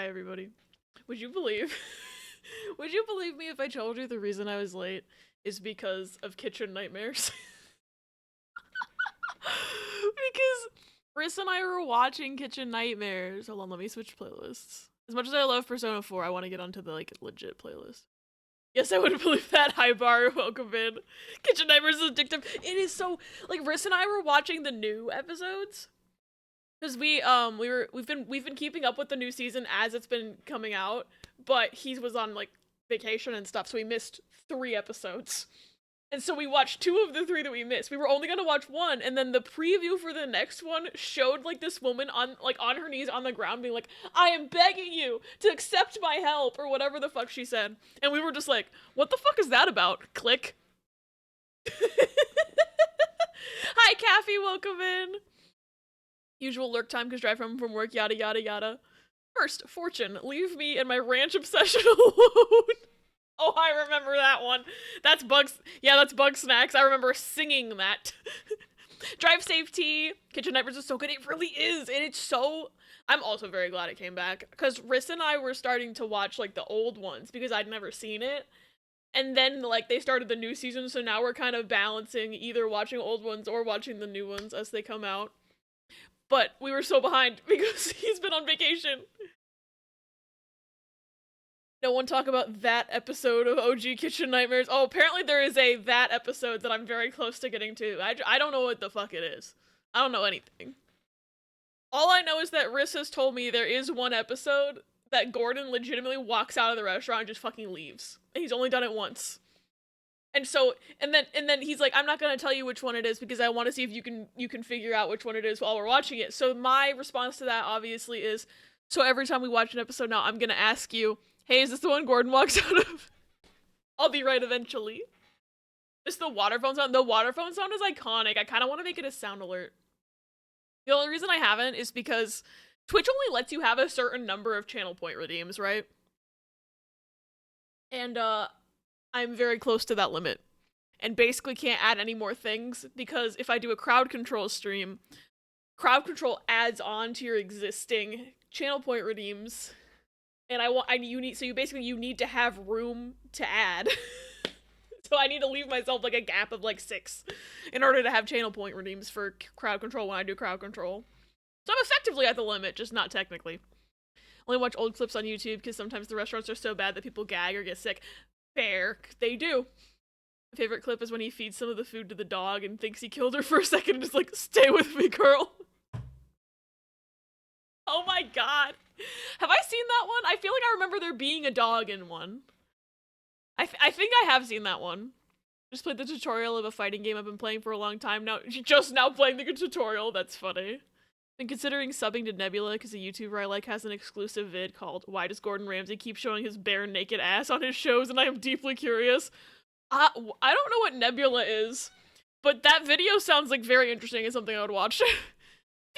Hi, everybody. Would you believe? Would you believe me if I told you the reason I was late is because of kitchen nightmares? Because Ris and I were watching Kitchen Nightmares. Hold on, let me switch playlists. As much as I love Persona 4, I want to get onto the legit playlist. Yes, I wouldn't believe that. Hi, Bar. Welcome in. Kitchen Nightmares is addictive. It is so Ris and I were watching the new episodes. Because we've been keeping up with the new season as it's been coming out, but he was on vacation and stuff, so we missed 3 episodes. And so we watched 2 of the 3 that we missed. We were only gonna watch 1, and then the preview for the next one showed this woman on her knees on the ground being like, "I am begging you to accept my help," or whatever the fuck she said. And we were just like, what the fuck is that about? Click. Hi, Kathy, welcome in. Usual lurk time because drive home from work, yada yada yada. First, Fortune, leave me and my ranch obsession alone. Oh, I remember that one. That's Bugs. Yeah, that's Bug Snacks. I remember singing that. Drive Safety, Kitchen Nightmares is so good. It really is. And it's so... I'm also very glad it came back. Because Riss and I were starting to watch, the old ones. Because I'd never seen it. And then, they started the new season. So now we're kind of balancing either watching old ones or watching the new ones as they come out. But we were so behind because he's been on vacation. No one talk about that episode of OG Kitchen Nightmares. Oh, apparently there is a that episode that I'm very close to getting to. I don't know what the fuck it is. I don't know anything. All I know is that Riss has told me there is one episode that Gordon legitimately walks out of the restaurant and just fucking leaves. And he's only done it once. And so, and then he's like, I'm not gonna tell you which one it is because I want to see if you can figure out which one it is while we're watching it. So my response to that obviously is, so every time we watch an episode now, I'm gonna ask you, hey, is this the one Gordon walks out of? I'll be right eventually. This the water phone sound? The water phone sound is iconic. I kind of want to make it a sound alert. The only reason I haven't is because Twitch only lets you have a certain number of channel point redeems, right? And, I'm very close to that limit and basically can't add any more things because if I do a crowd control stream, crowd control adds on to your existing channel point redeems, and you need to have room to add. So I need to leave myself a gap of 6 in order to have channel point redeems for crowd control when I do crowd control. So I'm effectively at the limit, just not technically. Only watch old clips on YouTube because sometimes the restaurants are so bad that people gag or get sick. Fair. They do. My favorite clip is when he feeds some of the food to the dog and thinks he killed her for a second and is like, stay with me, girl. Oh my god. Have I seen that one? I feel like I remember there being a dog in one. I think I have seen that one. Just played the tutorial of a fighting game I've been playing for a long time now. Just now playing the tutorial. That's funny. Been considering subbing to Nebula because a YouTuber I like has an exclusive vid called Why Does Gordon Ramsay Keep Showing His Bare Naked Ass on His Shows, and I am deeply curious. I don't know what Nebula is, but that video sounds very interesting and something I would watch. If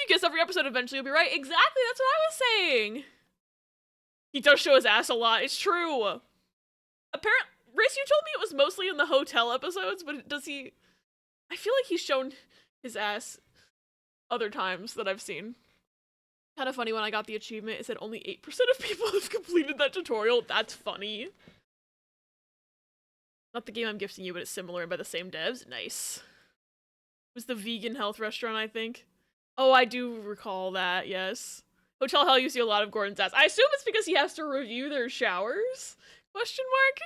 you guess every episode eventually you'll be right. Exactly, that's what I was saying. He does show his ass a lot, it's true. Apparently, Riss, you told me it was mostly in the hotel episodes, but does he... I feel like he's shown his ass other times that I've seen. Kind of funny when I got the achievement, it said only 8% of people have completed that tutorial. That's funny. Not the game I'm gifting you, but it's similar and by the same devs. Nice. It was the vegan health restaurant, I think. Oh, I do recall that, yes. Hotel Hell, you see a lot of Gordon's ass. I assume it's because he has to review their showers? Question mark?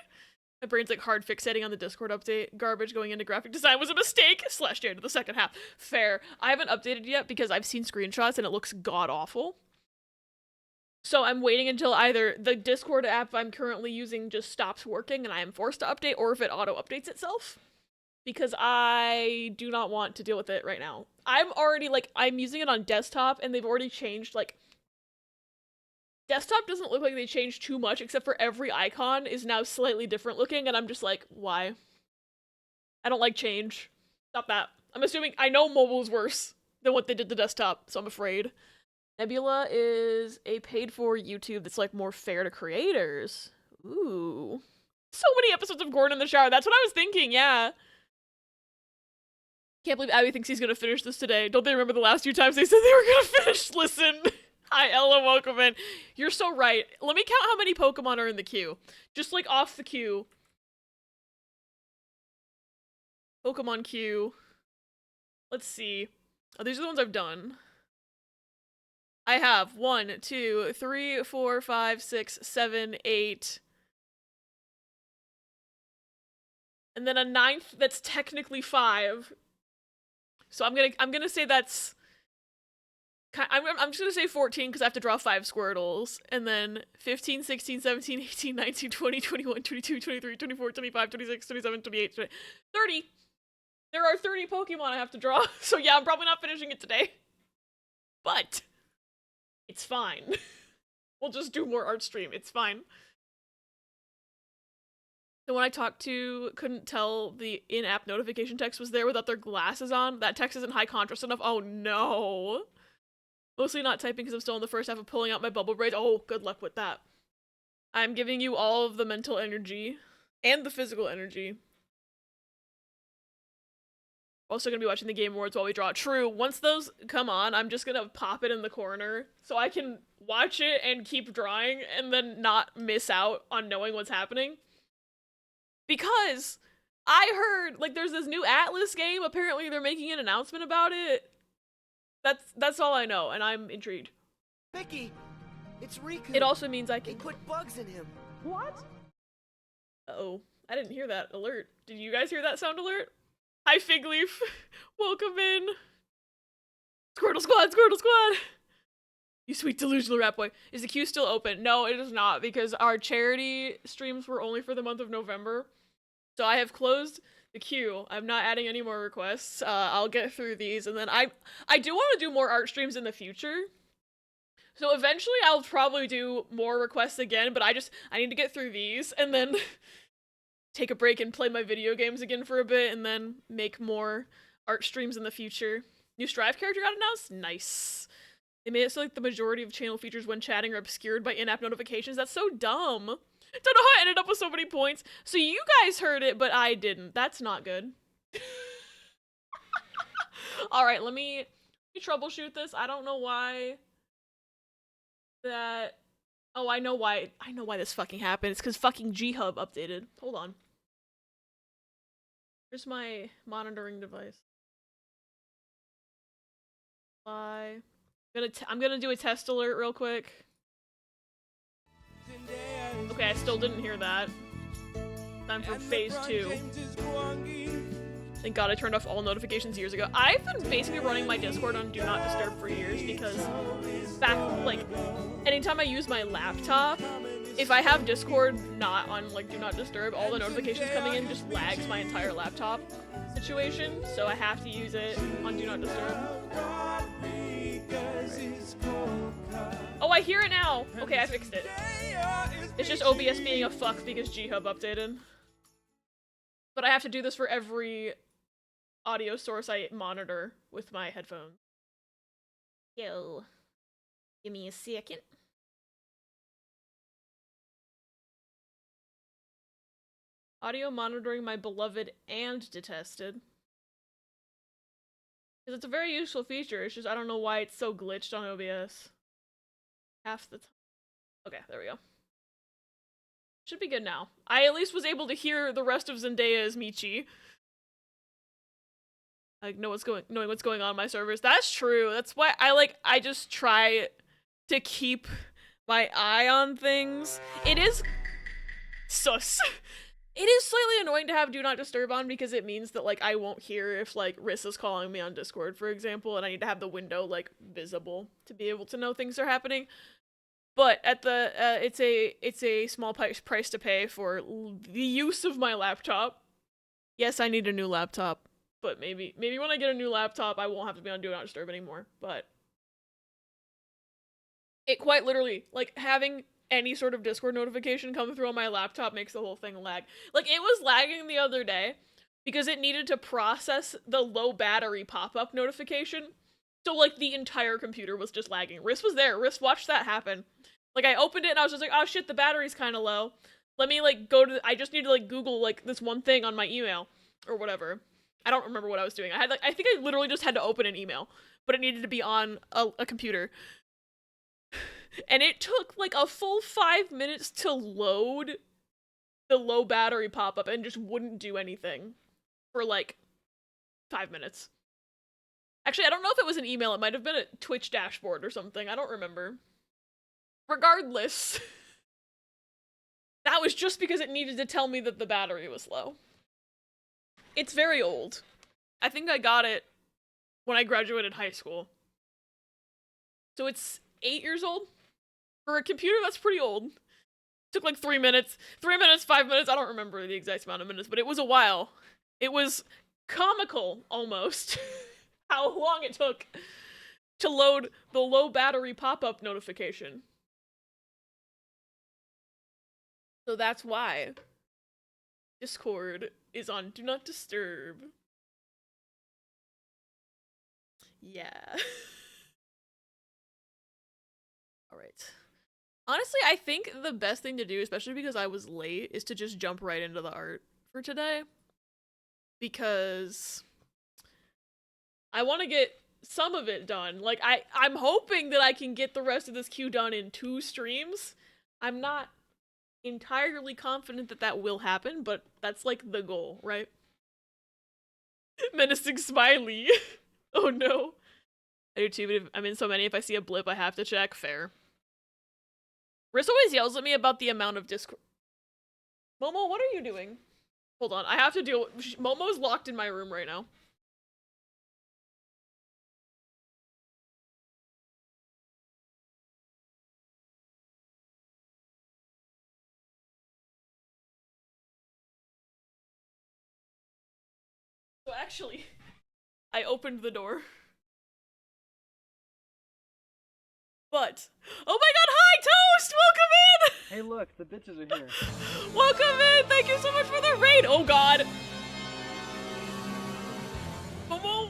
My brain's hard fixating on the Discord update. Garbage going into graphic design was a mistake! /J into the second half. Fair. I haven't updated yet because I've seen screenshots and it looks god-awful. So I'm waiting until either the Discord app I'm currently using just stops working and I am forced to update, or if it auto-updates itself. Because I do not want to deal with it right now. I'm already, I'm using it on desktop and they've already changed, desktop doesn't look like they changed too much, except for every icon is now slightly different looking, and I'm just like, why? I don't like change. Stop that. I'm assuming, I know mobile is worse than what they did to desktop, so I'm afraid. Nebula is a paid-for YouTube that's, more fair to creators. Ooh. So many episodes of Gordon in the shower, that's what I was thinking, yeah. Can't believe Abby thinks he's gonna finish this today. Don't they remember the last few times they said they were gonna finish? Listen. Hi, Ella, welcome in. You're so right. Let me count how many Pokemon are in the queue. Just like off the queue. Pokemon queue. Let's see. Oh, these are the ones I've done. I have 1, 2, 3, 4, 5, 6, 7, 8. And then a 9th that's technically 5. So I'm gonna say that's... I'm just gonna say 14 because I have to draw 5 Squirtles. And then 15, 16, 17, 18, 19, 20, 21, 22, 23, 24, 25, 26, 27, 28, 30. There are 30 Pokemon I have to draw. So yeah, I'm probably not finishing it today. But it's fine. We'll just do more art stream. It's fine. The one I talked to couldn't tell the in-app notification text was there without their glasses on. That text isn't high contrast enough. Oh no. Mostly not typing because I'm still in the first half of pulling out my bubble braids. Oh, good luck with that. I'm giving you all of the mental energy and the physical energy. Also gonna be watching the Game Awards while we draw. True, once those come on, I'm just gonna pop it in the corner so I can watch it and keep drawing and then not miss out on knowing what's happening. Because I heard, like, there's this new Atlas game. Apparently they're making an announcement about it. That's all I know, and I'm intrigued. Mickey, it's Riku. It also means I can... They put bugs in him. What? Uh-oh. I didn't hear that alert. Did you guys hear that sound alert? Hi, Figleaf. Welcome in. Squirtle Squad, Squirtle Squad. You sweet delusional rat boy. Is the queue still open? No, it is not, because our charity streams were only for the month of November. So I have closed the queue. I'm not adding any more requests. I'll get through these, and then I do want to do more art streams in the future. So eventually I'll probably do more requests again, but I need to get through these, and then take a break and play my video games again for a bit, and then make more art streams in the future. New Strive character got announced? Nice. They made it so like the majority of channel features when chatting are obscured by in-app notifications. That's so dumb. Don't know how I ended up with so many points. So you guys heard it, but I didn't. That's not good. Alright, let me troubleshoot this. I don't know why that... Oh, I know why this fucking happened. It's because fucking G-Hub updated. Hold on. Here's my monitoring device. I'm gonna do a test alert real quick. Okay, I still didn't hear that. Time for phase 2. Thank God I turned off all notifications years ago. I've been basically running my Discord on Do Not Disturb for years because anytime I use my laptop, if I have Discord not on like Do Not Disturb, all the notifications coming in just lags my entire laptop situation, so I have to use it on Do Not Disturb. Oh, I hear it now! Okay, I fixed it. It's just OBS being a fuck because G-Hub updated. But I have to do this for every audio source I monitor with my headphones. Yo. Give me a second. Audio monitoring my beloved and detested. Because it's a very useful feature, it's just I don't know why it's so glitched on OBS. Half the time. Okay, there we go. Should be good now. I at least was able to hear the rest of Zendaya's Michi. Like, knowing what's going on in my servers. That's true. That's why I just try to keep my eye on things. It is sus. It is slightly annoying to have Do Not Disturb on because it means that, like, I won't hear if, like, Ris is calling me on Discord, for example, and I need to have the window, like, visible to be able to know things are happening. But at the, it's a small price to pay for the use of my laptop. Yes, I need a new laptop, but maybe when I get a new laptop, I won't have to be on Do Not Disturb anymore, but it quite literally, like, having any sort of Discord notification come through on my laptop makes the whole thing lag. Like, it was lagging the other day because it needed to process the low battery pop-up notification. So, like, the entire computer was just lagging. Riss was there. Riss watched that happen. Like, I opened it and I was just like, oh shit, the battery's kind of low. Let me, like, I just need to, like, Google, like, this one thing on my email. Or whatever. I don't remember what I was doing. I think I literally just had to open an email. But it needed to be on a computer. And it took like a full 5 minutes to load the low battery pop-up and just wouldn't do anything for like 5 minutes. Actually, I don't know if it was an email. It might have been a Twitch dashboard or something. I don't remember. Regardless, that was just because it needed to tell me that the battery was low. It's very old. I think I got it when I graduated high school. So it's 8 years old? For a computer, that's pretty old. Took like 3 minutes. 3 minutes, 5 minutes, I don't remember the exact amount of minutes, but it was a while. It was comical, almost, how long it took to load the low battery pop-up notification. So that's why Discord is on Do Not Disturb. Yeah. Alright. Honestly, I think the best thing to do, especially because I was late, is to just jump right into the art for today. Because I want to get some of it done. Like, I'm hoping that I can get the rest of this queue done in 2 streams. I'm not entirely confident that that will happen, but that's like the goal, right? Menacing smiley. Oh no. I do too, but if I'm in so many, if I see a blip, I have to check. Fair. Ris always yells at me about the amount of Discord. Momo, what are you doing? Hold on, I have to deal with— Momo's locked in my room right now. So actually, I opened the door. But, oh my god, hi Toast! Welcome in! Hey look, the bitches are here. Welcome in! Thank you so much for the raid! Oh god! Momo,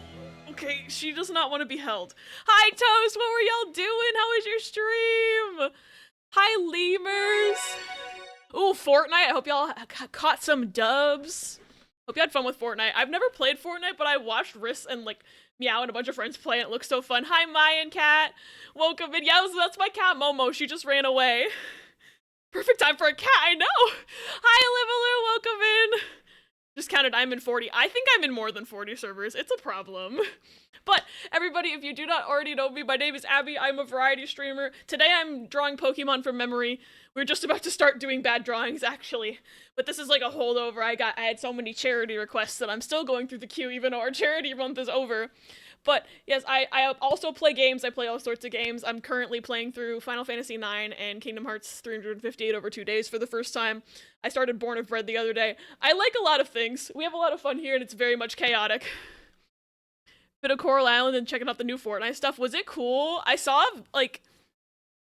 okay, she does not want to be held. Hi Toast, what were y'all doing? How was your stream? Hi lemurs! Ooh, Fortnite, I hope y'all caught some dubs. Hope you had fun with Fortnite. I've never played Fortnite, but I watched Ris and like Meow and a bunch of friends play and it looks so fun. Hi Mayan Cat! Welcome in. Yeah, that's my cat Momo, she just ran away. Perfect time for a cat, I know! Hi Olivaloo, welcome in! Just counted, I'm in 40. I think I'm in more than 40 servers. It's a problem. But everybody, if you do not already know me, my name is Abby. I'm a variety streamer. Today I'm drawing Pokemon from memory. We're just about to start doing bad drawings, actually. But this is like a holdover. I had so many charity requests that I'm still going through the queue even though our charity month is over. But yes, I also play games. I play all sorts of games. I'm currcurrently playing through Final Fantasy IX and Kingdom Hearts 358 over 2 days for the first time. I started Born of Bread the other day. I like a lot of things. We have a lot of fun here and it's very much chaotic. Bit of Coral Island and checking out the new Fortnite stuff. Was it cool? I saw, like,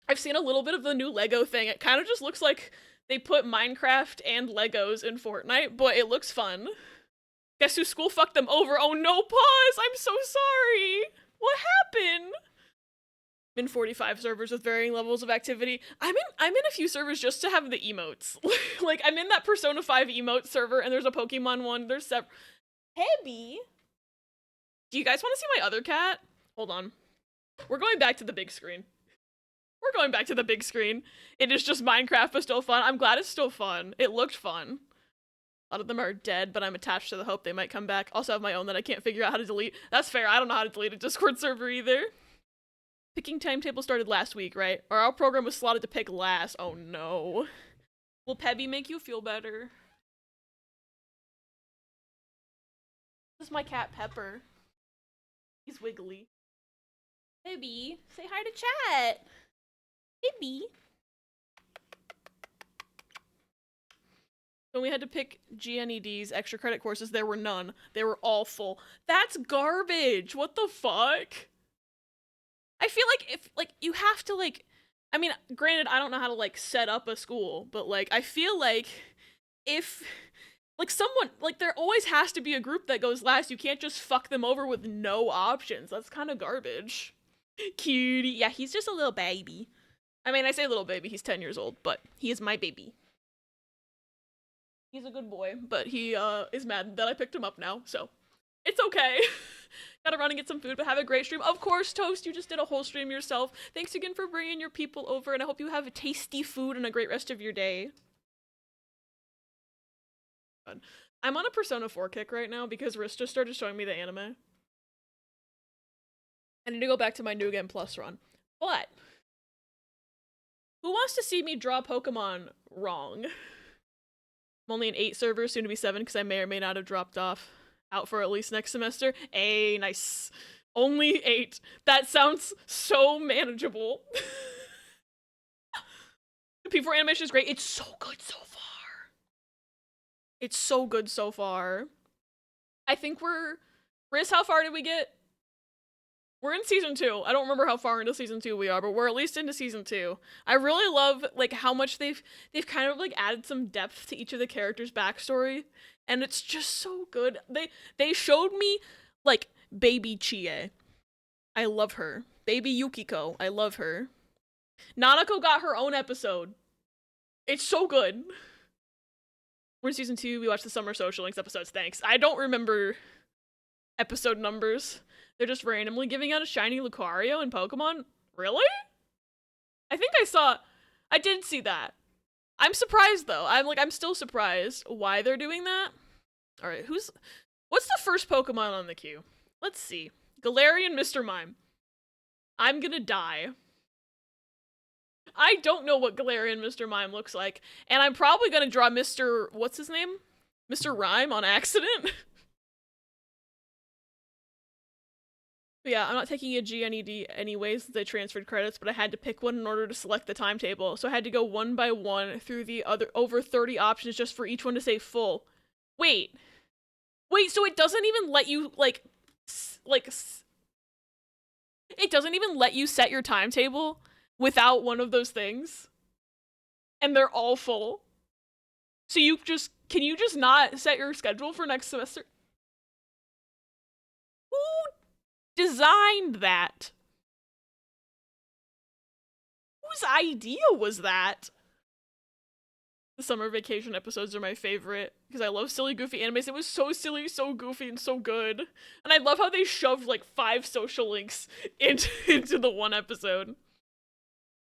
I've seen a little bit of the new Lego thing. It kind of just looks like they put Minecraft and Legos in Fortnite, but it looks fun. Guess who school fucked them over? Oh no, pause! I'm so sorry! What happened? I'm in 45 servers with varying levels of activity. I'm in a few servers just to have the emotes. Like, I'm in that Persona 5 emote server, and there's a Pokemon one. There's several. Hebby? Do you guys want to see my other cat? Hold on. We're going back to the big screen. We're going back to the big screen. It is just Minecraft, but still fun. I'm glad it's still fun. It looked fun. A lot of them are dead, but I'm attached to the hope they might come back. Also have my own that I can't figure out how to delete. That's fair. I don't know how to delete a Discord server either. Picking timetable started last week, right? Or our program was slotted to pick last. Oh no. Will Pebby make you feel better? This is my cat Pepper. He's wiggly. Pebby, say hi to chat. Pebby. When we had to pick GNED's extra credit courses, there were none. They were all full. That's garbage. What the fuck? I feel like if, like, you have to, like, I mean, granted, I don't know how to, like, set up a school, but, like, I feel like if, like, someone, like, there always has to be a group that goes last. You can't just fuck them over with no options. That's kind of garbage. Cutie. Yeah, he's just a little baby. I mean, I say little baby, he's 10 years old, but he is my baby. He's a good boy, but he is mad that I picked him up now, so It's okay. Gotta run and get some food, but have a great stream. Of course, Toast, you just did a whole stream yourself. Thanks again for bringing your people over, and I hope you have tasty food and a great rest of your day. I'm on a Persona 4 kick right now because Ris just started showing me the anime. I need to go back to my New Game Plus run. But who wants to see me draw Pokemon wrong? I'm only in 8 servers, soon to be 7, because I may or may not have dropped off. Out for at least next semester. Hey, nice. Only 8. That sounds so manageable. The P4 animation is great. It's so good so far. It's so good so far. I think Riz, how far did we get? We're in season 2. I don't remember how far into season 2 we are, but we're at least into season 2. I really love like how much they've kind of like added some depth to each of the characters' backstory, and it's just so good. They showed me like baby Chie. I love her. Baby Yukiko. I love her. Nanako got her own episode. It's so good. We're in season 2. We watched the Summer Social Links episodes. Thanks. I don't remember episode numbers. They're just randomly giving out a shiny Lucario in Pokemon? Really? I did see that. I'm surprised though. I'm still surprised why they're doing that. Alright, what's the first Pokemon on the queue? Let's see. Galarian Mr. Mime. I'm gonna die. I don't know what Galarian Mr. Mime looks like, and I'm probably gonna draw Mr. what's his name? Mr. Rhyme on accident. But yeah, I'm not taking a GNED anyways since I transferred credits, but I had to pick one in order to select the timetable, so I had to go one by one through the other over 30 options just for each one to say full. Wait, so it doesn't even let you, it doesn't even let you set your timetable without one of those things? And they're all full? So can you just not set your schedule for next semester? Who designed that? Whose idea was that? The summer vacation episodes are my favorite because I love silly, goofy animes. It was so silly, so goofy, and so good. And I love how they shoved like 5 social links into the one episode.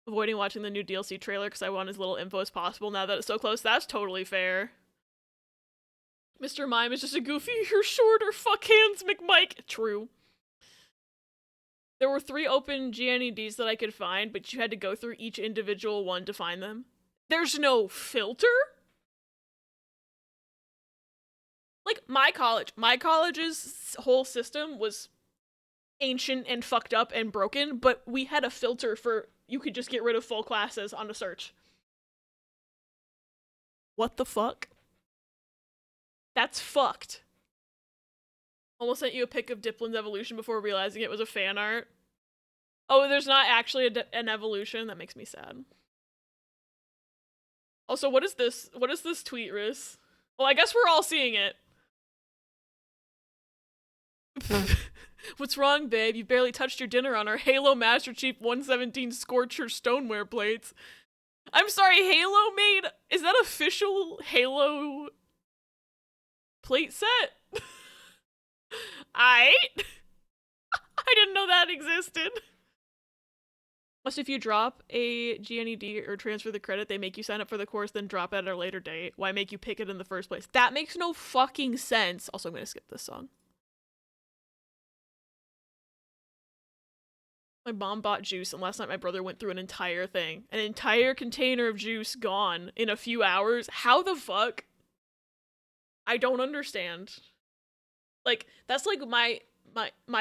Avoiding watching the new DLC trailer because I want as little info as possible now that it's so close. That's totally fair. Mr. Mime is just a goofier, shorter fuck hands McMike. True. There were 3 open GNEDs that I could find, but you had to go through each individual one to find them. There's no filter? Like, my college's whole system was ancient and fucked up and broken, but we had a filter for you could just get rid of full classes on a search. What the fuck? That's fucked. Almost sent you a pic of Diplin's evolution before realizing it was a fan art. Oh, there's not actually an evolution? That makes me sad. Also, what is this? What is this tweet, Riz? Well, I guess we're all seeing it. What's wrong, babe? You barely touched your dinner on our Halo Master Chief 117 Scorcher stoneware plates. I'm sorry, Halo made... Is that official Halo plate set? I didn't know that existed. Plus, if you drop a GNED or transfer the credit, they make you sign up for the course, then drop it at a later date. Why make you pick it in the first place? That makes no fucking sense. Also, I'm gonna skip this song. My mom bought juice, and last night my brother went through an entire thing. An entire container of juice gone in a few hours. How the fuck? I don't understand. Like, that's like my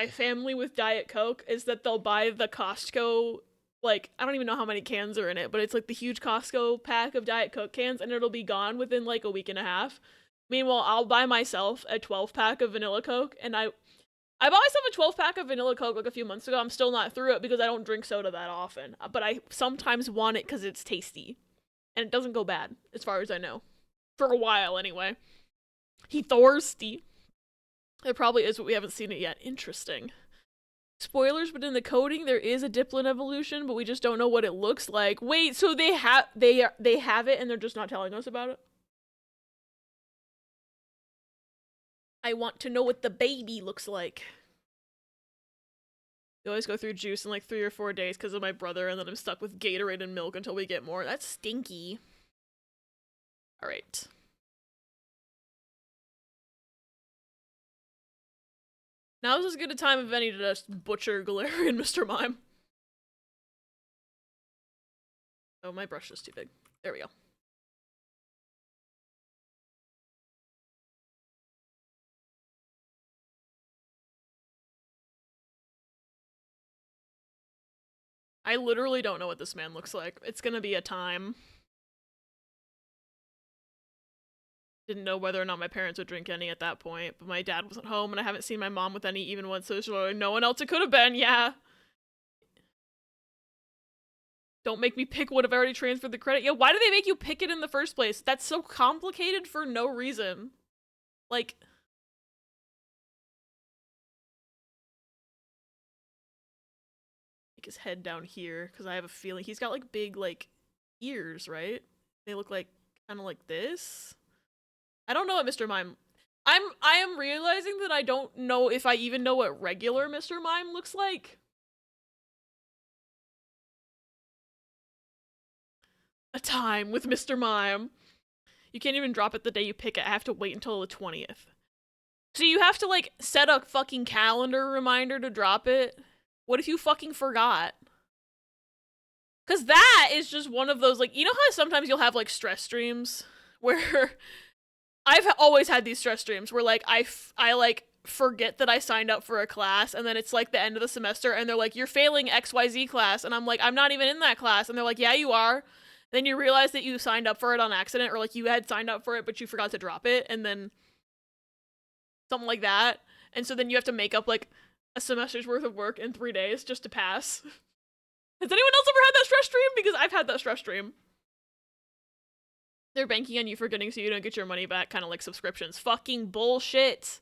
family with Diet Coke, is that they'll buy the Costco, like, I don't even know how many cans are in it, but it's like the huge Costco pack of Diet Coke cans, and it'll be gone within like a week and a half. Meanwhile, I'll buy myself a 12-pack of vanilla Coke, and I bought myself a 12-pack of vanilla Coke like a few months ago. I'm still not through it because I don't drink soda that often, but I sometimes want it because it's tasty. And it doesn't go bad, as far as I know. For a while, anyway. He thirsty. It probably is, but we haven't seen it yet. Interesting. Spoilers, but in the coding, there is a Diplin evolution, but we just don't know what it looks like. Wait, so they have it and they're just not telling us about it? I want to know what the baby looks like. We always go through juice in like 3 or 4 days because of my brother, and then I'm stuck with Gatorade and milk until we get more. That's stinky. Alright. Now is as good a time of any to just butcher Galarian Mr. Mime. Oh, my brush is too big. There we go. I literally don't know what this man looks like. It's gonna be a time. Didn't know whether or not my parents would drink any at that point, but my dad wasn't home and I haven't seen my mom with any even once, so no one else it could have been, yeah. Don't make me pick what I've already transferred the credit. Yeah, why do they make you pick it in the first place? That's so complicated for no reason. Like... his head down here, because I have a feeling he's got like big like ears, right? They look like kind of like this. I don't know what Mr. Mime. I am realizing that I don't know if I even know what regular Mr. Mime looks like. A time with Mr. Mime. You can't even drop it the day you pick it. I have to wait until the 20th. So you have to like set a fucking calendar reminder to drop it. What if you fucking forgot? Because that is just one of those, like, you know how sometimes you'll have, like, stress streams? Where I've always had these stress streams where, like, I like, forget that I signed up for a class, and then it's, like, the end of the semester, and they're like, you're failing XYZ class, and I'm like, I'm not even in that class, and they're like, yeah, you are. Then you realize that you signed up for it on accident, or, like, you had signed up for it, but you forgot to drop it, and then something like that. And so then you have to make up, like, a semester's worth of work in 3 days just to pass. Has anyone else ever had that stress stream? Because I've had that stress stream. They're banking on you forgetting so you don't get your money back, kind of like subscriptions. Fucking bullshit.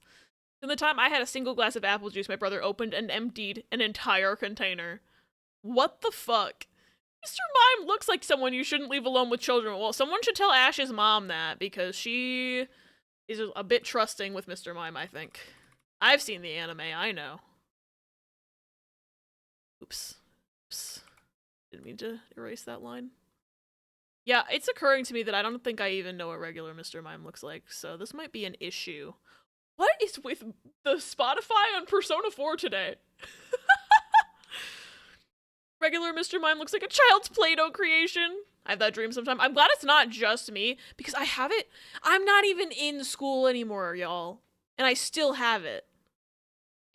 In the time I had a single glass of apple juice, my brother opened and emptied an entire container. What the fuck? Mr. Mime looks like someone you shouldn't leave alone with children. Well, someone should tell Ash's mom that, because she is a bit trusting with Mr. Mime, I think. I've seen the anime, I know. Oops. Oops. Didn't mean to erase that line. Yeah, it's occurring to me that I don't think I even know what regular Mr. Mime looks like, so this might be an issue. What is with the Spotify on Persona 4 today? Regular Mr. Mime looks like a child's Play-Doh creation. I have that dream sometime. I'm glad it's not just me, because I have it. I'm not even in school anymore, y'all. And I still have it.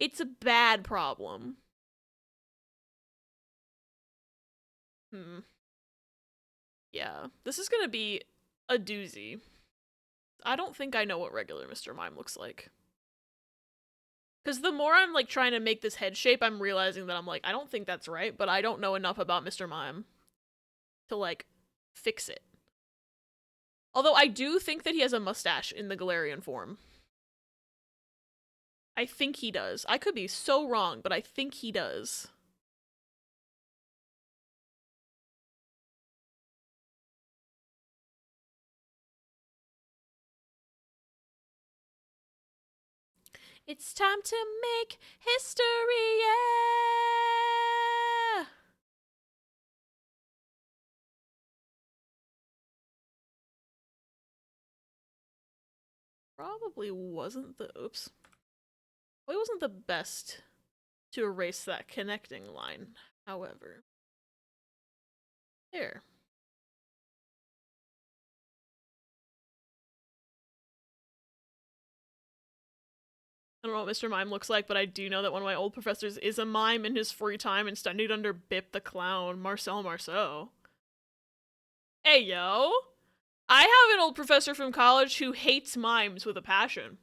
It's a bad problem. Yeah, this is gonna be a doozy. I don't think I know what regular Mr. Mime looks like. Because the more I'm, like, trying to make this head shape, I'm realizing that I'm like, I don't think that's right, but I don't know enough about Mr. Mime to, like, fix it. Although I do think that he has a mustache in the Galarian form. I think he does. I could be so wrong, but I think he does. It's time to make history, yeah! Probably wasn't the, oops. Probably wasn't the best to erase that connecting line, however. There. I don't know what Mr. Mime looks like, but I do know that one of my old professors is a mime in his free time and studied under Bip the Clown, Marcel Marceau. Hey, yo! I have an old professor from college who hates mimes with a passion.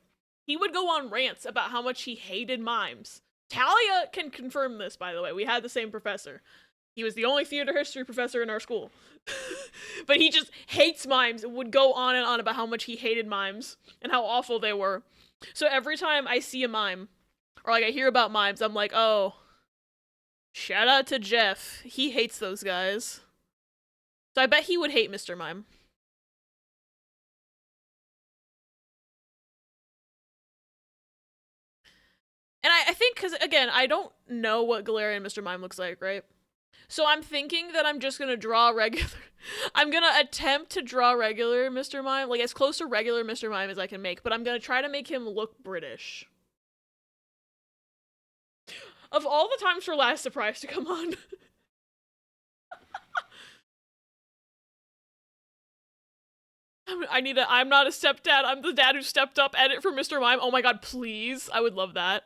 He would go on rants about how much he hated mimes. Talia can confirm this, by the way. We had the same professor. He was the only theater history professor in our school. But he just hates mimes and would go on and on about how much he hated mimes and how awful they were. So every time I see a mime, or like I hear about mimes, I'm like, oh, shout out to Jeff. He hates those guys. So I bet he would hate Mr. Mime. I think, because, again, I don't know what Galarian Mr. Mime looks like, right? So I'm thinking that I'm just gonna draw regular... I'm gonna attempt to draw regular Mr. Mime, like, as close to regular Mr. Mime as I can make, but I'm gonna try to make him look British. Of all the times for last surprise to come on. I'm not a stepdad, I'm the dad who stepped up, edit for Mr. Mime. Oh my god, please. I would love that.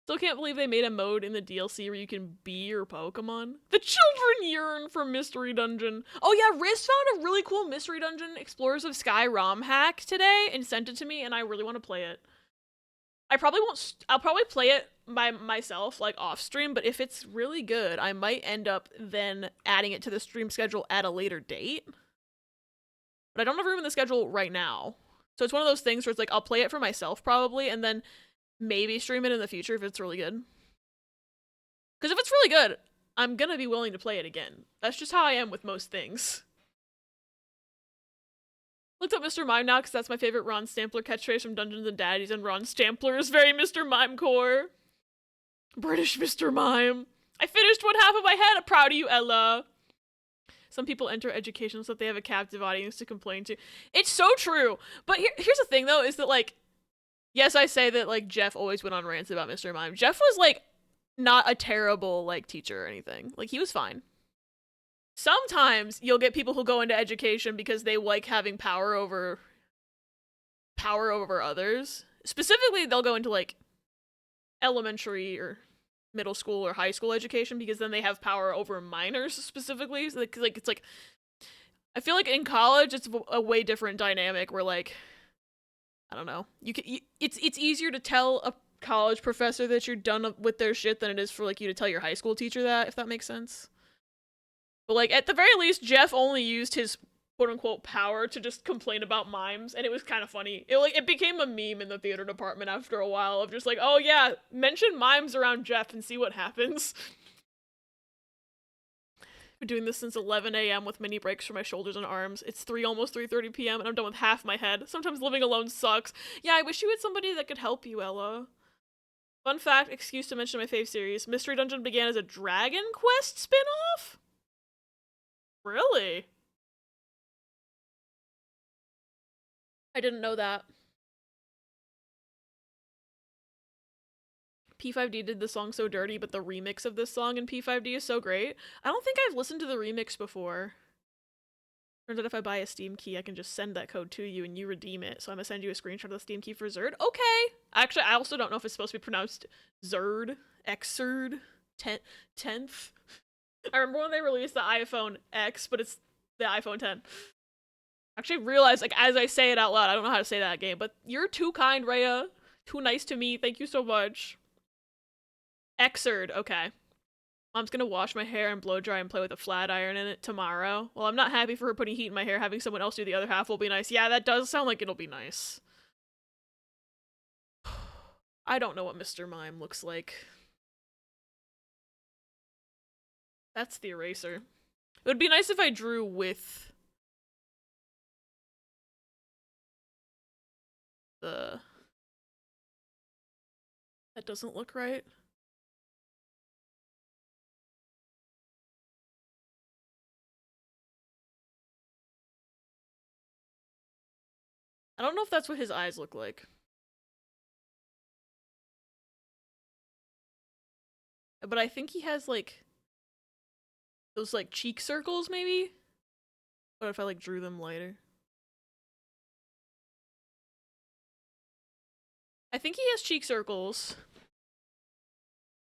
Still can't believe they made a mode in the DLC where you can be your Pokemon. The children yearn for Mystery Dungeon. Oh yeah, Ris found a really cool Mystery Dungeon Explorers of Sky ROM hack today and sent it to me, and I really want to play it. I'll probably play it by myself, like off stream, but if it's really good, I might end up then adding it to the stream schedule at a later date. But I don't have room in the schedule right now. So it's one of those things where it's like, I'll play it for myself probably, and then maybe stream it in the future if it's really good. Because if it's really good, I'm gonna be willing to play it again. That's just how I am with most things. Looked up Mr. Mime now because that's my favorite Ron Stampler catchphrase from Dungeons and Daddies, and Ron Stampler is very Mr. Mime core. British Mr. Mime. I finished one half of my head. I'm proud of you, Ella. Some people enter education so that they have a captive audience to complain to. It's so true. But here's the thing, though, is that, like, yes, I say that, like, Jeff always went on rants about Mr. Mime. Jeff was, like, not a terrible, like, teacher or anything. Like, he was fine. Sometimes you'll get people who go into education because they like having power over others. Specifically, they'll go into, like, elementary or middle school or high school education because then they have power over minors specifically. So, like it's like, I feel like in college it's a way different dynamic where, like, I don't know, it's easier to tell a college professor that you're done with their shit than it is for, like, you to tell your high school teacher that, if that makes sense. But, like, at the very least, Jeff only used his quote-unquote power to just complain about mimes, and it was kind of funny. It became a meme in the theater department after a while of just like, oh yeah, mention mimes around Jeff and see what happens. Been doing this since 11 a.m. with mini breaks for my shoulders and arms. It's almost 3:30 p.m. and I'm done with half my head. Sometimes living alone sucks. Yeah, I wish you had somebody that could help you, Ella. Fun fact, excuse to mention my fave series. Mystery Dungeon began as a Dragon Quest spin-off? Really? I didn't know that. P5D did the song So Dirty, but the remix of this song in P5D is so great. I don't think I've listened to the remix before. Turns out if I buy a Steam key, I can just send that code to you and you redeem it. So I'm gonna send you a screenshot of the Steam key for Zerd. Okay! Actually, I also don't know if it's supposed to be pronounced Zerd, Xerd, 10th. I remember when they released the iPhone X, but it's the iPhone 10. Actually realized, like, as I say it out loud, I don't know how to say that game, but you're too kind, Rhea. Too nice to me. Thank you so much. Xerd, okay. Mom's gonna wash my hair and blow dry and play with a flat iron in it tomorrow. Well, I'm not happy for her putting heat in my hair. Having someone else do the other half will be nice. Yeah, that does sound like it'll be nice. I don't know what Mr. Mime looks like. That's the eraser. It would be nice if I drew with the... That doesn't look right. I don't know if that's what his eyes look like. But I think he has, like, those, like, cheek circles, maybe? What if I, like, drew them lighter? I think he has cheek circles.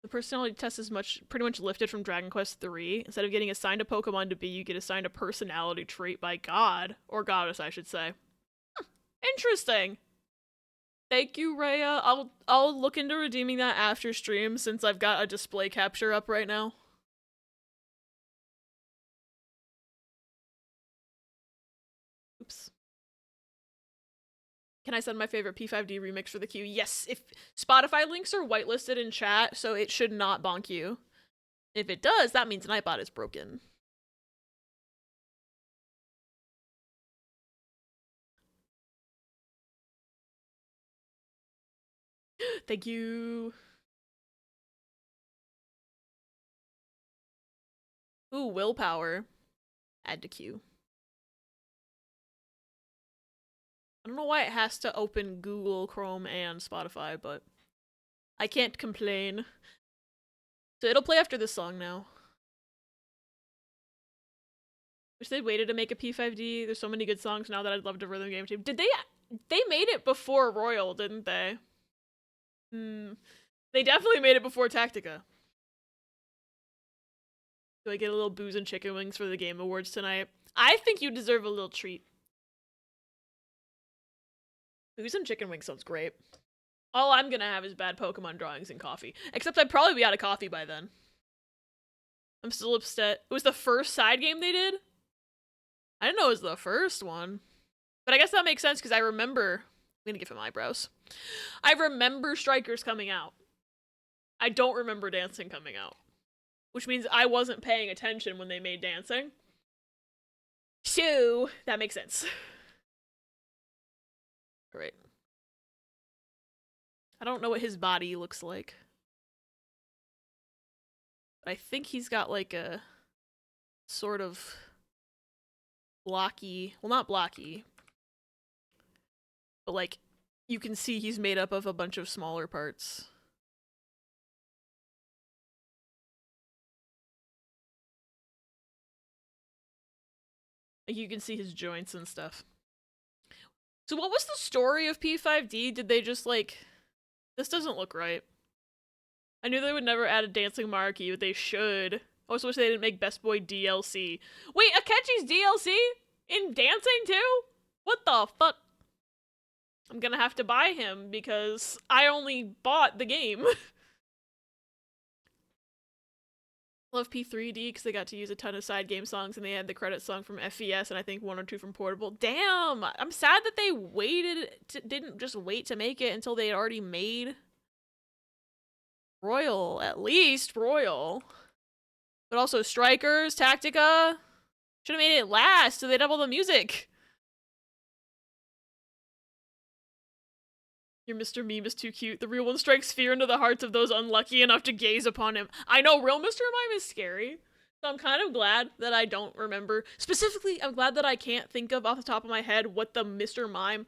The personality test is pretty much lifted from Dragon Quest III. Instead of getting assigned a Pokemon to be, you get assigned a personality trait by God. Or goddess, I should say. Interesting. Thank you, Rhea. I'll look into redeeming that after stream since I've got a display capture up right now. Oops. Can I send my favorite P5D remix for the queue? Yes, if Spotify links are whitelisted in chat, so it should not bonk you. If it does, that means Nightbot is broken. Thank you. Ooh, willpower. Add to queue. I don't know why it has to open Google, Chrome, and Spotify, but I can't complain. So it'll play after this song now. Wish they'd waited to make a P5D. There's so many good songs now that I'd love to rhythm game team. Did they made it before Royal, didn't they? They definitely made it before Tactica. Do I get a little booze and chicken wings for the Game Awards tonight? I think you deserve a little treat. Booze and chicken wings sounds great. All I'm gonna have is bad Pokemon drawings and coffee. Except I'd probably be out of coffee by then. I'm still upset. It was the first side game they did? I didn't know it was the first one. But I guess that makes sense because I remember... I'm gonna give him eyebrows. I remember Strikers coming out. I don't remember Dancing coming out. Which means I wasn't paying attention when they made Dancing. So, that makes sense. Alright. I don't know what his body looks like. But I think he's got like a sort of blocky, well not blocky, but like you can see he's made up of a bunch of smaller parts. Like you can see his joints and stuff. So what was the story of P5D? Did they just like... This doesn't look right. I knew they would never add a dancing marquee, but they should. I also wish they didn't make Best Boy DLC. Wait, Akechi's DLC? In Dancing too? What the fuck? I'm gonna have to buy him because I only bought the game. Love P3D because they got to use a ton of side game songs and they had the credit song from FES and I think 1 or 2 from Portable. Damn! I'm sad that they didn't just wait to make it until they had already made Royal. At least Royal. But also Strikers, Tactica. Should have made it last so they'd have all the music. Your Mr. Meme is too cute. The real one strikes fear into the hearts of those unlucky enough to gaze upon him. I know, real Mr. Mime is scary. So I'm kind of glad that I don't remember. Specifically, I'm glad that I can't think of off the top of my head what the Mr. Mime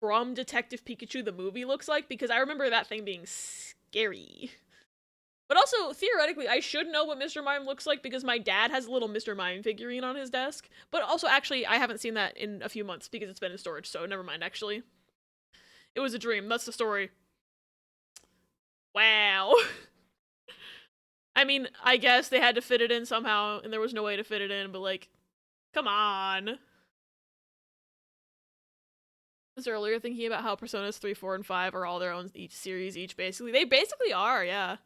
from Detective Pikachu the movie looks like, because I remember that thing being scary. But also, theoretically, I should know what Mr. Mime looks like because my dad has a little Mr. Mime figurine on his desk. But also, actually, I haven't seen that in a few months because it's been in storage, so never mind, actually. It was a dream. That's the story. Wow. I mean, I guess they had to fit it in somehow, and there was no way to fit it in, but like, come on. I was earlier thinking about how Personas 3, 4, and 5 are all their own series each, basically. They basically are, yeah.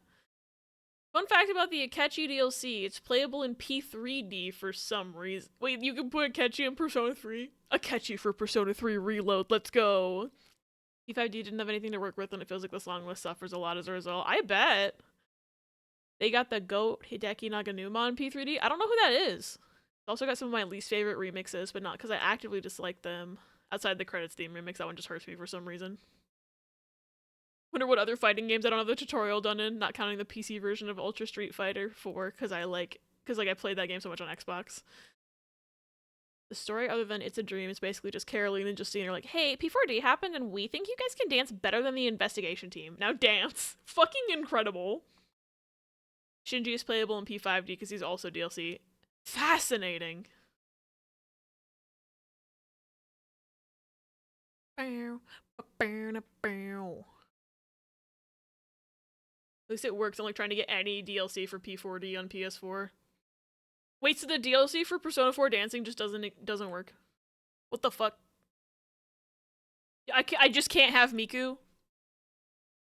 Fun fact about the Akechi DLC, it's playable in P3D for some reason. Wait, you can put Akechi in Persona 3? Akechi for Persona 3 Reload, let's go. P5D didn't have anything to work with, and it feels like the song list suffers a lot as a result. I bet. They got the GOAT Hideki Naganuma on P3D. I don't know who that is. It's also got some of my least favorite remixes, but not because I actively dislike them. Outside the credits theme remix, that one just hurts me for some reason. Wonder what other fighting games I don't have the tutorial done in, not counting the PC version of Ultra Street Fighter 4, because I played that game so much on Xbox. The story, other than It's a Dream, is basically just Caroline and Justine are like, hey, P4D happened and we think you guys can dance better than the investigation team. Now dance. Fucking incredible. Shinji is playable in P5D because he's also DLC. Fascinating. At least it works. I'm like trying to get any DLC for P4D on PS4. Wait, so the DLC for Persona 4 Dancing just doesn't work? What the fuck? I just can't have Miku?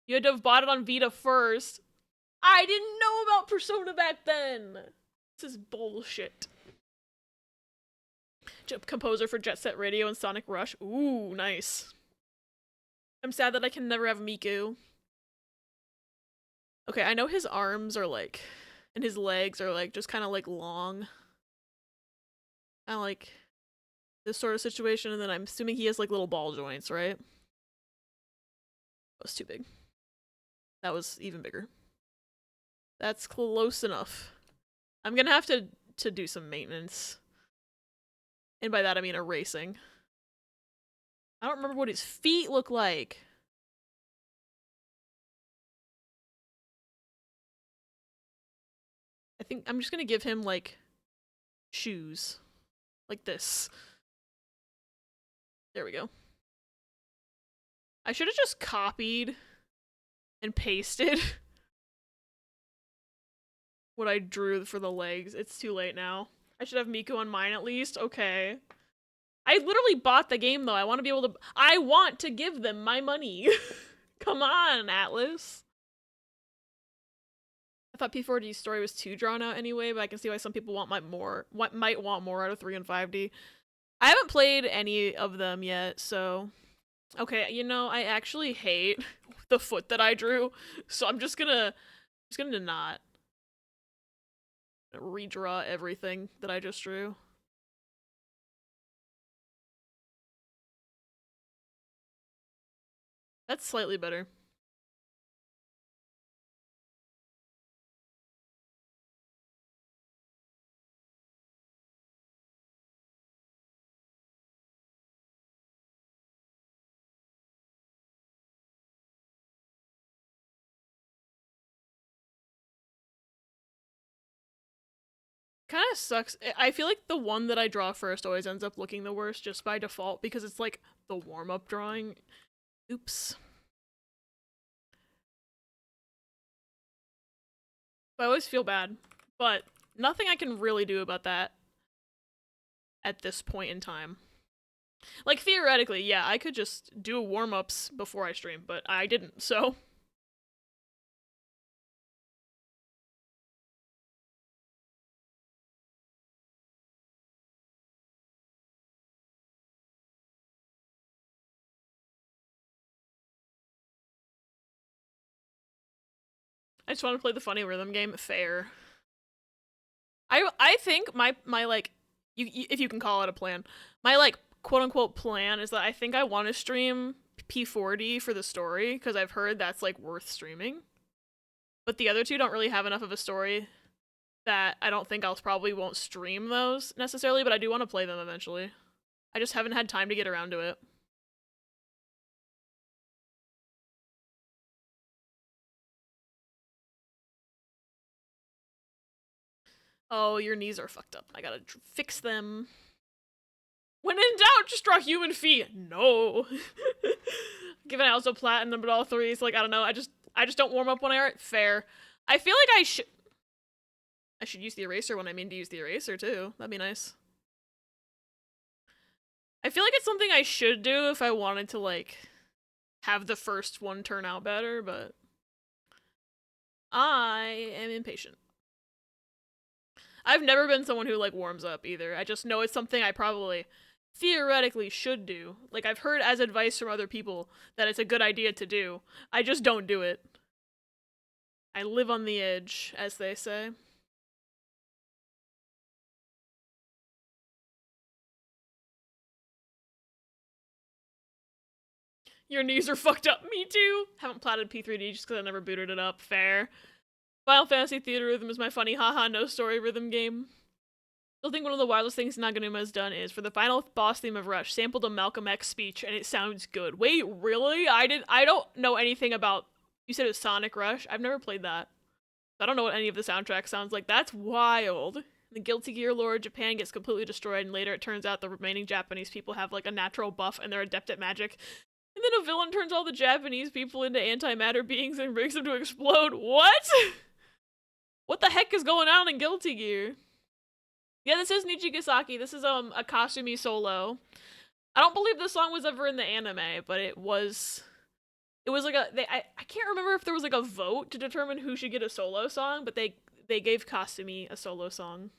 You had to have bought it on Vita first. I didn't know about Persona back then! This is bullshit. Composer for Jet Set Radio and Sonic Rush. Ooh, nice. I'm sad that I can never have Miku. Okay, I know his arms are like... and his legs are like just kind of like long. I like this sort of situation, and then I'm assuming he has like little ball joints, right? That was too big. That was even bigger. That's close enough. I'm gonna have to to do some maintenance. And by that I mean erasing. I don't remember what his feet look like. I think I'm just gonna give him, like, shoes. Like this. There we go. I should have just copied and pasted what I drew for the legs. It's too late now. I should have Miku on mine at least. Okay. I literally bought the game though. I want to be able to- I want to give them my money. Come on, Atlas. I thought P4D's story was too drawn out anyway, but I can see why some people might want more out of 3 and 5D. I haven't played any of them yet, so... Okay, you know, I actually hate the foot that I drew, so I'm just gonna not redraw everything that I just drew. That's slightly better. Kind of sucks. I feel like the one that I draw first always ends up looking the worst just by default because it's like the warm-up drawing. Oops. I always feel bad, but nothing I can really do about that at this point in time. Like, theoretically, yeah, I could just do warm-ups before I stream, but I didn't, so... I just want to play the funny rhythm game. Fair. I think my like, if you can call it a plan, my like quote-unquote plan is that I think I want to stream P40 for the story, because I've heard that's like worth streaming. But the other two don't really have enough of a story that I don't think probably won't stream those necessarily, but I do want to play them eventually. I just haven't had time to get around to it. Oh, your knees are fucked up. I gotta fix them. When in doubt, just draw human feet. No. Given I also platinum but all threes, like, I don't know. I just don't warm up when I art. Fair. I feel like I should use the eraser when I mean to use the eraser too. That'd be nice. I feel like it's something I should do if I wanted to, like, have the first one turn out better, but I am impatient. I've never been someone who, like, warms up either. I just know it's something I probably theoretically should do. Like, I've heard as advice from other people that it's a good idea to do. I just don't do it. I live on the edge, as they say. Your knees are fucked up. Me too. Haven't platted P3D just because I never booted it up. Fair. Final Fantasy Theater Rhythm is my funny haha no story rhythm game. Still think one of the wildest things Naganuma has done is for the final boss theme of Rush, sampled a Malcolm X speech and it sounds good. Wait, really? I don't know anything about, you said it was Sonic Rush? I've never played that. I don't know what any of the soundtrack sounds like. That's wild. The Guilty Gear lore of Japan gets completely destroyed, and later it turns out the remaining Japanese people have like a natural buff and they're adept at magic. And then a villain turns all the Japanese people into antimatter beings and brings them to explode. What? What the heck is going on in Guilty Gear? Yeah, this is Nichigasaki. This is a Kasumi solo. I don't believe this song was ever in the anime, but it was like I can't remember if there was like a vote to determine who should get a solo song, but they gave Kasumi a solo song.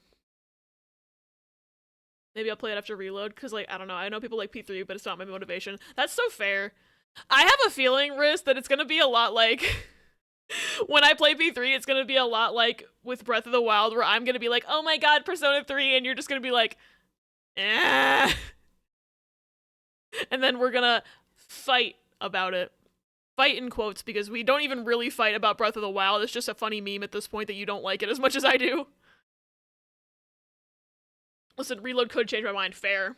Maybe I'll play it after Reload, because, like, I don't know. I know people like P3, but it's not my motivation. That's so fair. I have a feeling, Ris, that it's gonna be a lot like... when I play P3, it's gonna be a lot like with Breath of the Wild, where I'm gonna be like, oh my god, Persona 3, and you're just gonna be like, eh. And then we're gonna fight about it. Fight in quotes, because we don't even really fight about Breath of the Wild. It's just a funny meme at this point that you don't like it as much as I do. Listen, reload could change my mind. Fair.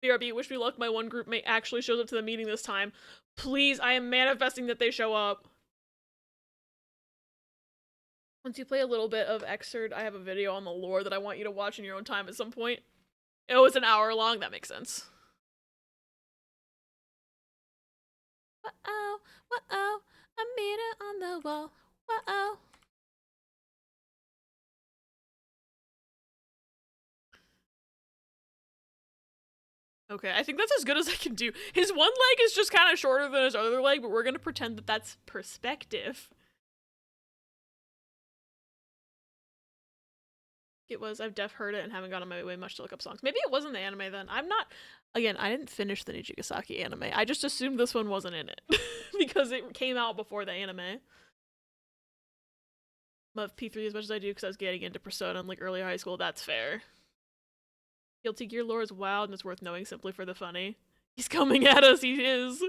BRB, wish me luck. My one group mate actually shows up to the meeting this time. Please, I am manifesting that they show up. Once you play a little bit of Xrd, I have a video on the lore that I want you to watch in your own time at some point. It was an hour long. That makes sense. Uh-oh, uh-oh, a mirror on the wall. Uh-oh. Okay, I think that's as good as I can do. His one leg is just kind of shorter than his other leg, but we're gonna pretend that that's perspective. It was. I've heard it and haven't gone on my way much to look up songs. Maybe it wasn't the anime then. I'm not. Again, I didn't finish the Nijigasaki anime. I just assumed this one wasn't in it because it came out before the anime. Love P3 as much as I do because I was getting into Persona in like early high school. That's fair. Guilty Gear lore is wild and it's worth knowing simply for the funny. He's coming at us. He is.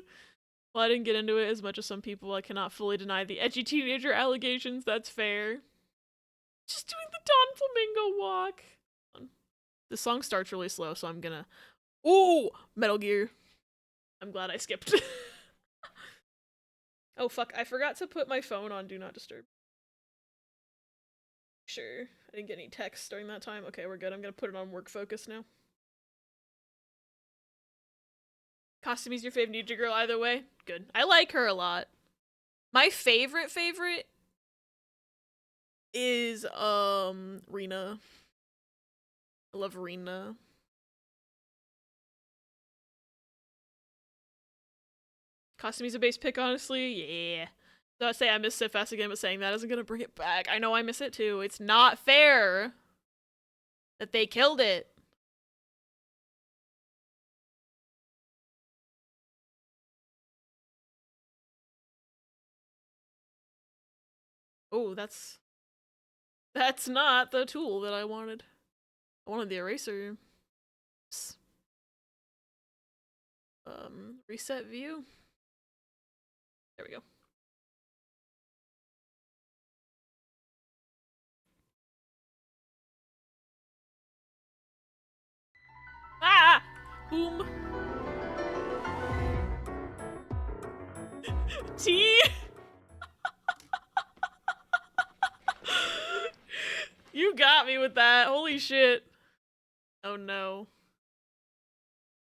Well, I didn't get into it as much as some people. I cannot fully deny the edgy teenager allegations. That's fair. Just doing the Don Flamingo walk. The song starts really slow, so I'm gonna... Ooh! Metal Gear. I'm glad I skipped. Oh, fuck. I forgot to put my phone on Do Not Disturb. Sure. I didn't get any texts during that time. Okay, we're good. I'm gonna put it on work focus now. Costume's your fave Ninja girl either way? Good. I like her a lot. My favorite is Rina. I love Rina. Costume's a base pick, honestly. Yeah. So I say I miss Sif Fast again, but saying that isn't gonna bring it back. I know I miss it too. It's not fair that they killed it. Oh, that's not the tool that I wanted. I wanted the eraser. Oops. Reset view. There we go. Ah! Whom? T? You got me with that. Holy shit. Oh no.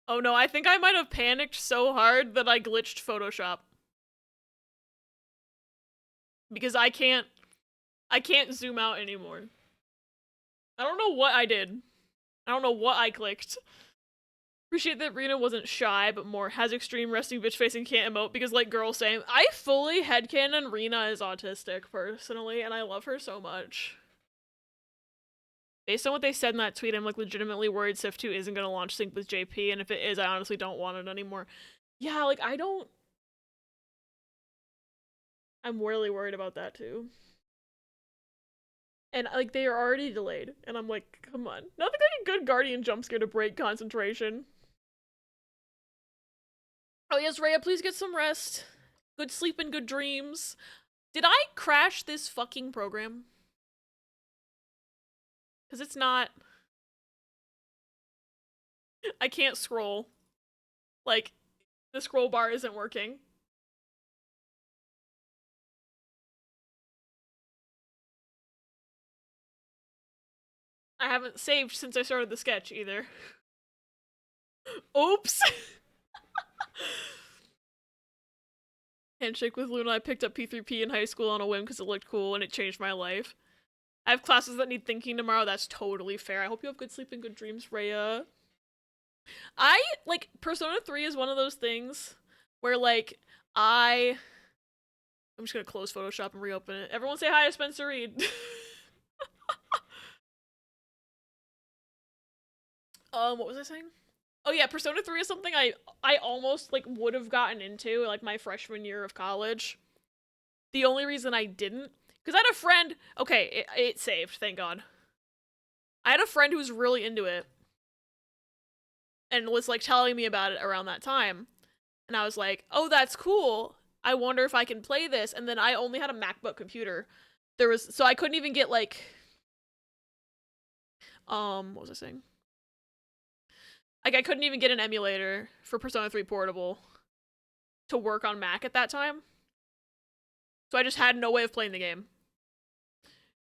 Oh no, I think I might have panicked so hard that I glitched Photoshop. Because I can't zoom out anymore. I don't know what I did. I don't know what I clicked. Appreciate that Rina wasn't shy, but more has extreme resting bitch face and can't emote because like girl same. I fully headcanon Rina is autistic personally, and I love her so much. Based on what they said in that tweet, I'm like legitimately worried Sif 2 isn't gonna launch sync with JP, and if it is, I honestly don't want it anymore. Yeah, like I'm really worried about that too. And like they are already delayed, and I'm like, come on. Nothing like a good Guardian jump scare to break concentration. Oh yes, Rhea, please get some rest. Good sleep and good dreams. Did I crash this fucking program? Because it's not... I can't scroll. Like, the scroll bar isn't working. I haven't saved since I started the sketch, either. Oops! Handshake with Luna. I picked up P3P in high school on a whim because it looked cool and it changed my life. I have classes that need thinking tomorrow. That's totally fair. I hope you have good sleep and good dreams, Rhea. Like, Persona 3 is one of those things where, like, I'm just gonna close Photoshop and reopen it. Everyone say hi to Spencer Reed. What was I saying? Oh yeah, Persona 3 is something I almost, like, would have gotten into, like, my freshman year of college. The only reason I didn't, because I had a friend, okay, it saved, thank God. I had a friend who was really into it, and was, like, telling me about it around that time. And I was like, oh, that's cool. I wonder if I can play this. And then I only had a MacBook computer. So I couldn't even get, like... What was I saying? Like, I couldn't even get an emulator for Persona 3 Portable to work on Mac at that time. So I just had no way of playing the game.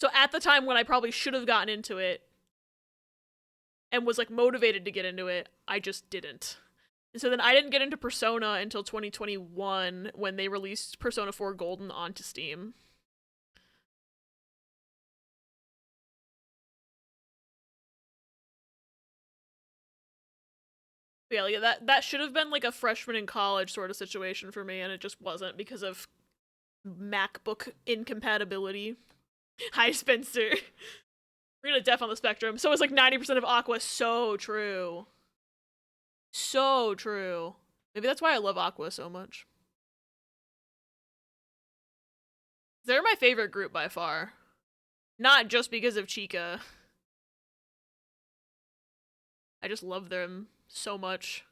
So at the time when I probably should have gotten into it and was like motivated to get into it, I just didn't. And so then I didn't get into Persona until 2021 when they released Persona 4 Golden onto Steam. But yeah, like that should have been like a freshman in college sort of situation for me, and it just wasn't because of MacBook incompatibility. Hi, Spencer. We're gonna deaf on the spectrum. So it's like 90% of Aqua. So true. So true. Maybe that's why I love Aqua so much. They're my favorite group by far. Not just because of Chica. I just love them so much.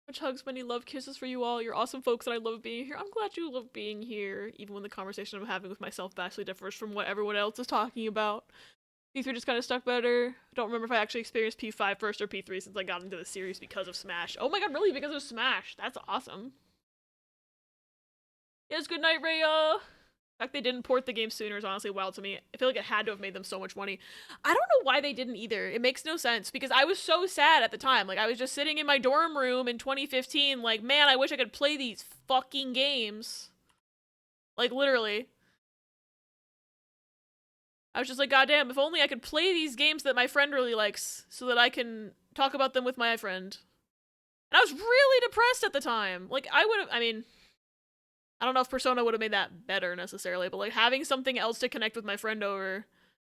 Much hugs, many love kisses for you all. You're awesome folks and I love being here. I'm glad you love being here, even when the conversation I'm having with myself vastly differs from what everyone else is talking about. P3 just kind of stuck better. Don't remember if I actually experienced P5 first or P3 since I got into the series because of Smash. Oh my god, really? Because of Smash? That's awesome. Yes, good night, Rhea. The fact they didn't port the game sooner is honestly wild to me. I feel like it had to have made them so much money. I don't know why they didn't either. It makes no sense because I was so sad at the time. Like, I was just sitting in my dorm room in 2015 like, man, I wish I could play these fucking games. Like, literally. I was just like, goddamn, if only I could play these games that my friend really likes so that I can talk about them with my friend. And I was really depressed at the time. Like, I mean, I don't know if Persona would have made that better necessarily, but like having something else to connect with my friend over,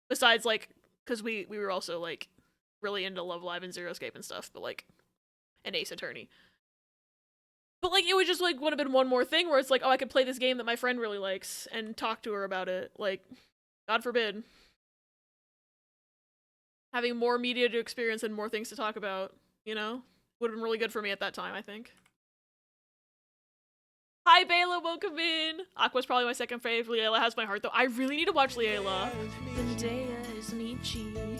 besides like, because we were also like really into Love Live and Zero Escape and stuff, but like, and Ace Attorney. But like, it would just like would have been one more thing where it's like, oh, I could play this game that my friend really likes and talk to her about it. Like, God forbid. Having more media to experience and more things to talk about, you know, would have been really good for me at that time, I think. Hi, Bayla, welcome in. Aqua's probably my second favorite. Leela has my heart, though. I really need to watch Leela. Zendaya is Michi.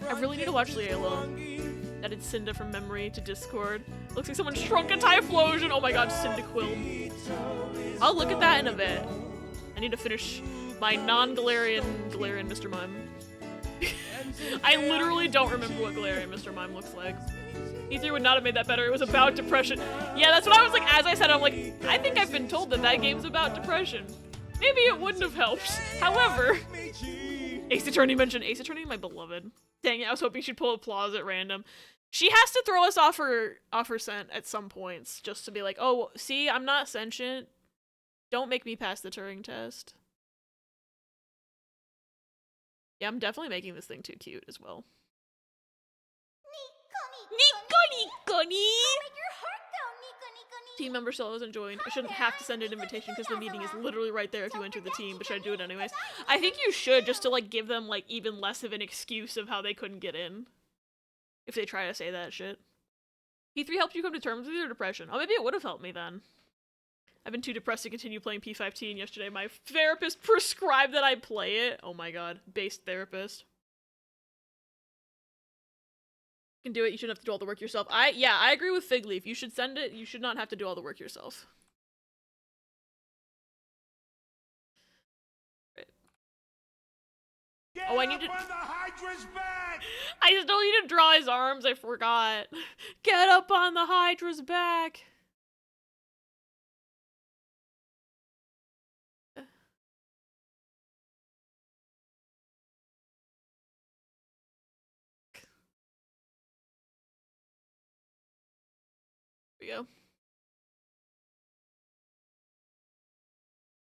I really need to watch Leela. Added Cinda from memory to Discord. Looks like someone shrunk a Typhlosion. Oh my god, Cyndaquil. I'll look at that in a bit. I need to finish my non-Galarian Mr. Mime. I literally don't remember what Galarian Mr. Mime looks like. E3 would not have made that better. It was about depression. Yeah, that's what I was like, as I said, I'm like, I think I've been told that that game's about depression. Maybe it wouldn't have helped. However, Ace Attorney mentioned Ace Attorney, my beloved. Dang it, I was hoping she'd pull applause at random. She has to throw us off her scent at some points, just to be like, oh, see, I'm not sentient. Don't make me pass the Turing test. Yeah, I'm definitely making this thing too cute as well. Team member still hasn't joined. I shouldn't have to send an invitation because the meeting is literally right there if you enter the team, but should I do it anyways? I think you should, just to like give them like even less of an excuse of how they couldn't get in. If they try to say that shit. P3 helped you come to terms with your depression. Oh, maybe it would have helped me then. I've been too depressed to continue playing P15 yesterday. My therapist prescribed that I play it. Oh my god. Based therapist. You can do it, you shouldn't have to do all the work yourself. Yeah, I agree with Figleaf. You should send it, you should not have to do all the work yourself. Right. Oh, I need to... I still need to draw his arms, I forgot. Get up on the Hydra's back! Here we go.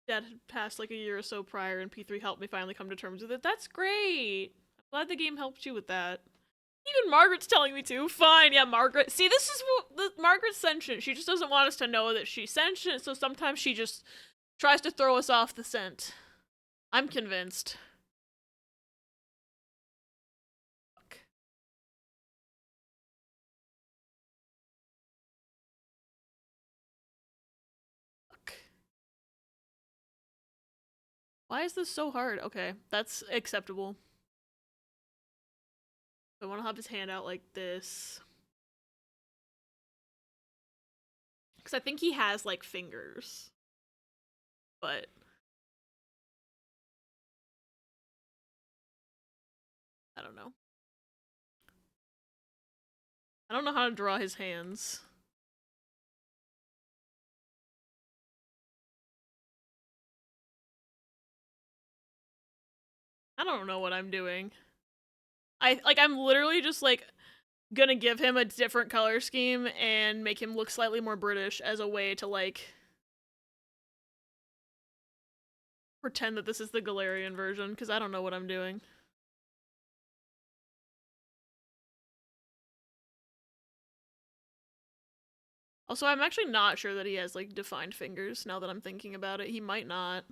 Dad had passed like a year or so prior and P3 helped me finally come to terms with it. That's great! I'm glad the game helped you with that. Even Margaret's telling me to. Fine, yeah, Margaret. See, this is what Margaret's sentient. She just doesn't want us to know that she's sentient, so sometimes she just tries to throw us off the scent. I'm convinced. Fuck. Fuck. Why is this so hard? Okay, that's acceptable. I want to have his hand out like this. Because I think he has, like, fingers. But I don't know. I don't know how to draw his hands. I don't know what I'm doing. I'm literally just, like, gonna give him a different color scheme and make him look slightly more British as a way to, like, pretend that this is the Galarian version, because I don't know what I'm doing. Also, I'm actually not sure that he has, like, defined fingers, now that I'm thinking about it. He might not.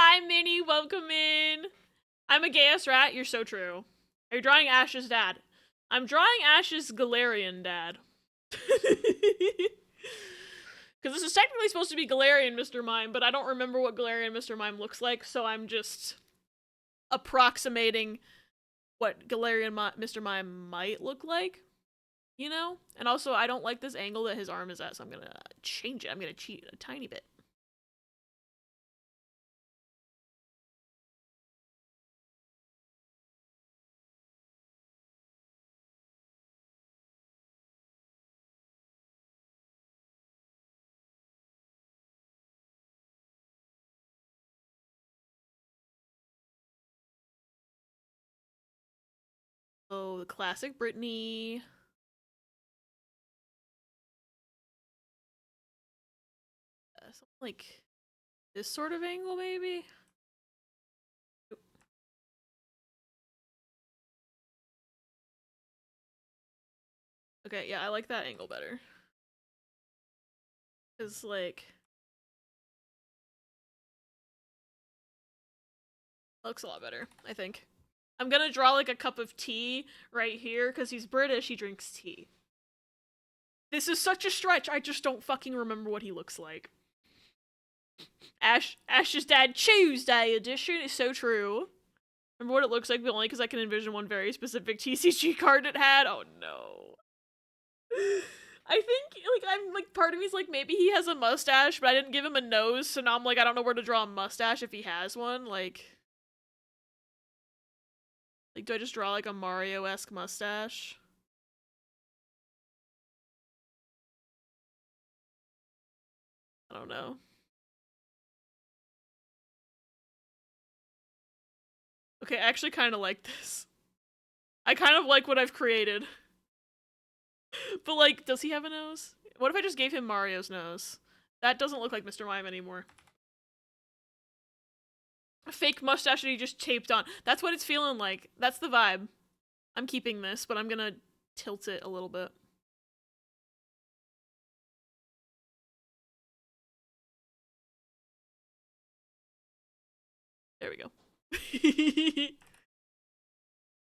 Hi, Minnie, welcome in! I'm a gay-ass rat, you're so true. Are you drawing Ash's dad? I'm drawing Ash's Galarian dad. Because this is technically supposed to be Galarian Mr. Mime, but I don't remember what Galarian Mr. Mime looks like, so I'm just approximating what Galarian Mr. Mime might look like, you know? And also, I don't like this angle that his arm is at, so I'm gonna change it. I'm gonna cheat a tiny bit. Oh, the classic Britney. Something like this sort of angle, maybe? Okay, yeah, I like that angle better. Because, like, looks a lot better, I think. I'm gonna draw, like, a cup of tea right here, because he's British, he drinks tea. This is such a stretch, I just don't fucking remember what he looks like. Ash's Dad Tuesday edition is so true. Remember what it looks like, but only because I can envision one very specific TCG card it had? Oh no. I think, like, I'm, like, part of me's like, maybe he has a mustache, but I didn't give him a nose, so now I'm like, I don't know where to draw a mustache if he has one, like, do I just draw, like, a Mario-esque mustache? I don't know. Okay, I actually kind of like this. I kind of like what I've created. But, like, does he have a nose? What if I just gave him Mario's nose? That doesn't look like Mr. Mime anymore. A fake mustache that he just taped on. That's what it's feeling like. That's the vibe. I'm keeping this, but I'm gonna tilt it a little bit. There we go.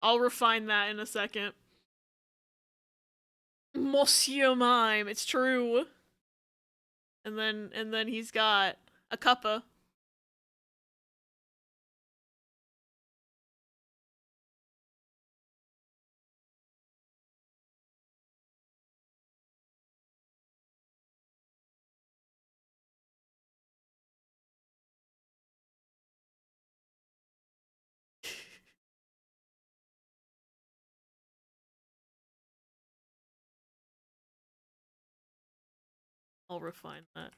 I'll refine that in a second. Monsieur Mime, it's true. And then he's got a cuppa. I'll refine that.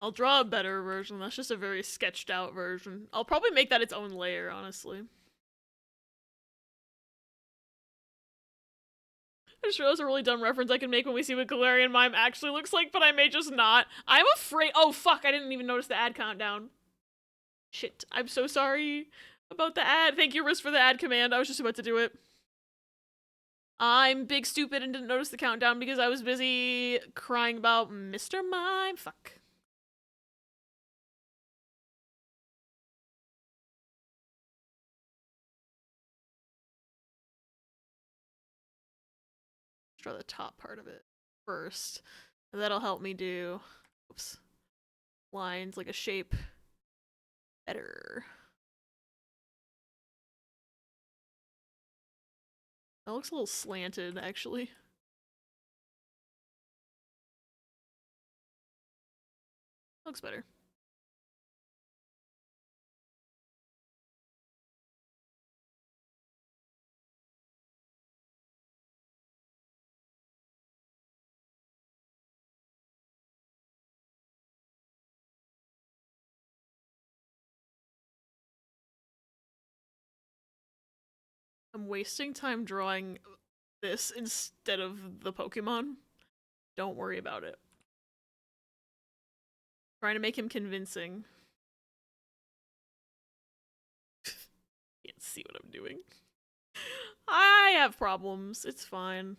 I'll draw a better version. That's just a very sketched out version. I'll probably make that its own layer, honestly. I just realized a really dumb reference I can make when we see what Galarian Mime actually looks like, but I may just not. I'm afraid- oh fuck, I didn't even notice the ad countdown. Shit, I'm so sorry about the ad. Thank you, Ris, for the ad command. I was just about to do it. I'm big stupid and didn't notice the countdown because I was busy crying about Mr. Mime. Fuck. Let's draw the top part of it first. That'll help me do, oops, lines like a shape better. That looks a little slanted, actually. Looks better. I'm wasting time drawing this instead of the Pokemon. Don't worry about it. Trying to make him convincing. Can't see what I'm doing. I have problems. It's fine.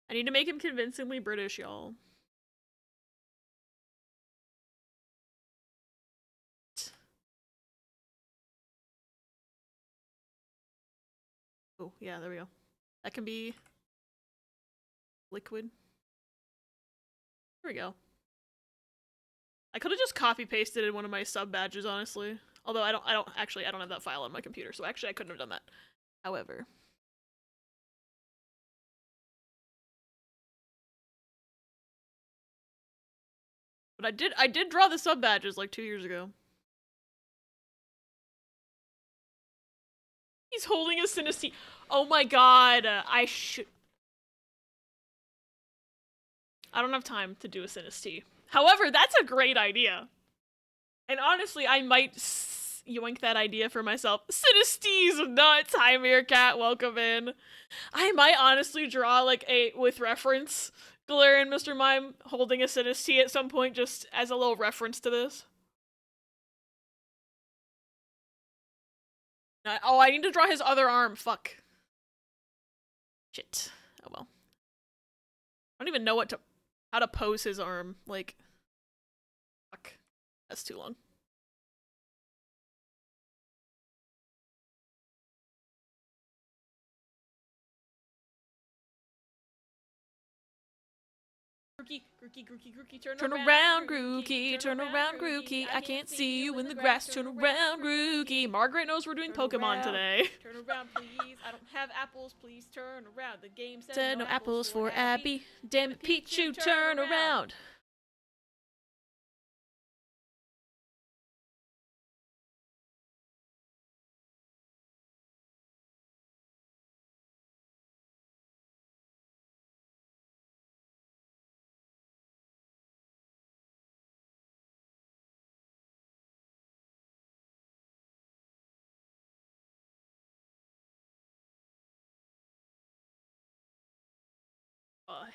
I need to make him convincingly British, y'all. Oh, yeah, there we go. That can be liquid. There we go. I could have just copy pasted in one of my sub badges, honestly. Although I don't have that file on my computer, so actually I couldn't have done that. However. But I did draw the sub badges like 2 years ago. He's holding a Synesty. Oh my god, I don't have time to do a Synesty. However, that's a great idea. And honestly, I might yoink that idea for myself. Synesty's nuts! Hi, Meerkat, welcome in. I might honestly draw like a, with reference, Galarian Mr. Mime holding a Synesty at some point just as a little reference to this. Oh, I need to draw his other arm. Fuck. Shit. Oh well. I don't even know how to pose his arm. Like, fuck. That's too long. Grookey, turn around, Grookey, turn around, Grookey. I can't see you in the grass. Turn around, Grookey. Margaret knows we're doing Pokemon today. Turn around, please. I don't have apples. Please turn around. The game said no apples for Abby. Damn it, Pichu, turn around.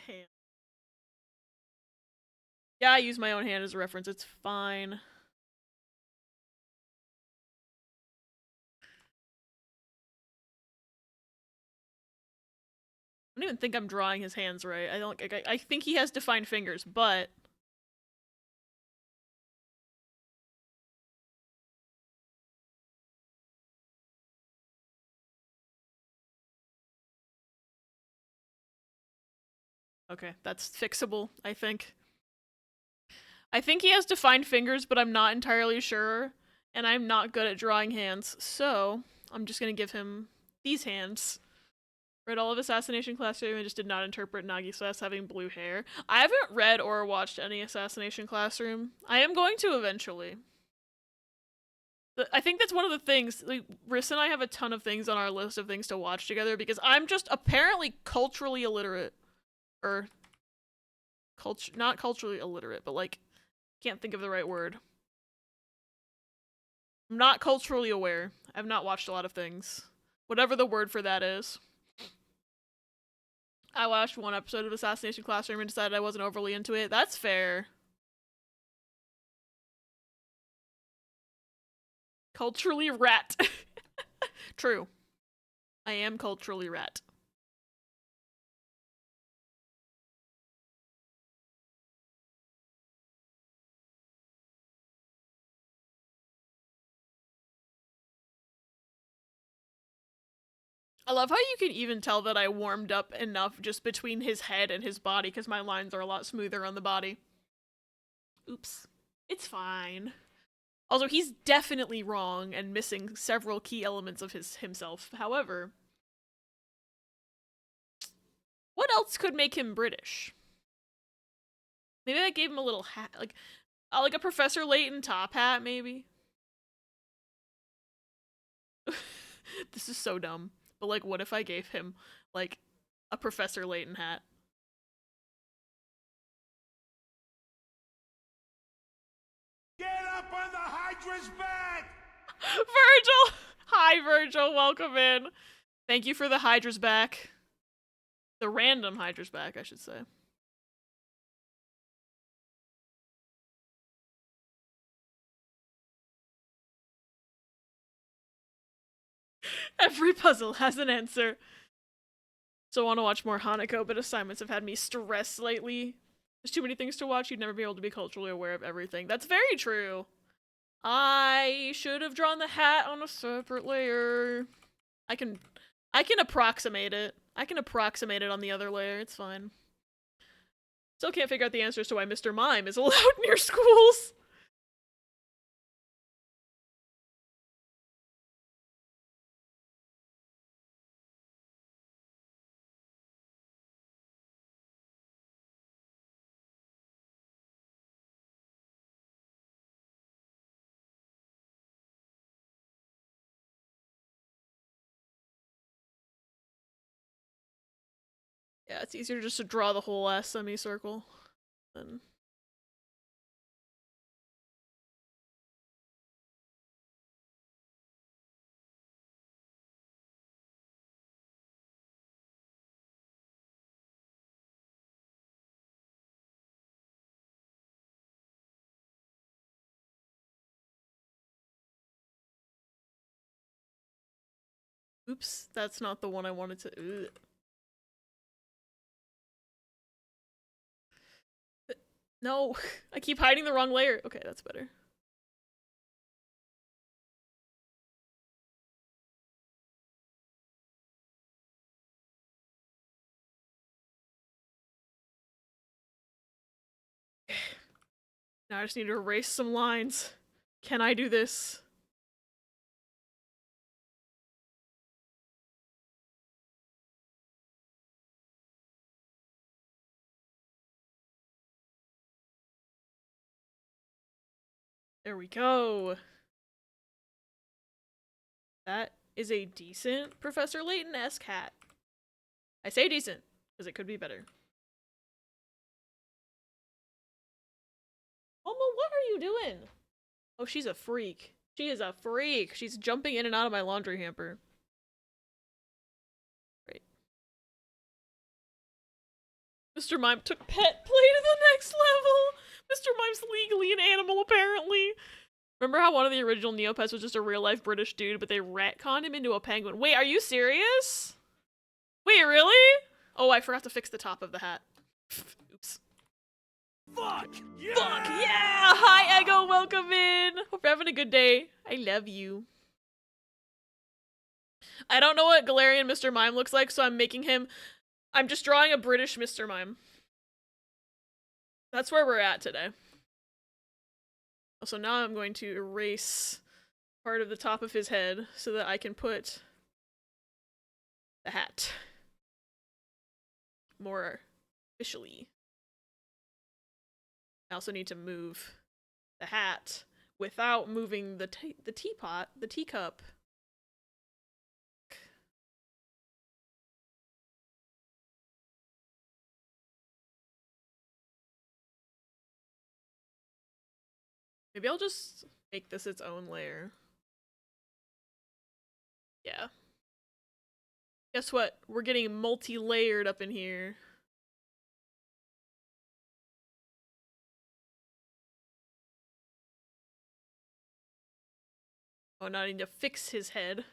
Hand. Yeah, I use my own hand as a reference. It's fine. I don't even think I'm drawing his hands right. I think he has defined fingers, but okay, that's fixable, I think. I think he has defined fingers, but I'm not entirely sure, and I'm not good at drawing hands, so I'm just gonna give him these hands. Read all of Assassination Classroom and just did not interpret Nagisa as having blue hair. I haven't read or watched any Assassination Classroom. I am going to eventually. I think that's one of the things, like, Ris and I have a ton of things on our list of things to watch together because I'm just apparently culturally illiterate. Or, not culturally illiterate, but like, can't think of the right word. I'm not culturally aware. I've not watched a lot of things. Whatever the word for that is. I watched one episode of Assassination Classroom and decided I wasn't overly into it. That's fair. Culturally rat. True. I am culturally rat. I love how you can even tell that I warmed up enough just between his head and his body, because my lines are a lot smoother on the body. Oops. It's fine. Also, he's definitely wrong and missing several key elements of himself. However, what else could make him British? Maybe I gave him a little hat, like a Professor Layton top hat, maybe? This is so dumb. But, like, what if I gave him, like, a Professor Layton hat? Get up on the Hydra's back! Virgil! Hi, Virgil. Welcome in. Thank you for the Hydra's back. The random Hydra's back, I should say. Every puzzle has an answer. So I want to watch more Hanako, but assignments have had me stressed lately. There's too many things to watch, you'd never be able to be culturally aware of everything. That's very true. I should have drawn the hat on a separate layer. I can approximate it. I can approximate it on the other layer, it's fine. Still can't figure out the answers to why Mr. Mime is allowed near schools. Yeah, it's easier just to draw the whole ass semicircle than... Oops, that's not the one I wanted to... Ugh. No, I keep hiding the wrong layer. Okay, that's better. Now I just need to erase some lines. Can I do this? There we go. That is a decent Professor Layton-esque hat. I say decent, because it could be better. Mama, what are you doing? Oh, she's a freak. She is a freak. She's jumping in and out of my laundry hamper. Great. Mr. Mime took pet play to the next level. Mr. Mime's legally an animal, apparently. Remember how one of the original Neopets was just a real-life British dude, but they retconned him into a penguin? Wait, are you serious? Wait, really? Oh, I forgot to fix the top of the hat. Oops. Fuck! Yeah! Fuck yeah! Hi, Ego, welcome in! Hope you're having a good day. I love you. I don't know what Galarian Mr. Mime looks like, so I'm making him... I'm just drawing a British Mr. Mime. That's where we're at today. So now I'm going to erase part of the top of his head so that I can put the hat more officially. I also need to move the hat without moving the teacup. Maybe I'll just make this its own layer. Yeah. Guess what? We're getting multi-layered up in here. Oh, now I need to fix his head. Is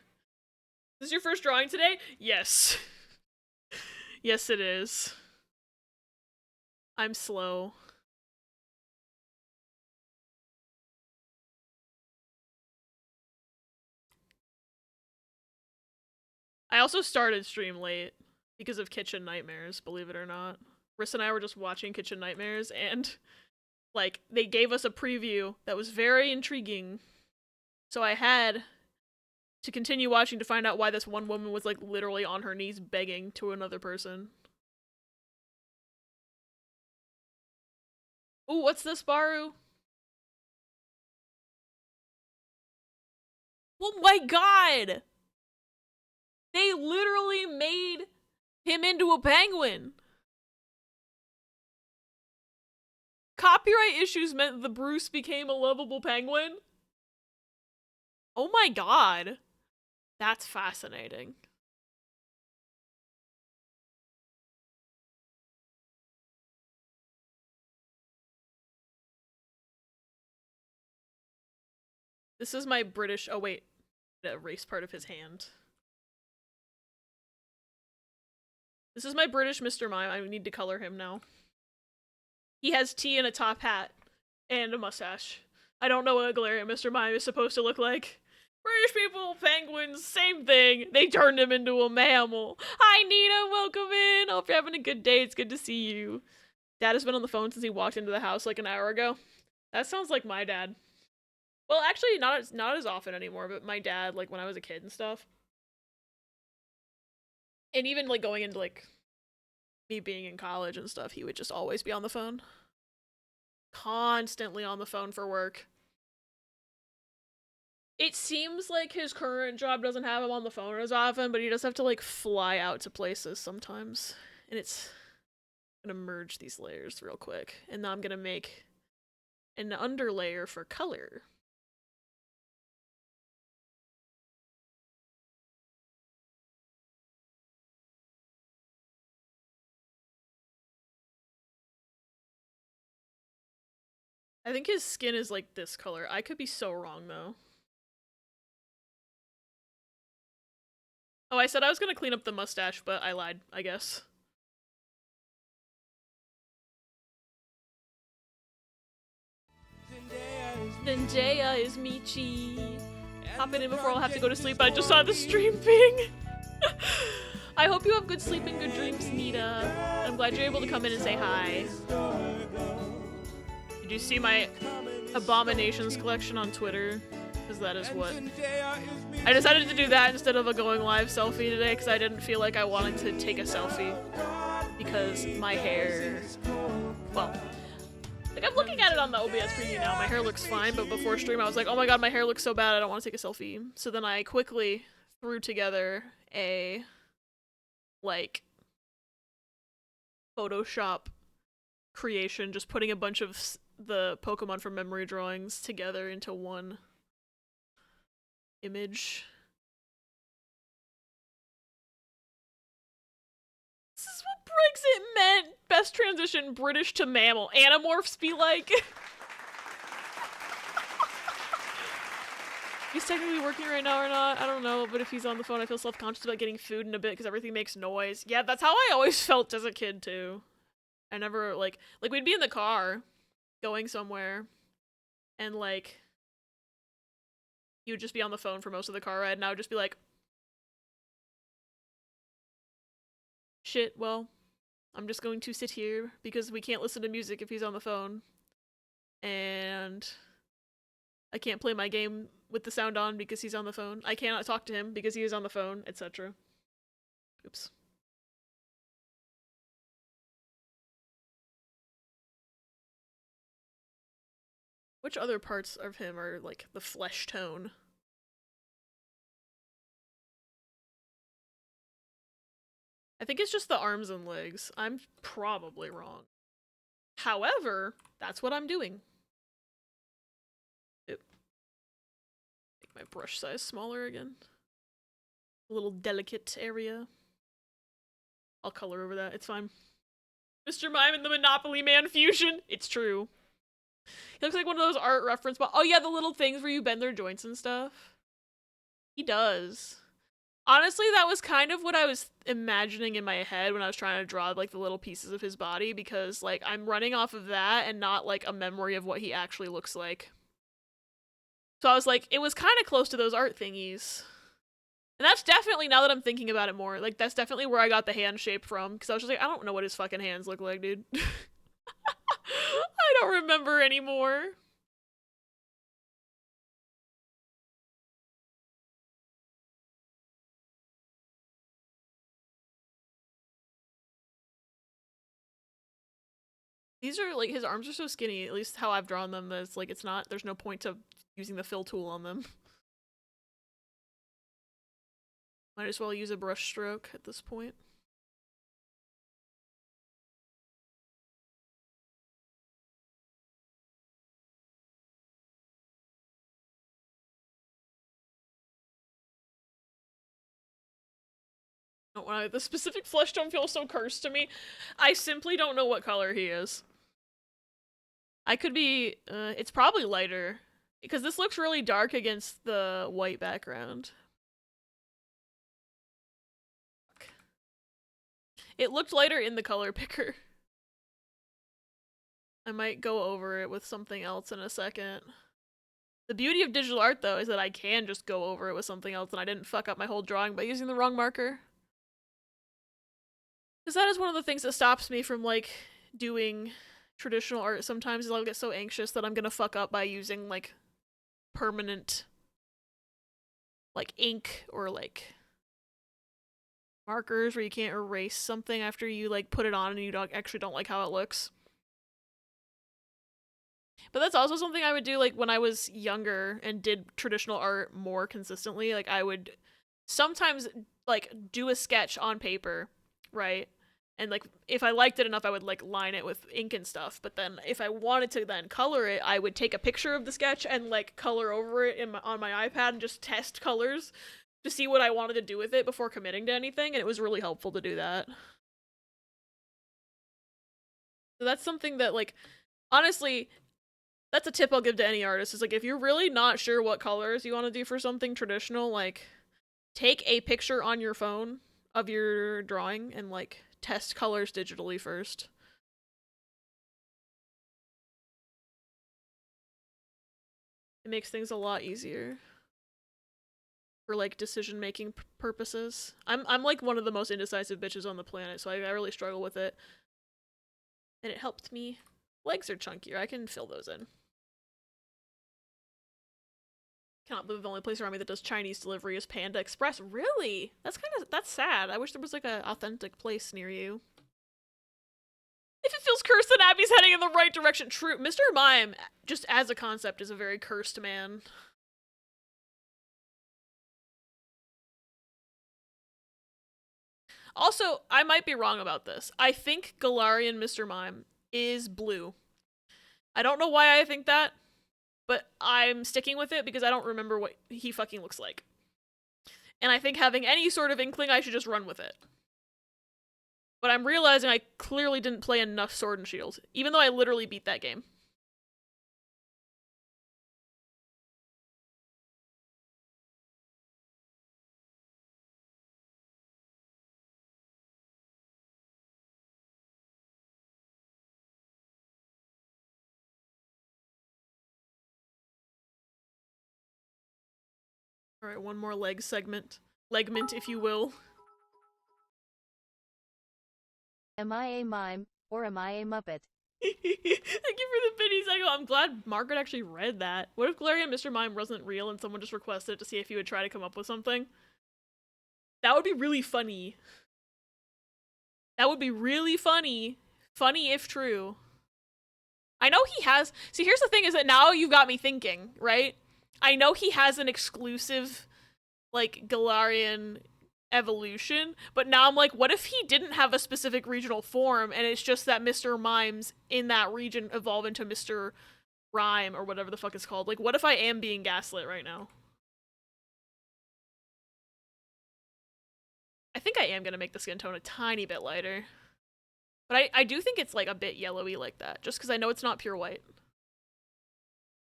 this your first drawing today? Yes. Yes, it is. I'm slow. I also started stream late because of Kitchen Nightmares, believe it or not. Ris and I were just watching Kitchen Nightmares, and like they gave us a preview that was very intriguing. So I had to continue watching to find out why this one woman was like literally on her knees begging to another person. Ooh, what's this, Baru? Oh my god! They literally made him into a penguin! Copyright issues meant the Bruce became a lovable penguin? Oh my god. That's fascinating. This is my British- oh wait. Erase part of his hand. This is my British Mr. Mime. I need to color him now. He has tea and a top hat. And a mustache. I don't know what a Galarian Mr. Mime is supposed to look like. British people, penguins, same thing. They turned him into a mammal. Hi Nina, welcome in. Hope you're having a good day. It's good to see you. Dad has been on the phone since he walked into the house like an hour ago. That sounds like my dad. Well, actually, not as often anymore, but my dad, like, when I was a kid and stuff. And even, like, going into, like, me being in college and stuff, he would just always be on the phone. Constantly on the phone for work. It seems like his current job doesn't have him on the phone as often, but he does have to, like, fly out to places sometimes. And it's... I'm gonna merge these layers real quick. And now I'm gonna make an underlayer for color. I think his skin is like this color. I could be so wrong though. Oh, I said I was gonna clean up the mustache, but I lied, I guess. Zendaya is Michi. Hopping in before I'll have to go to sleep. I just saw the stream ping. I hope you have good sleep and good dreams, Nita. I'm glad you're able to come in and say hi. Did you see my Abominations collection on Twitter? Because that is what... I decided to do that instead of a going live selfie today because I didn't feel like I wanted to take a selfie. Because my hair... Well... Like, I'm looking at it on the OBS preview now. My hair looks fine, but before stream I was like, oh my god, my hair looks so bad, I don't want to take a selfie. So then I quickly threw together a... like... Photoshop creation, just putting a bunch of the Pokemon from memory drawings together into one image. This is what Brexit meant! Best transition, British to mammal. Animorphs be like... He's technically working right now or not? I don't know, but if he's on the phone I feel self-conscious about getting food in a bit because everything makes noise. Yeah, that's how I always felt as a kid too. I never, like we'd be in the car going somewhere and like he would just be on the phone for most of the car ride and I would just be like, shit, well, I'm just going to sit here because we can't listen to music if he's on the phone and I can't play my game with the sound on because he's on the phone. I cannot talk to him because he is on the phone, etc. Oops. Which other parts of him are, like, the flesh tone? I think it's just the arms and legs. I'm probably wrong. However, that's what I'm doing. Oop. Make my brush size smaller again. A little delicate area. I'll color over that, it's fine. Mr. Mime and the Monopoly Man fusion! It's true. He looks like one of those art reference, but oh yeah, the little things where you bend their joints and stuff. He does. Honestly, that was kind of what I was imagining in my head when I was trying to draw like the little pieces of his body because like I'm running off of that and not like a memory of what he actually looks like. So I was like, it was kind of close to those art thingies. And that's definitely, now that I'm thinking about it more, like, that's definitely where I got the hand shape from, because I was just like, I don't know what his fucking hands look like, dude. I don't remember anymore. These are, like, his arms are so skinny, at least how I've drawn them, that it's like, it's not, there's no point to using the fill tool on them. Might as well use a brush stroke at this point. The specific flesh tone feels so cursed to me. I simply don't know what color he is. I could be, it's probably lighter, because this looks really dark against the white background. It looked lighter in the color picker. I might go over it with something else in a second. The beauty of digital art, though, is that I can just go over it with something else and I didn't fuck up my whole drawing by using the wrong marker. Because that is one of the things that stops me from, like, doing traditional art sometimes, is I'll get so anxious that I'm gonna fuck up by using, like, permanent, like, ink or, like, markers where you can't erase something after you, like, put it on and you actually don't like how it looks. But that's also something I would do, like, when I was younger and did traditional art more consistently. Like, I would sometimes, like, do a sketch on paper, right? And, like, if I liked it enough, I would, like, line it with ink and stuff. But then if I wanted to then color it, I would take a picture of the sketch and, like, color over it on my iPad and just test colors to see what I wanted to do with it before committing to anything. And it was really helpful to do that. So that's something that, like, honestly, that's a tip I'll give to any artist, is, like, if you're really not sure what colors you want to do for something traditional, like, take a picture on your phone of your drawing and, like, test colors digitally first. It makes things a lot easier for, like, decision-making purposes. I'm like one of the most indecisive bitches on the planet, so I really struggle with it. And it helped me. Legs are chunkier, I can fill those in. Cannot believe the only place around me that does Chinese delivery is Panda Express. Really? That's sad. I wish there was, like, an authentic place near you. If it feels cursed, then Abby's heading in the right direction. True. Mr. Mime, just as a concept, is a very cursed man. Also, I might be wrong about this. I think Galarian Mr. Mime is blue. I don't know why I think that, but I'm sticking with it because I don't remember what he fucking looks like. And I think having any sort of inkling, I should just run with it. But I'm realizing I clearly didn't play enough Sword and Shield, even though I literally beat that game. Alright, one more leg segment. Legment, if you will. Am I a mime, or am I a Muppet? Thank you for the pity, Psycho. I'm glad Margaret actually read that. What if Galarian Mr. Mime wasn't real and someone just requested it to see if he would try to come up with something? That would be really funny. That would be really funny. Funny if true. I know he has... See, here's the thing, is that now you've got me thinking, right? I know he has an exclusive, like, Galarian evolution, but now I'm like, what if he didn't have a specific regional form and it's just that Mr. Mimes in that region evolve into Mr. Rhyme or whatever the fuck it's called? Like, what if I am being gaslit right now? I think I am gonna make the skin tone a tiny bit lighter. But I do think it's, like, a bit yellowy like that, just because I know it's not pure white.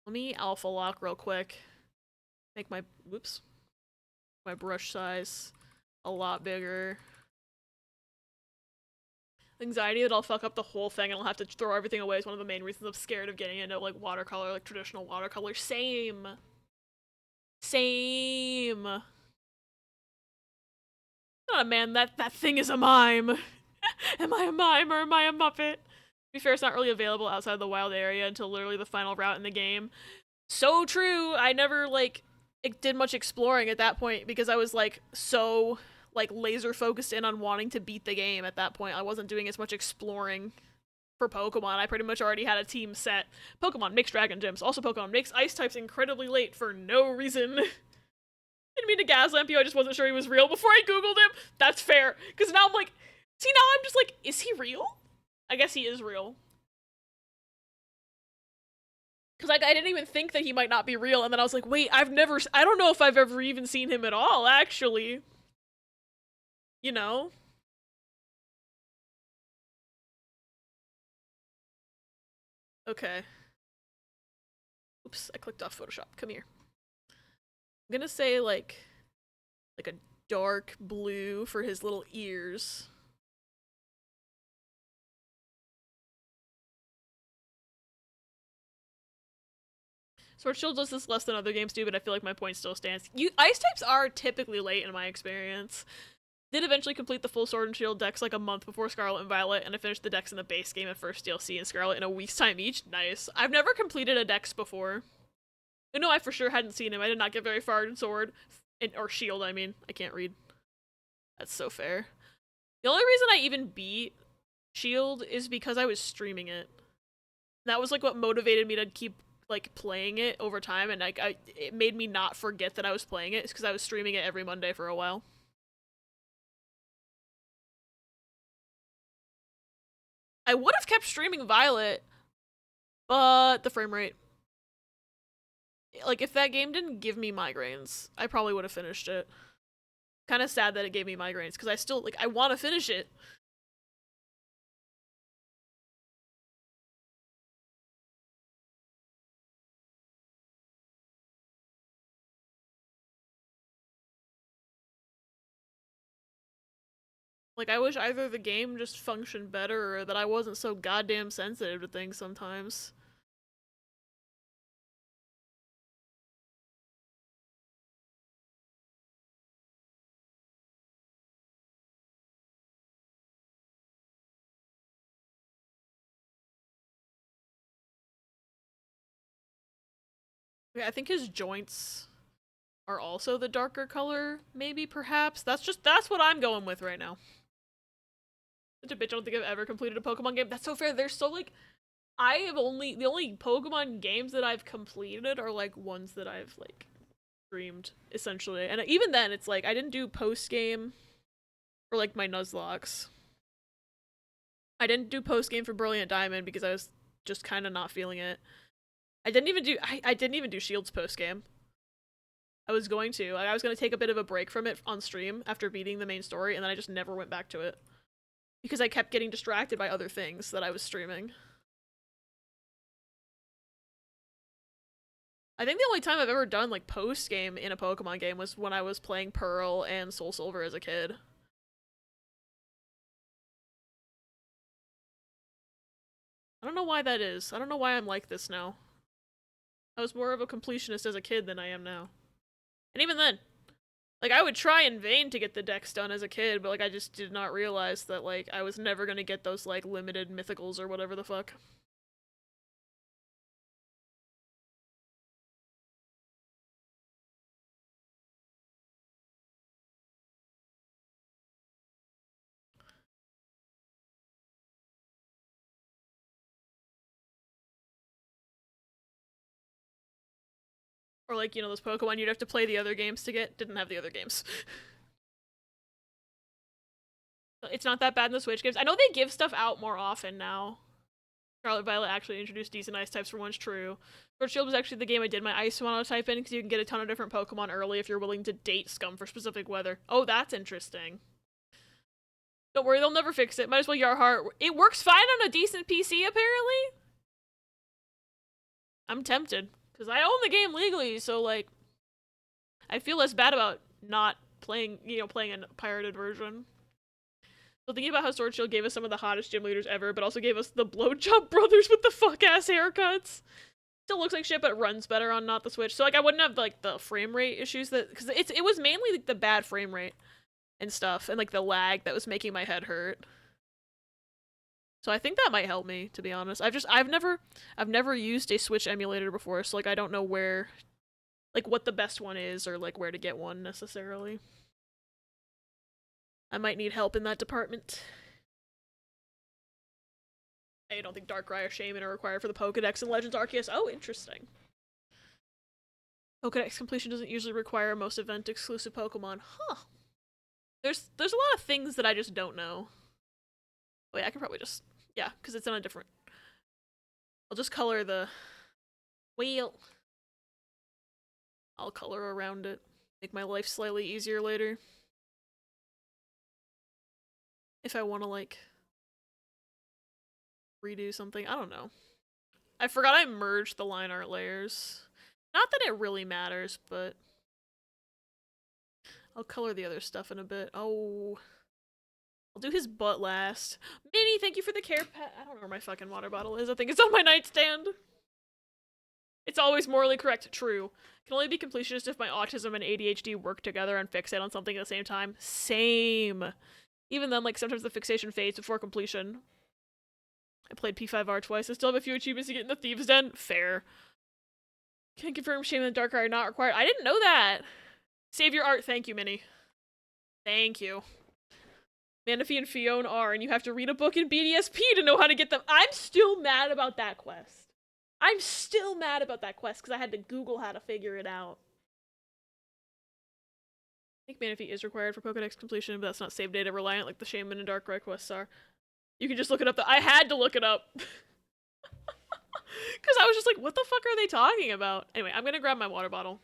Let me alpha lock real quick. Make my, whoops, my brush size a lot bigger. Anxiety that I'll fuck up the whole thing and I'll have to throw everything away is one of the main reasons I'm scared of getting into, like, watercolor, like traditional watercolor. Same. Not a man, that thing is a mime. Am I a mime or am I a Muppet? To be fair, it's not really available outside the wild area until literally the final route in the game. So true. I never, like, did much exploring at that point because I was, like, so, like, laser focused in on wanting to beat the game at that point. I wasn't doing as much exploring for Pokemon. I pretty much already had a team set. Pokemon makes Dragon Gems. Also, Pokemon makes Ice types incredibly late for no reason. Didn't mean to gaslamp you, I just wasn't sure he was real before I googled him. That's fair. Because now I'm like, see, now I'm just like, is he real? I guess he is real. Because like, I didn't even think that he might not be real, and then I was like, wait, I don't know if I've ever even seen him at all, actually. You know? Okay. Oops, I clicked off Photoshop. Come here. I'm gonna say, like a dark blue for his little ears. Sword Shield does this less than other games do, but I feel like my point still stands. Ice types are typically late in my experience. Did eventually complete the full Sword and Shield decks like a month before Scarlet and Violet, and I finished the decks in the base game and first DLC and Scarlet in a week's time each. Nice. I've never completed a dex before. No, I for sure hadn't seen him. I did not get very far in Sword. Or Shield, I mean. I can't read. That's so fair. The only reason I even beat Shield is because I was streaming it. That was like what motivated me to keep like playing it over time, and like it made me not forget that I was playing it. It's because I was streaming it every Monday for a while. I would have kept streaming Violet, but the frame rate. Like, if that game didn't give me migraines, I probably would have finished it. Kind of sad that it gave me migraines, because I still, like, I want to finish it. Like, I wish either the game just functioned better, or that I wasn't so goddamn sensitive to things sometimes. Yeah, I think his joints are also the darker color, maybe, perhaps. That's what I'm going with right now. Such a bitch, I don't think I've ever completed a Pokemon game. That's so fair. They're so, like, the only Pokemon games that I've completed are, like, ones that I've, like, streamed, essentially. And even then, it's like, I didn't do post-game for, like, my Nuzlocke. I didn't do post-game for Brilliant Diamond because I was just kind of not feeling it. I didn't even do Shield's post-game. I was going to. I was going to take a bit of a break from it on stream after beating the main story, and then I just never went back to it. Because I kept getting distracted by other things that I was streaming. I think the only time I've ever done, like, post-game in a Pokemon game was when I was playing Pearl and Soul Silver as a kid. I don't know why that is. I don't know why I'm like this now. I was more of a completionist as a kid than I am now. And even then, like, I would try in vain to get the decks done as a kid, but, like, I just did not realize that, like, I was never gonna get those, like, limited mythicals or whatever the fuck. Or, like, you know, those Pokemon you'd have to play the other games to get, didn't have the other games. It's not that bad in the Switch games. I know they give stuff out more often now. Scarlet Violet actually introduced decent ice types for once, true. Sword Shield was actually the game I did my ice monotype in, because you can get a ton of different Pokemon early if you're willing to date Scum for specific weather. Oh, that's interesting. Don't worry, they'll never fix it. Might as well Yarheart. It works fine on a decent PC, apparently? I'm tempted. Because I own the game legally, so, like, I feel less bad about not playing, you know, playing a pirated version. So thinking about how Sword Shield gave us some of the hottest gym leaders ever, but also gave us the blowjob brothers with the fuck-ass haircuts. Still looks like shit, but it runs better on not the Switch. So, like, I wouldn't have, like, the frame rate issues that... Because it was mainly, like, the bad frame rate. and stuff, and like the lag that was making my head hurt. So I think that might help me, to be honest. I've never used a Switch emulator before, so like I don't know where, like what the best one is or like where to get one necessarily. I might need help in that department. I don't think Darkrai or Shaman are required for the Pokedex in Legends Arceus. Oh, interesting. Pokedex completion doesn't usually require most event-exclusive Pokemon. Huh. There's a lot of things that I just don't know. Wait, I can probably just... Yeah, because it's on a different... I'll just color the... wheel. I'll color around it. Make my life slightly easier later. If I want to, like... redo something. I don't know. I forgot I merged the line art layers. Not that it really matters, but... I'll color the other stuff in a bit. Oh... I'll do his butt last. Minnie, thank you for the care pet. I don't know where my fucking water bottle is. I think it's on my nightstand. It's always morally correct. True. Can only be completionist if my autism and ADHD work together and fixate on something at the same time. Same. Even then, like, sometimes the fixation fades before completion. I played P5R twice. I still have a few achievements to get in the Thieves' Den. Fair. Can confirm Shaman and Darkrai are not required. I didn't know that. Save your art. Thank you, Minnie. Thank you. Manaphy and Fiona are, and you have to read a book in BDSP to know how to get them. I'm still mad about that quest. I'm still mad about that quest because I had to Google how to figure it out. I think Manaphy is required for Pokedex completion, but that's not save data reliant like the Shaman and Darkrai quests are. You can just look it up. I had to look it up. Because I was just like, what the fuck are they talking about? Anyway, I'm gonna grab my water bottle.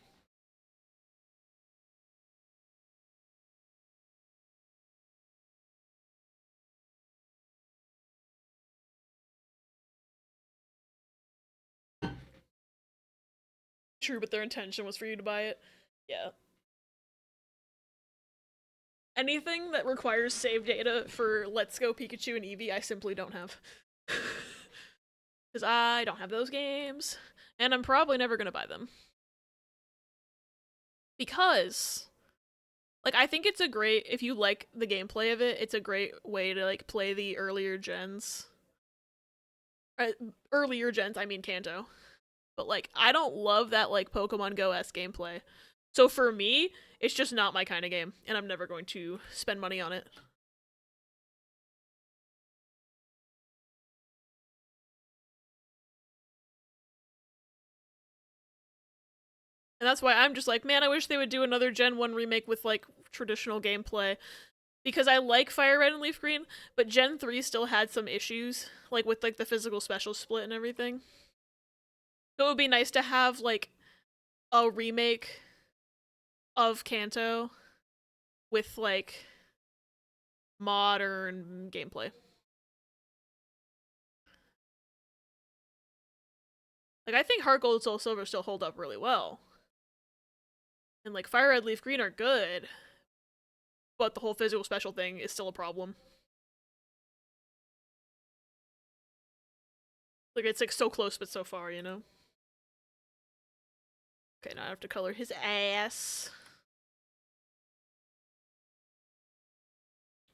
True, but their intention was for you to buy it. Yeah. Anything that requires save data for Let's Go Pikachu and Eevee, I simply don't have. Because I don't have those games. And I'm probably never gonna buy them. Because, like, I think it's a great, if you like the gameplay of it, it's a great way to, like, play the earlier gens. Earlier gens, I mean Kanto. But, like, I don't love that, like, Pokemon Go-esque gameplay. So for me, it's just not my kind of game, and I'm never going to spend money on it. And that's why I'm just like, man, I wish they would do another Gen 1 remake with, like, traditional gameplay. Because I like Fire Red and Leaf Green, but Gen 3 still had some issues, like, with, like, the physical special split and everything. So it would be nice to have, like, a remake of Kanto with, like, modern gameplay. Like, I think Heart Gold, Soul Silver still hold up really well. And, like, Fire Red, Leaf Green are good, but the whole physical special thing is still a problem. Like, it's, like, so close but so far, you know? Okay, now I have to color his ass.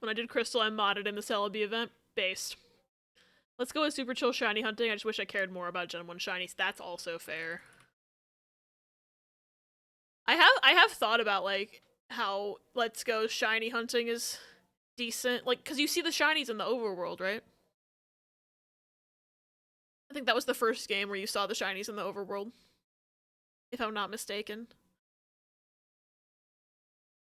When I did Crystal, I modded in the Celebi event. Based. Let's go with Super Chill Shiny Hunting. I just wish I cared more about Gen 1 Shinies. That's also fair. I have thought about, like, how Let's Go Shiny Hunting is decent. Like, because you see the Shinies in the overworld, right? I think that was the first game where you saw the Shinies in the overworld. If I'm not mistaken.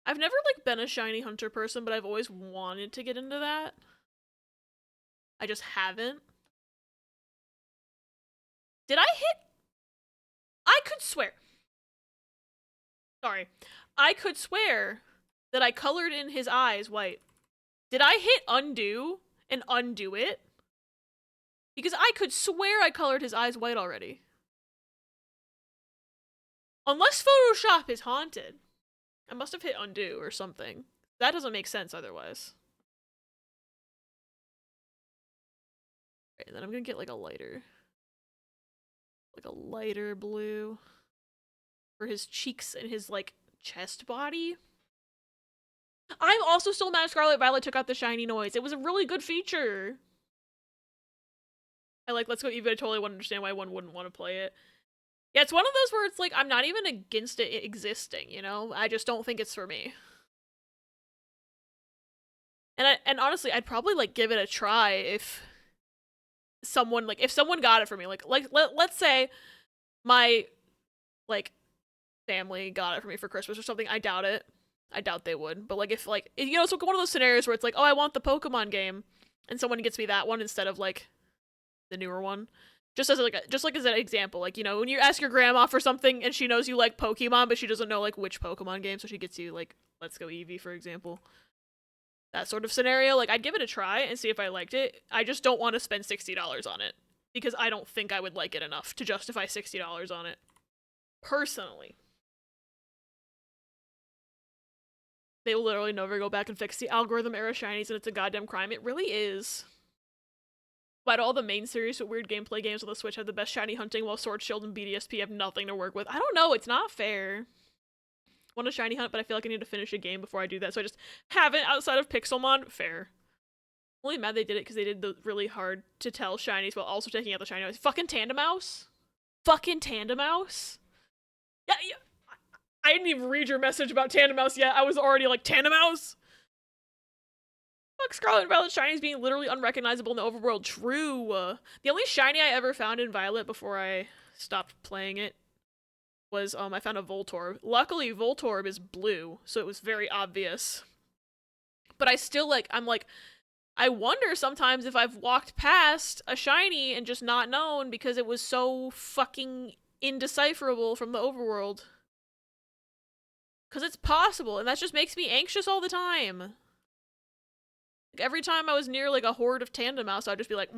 I've never, like, been a Shiny Hunter person, but I've always wanted to get into that. I just haven't. Did I hit? I could swear. Sorry. I could swear that I colored in his eyes white. Did I hit undo and undo it? Because I could swear I colored his eyes white already. Unless Photoshop is haunted. I must have hit undo or something. That doesn't make sense otherwise. Okay, and then I'm gonna get like a lighter blue for his cheeks and his like chest body. I'm also still mad Scarlet Violet took out the shiny noise. It was a really good feature. I like Let's Go Eevee. I totally wouldn't understand why one wouldn't want to play it. Yeah, it's one of those where it's like, I'm not even against it existing, you know? I just don't think it's for me. And honestly, I'd probably, like, give it a try if someone got it for me. Let's say my, like, family got it for me for Christmas or something. I doubt it. I doubt they would. But, like, if you know, it's like one of those scenarios where it's like, oh, I want the Pokemon game, and someone gets me that one instead of, like, the newer one. Just as as an example, like, you know, when you ask your grandma for something and she knows you like Pokemon, but she doesn't know, like, which Pokemon game, so she gets you, like, Let's Go Eevee, for example. That sort of scenario, like, I'd give it a try and see if I liked it. I just don't want to spend $60 on it, because I don't think I would like it enough to justify $60 on it. Personally. They will literally never go back and fix the algorithm era shinies, and it's a goddamn crime. It really is. But all the main series with weird gameplay games on the Switch have the best shiny hunting, while Sword Shield and BDSP have nothing to work with. I don't know, it's not fair. I want a shiny hunt, but I feel like I need to finish a game before I do that, so I just haven't outside of Pixelmon. Fair. I'm only mad they did it because they did the really hard to tell shinies while also taking out the shiny. Fucking Tandemouse? Fucking Tandemouse? Yeah, I didn't even read your message about Tandemouse yet. I was already like, Tandemouse? Fuck, Scarlet and Violet shinies being literally unrecognizable in the overworld. True. The only shiny I ever found in Violet before I stopped playing it was, I found a Voltorb. Luckily, Voltorb is blue, so it was very obvious. But I still, I wonder sometimes if I've walked past a shiny and just not known because it was so fucking indecipherable from the overworld. Because it's possible, and that just makes me anxious all the time. Like, every time I was near, like, a horde of Tandemouse, I'd just be like,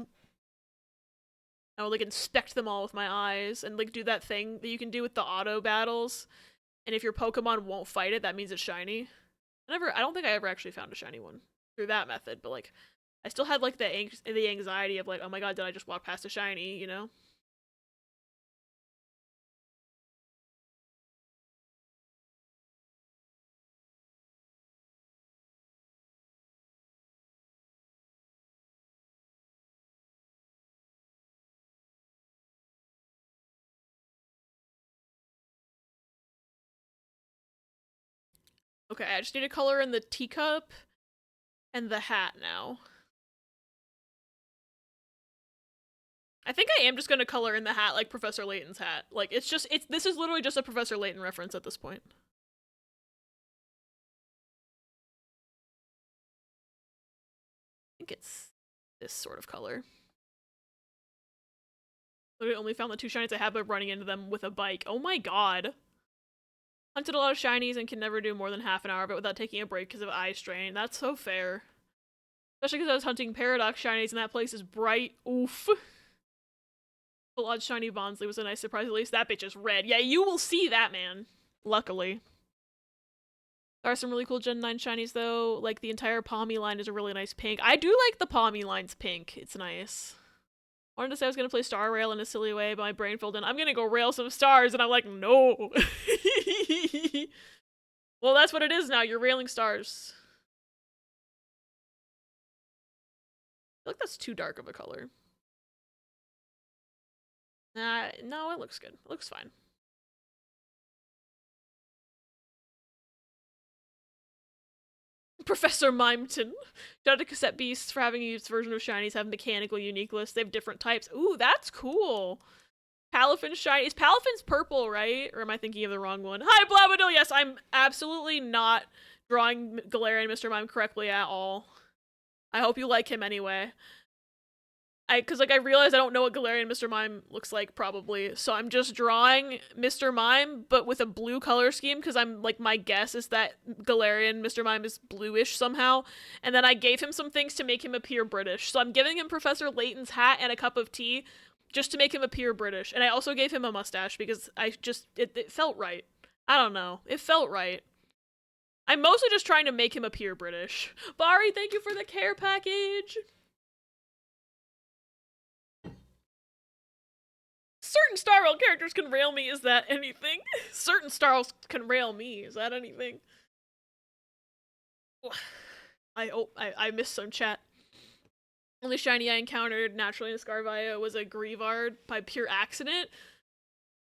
I would, like, inspect them all with my eyes, and, like, do that thing that you can do with the auto battles, and if your Pokemon won't fight it, that means it's shiny. I don't think I ever actually found a shiny one through that method, but, like, I still had, like, the anxiety of, like, oh my god, did I just walk past a shiny, you know? Okay, I just need to color in the teacup and the hat now. I think I am just gonna color in the hat like Professor Layton's hat. Like, this is literally just a Professor Layton reference at this point. I think it's this sort of color. Literally only found the 2 shinies I have by running into them with a bike. Oh my god. Hunted a lot of shinies and can never do more than half an hour, but without taking a break because of eye strain. That's so fair. Especially because I was hunting Paradox shinies and that place is bright. Oof. The odd shiny Bonsly was a nice surprise. At least that bitch is red. Yeah, you will see that, man. Luckily. There are some really cool Gen 9 shinies, though. Like, the entire Palmy line is a really nice pink. I do like the Palmy line's pink. It's nice. Wanted to say I was going to play Star Rail in a silly way, but my brain filled in. I'm going to go rail some stars, and I'm like, no. Well, that's what it is now. You're railing stars. I feel like that's too dark of a color. No, it looks good. It looks fine. Professor Mimeton. Shout out to Cassette Beasts for having used version of shinies have mechanical uniqueness. They have different types. Ooh, that's cool. Palafin shiny. Is Palafin's purple, right? Or am I thinking of the wrong one? Hi, Blabadil! Yes, I'm absolutely not drawing Galarian Mr. Mime correctly at all. I hope you like him anyway. Cause like I realize I don't know what Galarian Mr. Mime looks like probably, so I'm just drawing Mr. Mime, but with a blue color scheme, cause I'm like, my guess is that Galarian Mr. Mime is bluish somehow, and then I gave him some things to make him appear British, so I'm giving him Professor Layton's hat and a cup of tea, just to make him appear British, and I also gave him a mustache, because it felt right. I don't know, it felt right. I'm mostly just trying to make him appear British. Bari, thank you for the care package! Certain Star Rail characters can rail me, is that anything? Certain Star Rails can rail me, is that anything? I missed some chat. Only shiny I encountered naturally in Scarvia was a Grievard by pure accident.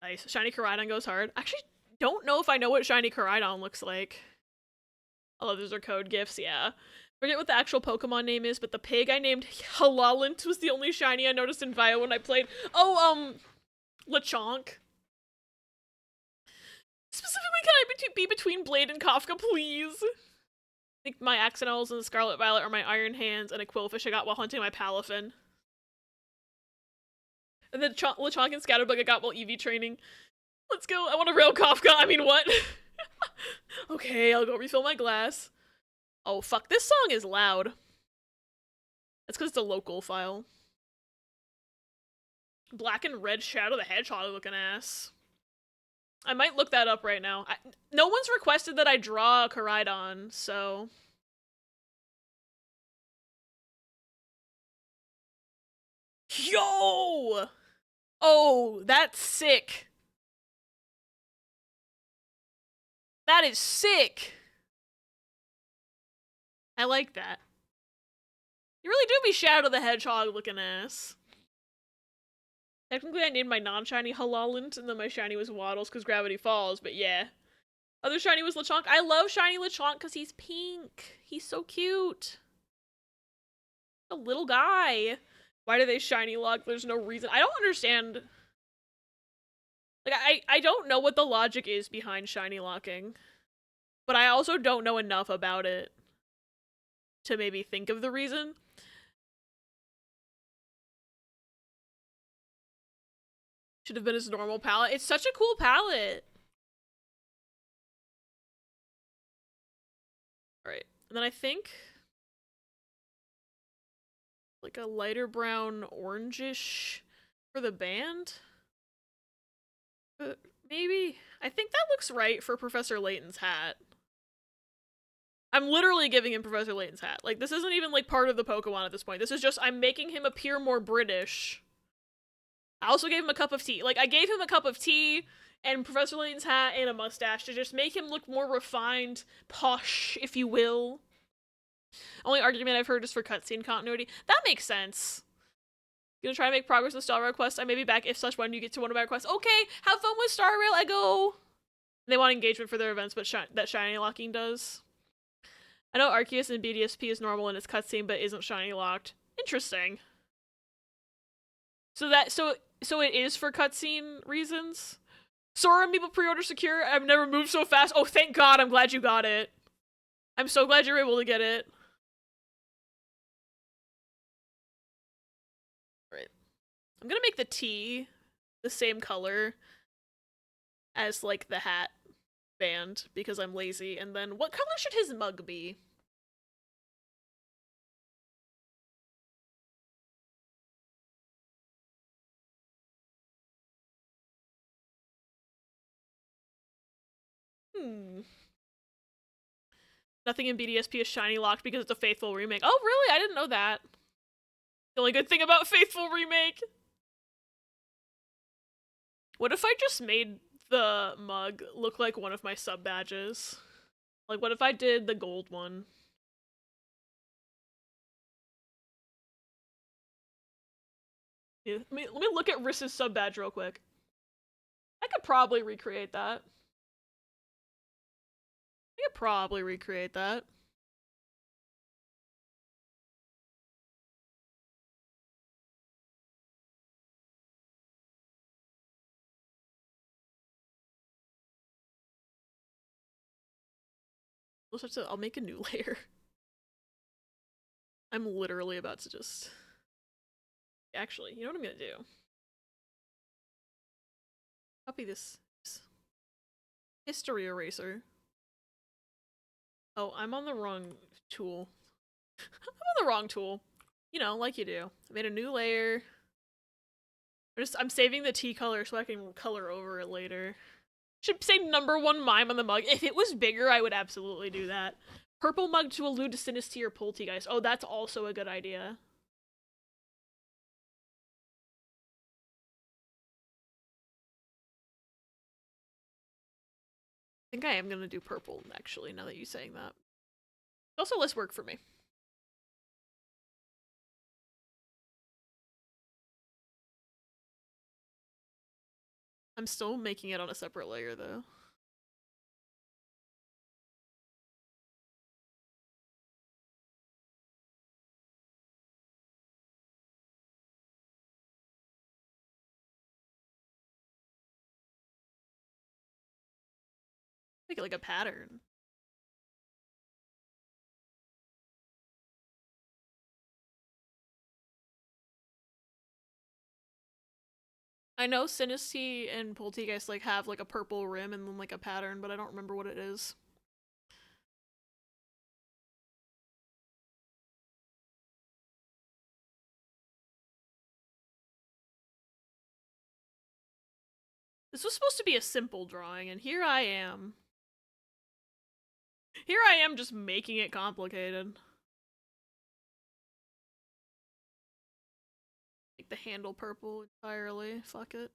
Nice. Shiny Koraidon goes hard. Actually, don't know if I know what shiny Koraidon looks like. Oh, those are code gifts, yeah. Forget what the actual Pokemon name is, but the pig I named Halalint was the only shiny I noticed in Vio when I played. Oh, Lechonk. Specifically, can I be between Blade and Kafka, please? I think my Axonals and the Scarlet Violet are my Iron Hands and a Quillfish I got while hunting my Palafin. And then Lechonk and Scatterbug I got while EV training. Let's go. I want to rail Kafka. I mean, what? Okay, I'll go refill my glass. Oh, fuck. This song is loud. That's because it's a local file. Black and red Shadow the Hedgehog looking ass. I might look that up right now. No one's requested that I draw a Koraidon, so... Yo! Oh, that's sick. That is sick. I like that. You really do be Shadow the Hedgehog looking ass. Technically, I named my non-shiny Halalint, and then my shiny was Waddles because Gravity Falls, but yeah. Other shiny was Lechonk. I love shiny Lechonk because he's pink. He's so cute. A little guy. Why do they shiny lock? There's no reason. I don't understand. Like, I don't know what the logic is behind shiny locking. But I also don't know enough about it to maybe think of the reason. Should have been his normal palette. It's such a cool palette. Alright. And then I think like a lighter brown orangish for the band. Maybe. I think that looks right for Professor Layton's hat. I'm literally giving him Professor Layton's hat. Like, this isn't even like part of the Pokemon at this point. This is just, I'm making him appear more British. I also gave him a cup of tea. Like, I gave him a cup of tea and Professor Layton's hat and a mustache to just make him look more refined, posh, if you will. Only argument I've heard is for cutscene continuity. That makes sense. Gonna try to make progress with Star Rail quest. I may be back if such when you get to one of my requests. Okay, have fun with Star Rail, Ego! They want engagement for their events, but that shiny locking does. I know Arceus and BDSP is normal in its cutscene, but isn't shiny locked. Interesting. So it is for cutscene reasons? Sora Amiibo pre-order secure. I've never moved so fast. Oh, thank God. I'm glad you got it. I'm so glad you're able to get it. Right. I'm gonna make the tee the same color as, like, the hat band because I'm lazy. And then what color should his mug be? Nothing in BDSP is shiny locked because it's a Faithful remake. Oh, really? I didn't know that. The only good thing about Faithful remake. What if I just made the mug look like one of my sub badges? Like, what if I did the gold one? Yeah, let me look at Ris's sub badge real quick. I could probably recreate that. I could probably recreate that. I'll make a new layer. I'm literally about to just... Actually, you know what I'm gonna do? Copy this history eraser. Oh, I'm on the wrong tool. I'm on the wrong tool. You know, like you do. I made a new layer. I'm saving the tea color so I can color over it later. Should say #1 mime on the mug. If it was bigger, I would absolutely do that. Purple mug to allude to Sinistea or Poltegeist. Oh, that's also a good idea. I think I am gonna do purple, actually, now that you're saying that. Also less work for me. I'm still making it on a separate layer though. Make it like a pattern. I know Sinisty and Poltergeist like have like a purple rim and then like a pattern, but I don't remember what it is. This was supposed to be a simple drawing, and here I am. Here I am just making it complicated. Make the handle purple entirely. Fuck it.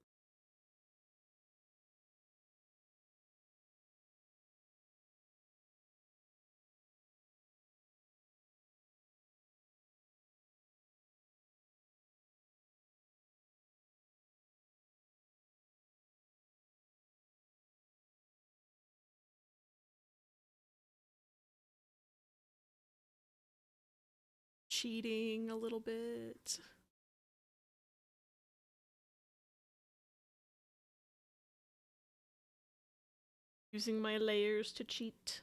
Cheating a little bit. Using my layers to cheat.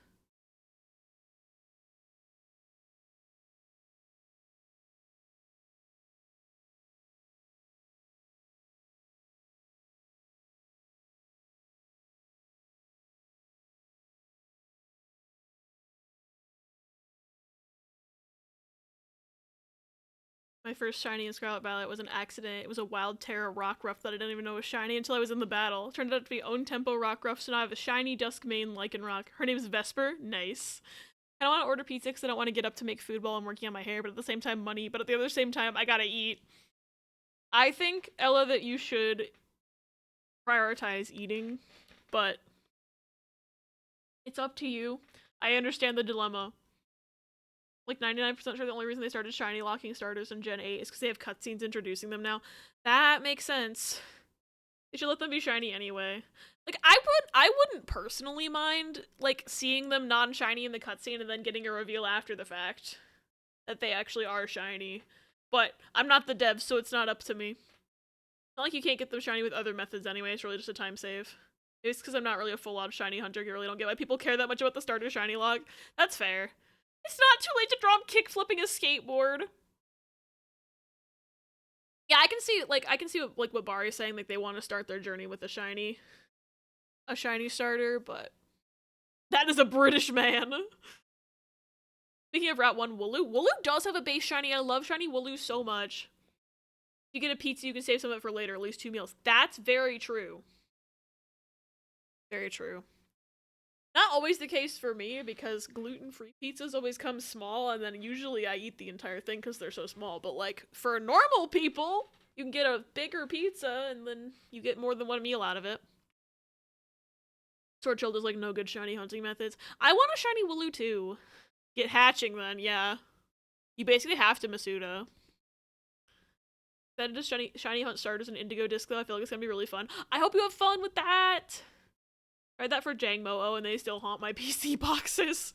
My first shiny in Scarlet Violet was an accident. It was a Wild Terra Rockruff that I didn't even know was shiny until I was in the battle. It turned out to be Own Tempo Rockruff, so now I have a shiny Duskmane Lycanroc. Her name is Vesper. Nice. I don't want to order pizza because I don't want to get up to make food while I'm working on my hair, but at the same time money, but at the other same time I gotta eat. I think, Ella, that you should prioritize eating, but it's up to you. I understand the dilemma. Like 99% sure the only reason they started shiny locking starters in Gen 8 is because they have cutscenes introducing them now. That makes sense. They should let them be shiny anyway. Like, I wouldn't personally mind, like, seeing them non-shiny in the cutscene and then getting a reveal after the fact that they actually are shiny. But I'm not the dev, so it's not up to me. Not like you can't get them shiny with other methods anyway, it's really just a time save. It's because I'm not really a full-on shiny hunter, you really don't get why people care that much about the starter shiny lock. That's fair. It's not too late to draw him kick-flipping a skateboard. Yeah, I can see what Bari's saying, like, they want to start their journey with a shiny starter, but that is a British man. Speaking of Route 1, Wooloo. Wooloo does have a base shiny. I love shiny Wooloo so much. If you get a pizza, you can save some of it for later, at least 2 meals. That's very true. Very true. Not always the case for me, because gluten-free pizzas always come small, and then usually I eat the entire thing because they're so small. But, like, for normal people, you can get a bigger pizza, and then you get more than 1 meal out of it. Swordchild is, like, no good shiny hunting methods. I want a shiny Wooloo, too. Get hatching, then, yeah. You basically have to Masuda. That is shiny hunt starters and Indigo Disc, though. I feel like it's gonna be really fun. I hope you have fun with that! Tried that for Jangmo-O, and they still haunt my PC boxes.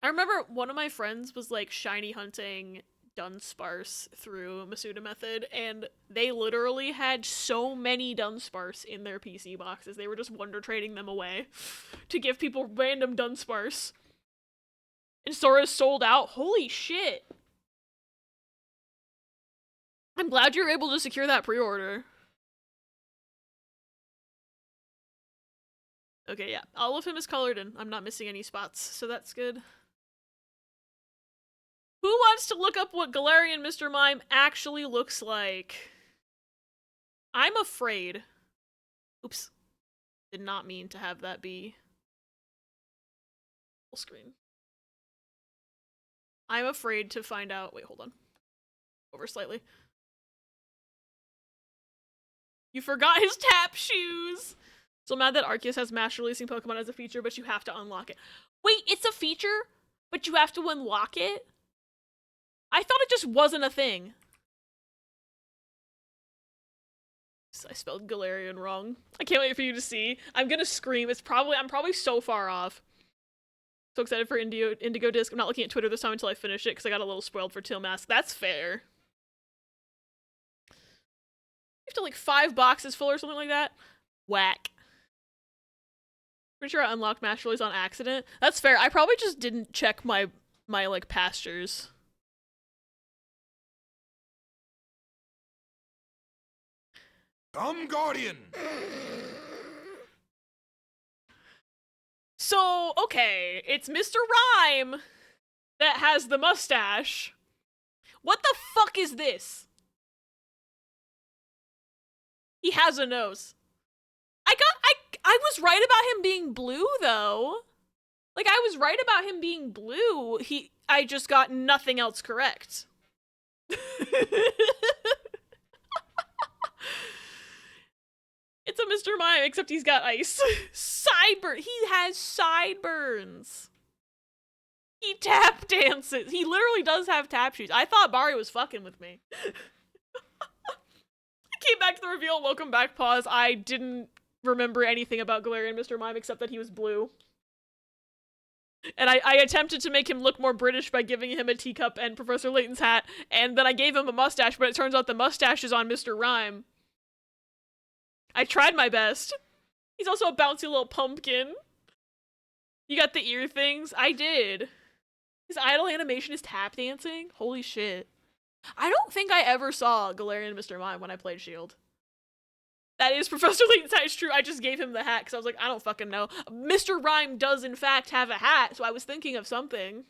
I remember one of my friends was, like, shiny hunting Dunsparce through Masuda method, and they literally had so many Dunsparce in their PC boxes. They were just wonder trading them away to give people random Dunsparce. And Sora's sold out. Holy shit! I'm glad you were able to secure that pre-order. Okay, yeah. All of him is colored in. I'm not missing any spots, so that's good. Who wants to look up what Galarian Mr. Mime actually looks like? I'm afraid. Oops. Did not mean to have that be full screen. I'm afraid to find out. Wait, hold on. Over slightly. You forgot his tap shoes! So mad that Arceus has master releasing Pokemon as a feature, but you have to unlock it. Wait, it's a feature? But you have to unlock it? I thought it just wasn't a thing. I spelled Galarian wrong. I can't wait for you to see. I'm gonna scream. I'm probably so far off. So excited for Indigo Disc. I'm not looking at Twitter this time until I finish it because I got a little spoiled for Teal Mask. That's fair. You have to like 5 boxes full or something like that. Whack. Pretty sure I unlocked Master Release on accident. That's fair. I probably just didn't check my like pastures. Come, Guardian! So, okay, it's Mr. Rhyme that has the mustache. What the fuck is this? He has a nose. I was right about him being blue, though. Like, I was right about him being blue. I just got nothing else correct. It's a Mr. Mime, except he's got ice. He has sideburns. He tap dances. He literally does have tap shoes. I thought Barry was fucking with me. I came back to the reveal. Welcome back, pause. I didn't remember anything about Galarian Mr. Mime except that he was blue. And I attempted to make him look more British by giving him a teacup and Professor Layton's hat, and then I gave him a mustache, but it turns out the mustache is on Mr. Rhyme. I tried my best. He's also a bouncy little pumpkin. You got the ear things? I did. His idle animation is tap dancing? Holy shit. I don't think I ever saw Galarian Mr. Mime when I played Shield. That is Professor Layton's hat, it's true. I just gave him the hat because I was like, I don't fucking know. Mr. Rhyme does in fact have a hat, so I was thinking of something.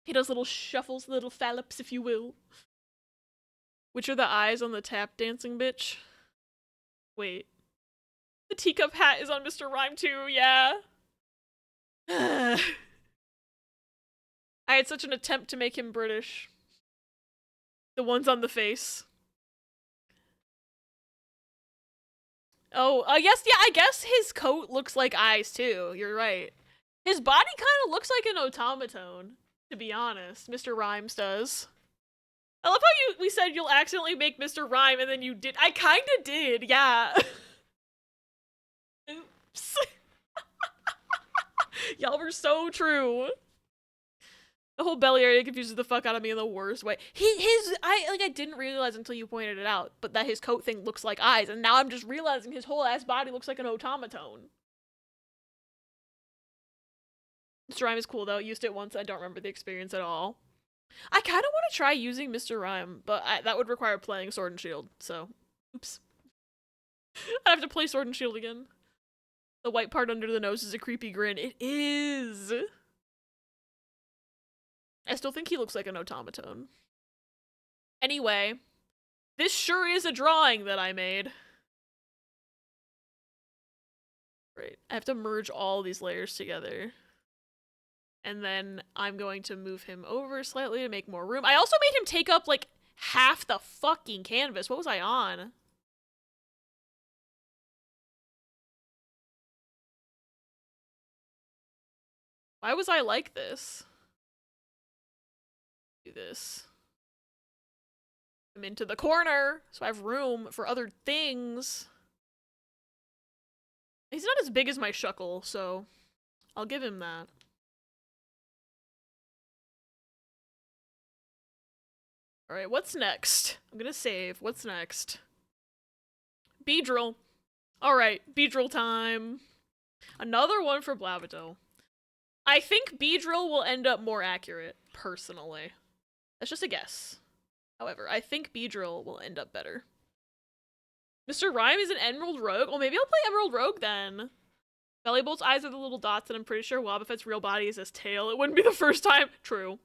He does little shuffles, little fallops, if you will. Which are the eyes on the tap dancing bitch? Wait. The teacup hat is on Mr. Rhyme too, yeah. I had such an attempt to make him British. The ones on the face. Oh, yes, yeah, I guess his coat looks like eyes too, you're right. His body kind of looks like an automaton, to be honest. Mr. Rhymes does. I love how we said you'll accidentally make Mr. Rhyme and then you did. I kinda did, yeah. Oops. Y'all were so true. The whole belly area confuses the fuck out of me in the worst way. I didn't realize until you pointed it out, but that his coat thing looks like eyes, and now I'm just realizing his whole ass body looks like an automaton. Mr. Rhyme is cool though. Used it once. I don't remember the experience at all. I kind of want to try using Mr. Rhyme, but that would require playing Sword and Shield, so oops. I have to play Sword and Shield again. The white part under the nose is a creepy grin. It is. I still think he looks like an automaton. Anyway, this sure is a drawing that I made. Right, I have to merge all these layers together. And then I'm going to move him over slightly to make more room. I also made him take up, like, half the fucking canvas. What was I on? Why was I like this? Do this. I'm into the corner, so I have room for other things. He's not as big as my Shuckle, so I'll give him that. Alright, what's next? I'm gonna save. What's next? Beedrill. Alright, Beedrill time. Another one for Blavido. I think Beedrill will end up more accurate, personally. That's just a guess. However, I think Beedrill will end up better. Mr. Rhyme is an Emerald Rogue? Well, maybe I'll play Emerald Rogue then. Bellybolt's eyes are the little dots, and I'm pretty sure Wobbuffet's real body is his tail. It wouldn't be the first time. True.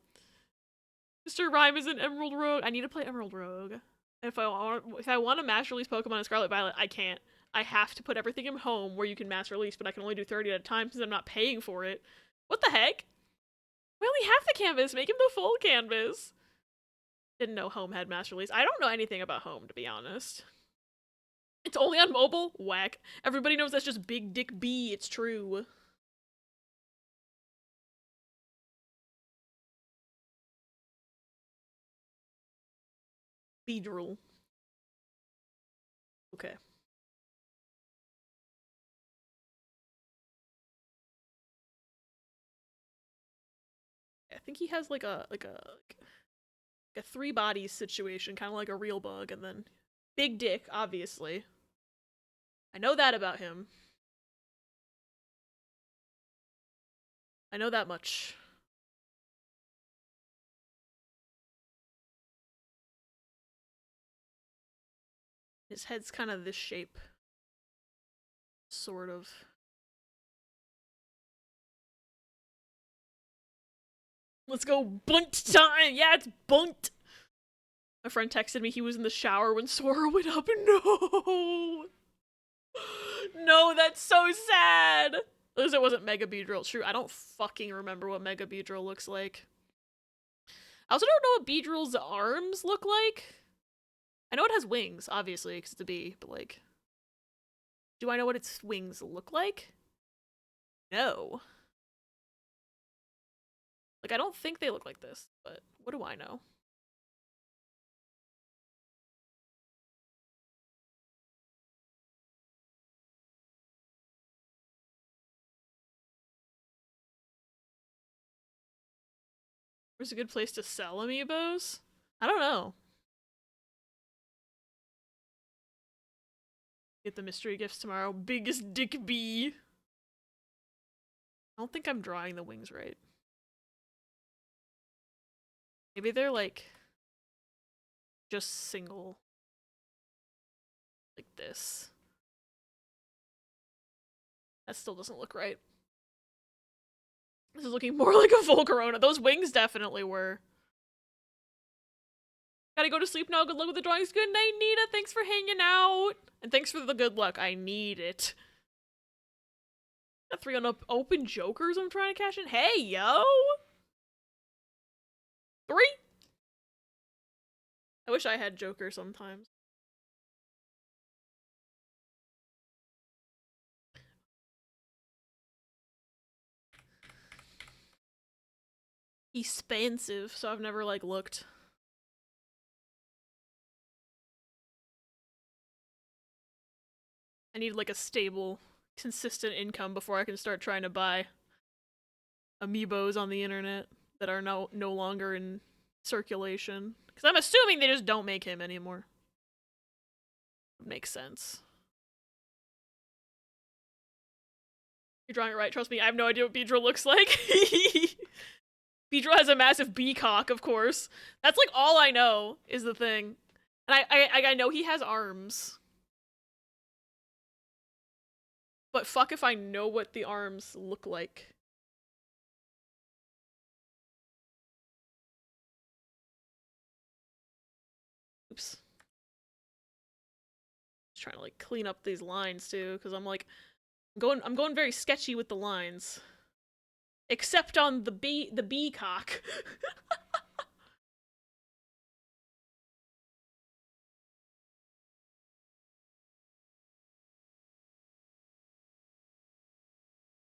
Mr. Rhyme is an Emerald Rogue. I need to play Emerald Rogue. And if I want to master release Pokemon in Scarlet Violet, I can't. I have to put everything in home where you can master release, but I can only do 30 at a time since I'm not paying for it. What the heck? We only have the canvas. Make him the full canvas. Didn't know home had master release. I don't know anything about home, to be honest. It's only on mobile? Whack. Everybody knows that's just Big Dick B. It's true. Beedrill. Okay. I think he has like a three bodies situation, kind of like a real bug, and then big dick, obviously. I know that about him. I know that much. His head's kind of this shape. Sort of. Let's go bunt time! Yeah, it's bunt! My friend texted me he was in the shower when Sora went up. No! No, that's so sad! At least it wasn't Mega Beedrill. True, I don't fucking remember what Mega Beedrill looks like. I also don't know what Beedrill's arms look like. I know it has wings, obviously, because it's a bee, but like... Do I know what its wings look like? No. Like, I don't think they look like this, but what do I know? Where's a good place to sell amiibos? I don't know. Get the mystery gifts tomorrow. Biggest dick bee. I don't think I'm drawing the wings right. Maybe they're like just single. Like this. That still doesn't look right. This is looking more like a Volcarona. Those wings definitely were. Gotta go to sleep now. Good luck with the drawings. Good night, Nita. Thanks for hanging out. And thanks for the good luck. I need it. Got 3 on open jokers I'm trying to cash in. Hey, yo! 3? I wish I had Joker sometimes. Expensive, so I've never, like, looked. I need, like, a stable, consistent income before I can start trying to buy amiibos on the internet that are no longer in circulation. Because I'm assuming they just don't make him anymore. Makes sense. You're drawing it right, trust me, I have no idea what Beedrill looks like. Beedrill has a massive bee cock, of course. That's like all I know is the thing. And I know he has arms. But fuck if I know what the arms look like. Oops. Just trying to like clean up these lines too, because I'm like I'm going very sketchy with the lines. Except on the bee cock.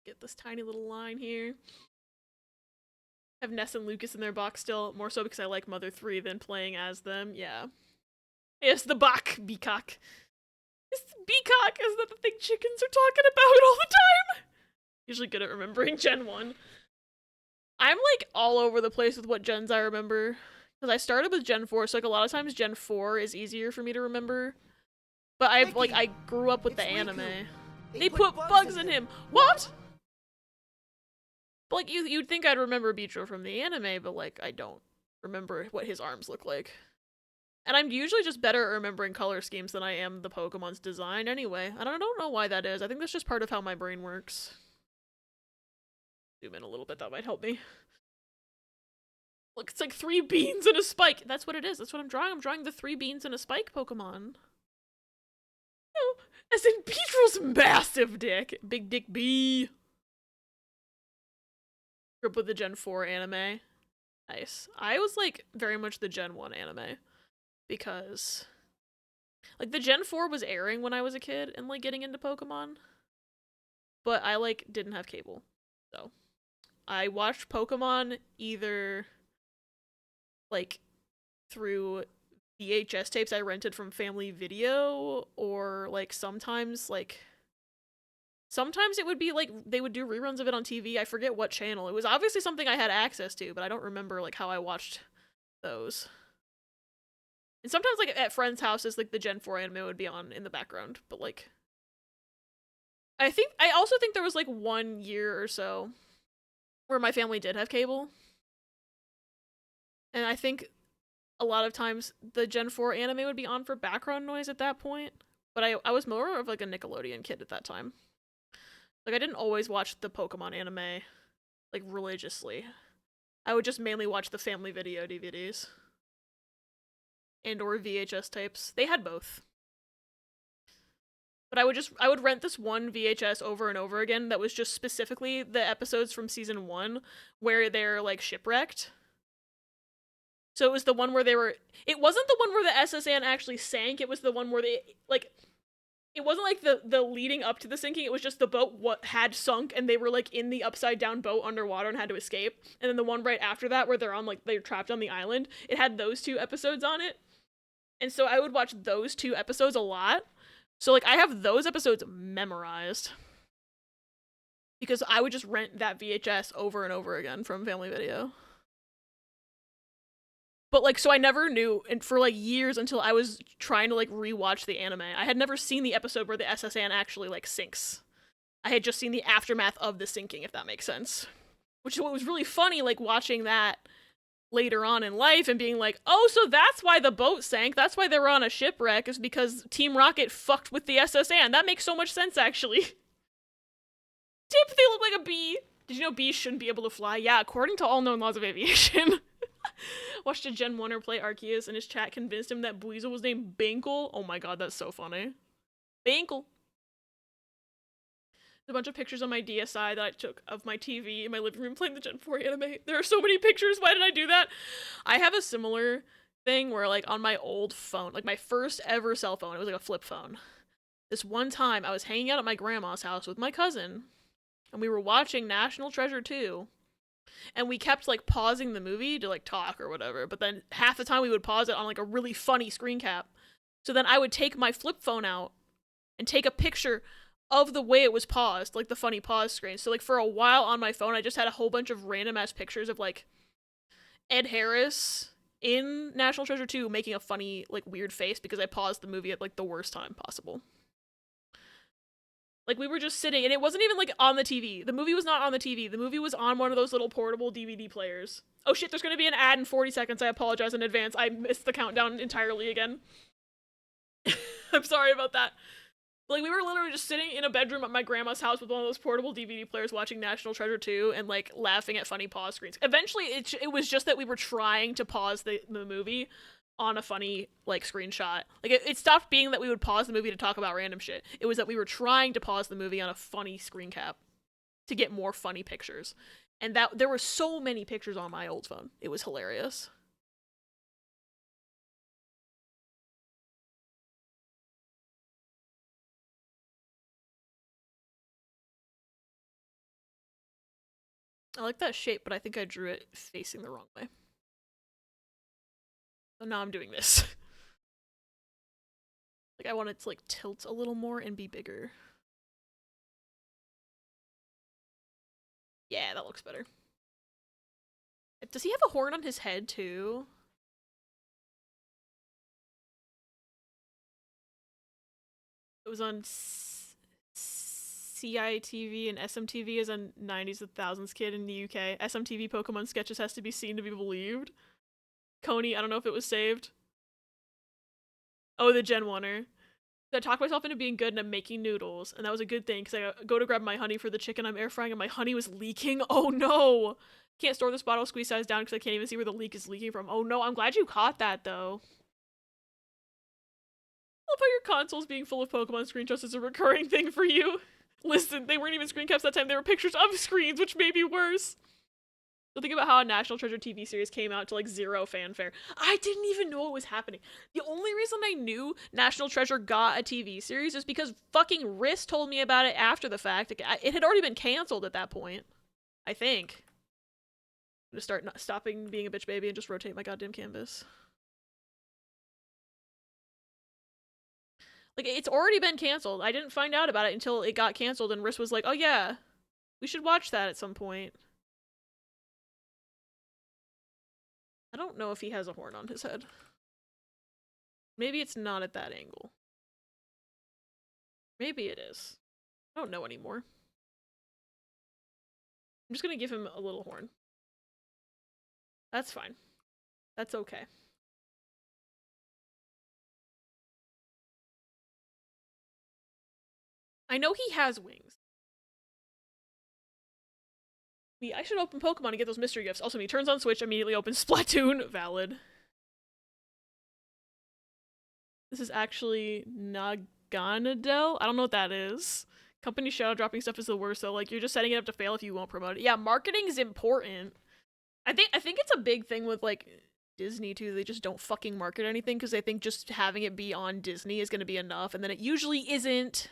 Get this tiny little line here. Have Ness and Lucas in their box still, more so because I like Mother 3 than playing as them. Yeah. Yes, the Beacock. Is Beacock, is that the thing chickens are talking about all the time? Usually good at remembering Gen 1. I'm like all over the place with what gens I remember. Because I started with Gen 4, so like a lot of times Gen 4 is easier for me to remember. But I grew up with the anime. They put bugs in him! What?! But like you'd think I'd remember Beedrill from the anime, but like I don't remember what his arms look like. And I'm usually just better at remembering color schemes than I am the Pokemon's design anyway. And I don't know why that is. I think that's just part of how my brain works. Zoom in a little bit, that might help me. Look, it's like 3 beans and a spike. That's what it is. That's what I'm drawing. I'm drawing the 3 beans and a spike Pokemon. Oh, as in Beedrill's massive dick. Big dick B. Grew up with the Gen 4 anime. Nice. I was like very much the Gen 1 anime. Because like the Gen 4 was airing when I was a kid and like getting into Pokemon. But I like didn't have cable. So I watched Pokemon either like through VHS tapes I rented from Family Video, or like sometimes it would be like they would do reruns of it on TV. I forget what channel. It was obviously something I had access to, but I don't remember like how I watched those. And sometimes like at friends' houses, like the Gen 4 anime would be on in the background, but like I also think there was like 1 year or so where my family did have cable. And I think a lot of times the Gen 4 anime would be on for background noise at that point. But I was more of like a Nickelodeon kid at that time. Like I didn't always watch the Pokemon anime like religiously. I would just mainly watch the Family Video DVDs. And or VHS tapes. They had both. But I would rent this one VHS over and over again that was just specifically the episodes from season 1 where they're like shipwrecked. So it was the one where it wasn't the one where the SSN actually sank, it was the one where it wasn't like the leading up to the sinking, it was just the boat had sunk and they were like in the upside down boat underwater and had to escape. And then the one right after that where they're trapped on the island, it had those 2 episodes on it. And so I would watch those 2 episodes a lot. So like I have those episodes memorized. Because I would just rent that VHS over and over again from Family Video. But like, so I never knew, and for like years until I was trying to like rewatch the anime, I had never seen the episode where the SSN actually like sinks. I had just seen the aftermath of the sinking, if that makes sense. Which is what was really funny, like watching that later on in life and being like, oh, so that's why the boat sank, that's why they were on a shipwreck, is because Team Rocket fucked with the SSN. That makes so much sense, actually. Tip, they look like a bee. Did you know bees shouldn't be able to fly? Yeah, according to all known laws of aviation. Watched a Gen 1er play Arceus and his chat convinced him that Buizel was named Binkle. Oh my god, that's so funny. Binkle. There's a bunch of pictures on my DSi that I took of my TV in my living room playing the Gen 4 anime. There are so many pictures, why did I do that? I have a similar thing where like on my old phone, like my first ever cell phone, it was like a flip phone. This one time I was hanging out at my grandma's house with my cousin and we were watching National Treasure 2. And we kept like pausing the movie to like talk or whatever, but then half the time we would pause it on like a really funny screen cap. So then I would take my flip phone out and take a picture of the way it was paused, like the funny pause screen. So like for a while on my phone I just had a whole bunch of random ass pictures of like Ed Harris in National Treasure 2 making a funny like weird face because I paused the movie at like the worst time possible. Like, we were just sitting, and it wasn't even, like, on the TV. The movie was not on the TV. The movie was on one of those little portable DVD players. Oh shit, there's gonna be an ad in 40 seconds. I apologize in advance. I missed the countdown entirely again. I'm sorry about that. Like, we were literally just sitting in a bedroom at my grandma's house with one of those portable DVD players watching National Treasure 2 and, like, laughing at funny pause screens. Eventually, it was just that we were trying to pause the movie on a funny, like, screenshot. Like, it stopped being that we would pause the movie to talk about random shit. It was that we were trying to pause the movie on a funny screen cap to get more funny pictures. And that there were so many pictures on my old phone. It was hilarious. I like that shape, but I think I drew it facing the wrong way. So now I'm doing this. Like, I want it to, like, tilt a little more and be bigger. Yeah, that looks better. Does he have a horn on his head, too? It was on CITV and SMTV as a 90s to thousands kid in the UK. SMTV Pokemon sketches has to be seen to be believed. Coney, I don't know if it was saved. Oh, the Gen 1er. I talked myself into being good and I'm making noodles, and that was a good thing because I go to grab my honey for the chicken I'm air frying and my honey was leaking. Oh no! Can't store this bottle squeeze size down because I can't even see where the leak is leaking from. Oh no, I'm glad you caught that though. I love how your consoles being full of Pokemon screenshots is a recurring thing for you. Listen, they weren't even screen caps that time, they were pictures of screens, which may be worse. So think about how a National Treasure TV series came out to like zero fanfare. I didn't even know what was happening. The only reason I knew National Treasure got a TV series is because fucking Ris told me about it after the fact. It had already been canceled at that point, I think. I'm gonna start stopping being a bitch baby and just rotate my goddamn canvas. Like, it's already been canceled. I didn't find out about it until it got canceled, and Ris was like, oh yeah, we should watch that at some point. I don't know if he has a horn on his head. Maybe it's not at that angle. Maybe it is. I don't know anymore. I'm just gonna give him a little horn. That's fine. That's okay. I know he has wings. I should open Pokemon and get those mystery gifts. Also, he turns on Switch, immediately opens Splatoon. Valid. This is actually Naganadel. I don't know what that is. Company shadow dropping stuff is the worst, though. Like, you're just setting it up to fail if you won't promote it. Yeah, marketing is important. I think it's a big thing with, like, Disney, too. They just don't fucking market anything because they think just having it be on Disney is going to be enough, and then it usually isn't.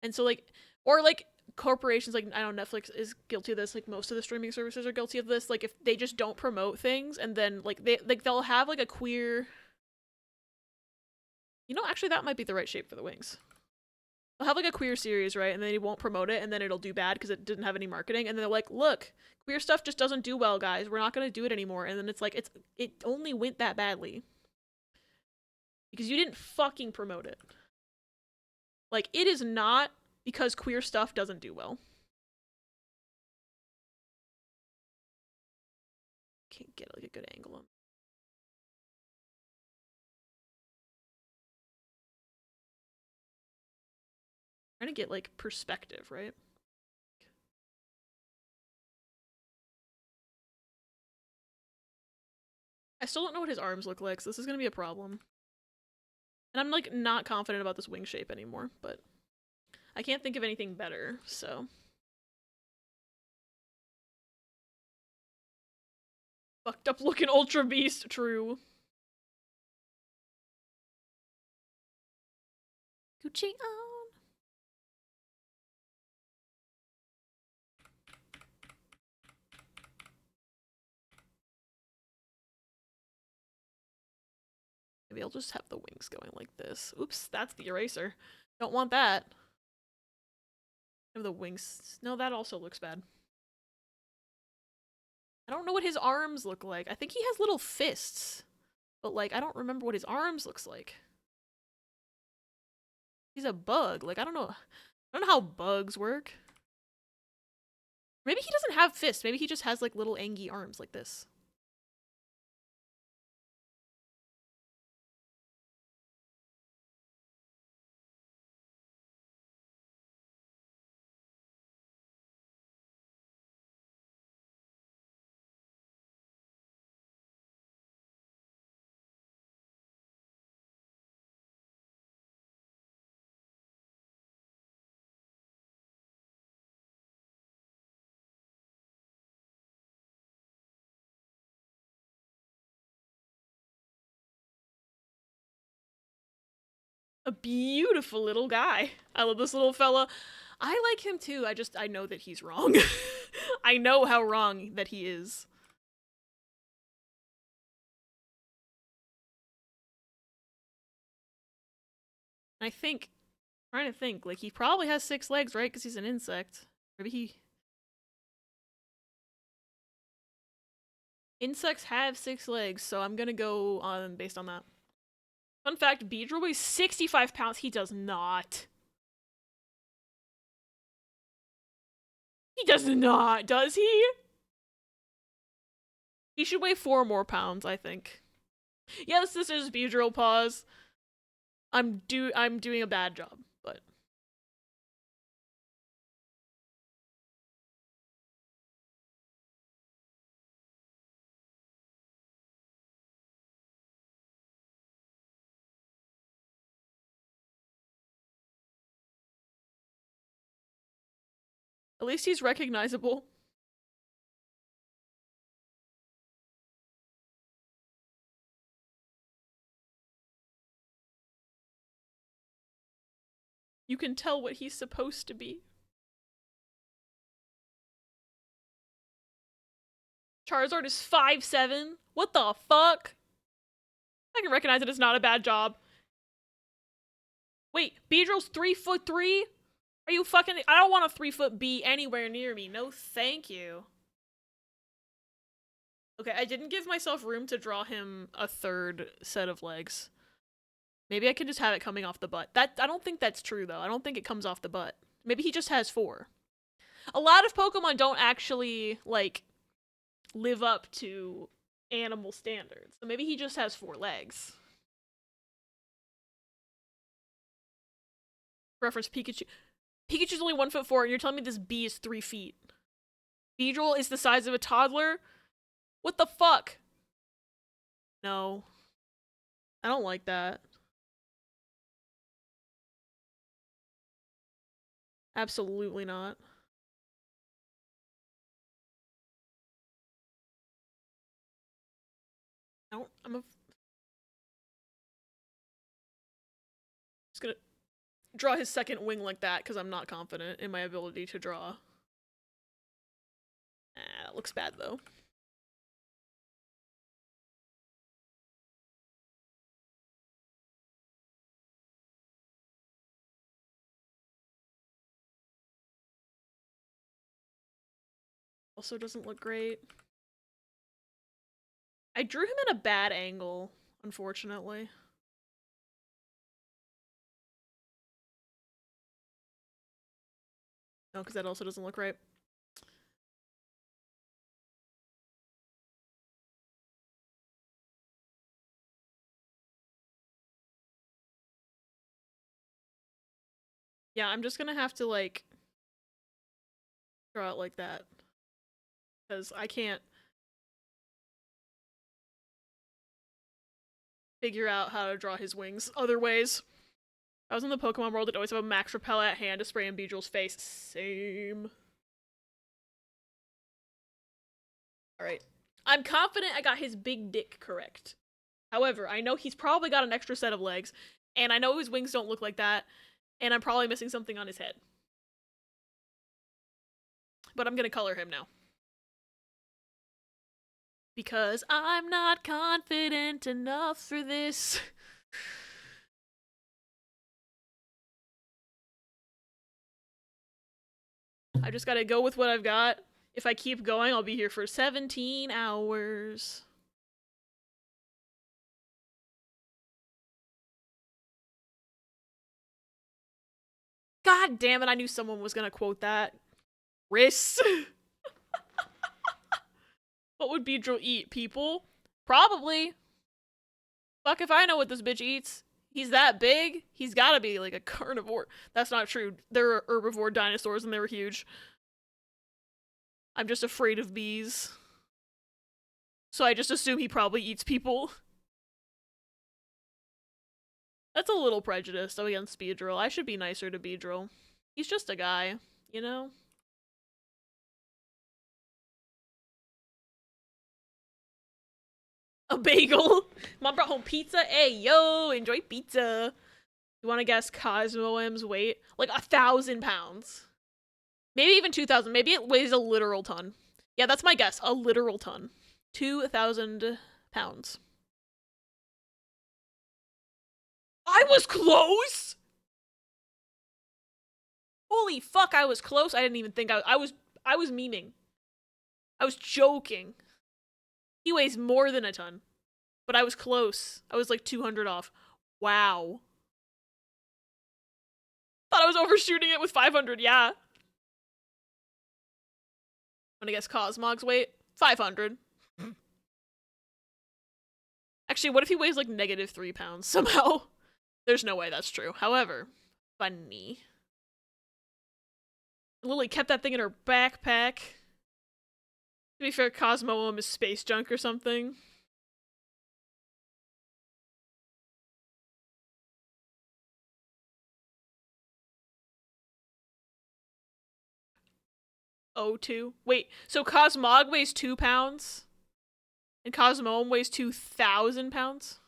And so, like, or, like, corporations, like, I don't know, Netflix is guilty of this, like, most of the streaming services are guilty of this, like, if they just don't promote things, and then, like, they'll have, like, a queer... You know, actually, that might be the right shape for the wings. They'll have, like, a queer series, right, and then they won't promote it, and then it'll do bad because it didn't have any marketing, and they're like, look, queer stuff just doesn't do well, guys, we're not gonna do it anymore, and then it's like, it only went that badly. Because you didn't fucking promote it. Like, it is not because queer stuff doesn't do well. Can't get, like, a good angle on. Trying to get, like, perspective, right? I still don't know what his arms look like, so this is gonna be a problem. And I'm, like, not confident about this wing shape anymore, but I can't think of anything better, so. Fucked up looking Ultra Beast, true. Gucci on. Maybe I'll just have the wings going like this. Oops, that's the eraser. Don't want that. Have the wings. No, that also looks bad. I don't know what his arms look like. I think he has little fists. But, like, I don't remember what his arms looks like. He's a bug. Like, I don't know how bugs work. Maybe he doesn't have fists. Maybe he just has, like, little angy arms like this. A beautiful little guy. I love this little fella. I like him too. I know that he's wrong. I know how wrong that he is. I think, trying to think, like, he probably has 6 legs, right? Because he's an insect. Maybe he... Insects have 6 legs, so I'm gonna go on based on that. Fun fact, Beedrill weighs 65 pounds. He does not. He does not, does he? He should weigh 4 more pounds, I think. Yes, this is Beedrill pause. I'm doing a bad job, but... At least he's recognizable. You can tell what he's supposed to be. Charizard is 5'7". What the fuck? I can recognize it as not a bad job. Wait, Beedrill's 3'3"? Are you fucking- I don't want a 3-foot bee anywhere near me. No thank you. Okay, I didn't give myself room to draw him a third set of legs. Maybe I can just have it coming off the butt. I don't think that's true, though. I don't think it comes off the butt. Maybe he just has 4. A lot of Pokemon don't actually, like, live up to animal standards. So maybe he just has 4 legs. Reference Pikachu. Pikachu's only 1'4", and you're telling me this bee is 3 feet. Beedrill is the size of a toddler? What the fuck? No. I don't like that. Absolutely not. I'm just gonna draw his second wing like that because I'm not confident in my ability to draw. That looks bad though. Also doesn't look great. I drew him at a bad angle, unfortunately. No, because that also doesn't look right. Yeah, I'm just gonna have to, like, draw it like that. Because I can't figure out how to draw his wings other ways. I was in the Pokemon world, I'd always have a Max Repel at hand to spray in Beedrill's face. Same. Alright. I'm confident I got his big dick correct. However, I know he's probably got an extra set of legs, and I know his wings don't look like that, and I'm probably missing something on his head. But I'm gonna color him now. Because I'm not confident enough for this. I just gotta go with what I've got. If I keep going, I'll be here for 17 hours. God damn it, I knew someone was gonna quote that. Ris. What would Beedrill eat? People? Probably. Fuck if I know what this bitch eats. He's that big, he's gotta be like a carnivore. That's not true. There are herbivore dinosaurs and they were huge. I'm just afraid of bees. So I just assume he probably eats people. That's a little prejudiced against Beedrill. I should be nicer to Beedrill. He's just a guy, you know? A bagel. Mom brought home pizza. Hey, yo, enjoy pizza. You want to guess Cosmo M's weight? Like 1,000 pounds. Maybe even 2,000. Maybe it weighs a literal ton. Yeah, that's my guess. A literal ton. 2,000 pounds. I was close! Holy fuck, I was close. I didn't even think I was memeing. I was joking. He weighs more than a ton. But I was close. I was like 200 off. Wow. Thought I was overshooting it with 500, yeah. I'm gonna guess Cosmog's weight? 500. Actually, what if he weighs like -3 pounds somehow? There's no way that's true. However, funny. Lily kept that thing in her backpack. To be fair, Cosmo is space junk or something. O2. Wait, so Cosmog weighs 2 pounds? And Cosmo weighs 2,000 pounds?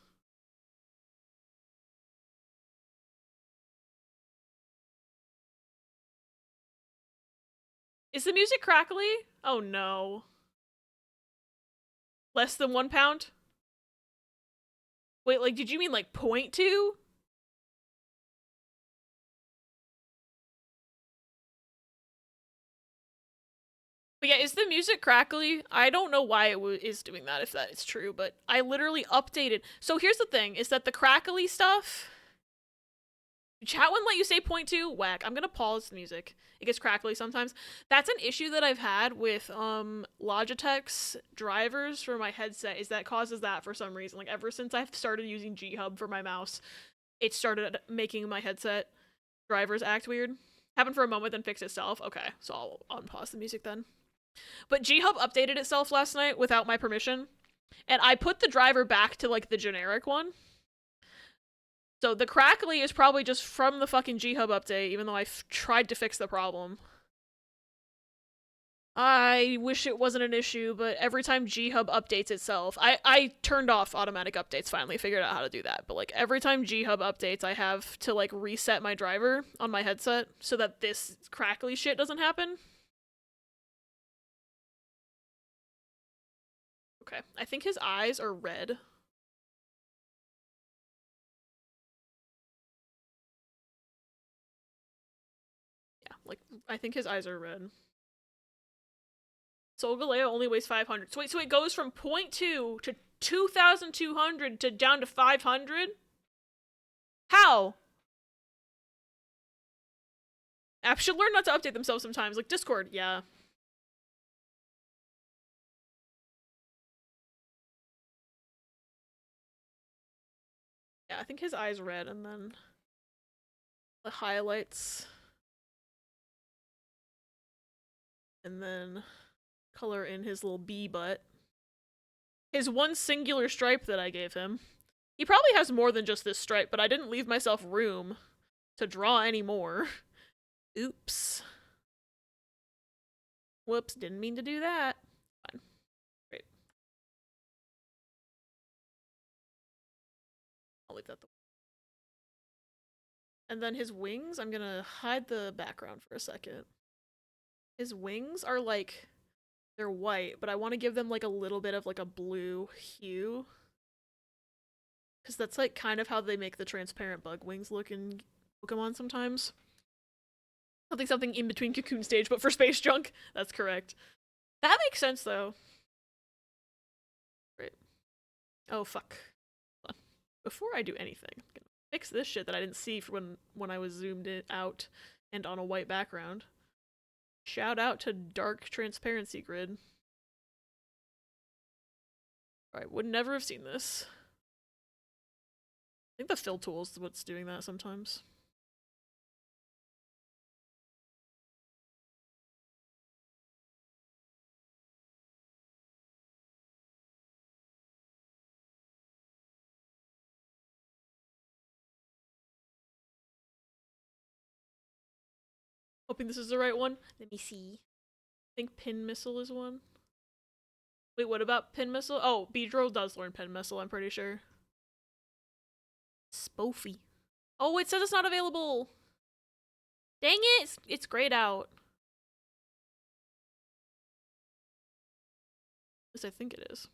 Is the music crackly? Oh no. Less than 1 pound? Wait, like, did you mean like 0.2? But yeah, is the music crackly? I don't know why it is doing that, if that is true, but I literally updated. So here's the thing, is that the crackly stuff... Chat wouldn't let you say 0.2? Whack. I'm gonna pause the music. It gets crackly sometimes. That's an issue that I've had with Logitech's drivers for my headset, is that causes that for some reason. Like, ever since I've started using G-Hub for my mouse, it started making my headset drivers act weird. Happened for a moment, then fixed itself. Okay, so I'll unpause the music then. But G-Hub updated itself last night without my permission, and I put the driver back to, like, the generic one. So the crackly is probably just from the fucking G-Hub update, even though I've tried to fix the problem. I wish it wasn't an issue, but every time G-Hub updates itself, I turned off automatic updates, finally figured out how to do that, but like every time G-Hub updates, I have to like reset my driver on my headset so that this crackly shit doesn't happen. Okay, I think his eyes are red. Like, I think his eyes are red. Solgaleo only weighs 500. So wait, so it goes from 0.2 to 2,200 to down to 500? How? Apps should learn not to update themselves sometimes. Like Discord, yeah. Yeah, I think his eyes are red, and then the highlights. And then color in his little bee butt. His one singular stripe that I gave him. He probably has more than just this stripe, but I didn't leave myself room to draw any more. Oops. Whoops, didn't mean to do that. Fine. Great. I'll leave that the And then his wings, I'm gonna hide the background for a second. His wings are like, they're white, but I want to give them like a little bit of like a blue hue. Because that's like kind of how they make the transparent bug wings look in Pokemon sometimes. Something in between Cocoon Stage, but for space junk. That's correct. That makes sense though. Right. Oh fuck. Hold on. Before I do anything, I'm gonna fix this shit that I didn't see when I was zoomed it out and on a white background. Shout out to dark transparency grid. Alright, would never have seen this. I think the fill tool is what's doing that sometimes. Hoping this is the right one. Let me see. I think Pin Missile is one. Wait, what about Pin Missile? Oh, Beedrill does learn Pin Missile, I'm pretty sure. Spoofy. Oh, it says it's not available! Dang it! It's grayed out. At least I think it is.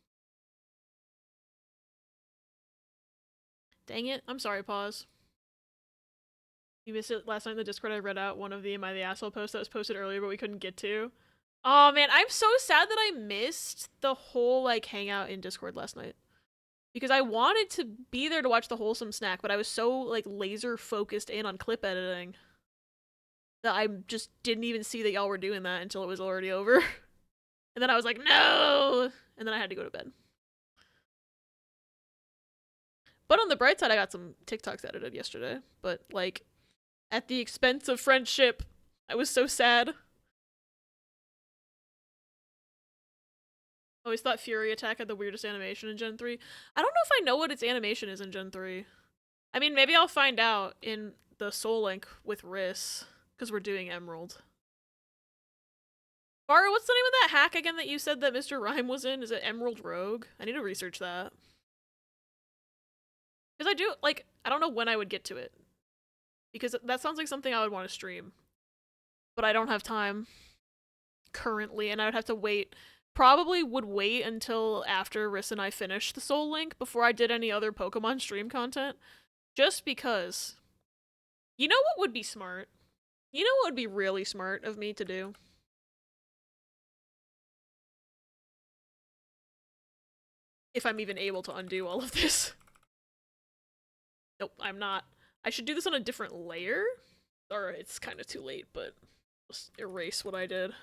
Dang it. I'm sorry, pause. You missed it last night in the Discord. I read out one of the Am I the Asshole posts that was posted earlier, but we couldn't get to. Oh man, I'm so sad that I missed the whole like hangout in Discord last night. Because I wanted to be there to watch the wholesome snack, but I was so like laser focused in on clip editing that I just didn't even see that y'all were doing that until it was already over. And then I was like, no! And then I had to go to bed. But on the bright side, I got some TikToks edited yesterday. But like, at the expense of friendship, I was so sad. Always thought Fury Attack had the weirdest animation in Gen 3. I don't know if I know what its animation is in Gen 3. I mean, maybe I'll find out in the Soul Link with Ris, because we're doing Emerald. Bara, what's the name of that hack again that you said that Mr. Rhyme was in? Is it Emerald Rogue? I need to research that. Because I do, like, I don't know when I would get to it. Because that sounds like something I would want to stream. But I don't have time currently, and I would have to wait. Probably would wait until after Ris and I finished the Soul Link before I did any other Pokemon stream content. Just because. You know what would be smart? You know what would be really smart of me to do? If I'm even able to undo all of this. Nope, I'm not. I should do this on a different layer. Or it's kind of too late, but just erase what I did.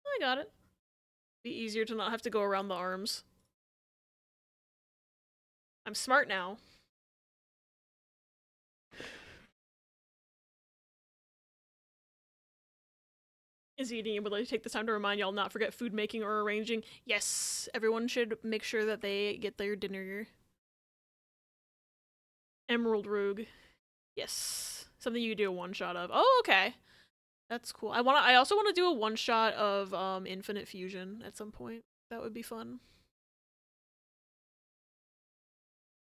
I got it. Be easier to not have to go around the arms. I'm smart now. Is eating able to take this time to remind y'all not forget food making or arranging? Yes, everyone should make sure that they get their dinner. Emerald Rogue. Yes. Something you can do a one-shot of. Oh, okay. That's cool. I also want to do a one-shot of Infinite Fusion at some point. That would be fun.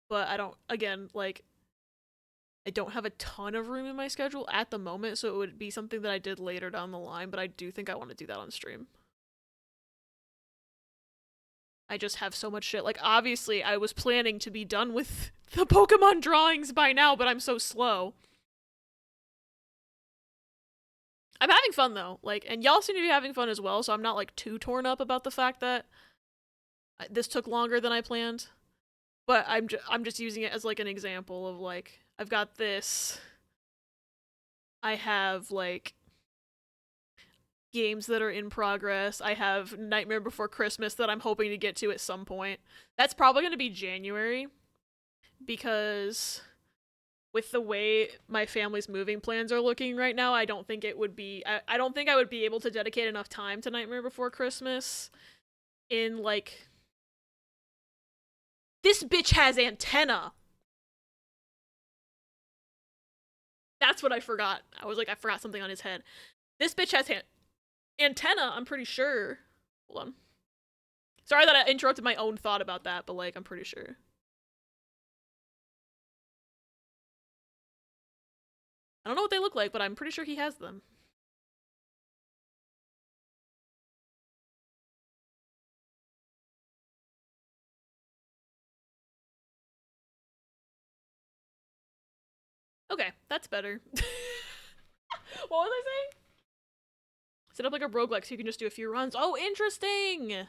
But I don't, again, like, I don't have a ton of room in my schedule at the moment, so it would be something that I did later down the line, but I do think I want to do that on stream. I just have so much shit. Like, obviously, I was planning to be done with the Pokemon drawings by now, but I'm so slow. I'm having fun, though. Like, and y'all seem to be having fun as well, so I'm not, like, too torn up about the fact that this took longer than I planned. But I'm just using it as, like, an example of, like, I've got this. I have, like, games that are in progress. I have Nightmare Before Christmas that I'm hoping to get to at some point. That's probably going to be January, because with the way my family's moving plans are looking right now, I don't think it would be... I don't think I would be able to dedicate enough time to Nightmare Before Christmas in, like... This bitch has antenna! That's what I forgot. I was like, I forgot something on his head. This bitch has antenna, I'm pretty sure. Hold on. Sorry that I interrupted my own thought about that, but, like, I'm pretty sure. I don't know what they look like, but I'm pretty sure he has them. Okay, that's better. What was I saying? Set up like a roguelike so you can just do a few runs. Oh, interesting! Have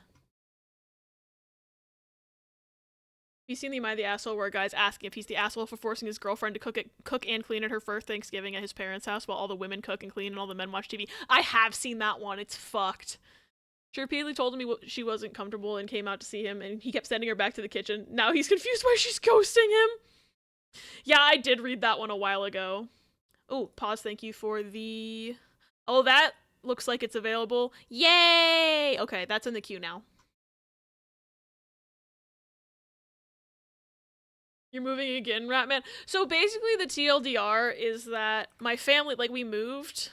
you seen the Am I the Asshole where a guy's asking if he's the asshole for forcing his girlfriend to cook and clean at her first Thanksgiving at his parents' house while all the women cook and clean and all the men watch TV? I have seen that one. It's fucked. She repeatedly told him she wasn't comfortable and came out to see him, and he kept sending her back to the kitchen. Now he's confused why she's ghosting him. Yeah, I did read that one a while ago. Oh, pause, thank you for the... Oh, that looks like it's available. Yay! Okay, that's in the queue now. You're moving again, Ratman? So basically the TLDR is that my family, like, we moved...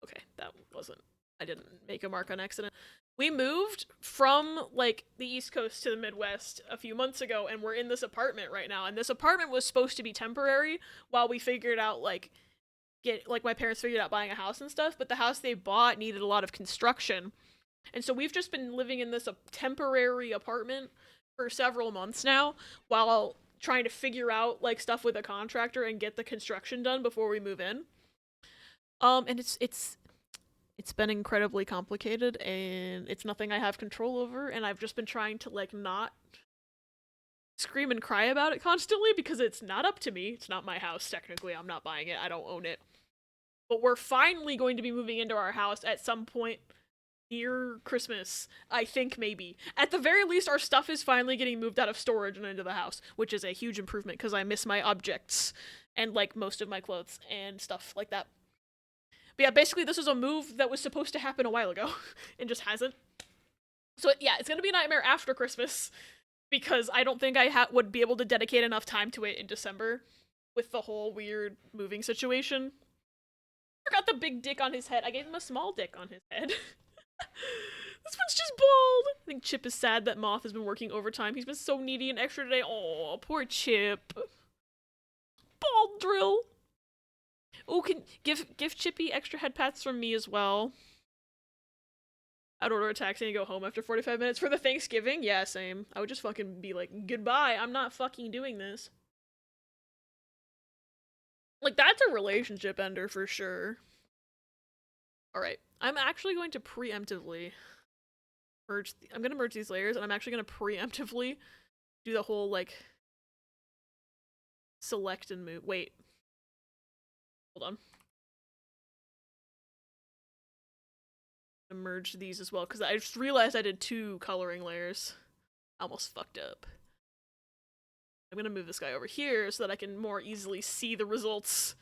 Okay, that wasn't... I didn't make a mark on accident. We moved from, like, the East Coast to the Midwest a few months ago, and we're in this apartment right now. And this apartment was supposed to be temporary while we figured out, like, my parents figured out buying a house and stuff, but the house they bought needed a lot of construction. And so we've just been living in this temporary apartment for several months now, while trying to figure out, like, stuff with a contractor and get the construction done before we move in. And it's been incredibly complicated, and it's nothing I have control over, and I've just been trying to, like, not scream and cry about it constantly, because it's not up to me. It's not my house, technically. I'm not buying it. I don't own it. But we're finally going to be moving into our house at some point near Christmas, I think, maybe. At the very least, our stuff is finally getting moved out of storage and into the house, which is a huge improvement, because I miss my objects, and, like, most of my clothes and stuff like that. But yeah, basically this was a move that was supposed to happen a while ago, and just hasn't. So yeah, it's gonna be Nightmare After Christmas, because I don't think I would be able to dedicate enough time to it in December, with the whole weird moving situation. Forgot the big dick on his head. I gave him a small dick on his head. This one's just bald. I think Chip is sad that Moth has been working overtime. He's been so needy and extra today. Oh, poor Chip. Bald drill. Oh, can give Chippy extra head pats from me as well. I'd order a taxi and go home after 45 minutes for the Thanksgiving. Yeah, same. I would just fucking be like, goodbye, I'm not fucking doing this. relationship ender for sure. Alright, I'm actually going to preemptively merge, I'm gonna merge these layers, and I'm actually gonna preemptively do the whole, like, select and move. Wait. Hold on. Merge these as well, because I just realized I did 2 coloring layers. I almost fucked up. I'm gonna move this guy over here so that I can more easily see the results.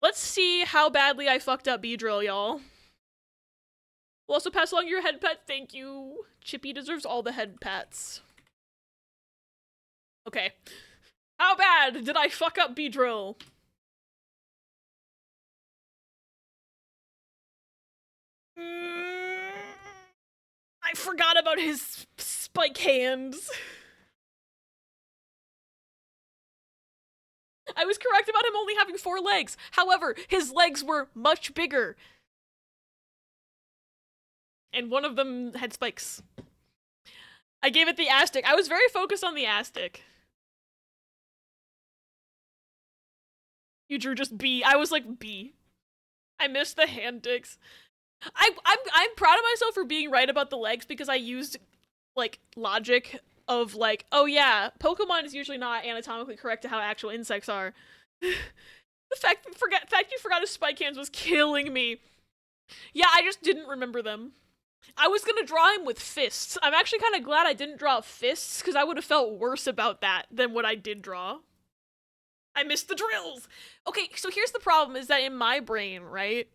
Let's see how badly I fucked up B-Drill, y'all. We'll also pass along your head pat. Thank you. Chippy deserves all the head pats. Okay. How bad did I fuck up B-Drill? I forgot about his spike hands. I was correct about him only having 4 legs. However, his legs were much bigger. And one of them had spikes. I gave it the astic. I was very focused on the astic. You drew just B. I was like B. I missed the hand dicks. I'm proud of myself for being right about the legs because I used, like, logic of, like, oh yeah, Pokemon is usually not anatomically correct to how actual insects are. The fact you forgot his spike hands was killing me. Yeah, I just didn't remember them. I was gonna draw him with fists. I'm actually kind of glad I didn't draw fists because I would have felt worse about that than what I did draw. I missed the drills. Okay, so here's the problem is that in my brain, right?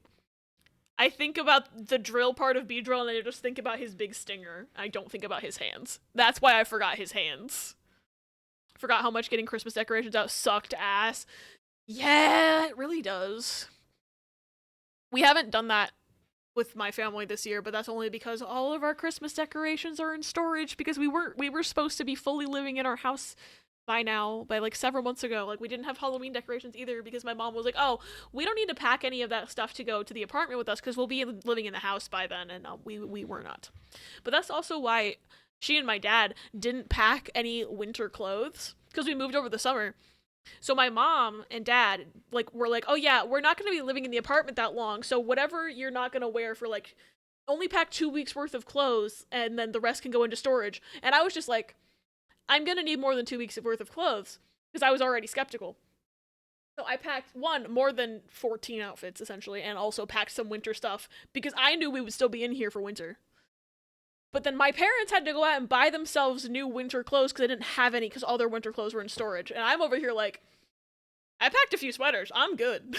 I think about the drill part of B-Drill and I just think about his big stinger. I don't think about his hands. That's why I forgot his hands. Forgot how much getting Christmas decorations out sucked ass. Yeah, it really does. We haven't done that with my family this year, but that's only because all of our Christmas decorations are in storage because we were supposed to be fully living in our house by now, by like several months ago. Like, we didn't have Halloween decorations either because my mom was like, oh, we don't need to pack any of that stuff to go to the apartment with us because we'll be living in the house by then, and we were not. But that's also why she and my dad didn't pack any winter clothes because we moved over the summer. So my mom and dad, like, were like, oh yeah, we're not going to be living in the apartment that long, so whatever you're not going to wear for, like, only pack 2 weeks worth of clothes, and then the rest can go into storage. And I was just like, I'm going to need more than 2 weeks worth of clothes, because I was already skeptical. So I packed, more than 14 outfits, essentially, and also packed some winter stuff, because I knew we would still be in here for winter. But then my parents had to go out and buy themselves new winter clothes because they didn't have any because all their winter clothes were in storage. And I'm over here like, I packed a few sweaters. I'm good.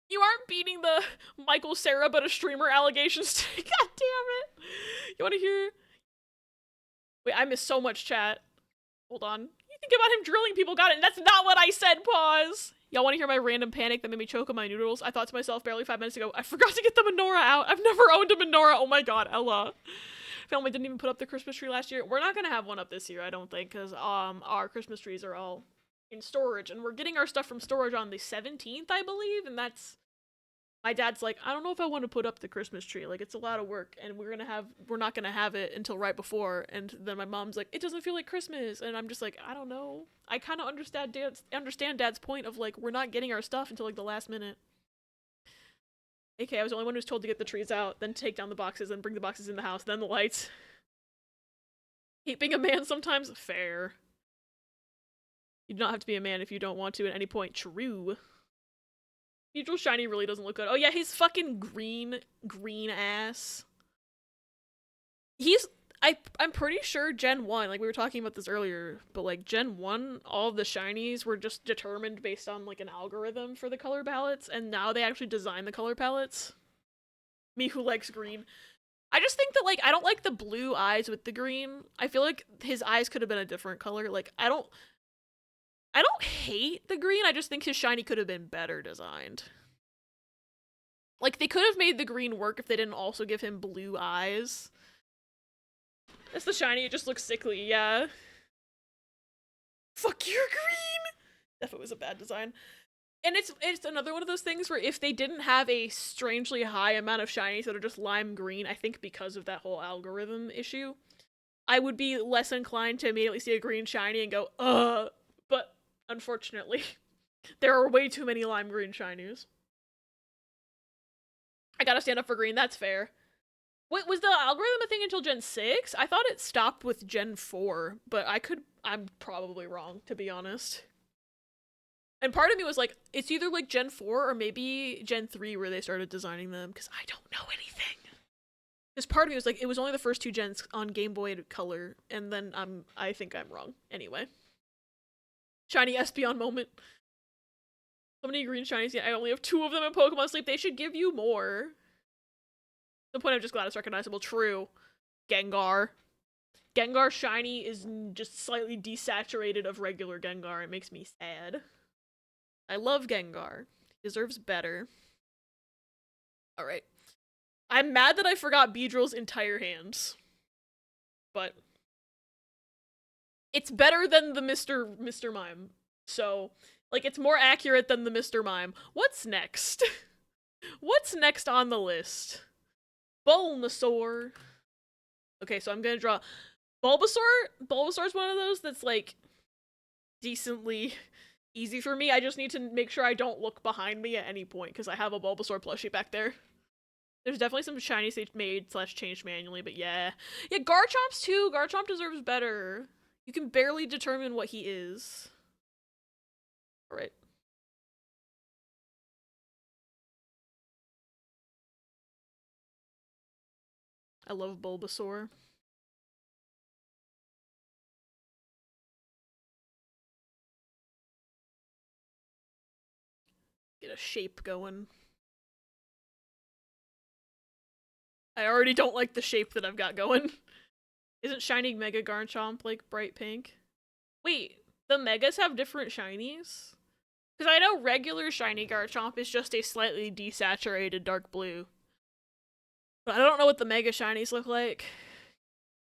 You aren't beating the Michael Cera but a streamer allegations. God damn it. You want to hear? Wait, I missed so much chat. Hold on. You think about him drilling people, got it. And that's not what I said, pause. Y'all want to hear my random panic that made me choke on my noodles? I thought to myself barely 5 minutes ago, I forgot to get the menorah out. I've never owned a menorah. Oh my god, Ella. Family didn't even put up the Christmas tree last year. We're not going to have one up this year, I don't think, because our Christmas trees are all in storage. And we're getting our stuff from storage on the 17th, I believe. And that's... My dad's like, I don't know if I want to put up the Christmas tree. Like, it's a lot of work, and we're not gonna have it until right before. And then my mom's like, it doesn't feel like Christmas. And I'm just like, I don't know. I kind of understand Dad's point of, like, we're not getting our stuff until, like, the last minute. AK, I was the only one who was told to get the trees out, then take down the boxes, then bring the boxes in the house, then the lights. Hate being a man sometimes? Fair. You do not have to be a man if you don't want to at any point. True. Neutral shiny really doesn't look good. Oh yeah, he's fucking green ass. I'm pretty sure Gen 1, like we were talking about this earlier, but like Gen 1, all of the shinies were just determined based on like an algorithm for the color palettes, and now they actually design the color palettes. Me who likes green. I just think that, like, I don't like the blue eyes with the green. I feel like his eyes could have been a different color. Like, I don't hate the green, I just think his shiny could have been better designed. Like, they could have made the green work if they didn't also give him blue eyes. That's the shiny, it just looks sickly, yeah. Fuck, you're green! If it was a bad design. And it's another one of those things where if they didn't have a strangely high amount of shinies that are just lime green, I think because of that whole algorithm issue, I would be less inclined to immediately see a green shiny and go, ugh. But Unfortunately. There are way too many lime green shinies. I gotta stand up for green, that's fair. Wait, was the algorithm a thing until Gen 6? I thought it stopped with Gen 4, but I'm probably wrong, to be honest. And part of me was like, it's either like Gen 4 or maybe Gen 3 where they started designing them, because I don't know anything. Because part of me was like, it was only the first 2 gens on Game Boy Color, and then I think I'm wrong. Anyway. Shiny Espeon moment. So many green shinies, yet I only have 2 of them in Pokemon Sleep. They should give you more. At the point I'm just glad it's recognizable. True. Gengar. Gengar shiny is just slightly desaturated of regular Gengar. It makes me sad. I love Gengar. He deserves better. Alright. I'm mad that I forgot Beedrill's entire hands. But it's better than the Mr. Mime. So, like, it's more accurate than the Mr. Mime. What's next? What's next on the list? Bulbasaur. Okay, so I'm gonna draw Bulbasaur. Bulbasaur's one of those that's, like, decently easy for me. I just need to make sure I don't look behind me at any point, because I have a Bulbasaur plushie back there. There's definitely some shinies they made / changed manually, but yeah. Yeah, Garchomp's too. Garchomp deserves better. You can barely determine what he is. Alright. I love Bulbasaur. Get a shape going. I already don't like the shape that I've got going. Isn't shiny Mega Garchomp like bright pink? Wait, the Megas have different shinies? Because I know regular shiny Garchomp is just a slightly desaturated dark blue. But I don't know what the Mega shinies look like.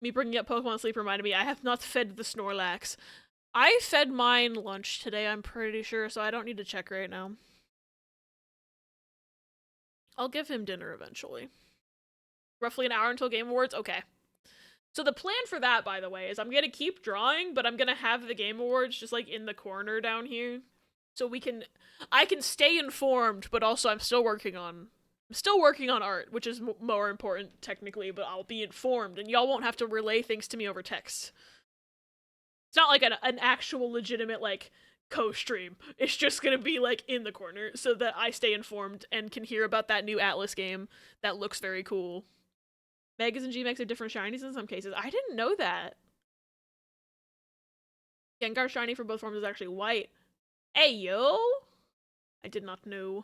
Me bringing up Pokemon Sleep reminded me I have not fed the Snorlax. I fed mine lunch today, I'm pretty sure, so I don't need to check right now. I'll give him dinner eventually. Roughly an hour until Game Awards? Okay. So the plan for that, by the way, is I'm gonna keep drawing, but I'm gonna have the Game Awards just, like, in the corner down here. So I can stay informed, but also I'm still working on art, which is more important, technically, but I'll be informed, and y'all won't have to relay things to me over text. It's not like an actual legitimate, like, co-stream. It's just gonna be, like, in the corner, so that I stay informed and can hear about that new Atlas game that looks very cool. Megas and G-Mex are different shinies in some cases. I didn't know that. Gengar shiny for both forms is actually white. Hey, yo! I did not know.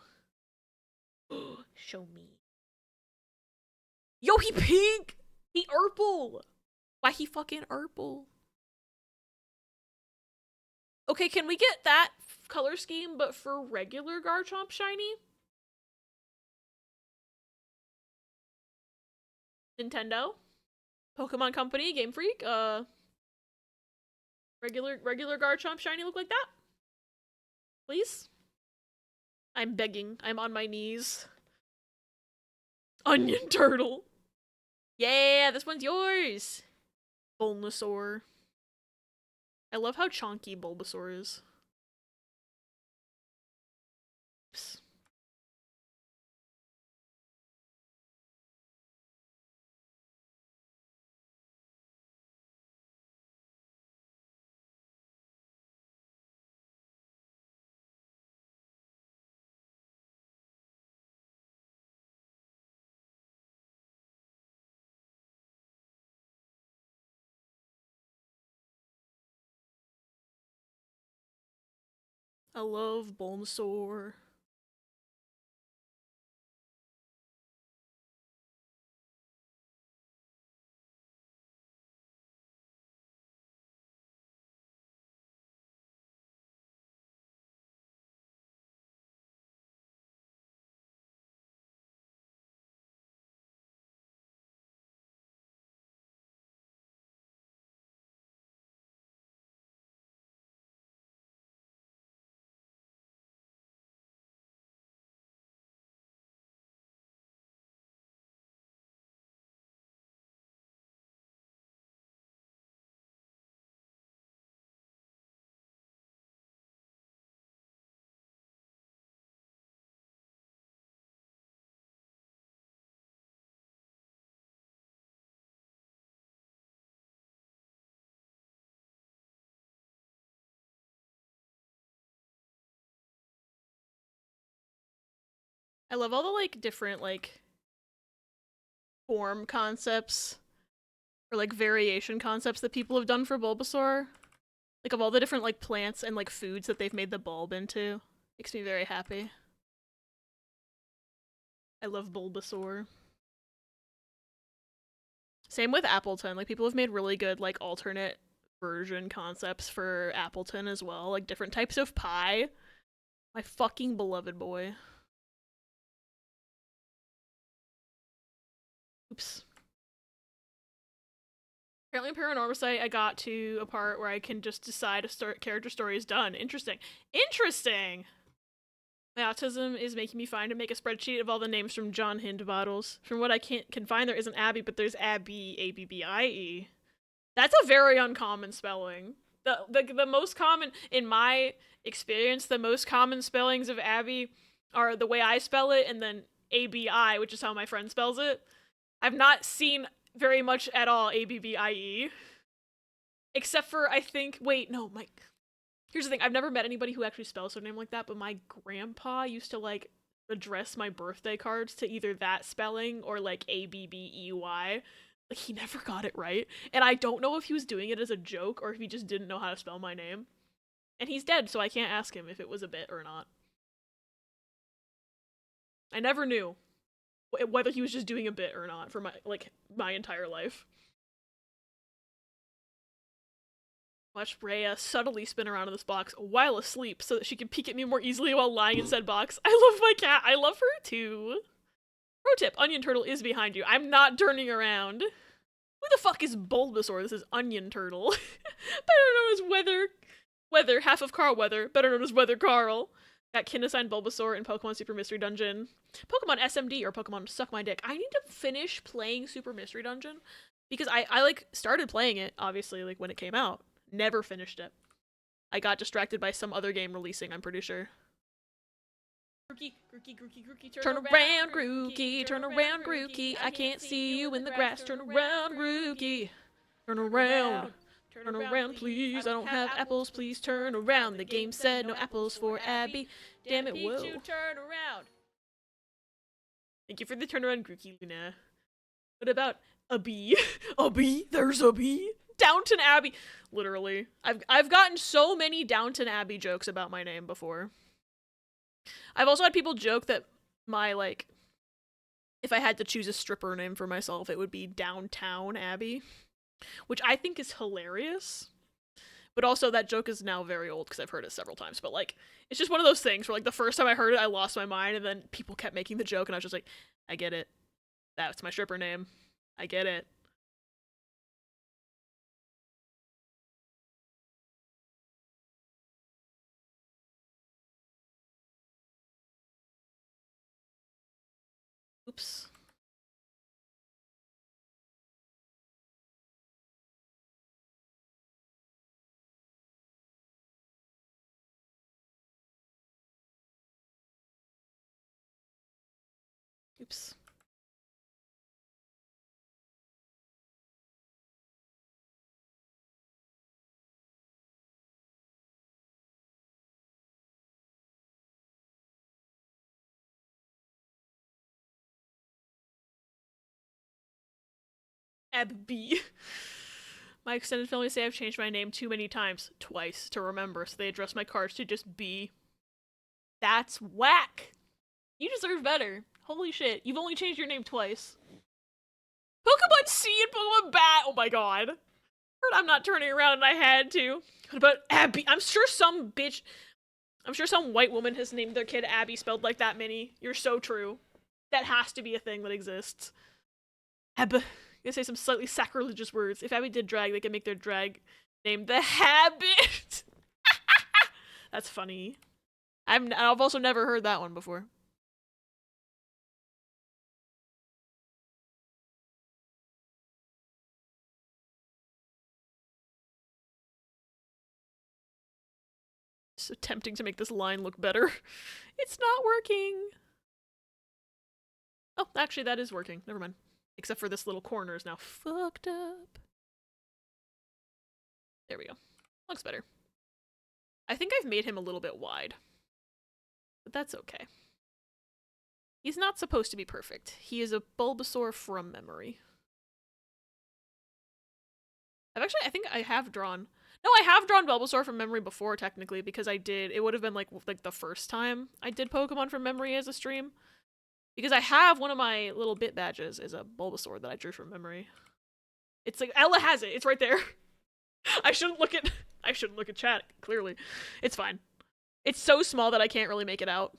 Show me. Yo, he pink! He purple! Why he fucking purple? Okay, can we get that color scheme, but for regular Garchomp shiny? Nintendo? Pokemon Company? Game Freak? Regular Garchomp shiny look like that? Please? I'm begging. I'm on my knees. Onion Turtle. Yeah, this one's yours. Bulbasaur. I love how chonky Bulbasaur is. Psst. I love Bulbasaur. I love all the like different like form concepts or like variation concepts that people have done for Bulbasaur. Like of all the different like plants and like foods that they've made the bulb into. Makes me very happy. I love Bulbasaur. Same with Appleton. Like people have made really good like alternate version concepts for Appleton as well. Like different types of pie. My fucking beloved boy. Oops. Apparently in Paranormal Site, I got to a part where I can just decide a character story is done. Interesting. Interesting! My autism is making me find and make a spreadsheet of all the names from John Hind bottles. From what I can find, there isn't Abby, but there's Abby, A-B-B-I-E. That's a very uncommon spelling. The most common, in my experience, the most common spellings of Abby are the way I spell it, and then A-B-I, which is how my friend spells it. I've not seen very much at all A-B-B-I-E. Except for, I think, wait, no, here's the thing, I've never met anybody who actually spells their name like that, but my grandpa used to, like, address my birthday cards to either that spelling or, like, A-B-B-E-Y. Like, he never got it right. And I don't know if he was doing it as a joke or if he just didn't know how to spell my name. And he's dead, so I can't ask him if it was a bit or not. I never knew whether he was just doing a bit or not for my entire life. Watch Rhea subtly spin around in this box while asleep so that she can peek at me more easily while lying in said box. I love my cat. I love her too. Pro tip, Onion Turtle is behind you. I'm not turning around. Who the fuck is Bulbasaur? This is Onion Turtle. Better known as Weather, half of Carl Weather, better known as Weather Carl. Got kin assigned Bulbasaur in Pokemon Super Mystery Dungeon. Pokemon SMD or Pokemon Suck My Dick. I need to finish playing Super Mystery Dungeon because I like started playing it, obviously, like when it came out. Never finished it. I got distracted by some other game releasing, I'm pretty sure. Grookey, Grookey, Grookey, Grookey, Turn around, Grookey, turn around, Grookey. I can't see you in the grass. Turn around, Grookey. Turn around. Turn around, please. I don't have apples. Please turn around. The game said no apples for Abby. Damn it, whoa. Turn around. Thank you for the turnaround, Grookey Luna. What about a bee? A bee? There's a bee? Downton Abbey. Literally. I've gotten so many Downton Abbey jokes about my name before. I've also had people joke that my, like, if I had to choose a stripper name for myself, it would be Downtown Abbey, which I think is hilarious. But also that joke is now very old because I've heard it several times. But, like, it's just one of those things where, like, the first time I heard it, I lost my mind, and then people kept making the joke, and I was just like, I get it. That's my stripper name. I get it. Oops. Oops. Abby. My extended family say I've changed my name too many times. Twice to remember, so they address my cards to just B. That's whack! You deserve better. Holy shit, you've only changed your name twice. Pokemon C and Pokemon Bat! Oh my god. Heard I'm not turning around and I had to. What about Abby? I'm sure some white woman has named their kid Abby spelled like that, Minnie. You're so true. That has to be a thing that exists. I'm gonna say some slightly sacrilegious words. If Abby did drag, they could make their drag name The Habit. That's funny. I've also never heard that one before. So tempting to make this line look better. It's not working. Oh, actually that is working. Never mind. Except for this little corner is now fucked up. There we go. Looks better. I think I've made him a little bit wide. But that's okay. He's not supposed to be perfect. He is a Bulbasaur from memory. I think I have drawn... No, I have drawn Bulbasaur from memory before, technically, because I did... It would have been, like the first time I did Pokemon from memory as a stream. Because I have one of my little bit badges is a Bulbasaur that I drew from memory. It's like... Ella has it! It's right there! I shouldn't look at chat, clearly. It's fine. It's so small that I can't really make it out.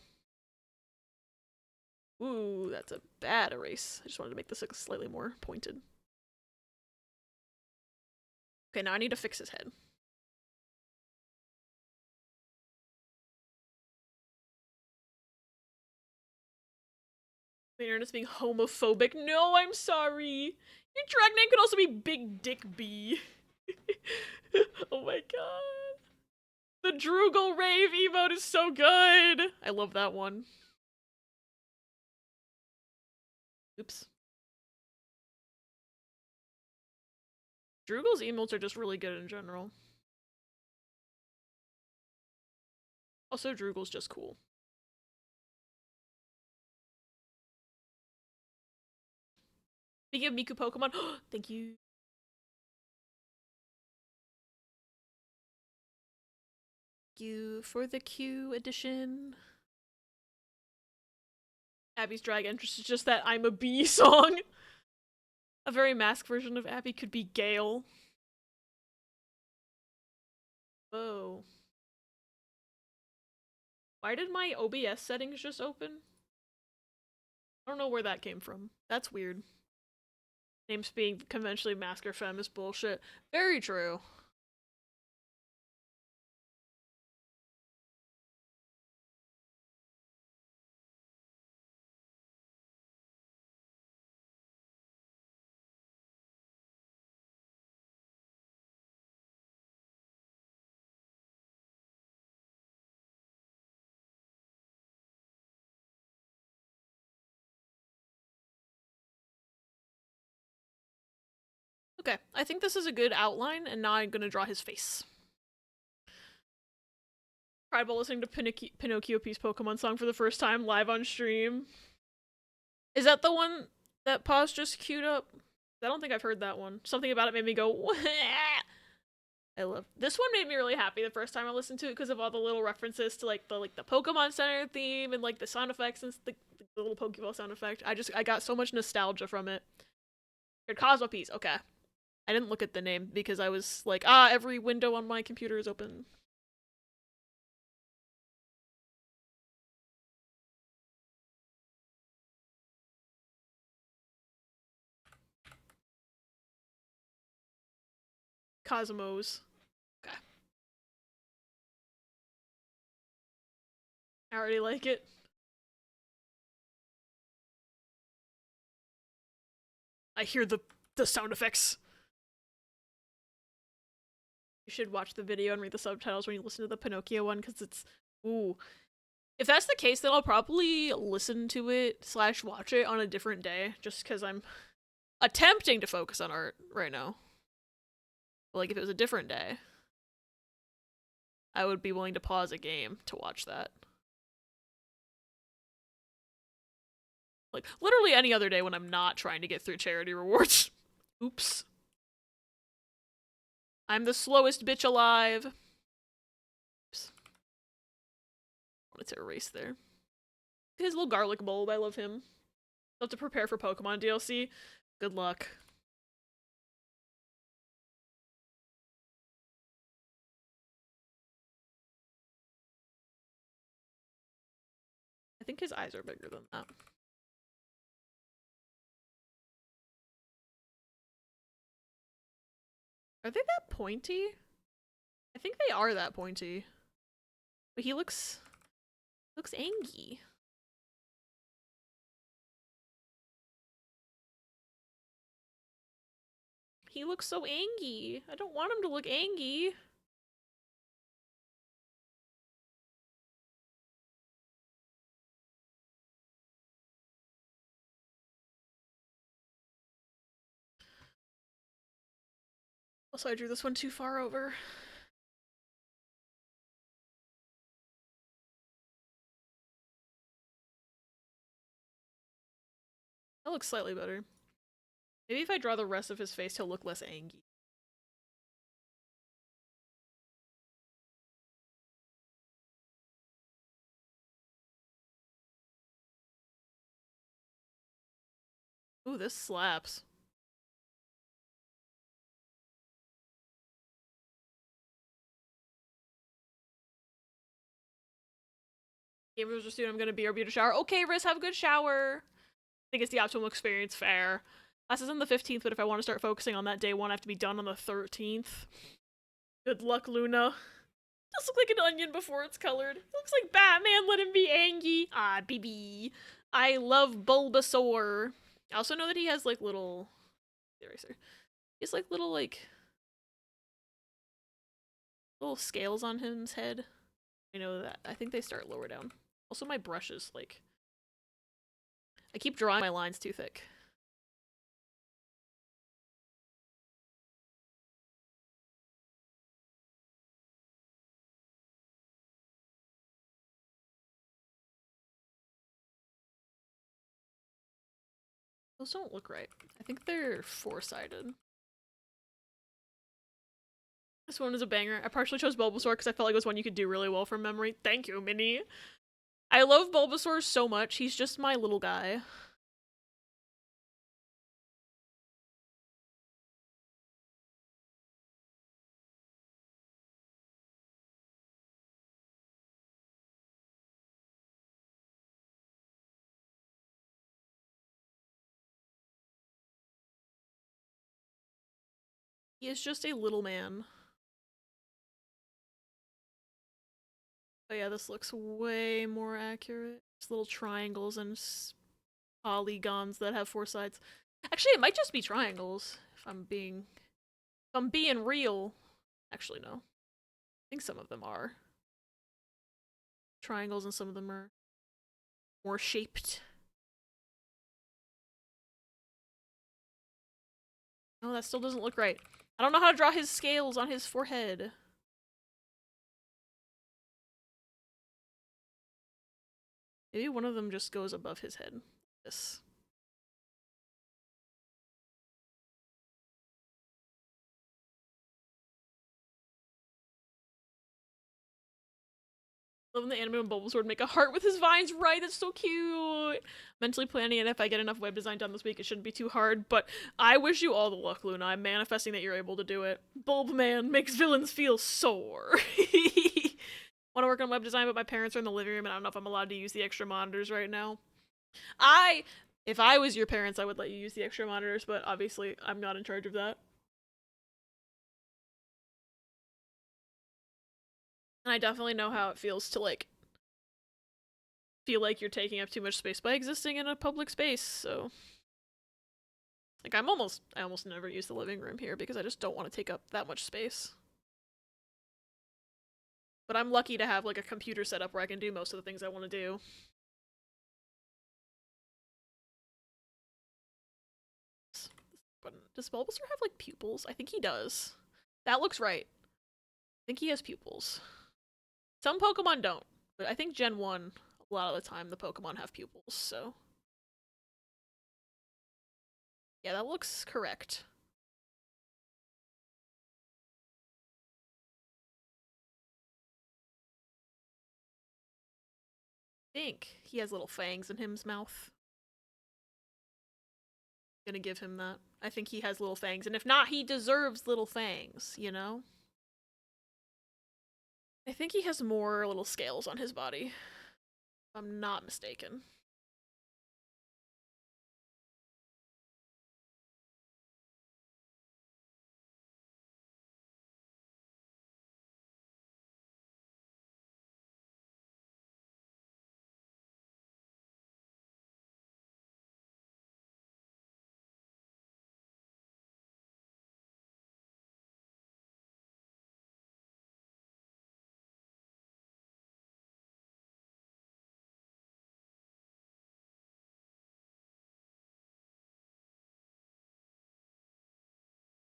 Ooh, that's a bad erase. I just wanted to make this look slightly more pointed. Okay, now I need to fix his head. The internet's being homophobic. No, I'm sorry. Your drag name could also be Big Dick B. Oh my god. The Droogle Rave emote is so good. I love that one. Oops. Droogle's emotes are just really good in general. Also, Droogle's just cool. Speaking of Miku Pokemon, thank you. Thank you for the Q edition. Abby's drag entrance is just that I'm a bee song. A very masked version of Abby could be Gale. Oh. Why did my OBS settings just open? I don't know where that came from. That's weird. Names being conventionally mask or femme is bullshit. Very true. Okay, I think this is a good outline, and now I'm gonna draw his face. Cried while listening to Pinocchio Peace Pokemon song for the first time live on stream. Is that the one that Pause just queued up? I don't think I've heard that one. Something about it made me go, wah! I love this one. Made me really happy the first time I listened to it because of all the little references to like the Pokemon Center theme and like the sound effects and the little Pokeball sound effect. I got so much nostalgia from it. Cosmo Piece, okay. I didn't look at the name because I was like, every window on my computer is open. Cosmos. Okay. I already like it. I hear the sound effects. You should watch the video and read the subtitles when you listen to the Pinocchio one, because it's... Ooh. If that's the case, then I'll probably listen to it / watch it on a different day, just because I'm attempting to focus on art right now. But, like, if it was a different day, I would be willing to pause a game to watch that. Like, literally any other day when I'm not trying to get through charity rewards. Oops. I'm the slowest bitch alive. Oops. I wanted to erase there. His little garlic bulb, I love him. I'll have to prepare for Pokemon DLC. Good luck. I think his eyes are bigger than that. Are they that pointy? I think they are that pointy. But he looks angry. He looks so angry. I don't want him to look angry. Also, I drew this one too far over. That looks slightly better. Maybe if I draw the rest of his face, he'll look less angry. Ooh, this slaps. Gamers are soon. I'm gonna BRB to shower. Okay, Riz, have a good shower. I think it's the optimal experience. Fair. Class is on the 15th, but if I want to start focusing on that day one, I have to be done on the 13th. Good luck, Luna. Does look like an onion before it's colored. It looks like Batman. Let him be angry. Ah, BB. I love Bulbasaur. I also know that he has like little eraser. He has like little scales on his head. I know that. I think they start lower down. Also, my brushes I keep drawing my lines too thick. Those don't look right. I think they're four-sided. This one is a banger. I partially chose Bulbasaur because I felt like it was one you could do really well from memory. Thank you, Minnie. I love Bulbasaur so much. He's just my little guy. He is just a little man. Oh yeah, this looks way more accurate. Just little triangles and polygons that have four sides. Actually, it might just be triangles if I'm being real. Actually, no. I think some of them are triangles and some of them are more shaped. No, that still doesn't look right. I don't know how to draw his scales on his forehead. Maybe one of them just goes above his head. This. Loving the anime when Bulbasaur would make a heart with his vines. Right, that's so cute. Mentally planning it. If I get enough web design done this week, it shouldn't be too hard. But I wish you all the luck, Luna. I'm manifesting that you're able to do it. Bulbman makes villains feel sore. Want to work on web design, but my parents are in the living room, and I don't know if I'm allowed to use the extra monitors right now. If I was your parents, I would let you use the extra monitors, but obviously I'm not in charge of that. And I definitely know how it feels to feel like you're taking up too much space by existing in a public space, so I almost never use the living room here because I just don't want to take up that much space. But I'm lucky to have a computer set up where I can do most of the things I want to do. Does Bulbasaur have pupils? I think he does. That looks right. I think he has pupils. Some Pokemon don't, but I think Gen 1, a lot of the time the Pokemon have pupils, so. Yeah, that looks correct. I think he has little fangs in his mouth. Gonna give him that. I think he has little fangs, and if not, he deserves little fangs, you know? I think he has more little scales on his body, if I'm not mistaken.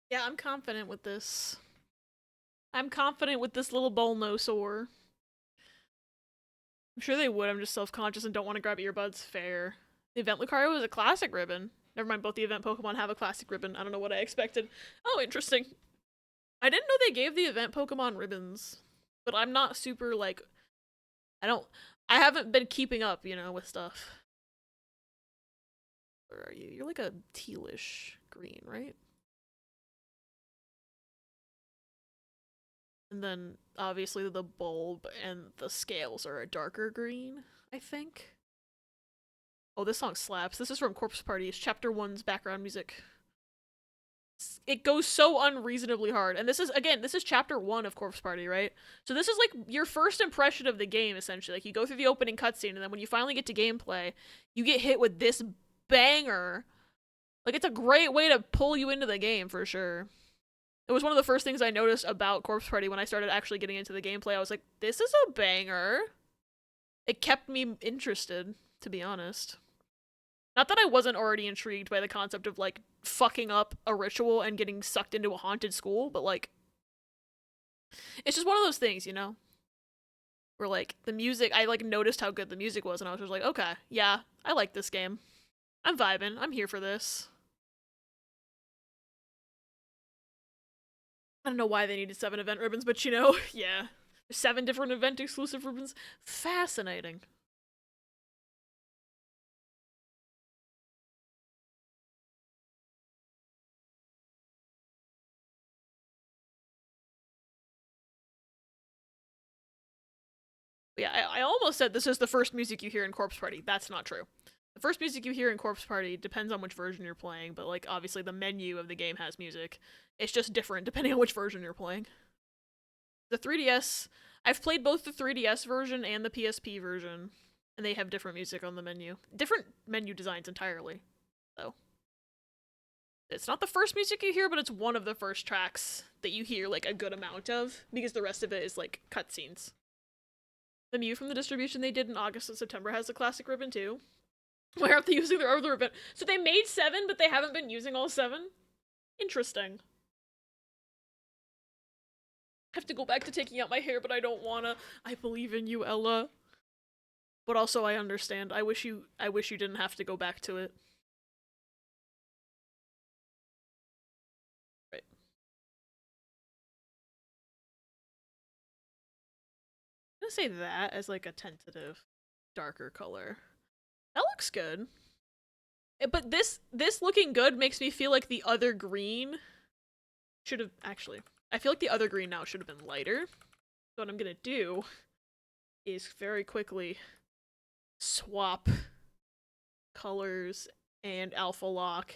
Yeah, I'm confident with this. I'm confident with this little Bulbasaur. I'm sure they would, I'm just self-conscious and don't want to grab earbuds. Fair. The event Lucario was a classic ribbon. Never mind, both the event Pokemon have a classic ribbon. I don't know what I expected. Oh, interesting. I didn't know they gave the event Pokemon ribbons, but I'm not super, like, I haven't been keeping up, you know, with stuff. Where are you? You're like a tealish green, right? And then, obviously, the bulb and the scales are a darker green, I think. Oh, this song slaps. This is from Corpse Party. It's Chapter 1's background music. It goes so unreasonably hard. And this is, again, this is Chapter 1 of Corpse Party, right? So this is, like, your first impression of the game, essentially. Like, you go through the opening cutscene, and then when you finally get to gameplay, you get hit with this banger. Like, it's a great way to pull you into the game, for sure. It was one of the first things I noticed about Corpse Party when I started actually getting into the gameplay. I was like, this is a banger. It kept me interested, to be honest. Not that I wasn't already intrigued by the concept of, like, fucking up a ritual and getting sucked into a haunted school, but, like, it's just one of those things, you know? Where, like, the music, I, like, noticed how good the music was, and I was just like, okay, yeah, I like this game. I'm vibing. I'm here for this. I don't know why they needed 7 event ribbons, but you know, yeah. 7 different event exclusive ribbons. Fascinating. Yeah, I almost said this is the first music you hear in Corpse Party. That's not true. The first music you hear in Corpse Party depends on which version you're playing, but, like, obviously the menu of the game has music. It's just different depending on which version you're playing. The 3DS, I've played both the 3DS version and the PSP version, and they have different music on the menu. Different menu designs entirely, though. It's not the first music you hear, but it's one of the first tracks that you hear, like, a good amount of, because the rest of it is, like, cutscenes. The Mew from the distribution they did in August and September has a classic ribbon, too. Why aren't they using their other ribbon? So they made 7, but they haven't been using all 7? Interesting. I have to go back to taking out my hair, but I don't wanna. I believe in you, Ella. But also, I understand. I wish you didn't have to go back to it. Right. I'm gonna say that as, like, a tentative, darker color. That looks good. But this looking good makes me feel like the other green should have, actually, I feel like the other green now should have been lighter. So what I'm gonna do is very quickly swap colors and alpha lock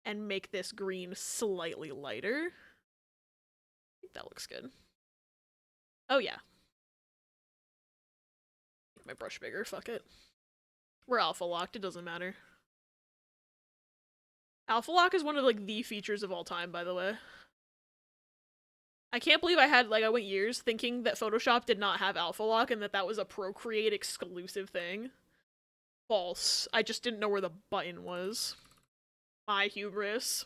and make this green slightly lighter. I think that looks good. Oh yeah. Make my brush bigger, fuck it. We're alpha locked, it doesn't matter. Alpha lock is one of, like, the features of all time, by the way. I can't believe I went years thinking that Photoshop did not have alpha lock and that was a Procreate exclusive thing. False. I just didn't know where the button was. My hubris.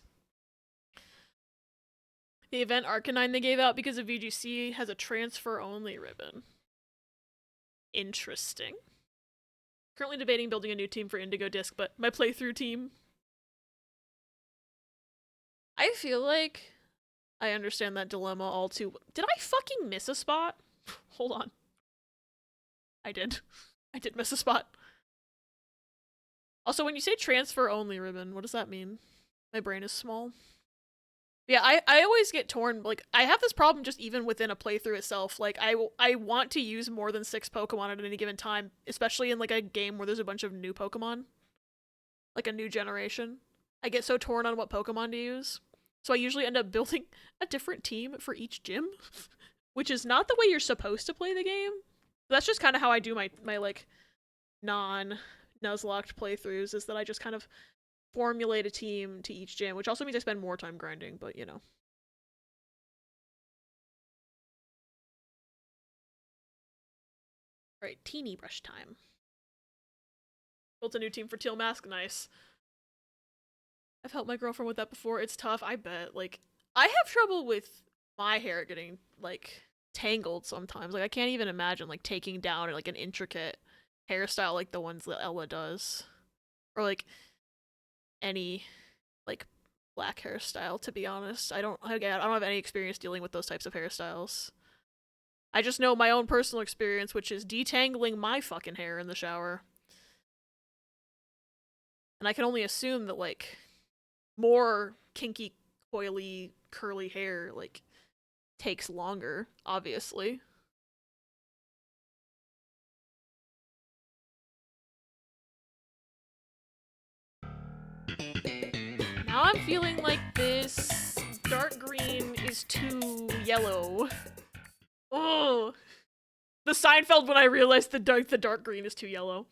The event Arcanine they gave out because of VGC has a transfer-only ribbon. Interesting. Currently debating building a new team for Indigo Disc, but my playthrough team. I feel like I understand that dilemma all too well. Did I fucking miss a spot? Hold on. I did. I did miss a spot. Also, when you say transfer-only ribbon, what does that mean? My brain is small. Yeah, I always get torn. Like, I have this problem just even within a playthrough itself. Like, I want to use more than 6 Pokemon at any given time, especially in, like, a game where there's a bunch of new Pokemon. Like, a new generation. I get so torn on what Pokemon to use. So I usually end up building a different team for each gym, which is not the way you're supposed to play the game. But that's just kind of how I do my like, non-Nuzlocked playthroughs, is that I just kind of formulate a team to each gym, which also means I spend more time grinding, but you know. Alright, teeny brush time. Built a new team for Teal Mask, nice. I've helped my girlfriend with that before. It's tough, I bet. Like, I have trouble with my hair getting, like, tangled sometimes. Like, I can't even imagine, like, taking down, like, an intricate hairstyle like the ones that Ella does. or like any like black hairstyle, to be honest. I don't have any experience dealing with those types of hairstyles. I just know my own personal experience, which is detangling my fucking hair in the shower. And I can only assume that, like, more kinky, coily, curly hair, like, takes longer, obviously. Now I'm feeling like this dark green is too yellow. Oh, the Seinfeld when I realized the dark green is too yellow.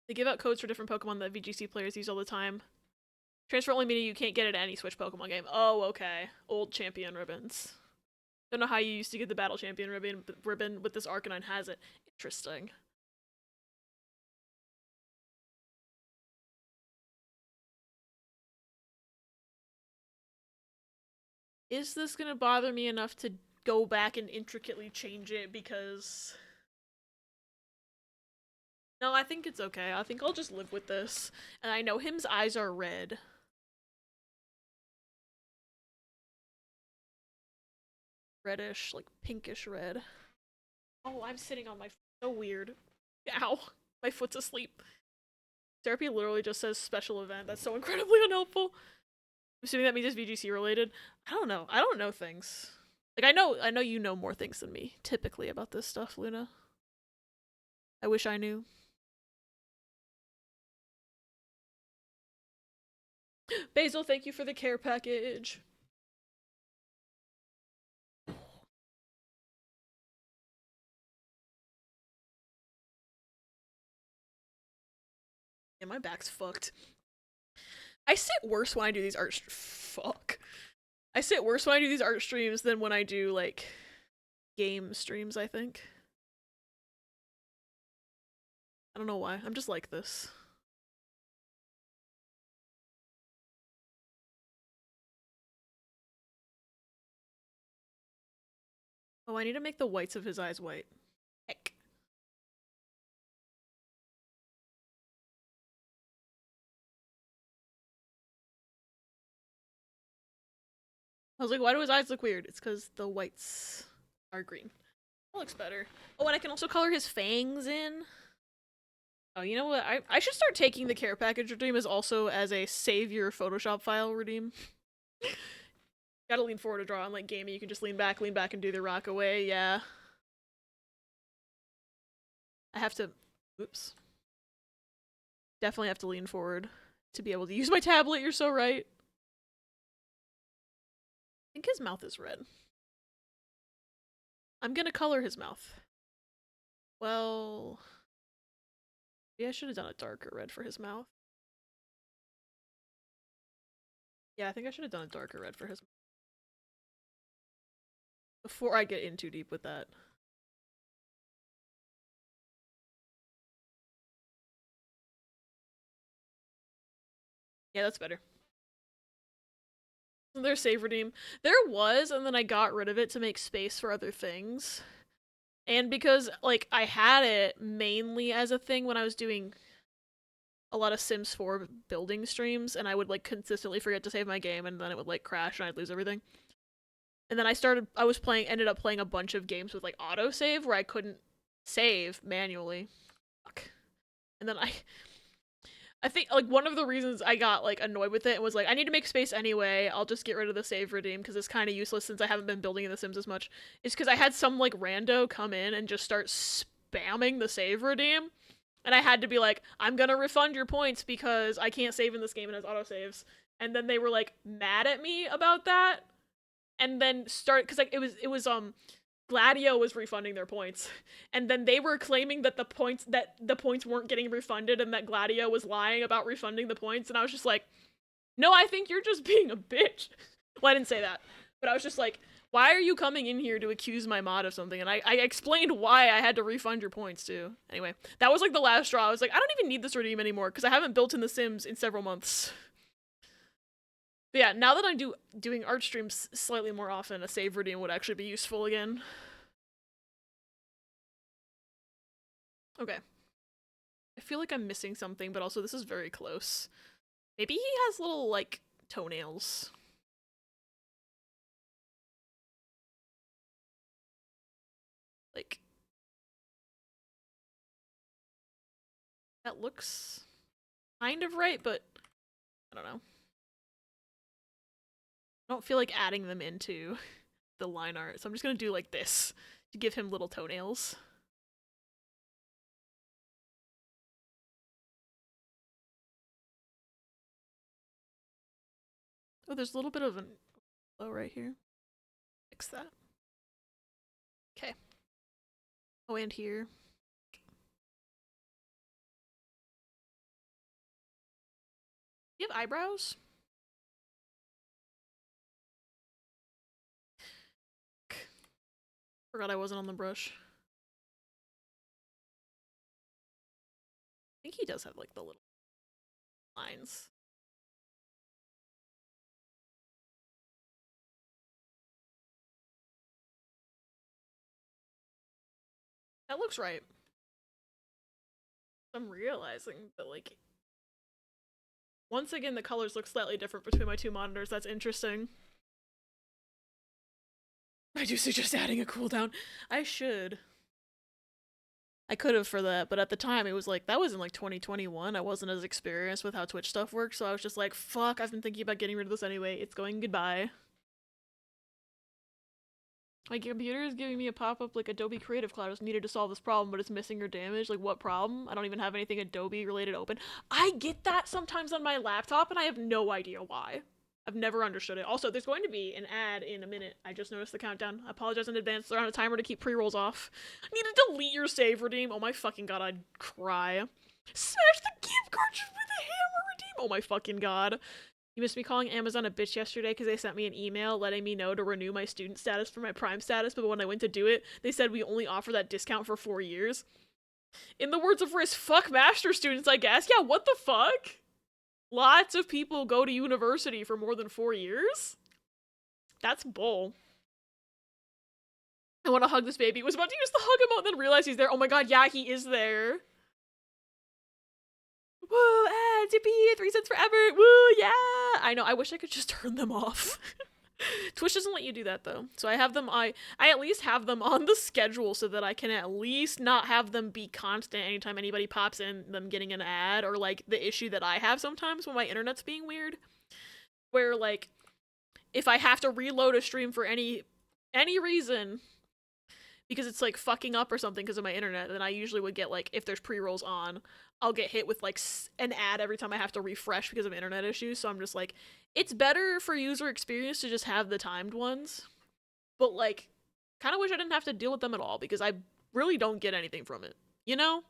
They give out codes for different Pokemon that VGC players use all the time. Transfer only meaning you can't get it at any Switch Pokemon game. Oh, okay. Old champion ribbons. Don't know how you used to get the Battle Champion ribbon, but this Arcanine has it. Interesting. Is this gonna bother me enough to go back and intricately change it because... No, I think it's okay. I think I'll just live with this. And I know him's eyes are red. Reddish, like pinkish red. Oh, I'm sitting on my foot. So weird. Ow. My foot's asleep. Therapy literally just says special event. That's so incredibly unhelpful. I'm assuming that means it's VGC related. I don't know. I don't know things. Like, I know you know more things than me, typically, about this stuff, Luna. I wish I knew. Basil, thank you for the care package. Yeah, my back's fucked. I sit worse when I do these fuck. I sit worse when I do these art streams than when I do, like, game streams, I think. I don't know why. I'm just like this. Oh, I need to make the whites of his eyes white. Heck. I was like, why do his eyes look weird? It's because the whites are green. That looks better. Oh, and I can also color his fangs in. Oh, you know what? I should start taking the care package redeem as a save your Photoshop file redeem. Gotta lean forward to draw. Unlike gaming, you can just lean back and do the rock away. Yeah. I have to... Oops. Definitely have to lean forward to be able to use my tablet. You're so right. I think his mouth is red. I'm gonna color his mouth. Well... Maybe I should have done a darker red for his mouth. Yeah, I think I should have done a darker red for his mouth. Before I get in too deep with that. Yeah, that's better. There's save redeem. There was, and then I got rid of it to make space for other things. And because, like, I had it mainly as a thing when I was doing a lot of Sims 4 building streams, and I would, like, consistently forget to save my game, and then it would, like, crash and I'd lose everything. And then ended up playing a bunch of games with, like, autosave where I couldn't save manually. Fuck. And then I think, like, one of the reasons I got, like, annoyed with it was, like, I need to make space anyway, I'll just get rid of the save redeem, because it's kind of useless since I haven't been building in The Sims as much, is because I had some, like, rando come in and just start spamming the save redeem, and I had to be like, I'm gonna refund your points because I can't save in this game and it has autosaves, and then they were, like, mad at me about that, and then because, like, it was, Gladio was refunding their points, and then they were claiming that the points weren't getting refunded and that Gladio was lying about refunding the points, and I was just like, no, I think you're just being a bitch. Well, I didn't say that, but I was just like, why are you coming in here to accuse my mod of something? And I explained why I had to refund your points too. Anyway, that was, like, the last straw. I was like, I don't even need this redeem anymore because I haven't built in The Sims in several months. But yeah, now that I'm doing art streams slightly more often, a save redeem would actually be useful again. Okay. I feel like I'm missing something, but also this is very close. Maybe he has little, like, toenails. Like, that looks kind of right, but I don't know. I don't feel like adding them into the line art, so I'm just gonna do like this to give him little toenails. Oh, there's a little bit of an flow right here. Fix that. Okay. Oh, and here. Do you have eyebrows? Forgot I wasn't on the brush. I think he does have like the little lines. That looks right. I'm realizing that, like, once again, the colors look slightly different between my two monitors. That's interesting. I do suggest adding a cooldown. I should. I could have for that, but at the time it was like, that was in like 2021. I wasn't as experienced with how Twitch stuff works, so I was just like, fuck, I've been thinking about getting rid of this anyway. It's going goodbye. My computer is giving me a pop-up like Adobe Creative Cloud is needed to solve this problem, but it's missing or damaged. Like, what problem? I don't even have anything Adobe related open. I get that sometimes on my laptop, and I have no idea why. I've never understood it. Also, there's going to be an ad in a minute. I just noticed the countdown. I apologize in advance. They're on a timer to keep pre-rolls off. I need to delete your save redeem. Oh my fucking god, I'd cry. Smash the gift cartridge with a hammer redeem. Oh my fucking god. You missed me calling Amazon a bitch yesterday because they sent me an email letting me know to renew my student status for my Prime status, but when I went to do it, they said we only offer that discount for 4 years. In the words of Ris, fuck master students, I guess. Yeah, what the fuck? Lots of people go to university for more than 4 years? That's bull. I want to hug this baby. Was about to use the hug emote, then realized he's there. Oh my god, yeah, he is there. Woo, ads, yippee, 3 cents forever. Woo, yeah. I know, I wish I could just turn them off. Twitch doesn't let you do that though. So I have them, I at least have them on the schedule so that I can at least not have them be constant anytime anybody pops in, them getting an ad, or like the issue that I have sometimes when my internet's being weird. Where like, if I have to reload a stream for any reason, because it's like fucking up or something because of my internet, then I usually would get like, if there's pre-rolls on, I'll get hit with like an ad every time I have to refresh because of internet issues. So I'm just like, it's better for user experience to just have the timed ones, but like, kind of wish I didn't have to deal with them at all because I really don't get anything from it, you know?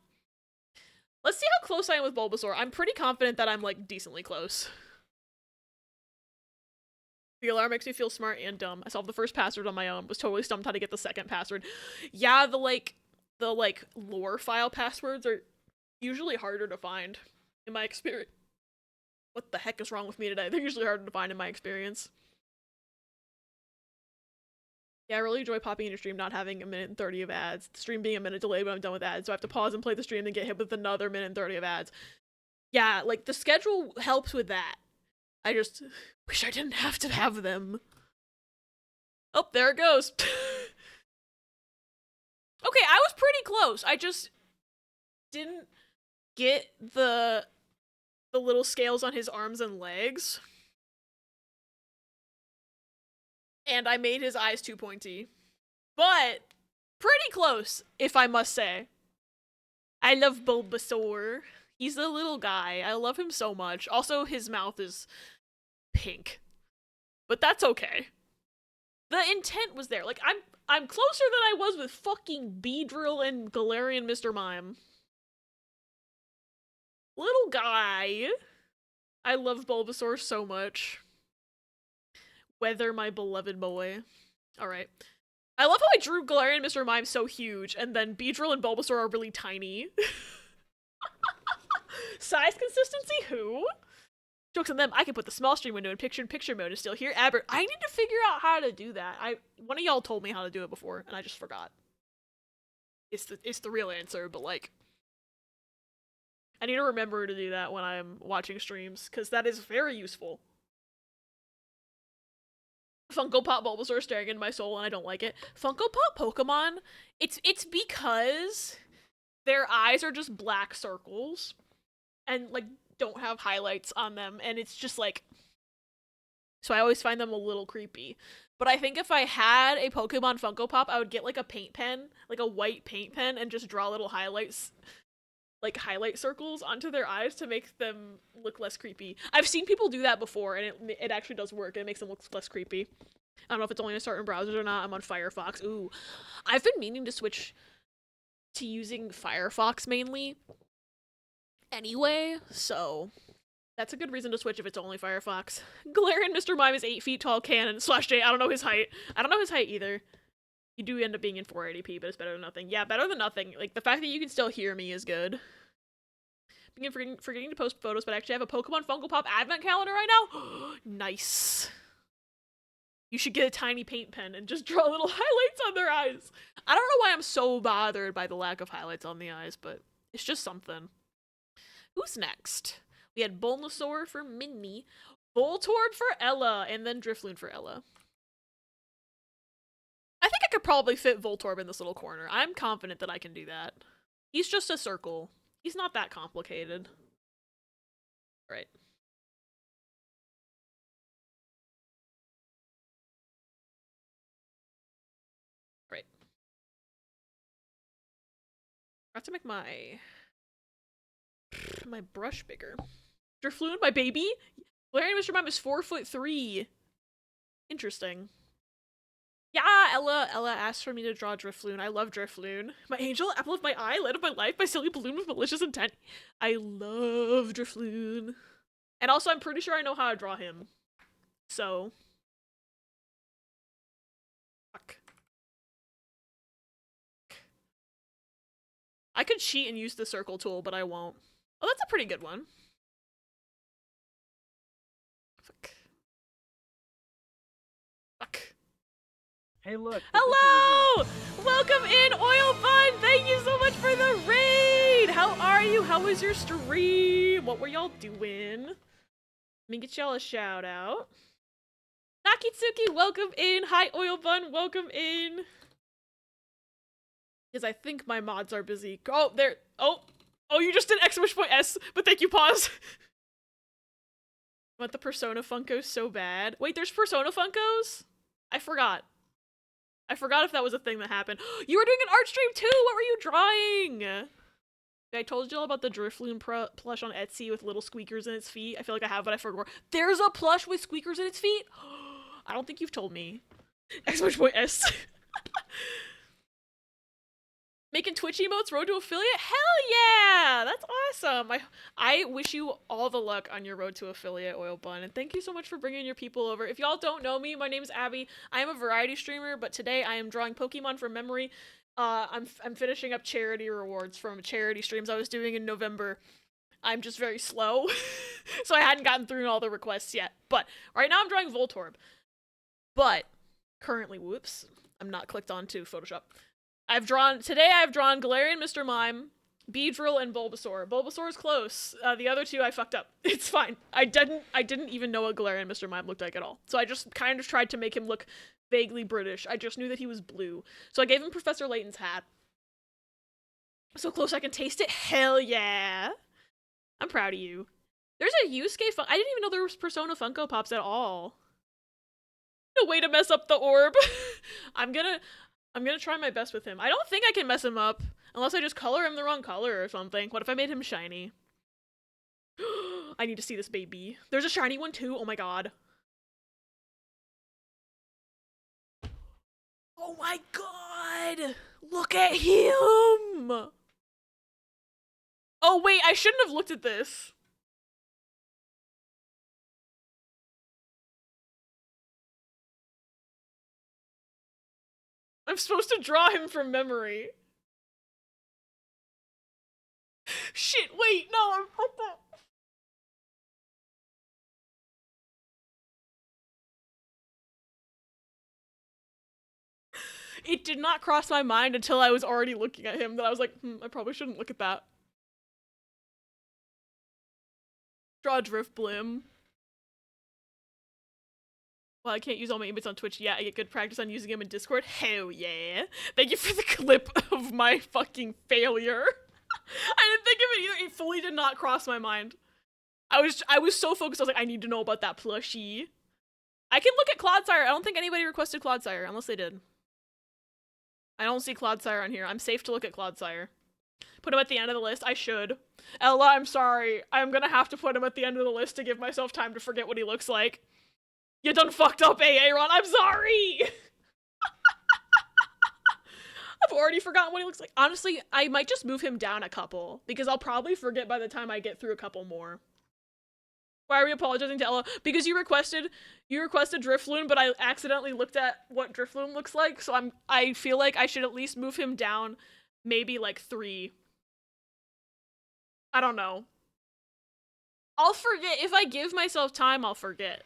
Let's see how close I am with Bulbasaur. I'm pretty confident that I'm like decently close. The alarm makes me feel smart and dumb. I solved the first password on my own, was totally stumped how to get the second password. Yeah, the lore file passwords are usually harder to find, in my experience. What the heck is wrong with me today? They're usually harder to find in my experience. Yeah, I really enjoy popping in your stream, not having 1:30 of ads. The stream being a minute delayed when I'm done with ads, so I have to pause and play the stream and get hit with another 1:30 of ads. Yeah, like, the schedule helps with that. I just wish I didn't have to have them. Oh, there it goes. Okay, I was pretty close. I just didn't get the little scales on his arms and legs. And I made his eyes too pointy. But pretty close, if I must say. I love Bulbasaur. He's a little guy. I love him so much. Also, his mouth is pink. But that's okay. The intent was there. Like, I'm closer than I was with fucking Beedrill and Galarian Mr. Mime. Little guy. I love Bulbasaur so much. Weather, my beloved boy. Alright. I love how I drew Galarian Mr. Mime so huge, and then Beedrill and Bulbasaur are really tiny. Size consistency? Who? Jokes on them, I can put the small screen window in picture-in-picture mode and still hear Aber. I need to figure out how to do that. One of y'all told me how to do it before, and I just forgot. It's the real answer, but like, I need to remember to do that when I'm watching streams, because that is very useful. Funko Pop Bulbasaur staring into my soul, and I don't like it. Funko Pop Pokemon, it's because their eyes are just black circles, and, like, don't have highlights on them, and it's just, like... So I always find them a little creepy. But I think if I had a Pokemon Funko Pop, I would get, like, a paint pen, like a white paint pen, and just draw little highlights, like, highlight circles onto their eyes to make them look less creepy. I've seen people do that before, and it actually does work. It makes them look less creepy. I don't know if it's only in certain browsers or not. I'm on Firefox. Ooh. I've been meaning to switch to using Firefox mainly anyway, so that's a good reason to switch if it's only Firefox. Galarian Mr. Mime is 8 feet tall cannon / J. I don't know his height. I don't know his height either. You do end up being in 480p, but it's better than nothing. Yeah, better than nothing. Like, the fact that you can still hear me is good. Forgetting to post photos, but I actually have a Pokemon Funko Pop advent calendar right now. Nice. You should get a tiny paint pen and just draw little highlights on their eyes. I don't know why I'm so bothered by the lack of highlights on the eyes, but it's just something. Who's next? We had Bulbasaur for Minnie, Voltorb for Ella, and then Drifloon for Ella. I think I could probably fit Voltorb in this little corner. I'm confident that I can do that. He's just a circle. He's not that complicated. Right. Right. I have to make my brush bigger. Drifloon, my baby? Galarian Mr. Mime is 4'3". Interesting. Yeah, Ella asked for me to draw Drifloon. I love Drifloon. My angel, apple of my eye, light of my life, my silly balloon with malicious intent. I love Drifloon. And also, I'm pretty sure I know how to draw him. So. Fuck. I could cheat and use the circle tool, but I won't. Oh, that's a pretty good one. Fuck. Fuck. Hey, look. Hello! Welcome in, Oil Bun! Thank you so much for the raid! How are you? How was your stream? What were y'all doing? Let me get y'all a shout out. Nakitsuki, welcome in! Hi, Oil Bun, welcome in! Because I think my mods are busy. Oh, there. Oh, you just did !S, but thank you, pause. I want the Persona Funkos so bad. Wait, there's Persona Funkos? I forgot if that was a thing that happened. You were doing an art stream too! What were you drawing? I told you all about the Drifloon plush on Etsy with little squeakers in its feet. I feel like I have, but I forgot. There's a plush with squeakers in its feet? I don't think you've told me. !S. Making Twitch emotes, road to affiliate? Hell yeah! That's awesome! I wish you all the luck on your road to affiliate, Oil Bun, and thank you so much for bringing your people over. If y'all don't know me, my name's Abby. I am a variety streamer, but today I am drawing Pokemon from memory. I'm finishing up charity rewards from charity streams I was doing in November. I'm just very slow, so I hadn't gotten through all the requests yet. But right now I'm drawing Voltorb. But currently, whoops, I'm not clicked on to Photoshop. Today I've drawn Galarian Mr. Mime, Beedrill, and Bulbasaur. Bulbasaur is close. The other two I fucked up. It's fine. I didn't even know what Galarian Mr. Mime looked like at all. So I just kind of tried to make him look vaguely British. I just knew that he was blue. So I gave him Professor Layton's hat. So close I can taste it? Hell yeah! I'm proud of you. There's a Yusuke I didn't even know there was Persona Funko Pops at all. No way to mess up the orb. I'm gonna try my best with him. I don't think I can mess him up unless I just color him the wrong color or something. What if I made him shiny? I need to see this baby. There's a shiny one too. Oh my god. Oh my god! Look at him! Oh wait, I shouldn't have looked at this. I'm supposed to draw him from memory. Shit, wait, no, I'm fucked up. It did not cross my mind until I was already looking at him that I was like, I probably shouldn't look at that. Draw Drift Bloom. Well, I can't use all my emotes on Twitch yet. I get good practice on using them in Discord. Hell yeah. Thank you for the clip of my fucking failure. I didn't think of it either. It fully did not cross my mind. I was so focused. I was like, I need to know about that plushie. I can look at Clodsire. I don't think anybody requested Clodsire, unless they did. I don't see Clodsire on here. I'm safe to look at Clodsire. Put him at the end of the list. I should. Ella, I'm sorry. I'm gonna have to put him at the end of the list to give myself time to forget what he looks like. You done fucked up, Aaron. I'm sorry! I've already forgotten what he looks like. Honestly, I might just move him down a couple, because I'll probably forget by the time I get through a couple more. Why are we apologizing to Ella? Because you requested Drifloon, but I accidentally looked at what Drifloon looks like, so I feel like I should at least move him down maybe like 3. I don't know. I'll forget. If I give myself time, I'll forget.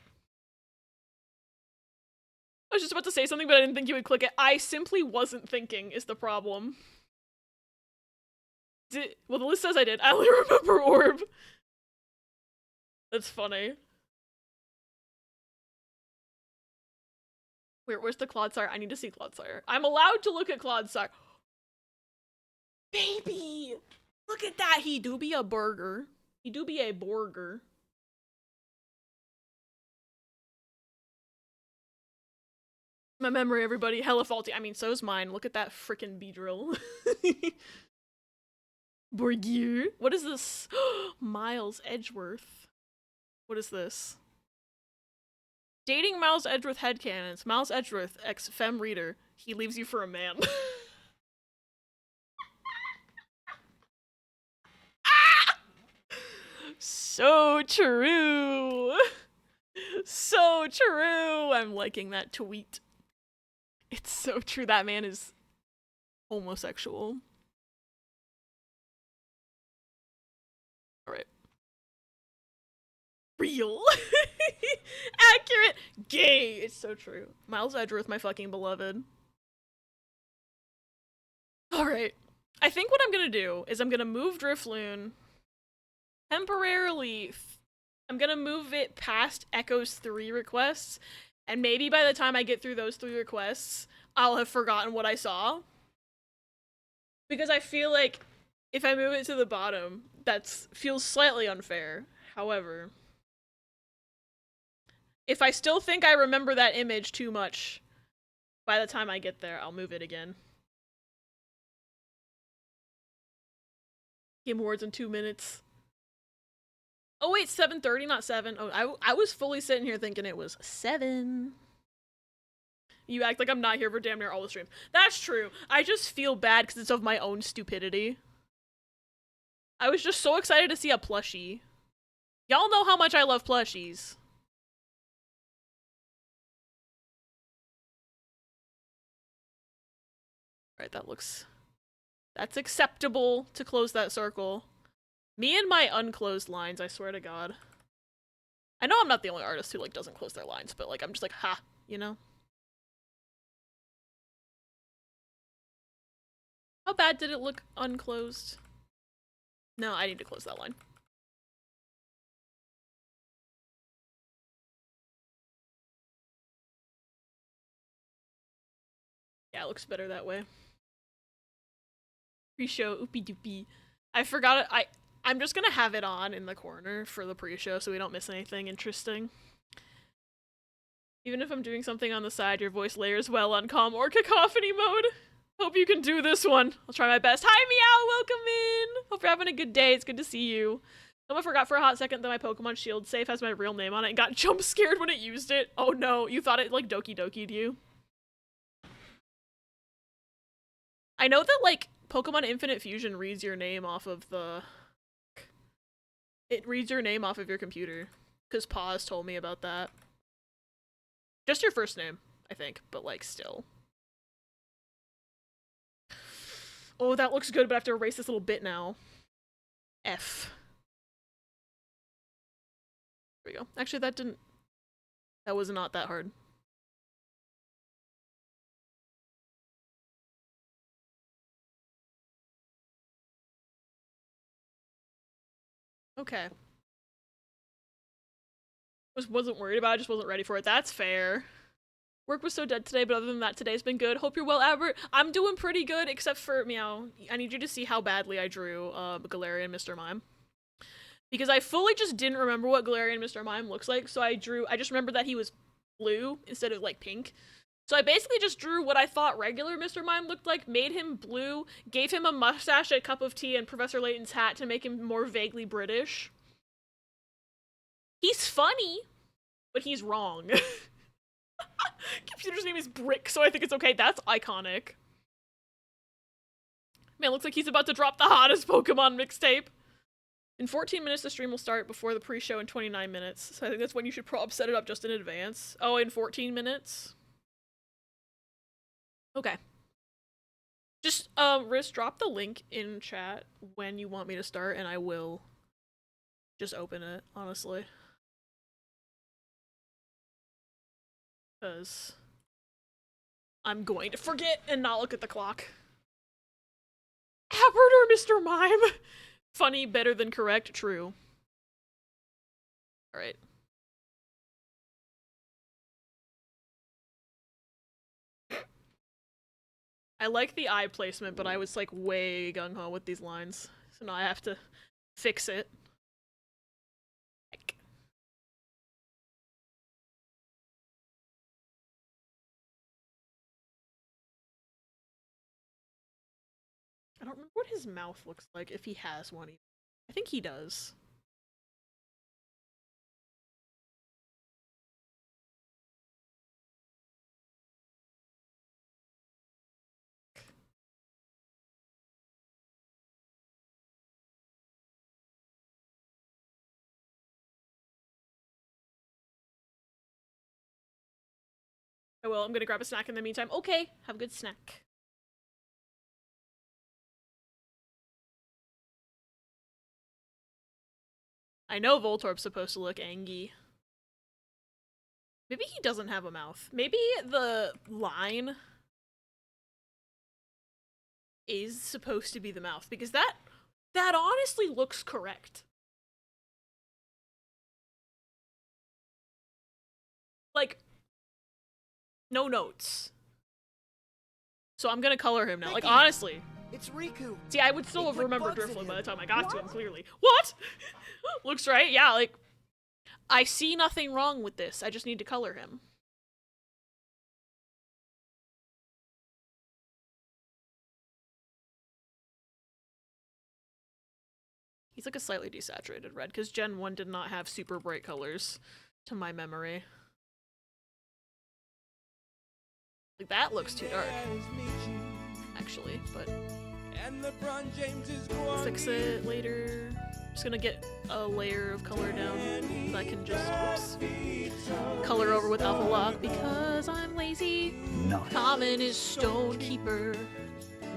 I was just about to say something, but I didn't think you would click it. I simply wasn't thinking is the problem. Well, the list says I did. I only remember Orb. That's funny. Where's the Clodsire? I need to see Clodsire. I'm allowed to look at Clodsire. Baby! Look at that! He do be a burger. He do be a burger. My memory, everybody, hella faulty. I mean, so's mine. Look at that frickin' Beedrill. Borgier. What is this? Miles Edgeworth. What is this? Dating Miles Edgeworth headcanons. Miles Edgeworth, ex-femme reader. He leaves you for a man. Ah! So true. So true. I'm liking that tweet. It's so true. That man is homosexual. Alright. Real. Accurate. Gay. It's so true. Miles Edgeworth, my fucking beloved. Alright. I think what I'm gonna do is I'm gonna move Drifloon temporarily. I'm gonna move it past Echo's 3 requests, and maybe by the time I get through those 3 requests, I'll have forgotten what I saw. Because I feel like if I move it to the bottom, feels slightly unfair. However, if I still think I remember that image too much, by the time I get there, I'll move it again. Game Awards in 2 minutes. Oh wait, 7:30, not 7. Oh, I was fully sitting here thinking it was 7. You act like I'm not here for damn near all the streams. That's true. I just feel bad because it's of my own stupidity. I was just so excited to see a plushie. Y'all know how much I love plushies. Alright, that's acceptable to close that circle. Me and my unclosed lines, I swear to God. I know I'm not the only artist who, like, doesn't close their lines, but, like, I'm just like, ha, you know? How bad did it look unclosed? No, I need to close that line. Yeah, it looks better that way. Pre-show, oopie doopie. I forgot it. I'm just gonna have it on in the corner for the pre-show so we don't miss anything interesting. Even if I'm doing something on the side, your voice layers well on calm or cacophony mode. Hope you can do this one. I'll try my best. Hi, Meow! Welcome in! Hope you're having a good day. It's good to see you. Someone forgot for a hot second that my Pokemon Shield safe has my real name on it and got jump scared when it used it. Oh no, you thought it, like, Doki Doki'd you? I know that, like, Pokemon Infinite Fusion reads your name off of the... It reads your name off of your computer. Because Paws told me about that. Just your first name, I think, but, like, still. Oh, that looks good, but I have to erase this little bit now. F. There we go. Actually, that was not that hard. Okay. Wasn't worried about it, just wasn't ready for it. That's fair. Work was so dead today, but other than that, today's been good. Hope you're well, Albert. I'm doing pretty good, except for, meow. I need you to see how badly I drew Galarian Mr. Mime. Because I fully just didn't remember what Galarian Mr. Mime looks like, so I just remembered that he was blue instead of, like, pink. So I basically just drew what I thought regular Mr. Mime looked like, made him blue, gave him a mustache, a cup of tea, and Professor Layton's hat to make him more vaguely British. He's funny, but he's wrong. Computer's name is Brick, so I think it's okay. That's iconic. Man, looks like he's about to drop the hottest Pokemon mixtape. In 14 minutes, the stream will start before the pre-show in 29 minutes. So I think that's when you should probably set it up just in advance. Oh, in 14 minutes? Okay. Just, Ris, drop the link in chat when you want me to start, and I will just open it, honestly. Because I'm going to forget and not look at the clock. Albert or Mr. Mime? Funny, better than correct, true. Alright. I like the eye placement, but I was like way gung-ho with these lines. So now I have to fix it. I don't remember what his mouth looks like, if he has one. I think he does. Oh well, I'm gonna grab a snack in the meantime. Okay, have a good snack. I know Voltorb's supposed to look angry. Maybe he doesn't have a mouth. Maybe the line is supposed to be the mouth, because that honestly looks correct. Like, no notes. So I'm gonna color him now. Like, honestly. It's Riku. See, I would still They have put remembered bugs in Drifloon by him. the time I got to him, clearly. What? Looks right? Yeah, like, I see nothing wrong with this. I just need to color him. He's like a slightly desaturated red, because Gen 1 did not have super bright colors, to my memory. Like, that looks too dark, actually, but I'll fix it later. I'm just gonna get a layer of color down that I can just, color over with Alpha Lock, because I'm lazy. Nice. Common is Stonekeeper.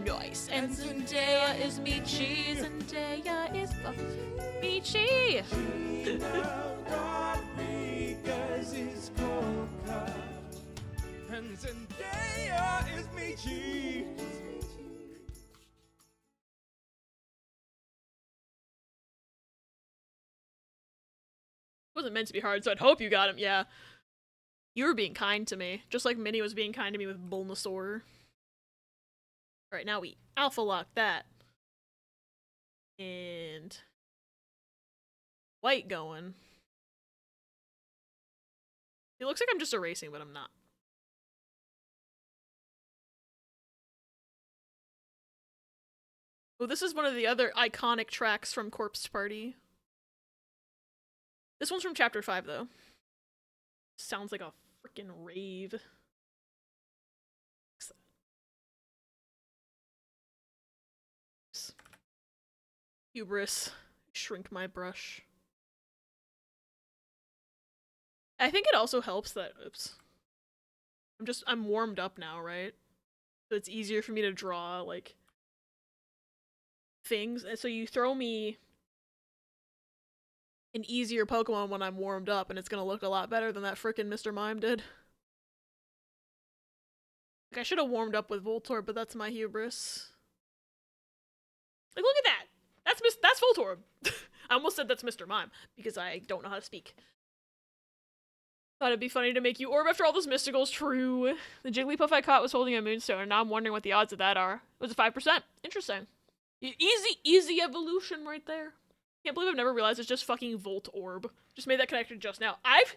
Nice. And Zendaya is Michi. Zendaya is Michi. And Zendaya is Michi. Wasn't meant to be hard, so I'd hope you got him. Yeah. You were being kind to me, just like Minnie was being kind to me with Bulbasaur. Alright, now we Alpha Lock that. And white going. It looks like I'm just erasing, but I'm not. Oh, this is one of the other iconic tracks from Corpse Party. This one's from Chapter 5, though. Sounds like a freaking rave. Hubris. Shrink my brush. I think it also helps that, oops. I'm warmed up now, right? So it's easier for me to draw, like, things. And so you throw me an easier Pokemon when I'm warmed up, and it's gonna look a lot better than that frickin' Mr. Mime did. Like, I should have warmed up with Voltorb, but that's my hubris. Like, look at that! That's Voltorb! I almost said that's Mr. Mime, because I don't know how to speak. Thought it'd be funny to make you orb after all those mysticals. True. The Jigglypuff I caught was holding a moonstone, and now I'm wondering what the odds of that are. It was a 5%. Interesting. Easy evolution right there. Can't believe I've never realized it's just fucking Volt Orb. Just made that connection just now. I've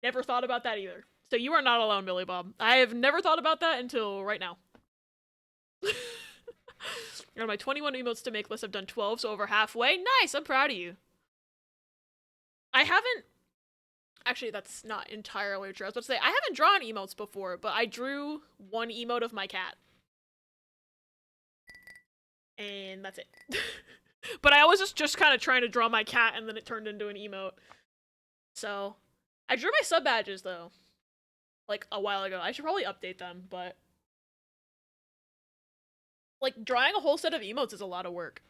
never thought about that either. So you are not alone, Billy Bob. I have never thought about that until right now. On my 21 emotes to make list, I've done 12, so over halfway. Nice, I'm proud of you. I haven't... Actually, that's not entirely true. I was about to say, I haven't drawn emotes before, but I drew one emote of my cat. And that's it. But I was just kind of trying to draw my cat, and then it turned into an emote. So, I drew my sub badges, though. Like, a while ago. I should probably update them, but... Like, drawing a whole set of emotes is a lot of work.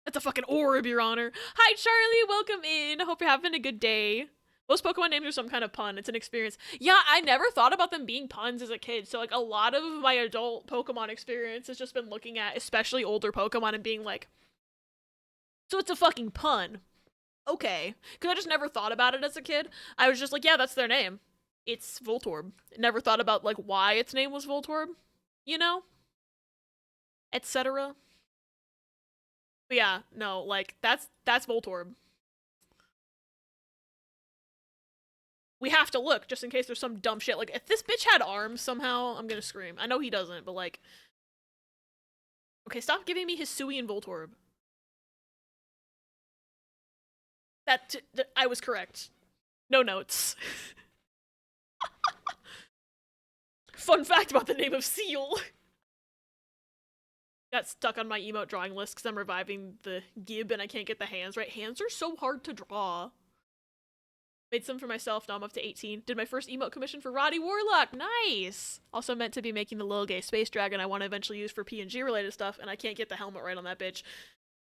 That's a fucking orb, Your Honor. Hi, Charlie! Welcome in! Hope you're having a good day. Most Pokemon names are some kind of pun. It's an experience. Yeah, I never thought about them being puns as a kid, so, like, a lot of my adult Pokemon experience has just been looking at, especially older Pokemon, and being like, so it's a fucking pun. Okay. Because I just never thought about it as a kid. I was just like, yeah, that's their name. It's Voltorb. Never thought about, like, why its name was Voltorb. You know? Etc. But yeah, no, like, that's Voltorb. We have to look, just in case there's some dumb shit. Like, if this bitch had arms somehow, I'm gonna scream. I know he doesn't, but like... Okay, stop giving me Hisuian Voltorb. I was correct. No notes. Fun fact about the name of Seal. Got stuck on my emote drawing list because I'm reviving the Gib and I can't get the hands right. Hands are so hard to draw. Made some for myself, now I'm up to 18. Did my first emote commission for Roddy Warlock. Nice! Also meant to be making the little gay space dragon I want to eventually use for PNG related stuff, and I can't get the helmet right on that bitch.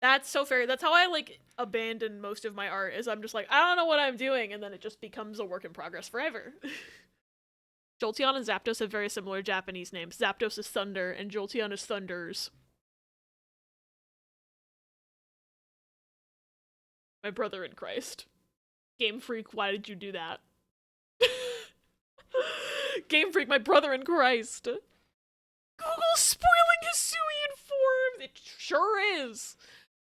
That's so fair. That's how I, like, abandon most of my art, is I'm just like, I don't know what I'm doing, and then it just becomes a work in progress forever. Jolteon and Zapdos have very similar Japanese names. Zapdos is Thunder, and Jolteon is Thunders. My brother in Christ. Game Freak, why did you do that? Game Freak, my brother in Christ. Google's spoiling Hisuian forms! It sure is.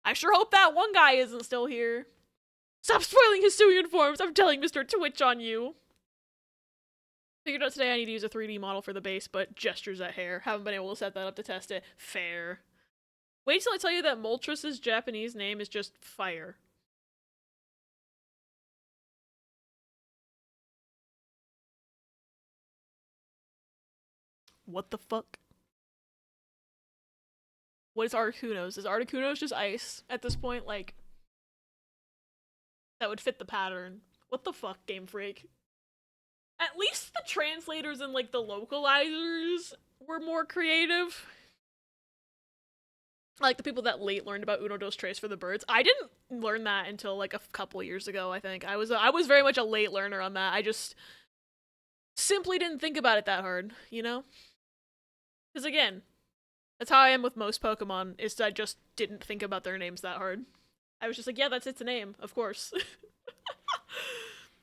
I sure hope that one guy isn't still here. Stop spoiling Hisuian forms! I'm telling Mr. Twitch on you. Figured out today I need to use a 3D model for the base, but gestures at hair. Haven't been able to set that up to test it. Fair. Wait till I tell you that Moltres' Japanese name is just fire. What the fuck? What is Articuno's? Is Articuno's just ice at this point? Like, that would fit the pattern. What the fuck, Game Freak? At least the translators and, like, the localizers were more creative. Like, the people that late learned about Uno Dos Tres for the birds. I didn't learn that until, like, a couple years ago, I think. I was very much a late learner on that. I just simply didn't think about it that hard, you know? Because, again, that's how I am with most Pokemon, is I just didn't think about their names that hard. I was just like, yeah, that's its name, of course.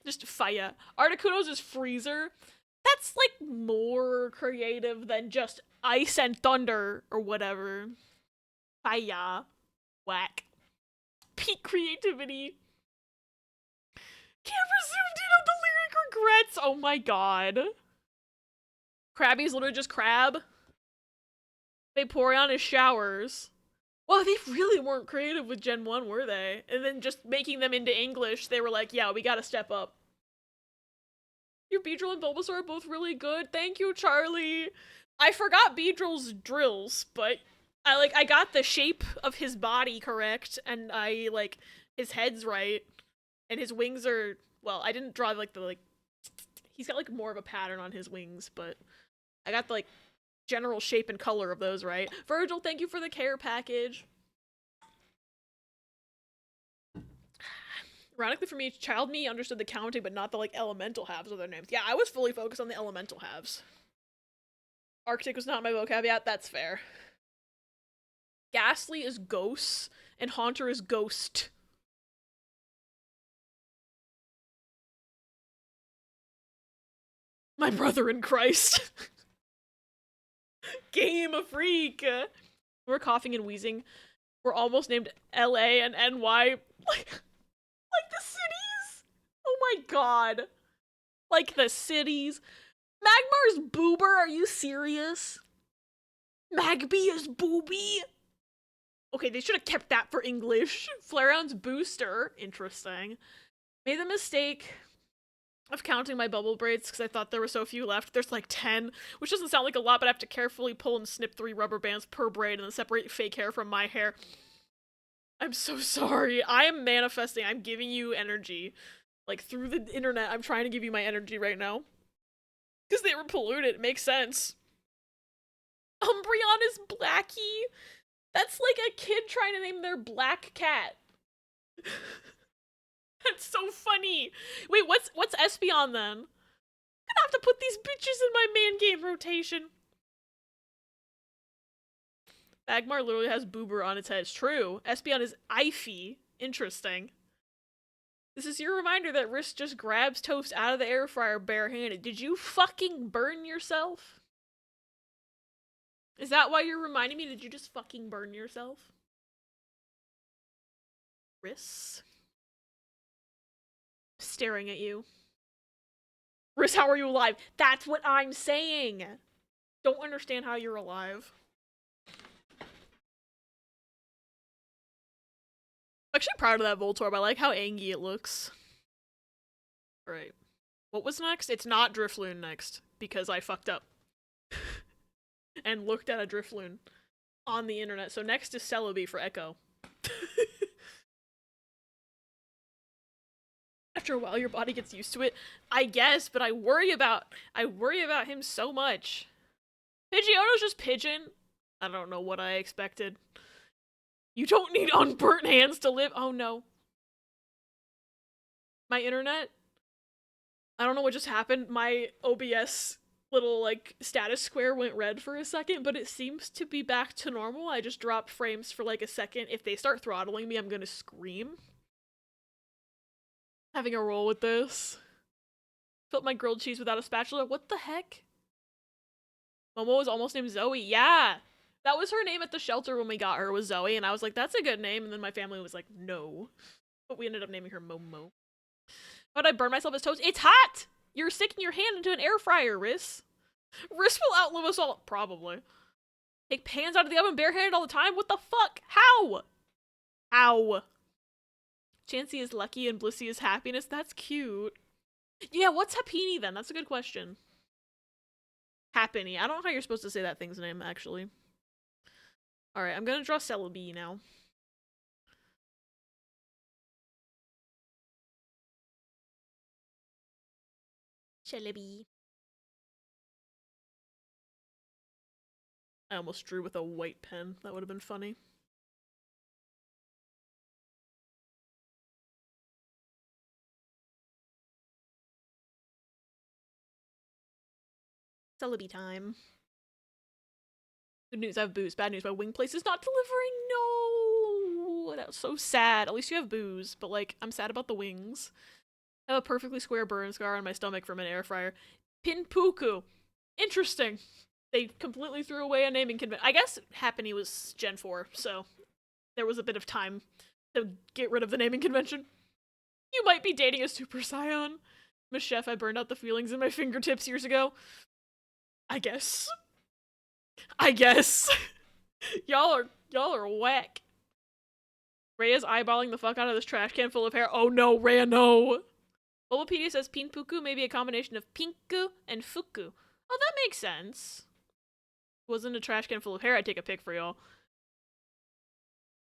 Just fire. Articuno's is Freezer. That's, like, more creative than just Ice and Thunder, or whatever. Fire. Whack. Peak creativity. Can't resume due to the lyric regrets! Oh my god. Krabby's literally just crab. Vaporeon is showers. Well, they really weren't creative with Gen 1, were they? And then just making them into English, they were like, yeah, we gotta step up. Your Beedrill and Bulbasaur are both really good. Thank you, Charlie. I forgot Beedrill's drills, but I got the shape of his body correct, and his head's right, and his wings are, well, I didn't draw, he's got, more of a pattern on his wings, but I got the, general shape and color of those right. Virgil, thank you for the care package. Ironically for me, child me understood the counting, but not the, elemental halves of their names. Yeah, I was fully focused on the elemental halves. Arctic was not my vocab yet, that's fair. Ghastly is ghosts, and Haunter is ghost. My brother in Christ. Game of freak. We're coughing and wheezing. We're almost named LA and NY. Like the cities. Oh my god. Like the cities. Magmar's boober, are you serious? Magby is booby? Okay, they should have kept that for English. Flareon's booster. Interesting. Made the mistake of counting my bubble braids because I thought there were so few left. There's like 10, which doesn't sound like a lot, but I have to carefully pull and snip 3 rubber bands per braid and then separate fake hair from my hair. I'm so sorry. I am manifesting. I'm giving you energy. Like, through the internet, I'm trying to give you my energy right now. Because they were polluted. It makes sense. Umbreon is Blackie. That's like a kid trying to name their black cat. That's so funny. Wait, what's Espeon then? I'm gonna have to put these bitches in my man game rotation. Magmar literally has boober on its head. It's true. Espeon is Ify. Interesting. This is your reminder that Ris just grabs toast out of the air fryer barehanded. Did you fucking burn yourself? Is that why you're reminding me? Did you just fucking burn yourself? Ris? Staring at you. Ris, how are you alive? That's what I'm saying! Don't understand how you're alive. I'm actually proud of that Voltorb. I like how angry it looks. Alright. What was next? It's not Drifloon next, because I fucked up. And looked at a Drifloon on the internet. So next is Celebi for Echo. After a while, your body gets used to it. I guess, but I worry about him so much. Pidgeotto's just Pigeon. I don't know what I expected. You don't need unburnt hands to live. Oh no. My internet? I don't know what just happened. My OBS little, like, status square went red for a second, but it seems to be back to normal. I just dropped frames for like a second. If they start throttling me, I'm gonna scream. Having a roll with this. Put my grilled cheese without a spatula. What the heck? Momo was almost named Zoe. Yeah! That was her name at the shelter when we got her, was Zoe, and I was like, that's a good name, and then my family was like, no. But we ended up naming her Momo. How'd I burn myself as toast? It's hot! You're sticking your hand into an air fryer, Ris. Ris will outlive us all. Probably. Take pans out of the oven barehanded all the time? What the fuck? How? How? Chansey is lucky and Blissey is happiness. That's cute. Yeah, what's Happiny then? That's a good question. Happiny. I don't know how you're supposed to say that thing's name, actually. Alright, I'm gonna draw Celebi now. Celebi. I almost drew with a white pen. That would have been funny. Celebi time. Good news, I have booze. Bad news, my wing place is not delivering. No! That was so sad. At least you have booze, but like, I'm sad about the wings. I have a perfectly square burn scar on my stomach from an air fryer. Pinpuku. Interesting. They completely threw away a naming convention. I guess Happiny was Gen 4, so there was a bit of time to get rid of the naming convention. You might be dating a Super Scion. Miss Chef, I burned out the feelings in my fingertips years ago. I guess. I guess. Y'all are whack. Rhea's eyeballing the fuck out of this trash can full of hair. Oh no, Rhea, no. Bulbapedia says Pinpuku may be a combination of Pinku and Fuku. Oh, that makes sense. Wasn't a trash can full of hair, I'd take a pic for y'all.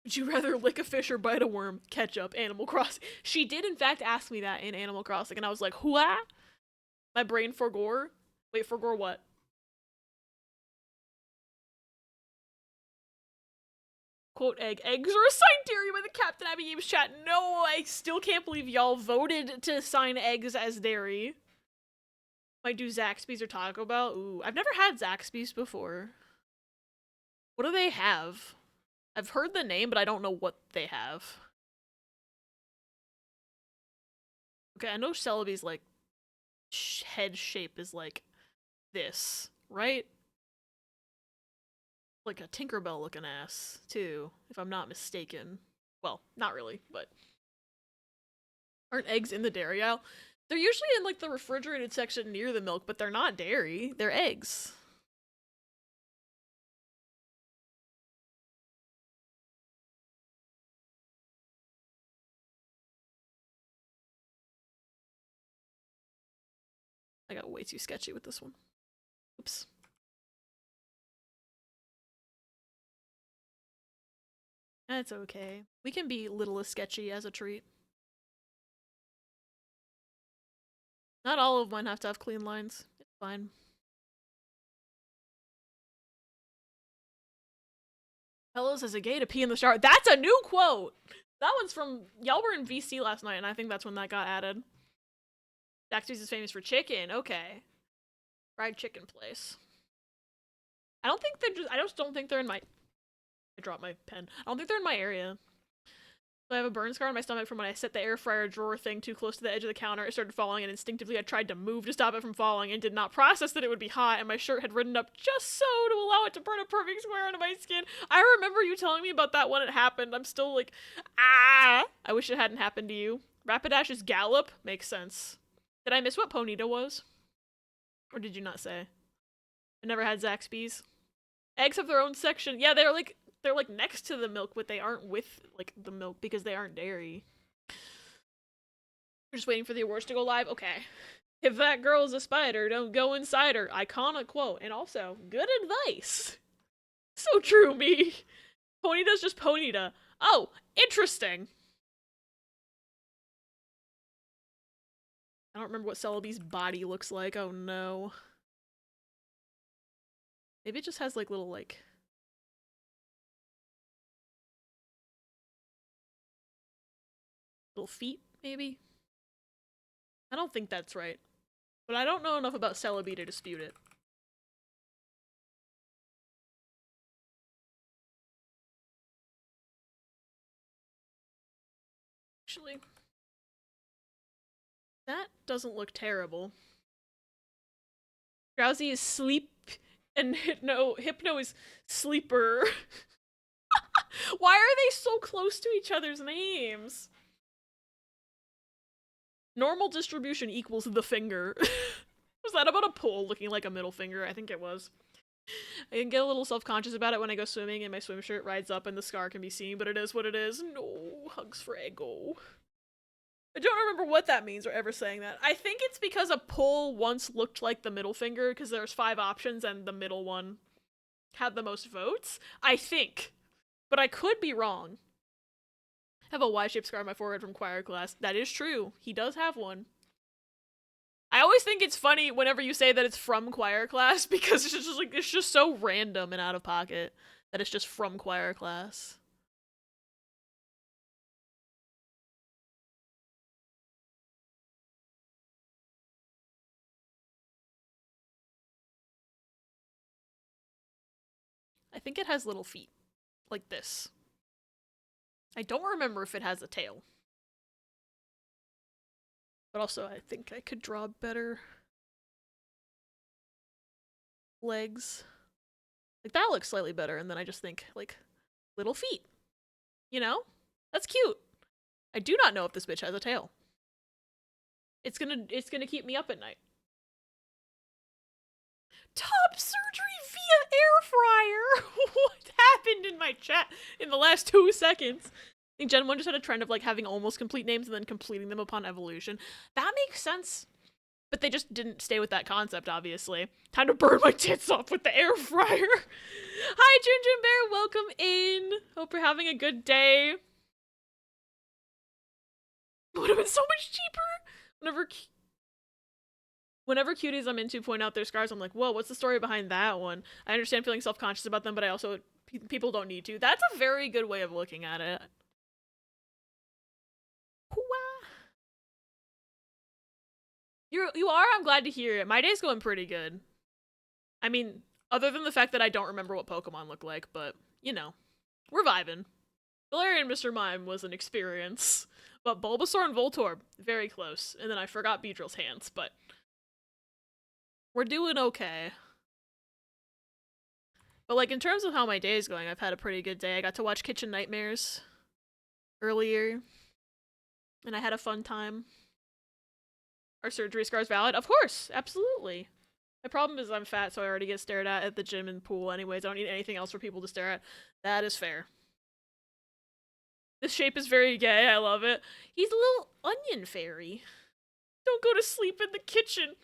Would you rather lick a fish or bite a worm? Ketchup, Animal Crossing. She did in fact ask me that in Animal Crossing, and I was like, hua? My brain forgore? Wait, forgore what? Quote egg. Eggs are assigned dairy by the Captain Abby Games chat. No, I still can't believe y'all voted to assign eggs as dairy. Might do Zaxby's or Taco Bell. Ooh, I've never had Zaxby's before. What do they have? I've heard the name, but I don't know what they have. Okay, I know Celebi's like head shape is like this, right? Like a Tinkerbell looking ass, too, if I'm not mistaken. Well, not really, but aren't eggs in the dairy aisle? They're usually in like the refrigerated section near the milk, but they're not dairy. They're eggs. I got way too sketchy with this one. Oops. That's okay. We can be little as sketchy as a treat. Not all of mine have to have clean lines. It's fine. Fellows, is it gay to pee in the shower? That's a new quote! That one's from... Y'all were in VC last night, and I think that's when that got added. Zaxby's is famous for chicken. Okay. Fried chicken place. I don't think they're just... I just don't think they're in my... I dropped my pen. I don't think they're in my area. So I have a burn scar on my stomach from when I set the air fryer drawer thing too close to the edge of the counter. It started falling, and instinctively I tried to move to stop it from falling and did not process that it would be hot, and my shirt had ridden up just so to allow it to burn a perfect square onto my skin. I remember you telling me about that when it happened. I'm still like, ah! I wish it hadn't happened to you. Rapidash's gallop makes sense. Did I miss what Ponyta was? Or did you not say? I never had Zaxby's. Eggs have their own section. Yeah, they're like next to the milk, but they aren't with like the milk because they aren't dairy. We're just waiting for the awards to go live. Okay. If that girl is a spider, don't go inside her. Iconic quote. And also, good advice. So true, me. Ponyta's just Ponyta. Oh, interesting. I don't remember what Celebi's body looks like. Oh no. Maybe it just has like little like... little feet, maybe? I don't think that's right. But I don't know enough about Celebi to dispute it. Actually, that doesn't look terrible. Drowsy is sleep, and Hypno is sleeper. Why are they so close to each other's names? Normal distribution equals the finger. Was that about a pole looking like a middle finger? I think it was. I can get a little self-conscious about it when I go swimming and my swim shirt rides up and the scar can be seen, but it is what it is. No, hugs for Ego. I don't remember what that means or ever saying that. I think it's because a pole once looked like the middle finger because there's 5 options and the middle one had the most votes. I think. But I could be wrong. I have a Y-shaped scar on my forehead from choir class. That is true. He does have one. I always think it's funny whenever you say that it's from choir class because it's just like, it's just so random and out of pocket that it's just from choir class. I think it has little feet. Like this. I don't remember if it has a tail. But also, I think I could draw better legs. Like, that looks slightly better, and then I just think, like, little feet. You know? That's cute. I do not know if this bitch has a tail. It's gonna keep me up at night. Top surgery via air fryer! What happened in my chat in the last 2 seconds? I think Gen 1 just had a trend of like having almost complete names and then completing them upon evolution. That makes sense. But they just didn't stay with that concept, obviously. Time to burn my tits off with the air fryer. Hi, Ginger Bear, welcome in. Hope you're having a good day. It would have been so much cheaper. Whenever cuties I'm into point out their scars, I'm like, whoa, what's the story behind that one? I understand feeling self-conscious about them, but I also, people don't need to. That's a very good way of looking at it. You are? I'm glad to hear it. My day's going pretty good. I mean, other than the fact that I don't remember what Pokemon look like, but, you know, we're vibing. Galarian Mr. Mime was an experience, but Bulbasaur and Voltorb, very close. And then I forgot Beedrill's hands, but We're doing okay. But like in terms of how my day is going, I've had a pretty good day. I got to watch Kitchen Nightmares earlier, and I had a fun time. Are surgery scars valid? Of course, absolutely. My problem is I'm fat, so I already get stared at the gym and pool anyways. I don't need anything else for people to stare at. That is fair. This shape is very gay. I love it. He's a little onion fairy. Don't go to sleep in the kitchen.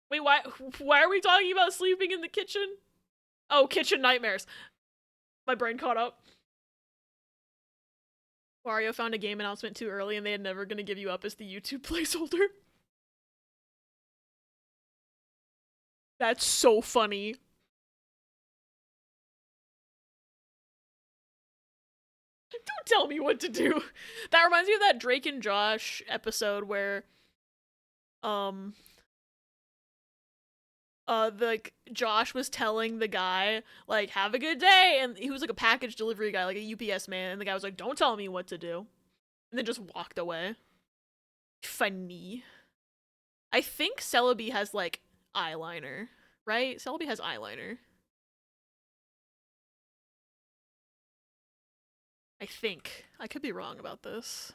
Wait, why are we talking about sleeping in the kitchen? Oh, kitchen nightmares. My brain caught up. Wario found a game announcement too early and they had never gonna give you up as the YouTube placeholder. That's so funny. Don't tell me what to do. That reminds me of that Drake and Josh episode where like Josh was telling the guy like have a good day, and he was like a package delivery guy, like a UPS man, and the guy was like don't tell me what to do, and then just walked away. Funny. I think Celebi has like eyeliner, right? Celebi has eyeliner. I think. I could be wrong about this.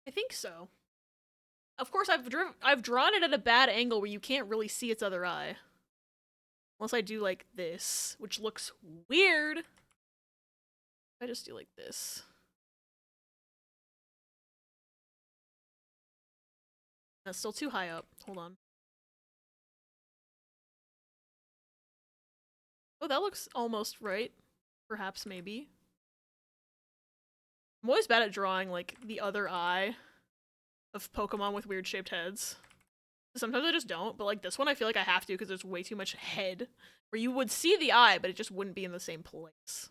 I think so. Of course, I've drawn it at a bad angle where you can't really see its other eye. Unless I do like this, which looks weird. I just do like this. That's still too high up. Hold on. Oh, that looks almost right. Perhaps, maybe. I'm always bad at drawing, like, the other eye of Pokemon with weird shaped heads. Sometimes I just don't, but like this one I feel like I have to because there's way too much head. Where you would see the eye, but it just wouldn't be in the same place.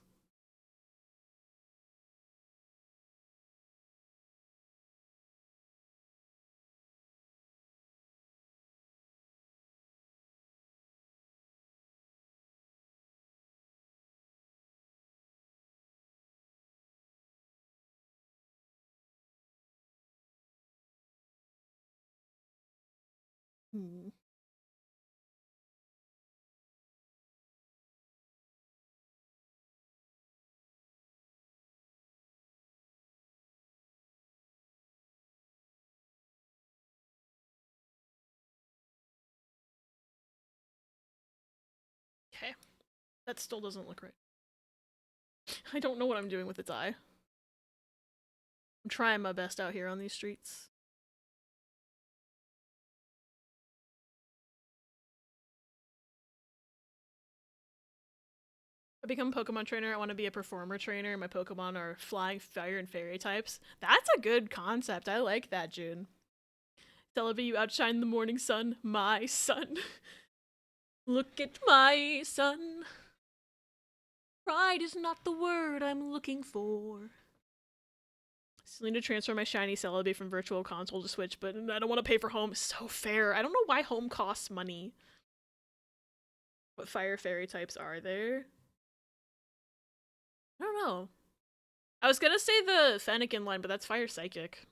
Hmm. Okay. That still doesn't look right. I don't know what I'm doing with its eye. I'm trying my best out here on these streets. If I become a Pokemon trainer, I want to be a performer trainer. My Pokemon are flying, fire, and fairy types. That's a good concept. I like that, June. Celebi, you outshine the morning sun. My sun. Look at my sun. Pride is not the word I'm looking for. Still need to transfer my shiny Celebi from Virtual Console to Switch, but I don't want to pay for home. It's so fair. I don't know why home costs money. What fire fairy types are there? I don't know. I was gonna say the Fennekin line, but that's fire psychic.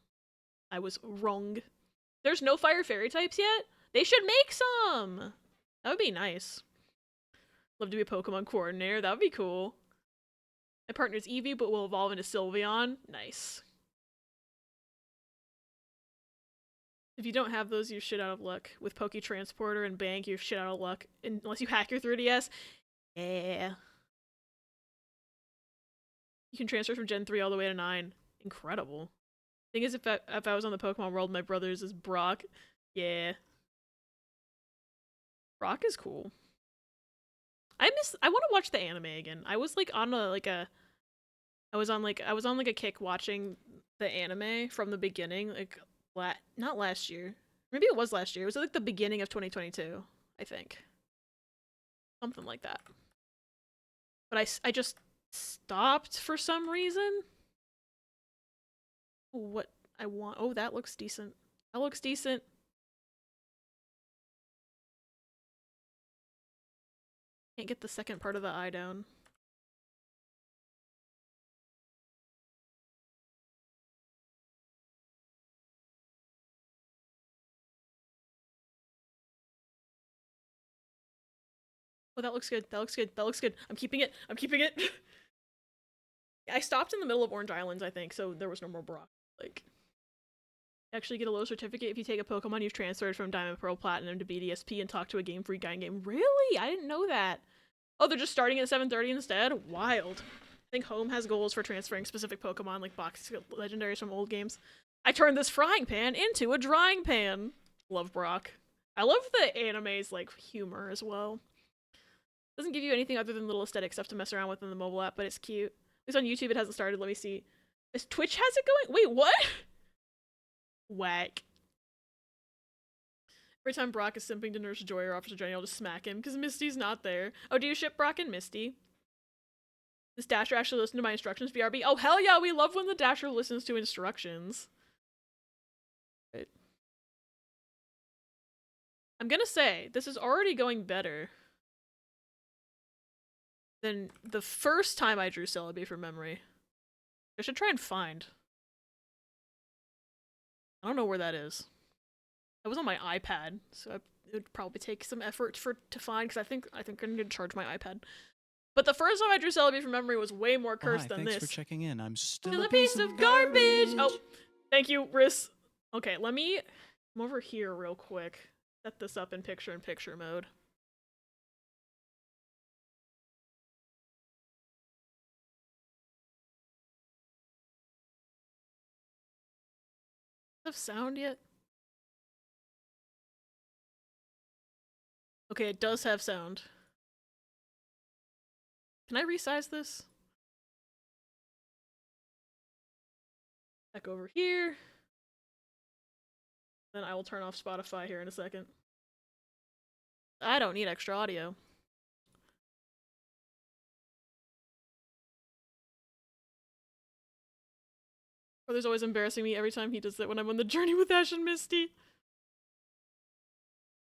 I was wrong. There's no fire fairy types yet? They should make some! That would be nice. Love to be a Pokemon coordinator. That would be cool. My partner's Eevee, but will evolve into Sylveon. Nice. If you don't have those, you're shit out of luck. With Poke Transporter and Bank, you're shit out of luck. Unless you hack your 3DS. Yeah. You can transfer from Gen 3 all the way to 9. Incredible. Thing is, if I was on the Pokemon World, my brother's is Brock. Yeah. Brock is cool. I want to watch the anime again. I was like on I was on like a kick watching the anime from the beginning, like not last year. Maybe it was last year. It was like the beginning of 2022, I think. Something like that. But I just stopped for some reason. What I want. Oh, that looks decent. That looks decent. Can't get the second part of the eye down. Oh, that looks good. That looks good. That looks good. I'm keeping it. I'm keeping it. I stopped in the middle of Orange Islands, I think, so there was no more Brock. Like, actually get a low certificate if you take a Pokemon you've transferred from Diamond, Pearl, Platinum to BDSP and talk to a Game Freak guy in game. Really? I didn't know that. Oh, they're just starting at 7:30 instead? Wild. I think Home has goals for transferring specific Pokemon, like box legendaries from old games. I turned this frying pan into a drying pan. Love Brock. I love the anime's, like, humor as well. Doesn't give you anything other than little aesthetic stuff to mess around with in the mobile app, but it's cute. At least on YouTube it hasn't started. Let me see. Is Twitch has it going? Wait, what? Whack. Every time Brock is simping to Nurse Joy or Officer Jenny, I'll just smack him because Misty's not there. Oh, do you ship Brock and Misty? Does Dasher actually listen to my instructions, BRB? Oh, hell yeah, we love when the Dasher listens to instructions. Right. I'm gonna say, this is already going better than the first time I drew Celebi from memory. I should try and find. I don't know where that is. That was on my iPad, so it would probably take some effort to find, because I think I need to charge my iPad. But the first time I drew Celebi from memory was way more cursed than thanks this. for checking in. I'm Still a piece of garbage! Oh, thank you, Ris. Okay, let me come over here real quick. Set this up in picture-in-picture mode. Does it have sound yet? Okay, it does have sound. Can I resize this? Back over here. Then I will turn off Spotify here in a second. I don't need extra audio. Brother's always embarrassing me every time he does it when I'm on the journey with Ash and Misty.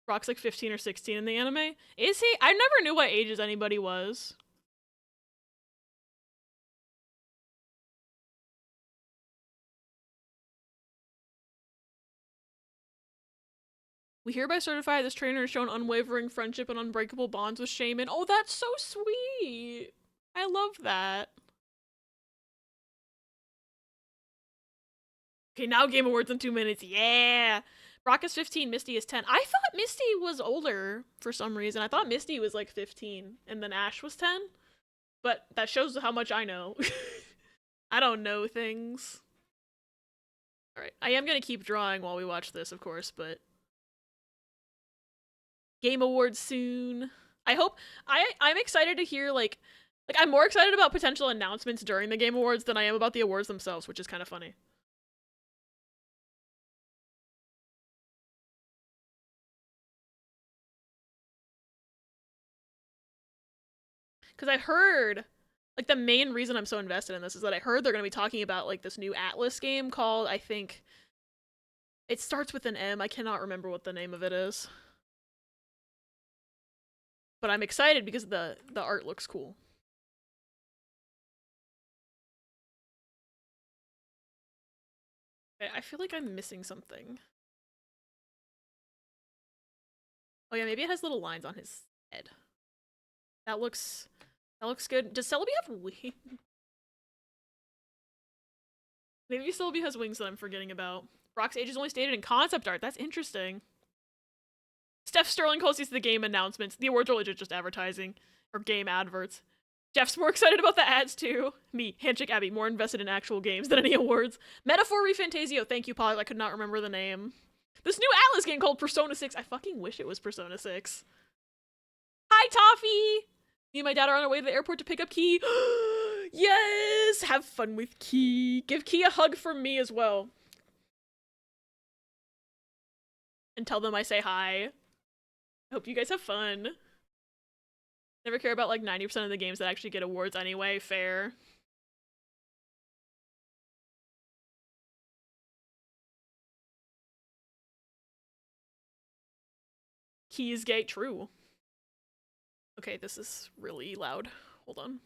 Brock's like 15 or 16 in the anime. Is he? I never knew what ages anybody was. We hereby certify this trainer has shown unwavering friendship and unbreakable bonds with Shaman. Oh, that's so sweet. I love that. Okay, now Game Awards in 2 minutes. Yeah! Brock is 15, Misty is 10. I thought Misty was older for some reason. I thought Misty was like 15 and then Ash was 10. But that shows how much I know. I don't know things. Alright, I am gonna keep drawing while we watch this, of course, but... Game Awards soon. I hope... I'm excited to hear, like, I'm more excited about potential announcements during the Game Awards than I am about the awards themselves, which is kind of funny. Because I heard, like, the main reason I'm so invested in this is that I heard they're going to be talking about, like, this new Atlas game called, I think, it starts with an M. I cannot remember what the name of it is. But I'm excited because the art looks cool. Okay, I feel like I'm missing something. Oh yeah, maybe it has little lines on his head. That looks good. Does Celebi have wings? Maybe Celebi has wings that I'm forgetting about. Brock's age is only stated in concept art. That's interesting. Steph Sterling calls these the game announcements. The awards are legit just advertising. Or game adverts. Jeff's more excited about the ads too. Me, Handshake Abby, more invested in actual games than any awards. Metaphor Refantasio, thank you, Paul. I could not remember the name. This new Atlas game called Persona 6. I fucking wish it was Persona 6. Hi, Toffee! Me and my dad are on our way to the airport to pick up Key. Yes! Have fun with Key. Give Key a hug from me as well. And tell them I say hi. I hope you guys have fun. Never care about like 90% of the games that actually get awards anyway. Fair. He is gay. True. Okay, this is really loud. Hold on.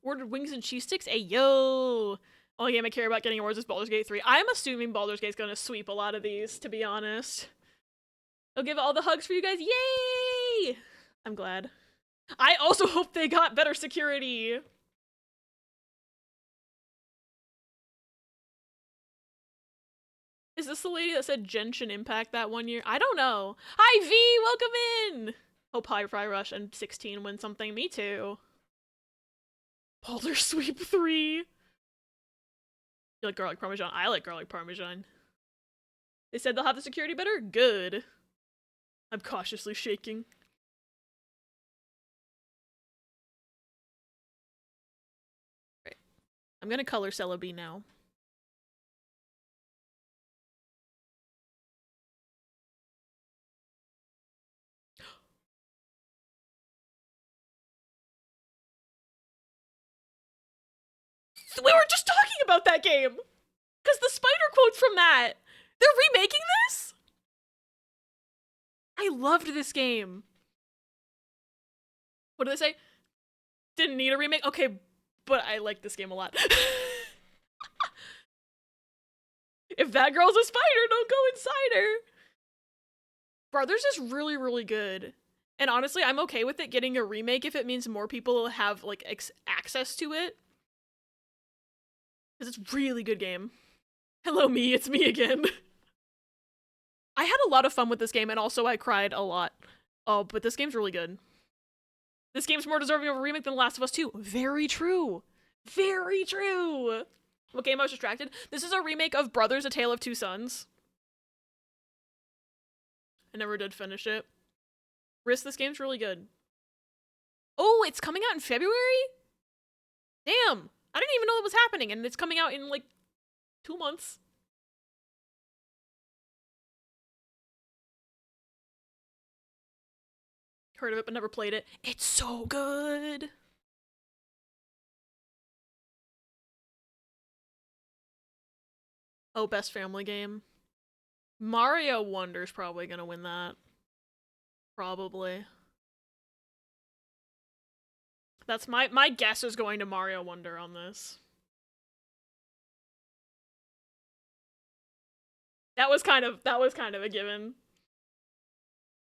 Ordered wings and cheese sticks? Hey, yo! Only game I care about getting awards is Baldur's Gate 3. I'm assuming Baldur's Gate's gonna sweep a lot of these, to be honest. I'll give all the hugs for you guys. Yay! I'm glad. I also hope they got better security. Is this the lady that said Genshin Impact that one year? I don't know. Hi, V! Welcome in! Hope High Fry Rush and 16 win something. Me too. Baldur Sweep 3. You like garlic parmesan? I like garlic parmesan. They said they'll have the security better? Good. I'm cautiously shaking. Right. I'm gonna color Celebi now. We were just talking about that game! Because the spider quote's from that! They're remaking this?! I loved this game. What do they say? Didn't need a remake? Okay, but I like this game a lot. If that girl's a spider, don't go inside her! Brothers is really, really good. And honestly, I'm okay with it getting a remake if it means more people have, like, access to it. Because it's a really good game. Hello, me. It's me again. I had a lot of fun with this game, and also I cried a lot. Oh, but this game's really good. This game's more deserving of a remake than The Last of Us 2. Very true. Very true. What game I was distracted? This is a remake of Brothers: A Tale of Two Sons. I never did finish it. Ris, this game's really good. Oh, it's coming out in February? Damn. I didn't even know it was happening, and it's coming out in, like, 2 months. Heard of it, but never played it. It's so good! Oh, best family game. Mario Wonder's probably gonna win that. Probably. That's my guess is going to Mario Wonder on this. That was kind of a given.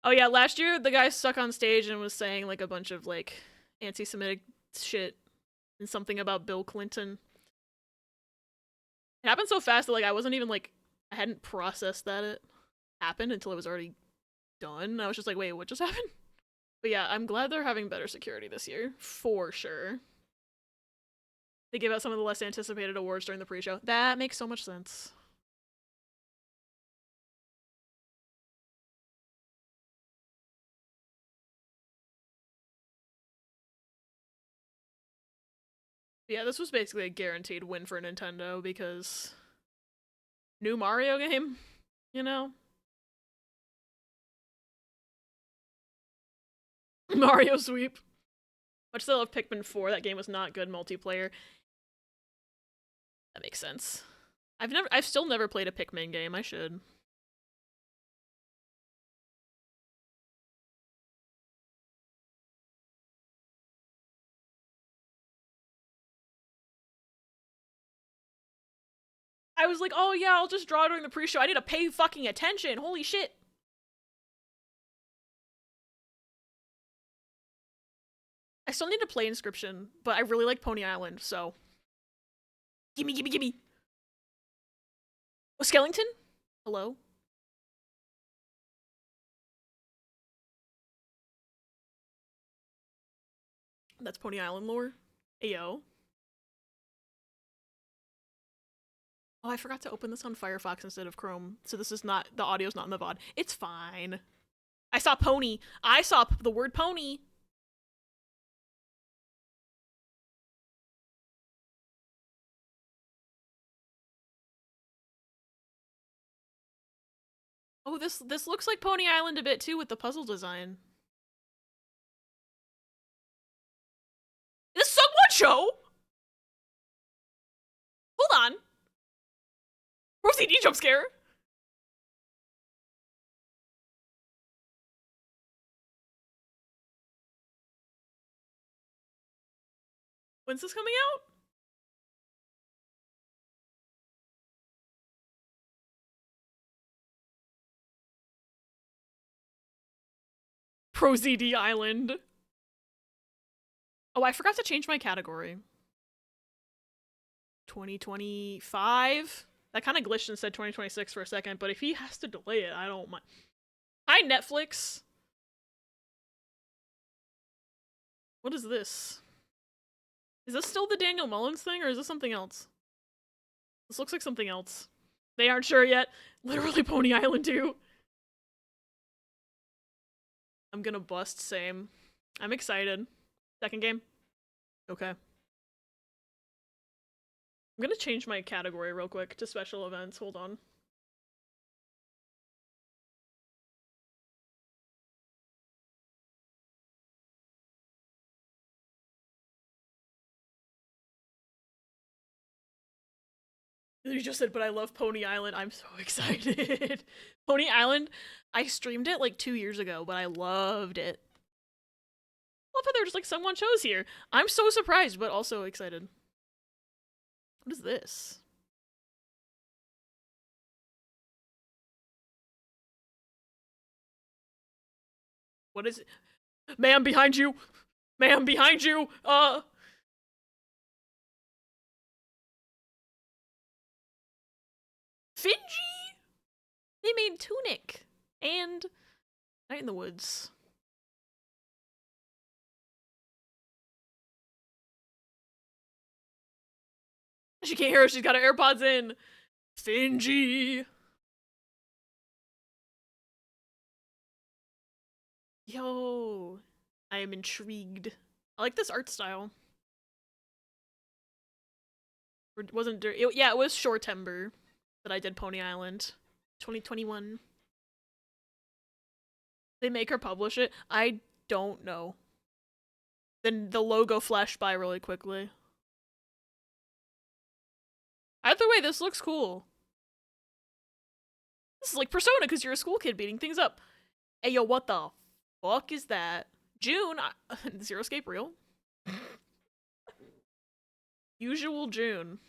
Oh yeah, last year the guy stuck on stage and was saying like a bunch of like anti-Semitic shit and something about Bill Clinton. It happened so fast that like I wasn't even like I hadn't processed that it happened until it was already done. I was just like, wait, what just happened? But yeah, I'm glad they're having better security this year, for sure. They gave out some of the less anticipated awards during the pre-show. That makes so much sense. Yeah, this was basically a guaranteed win for Nintendo because new Mario game, you know? Mario Sweep. Much still love Pikmin 4, that game was not good multiplayer. That makes sense. I've still never played a Pikmin game, I should. I was like, oh yeah, I'll just draw during the pre-show. I need to pay fucking attention, holy shit. I still need to play Inscription, but I really like Pony Island, so. Gimme, gimme, gimme! Oh, Skellington? Hello? That's Pony Island lore. Ayo. Oh, I forgot to open this on Firefox instead of Chrome, so this is not- the audio's not in the VOD. It's fine. I saw pony. I saw the word pony! Oh, this looks like Pony Island a bit too with the puzzle design. show? Hold on. OCD jump scare. When's this coming out? Pro ZD Island. Oh, I forgot to change my category. 2025? That kind of glitched and said 2026 for a second, but if he has to delay it, I don't mind. Hi, Netflix. What is this? Is this still the Daniel Mullins thing, or is this something else? This looks like something else. They aren't sure yet. Literally Pony Island 2. I'm gonna bust, same. I'm excited. Second game? Okay. I'm gonna change my category real quick to special events. Hold on. You just said, but I love Pony Island. I'm so excited. Pony Island, I streamed it like 2 years ago, but I loved it. I love how there's like someone shows here. I'm so surprised, but also excited. What is this? What is it? Ma'am, behind you! Ma'am, behind you! Finji! They made Tunic and Night in the Woods. She can't hear us, she's got her AirPods in. Finji! Yo, I am intrigued. I like this art style. It wasn't yeah, it was Shortember that I did Pony Island. 2021. They make her publish it? I don't know. Then the logo flashed by really quickly. Either way, this looks cool. This is like Persona because you're a school kid beating things up. Hey, yo, what the fuck is that? June? Zero Escape real? Usual June.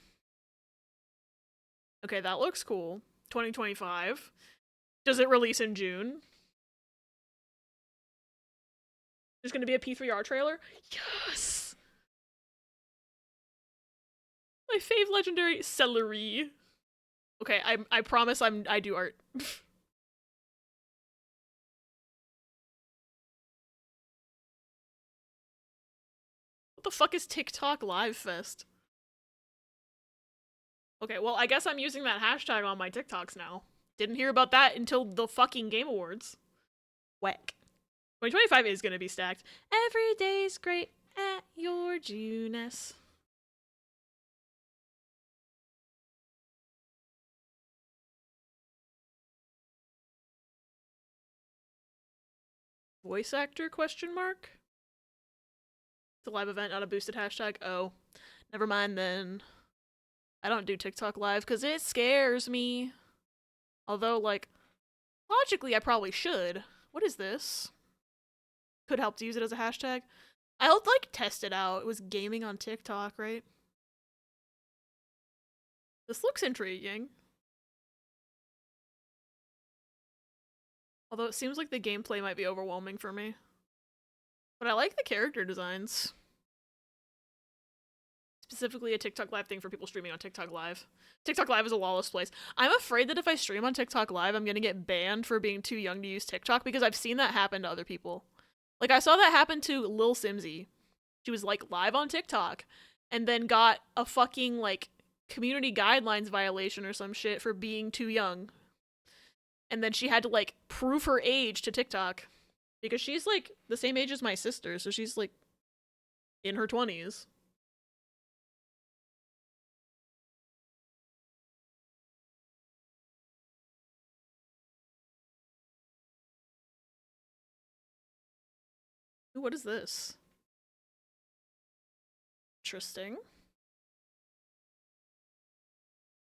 Okay, that looks cool. 2025. Does it release in June? There's gonna be a P3R trailer? Yes! My fave legendary celery. Okay, I promise I do art. What the fuck is TikTok Live Fest? Okay, well, I guess I'm using that hashtag on my TikToks now. Didn't hear about that until the fucking Game Awards. Whack. 2025 is gonna be stacked. Every day's great at your Juness. Voice actor question mark? It's a live event, not a boosted hashtag. Oh, never mind then. I don't do TikTok live because it scares me. Although, like, logically I probably should. What is this? Could help to use it as a hashtag. I'll, like, test it out. It was gaming on TikTok, right? This looks intriguing. Although it seems like the gameplay might be overwhelming for me. But I like the character designs. Specifically a TikTok Live thing for people streaming on TikTok Live. TikTok Live is a lawless place. I'm afraid that if I stream on TikTok Live, I'm gonna get banned for being too young to use TikTok because I've seen that happen to other people. Like, I saw that happen to Lil Simsy. She was, like, live on TikTok and then got a fucking, like, community guidelines violation or some shit for being too young. And then she had to, like, prove her age to TikTok. Because she's, like, the same age as my sister, so she's, like, in her 20s. Ooh, what is this? Interesting.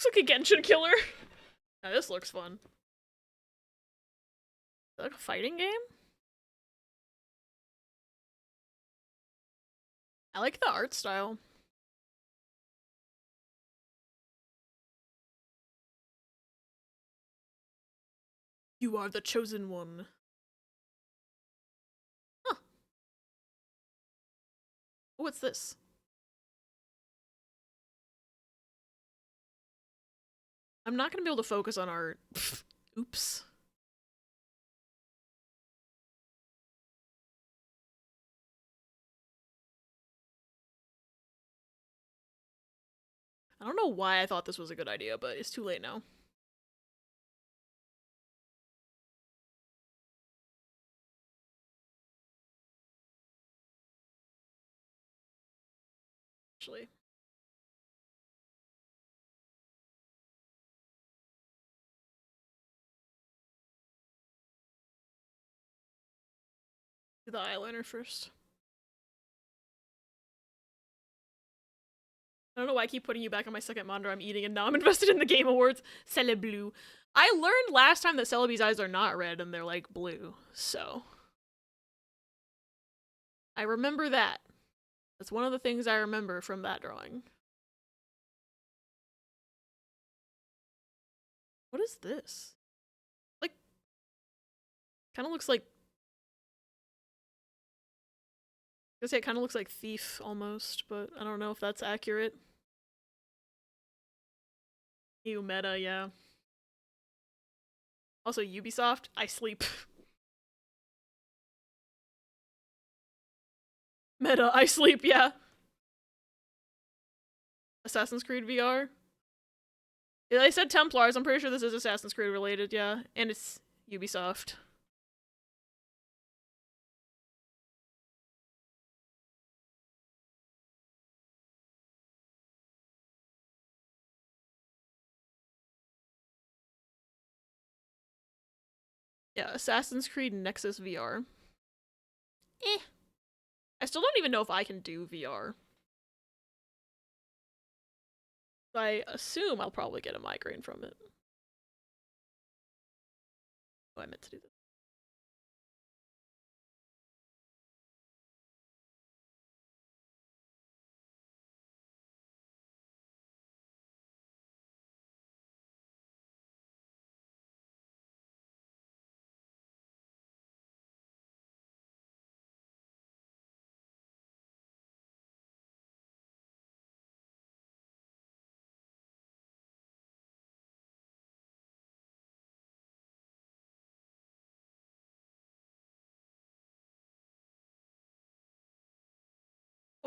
Looks like a Genshin killer. Now this looks fun. Is that like a fighting game? I like the art style. You are the chosen one. Huh. What's this? I'm not gonna be able to focus on art. Oops. I don't know why I thought this was a good idea, but it's too late now. Actually. Do the eyeliner first. I don't know why I keep putting you back on my second monitor. I'm eating and now I'm invested in the Game Awards. Cele bleu. I learned last time that Celebi's eyes are not red and they're like blue, so. I remember that. That's one of the things I remember from that drawing. What is this? Like, kind of looks like. I was gonna say it kind of looks like Thief almost, but I don't know if that's accurate. Ew, meta, yeah. Also, Ubisoft, I sleep. Meta, I sleep, yeah. Assassin's Creed VR. Yeah, I said Templars, I'm pretty sure this is Assassin's Creed related, yeah. And it's Ubisoft. Yeah, Assassin's Creed Nexus VR. Eh. I still don't even know if I can do VR. I assume I'll probably get a migraine from it. Oh, I meant to do this.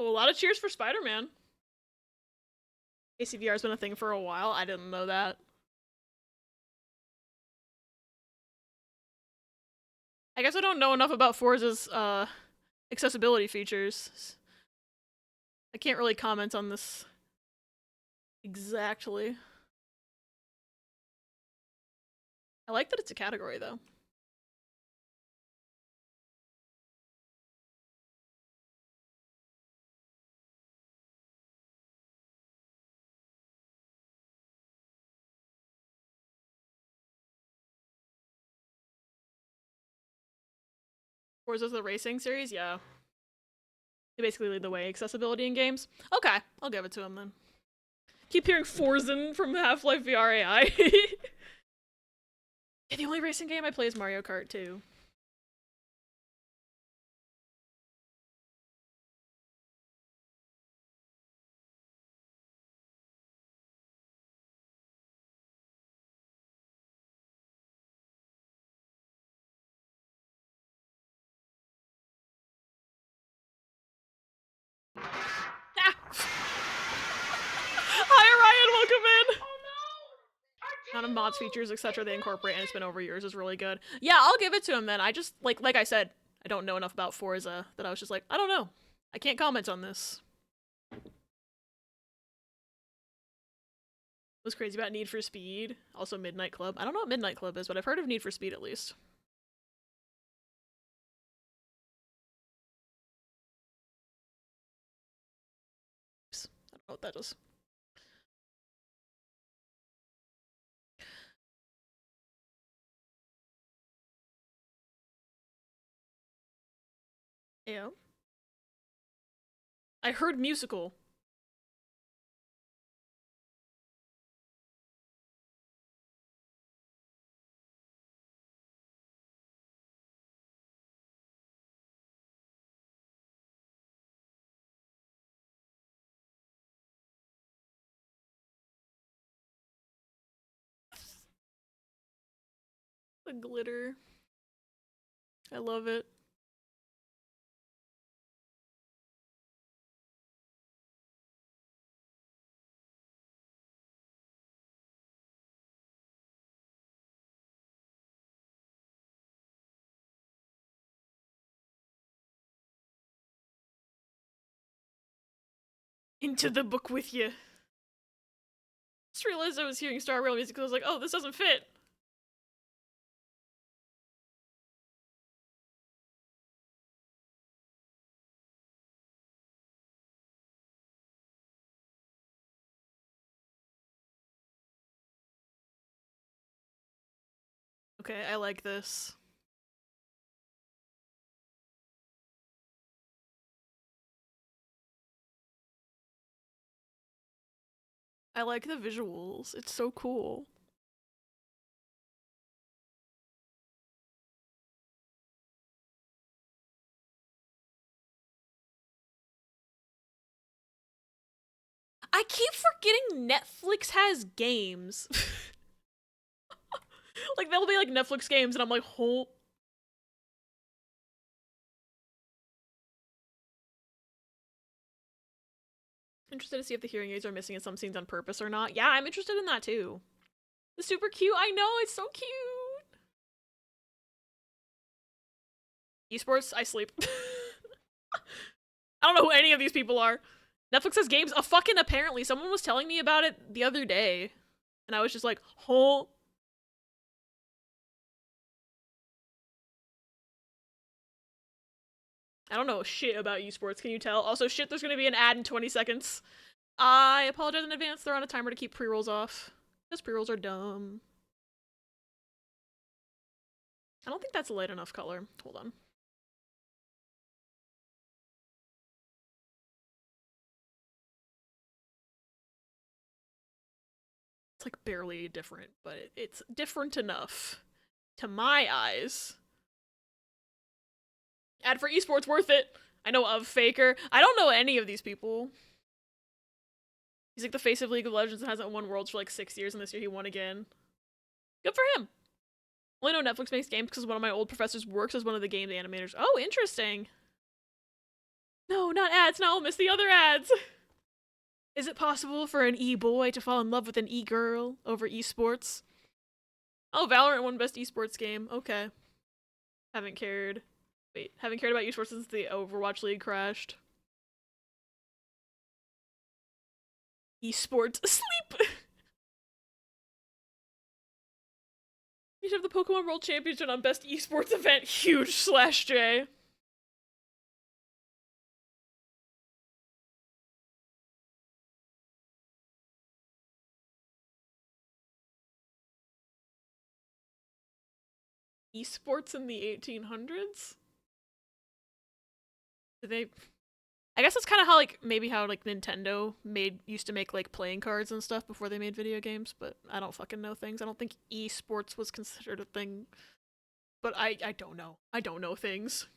Oh, a lot of cheers for Spider-Man. ACVR has been a thing for a while. I didn't know that. I guess I don't know enough about Forza's accessibility features. I can't really comment on this exactly. I like that it's a category though. Forza's the racing series, yeah. They basically lead the way accessibility in games. Okay, I'll give it to him then. Keep hearing Forzen from Half-Life VR AI. Yeah, the only racing game I play is Mario Kart 2. Ah! Hi Ryan, welcome in! Amount of mods, features, etc. they incorporate, and it's been over years is really good. Yeah, I'll give it to him then. I just, like I said, I don't know enough about Forza that I was just like, I don't know. I can't comment on this. Was crazy about Need for Speed. Also Midnight Club. I don't know what Midnight Club is, but I've heard of Need for Speed at least. Oh, that does. Yeah. I heard musical. The glitter. I love it. Into the book with you. Just realized I was hearing Star Rail music. I was like, oh, this doesn't fit. Okay, I like this. I like the visuals. It's so cool. I keep forgetting Netflix has games. Like, there'll be like Netflix games, and I'm like, oh. Interested to see if the hearing aids are missing in some scenes on purpose or not. Yeah, I'm interested in that too. It's super cute. I know, it's so cute. Esports, I sleep. I don't know who any of these people are. Netflix has games. Fucking apparently. Someone was telling me about it the other day. And I was just like, oh. I don't know shit about esports, can you tell? Also, shit, there's gonna be an ad in 20 seconds. I apologize in advance. They're on a timer to keep pre-rolls off. Because pre-rolls are dumb. I don't think that's a light enough color. Hold on. It's like barely different, but it's different enough. To my eyes. Ad for esports, worth it. I know of Faker. I don't know any of these people. He's like the face of League of Legends and hasn't won Worlds for like 6 years, and this year he won again. Good for him. Only know Netflix makes games because one of my old professors works as one of the game animators. Oh, interesting. No, not ads. No, I'll miss the other ads. Is it possible for an e-boy to fall in love with an e-girl over esports? Oh, Valorant won best esports game. Okay. Haven't cared. Wait, haven't cared about esports since the Overwatch League crashed. Esports sleep. You should have the Pokemon World Championship on best esports event. Huge /J. Esports in the 1800s? Did they? I guess that's kind of how like maybe how like Nintendo used to make like playing cards and stuff before they made video games, but I don't fucking know things. I don't think esports was considered a thing. But I don't know. I don't know things.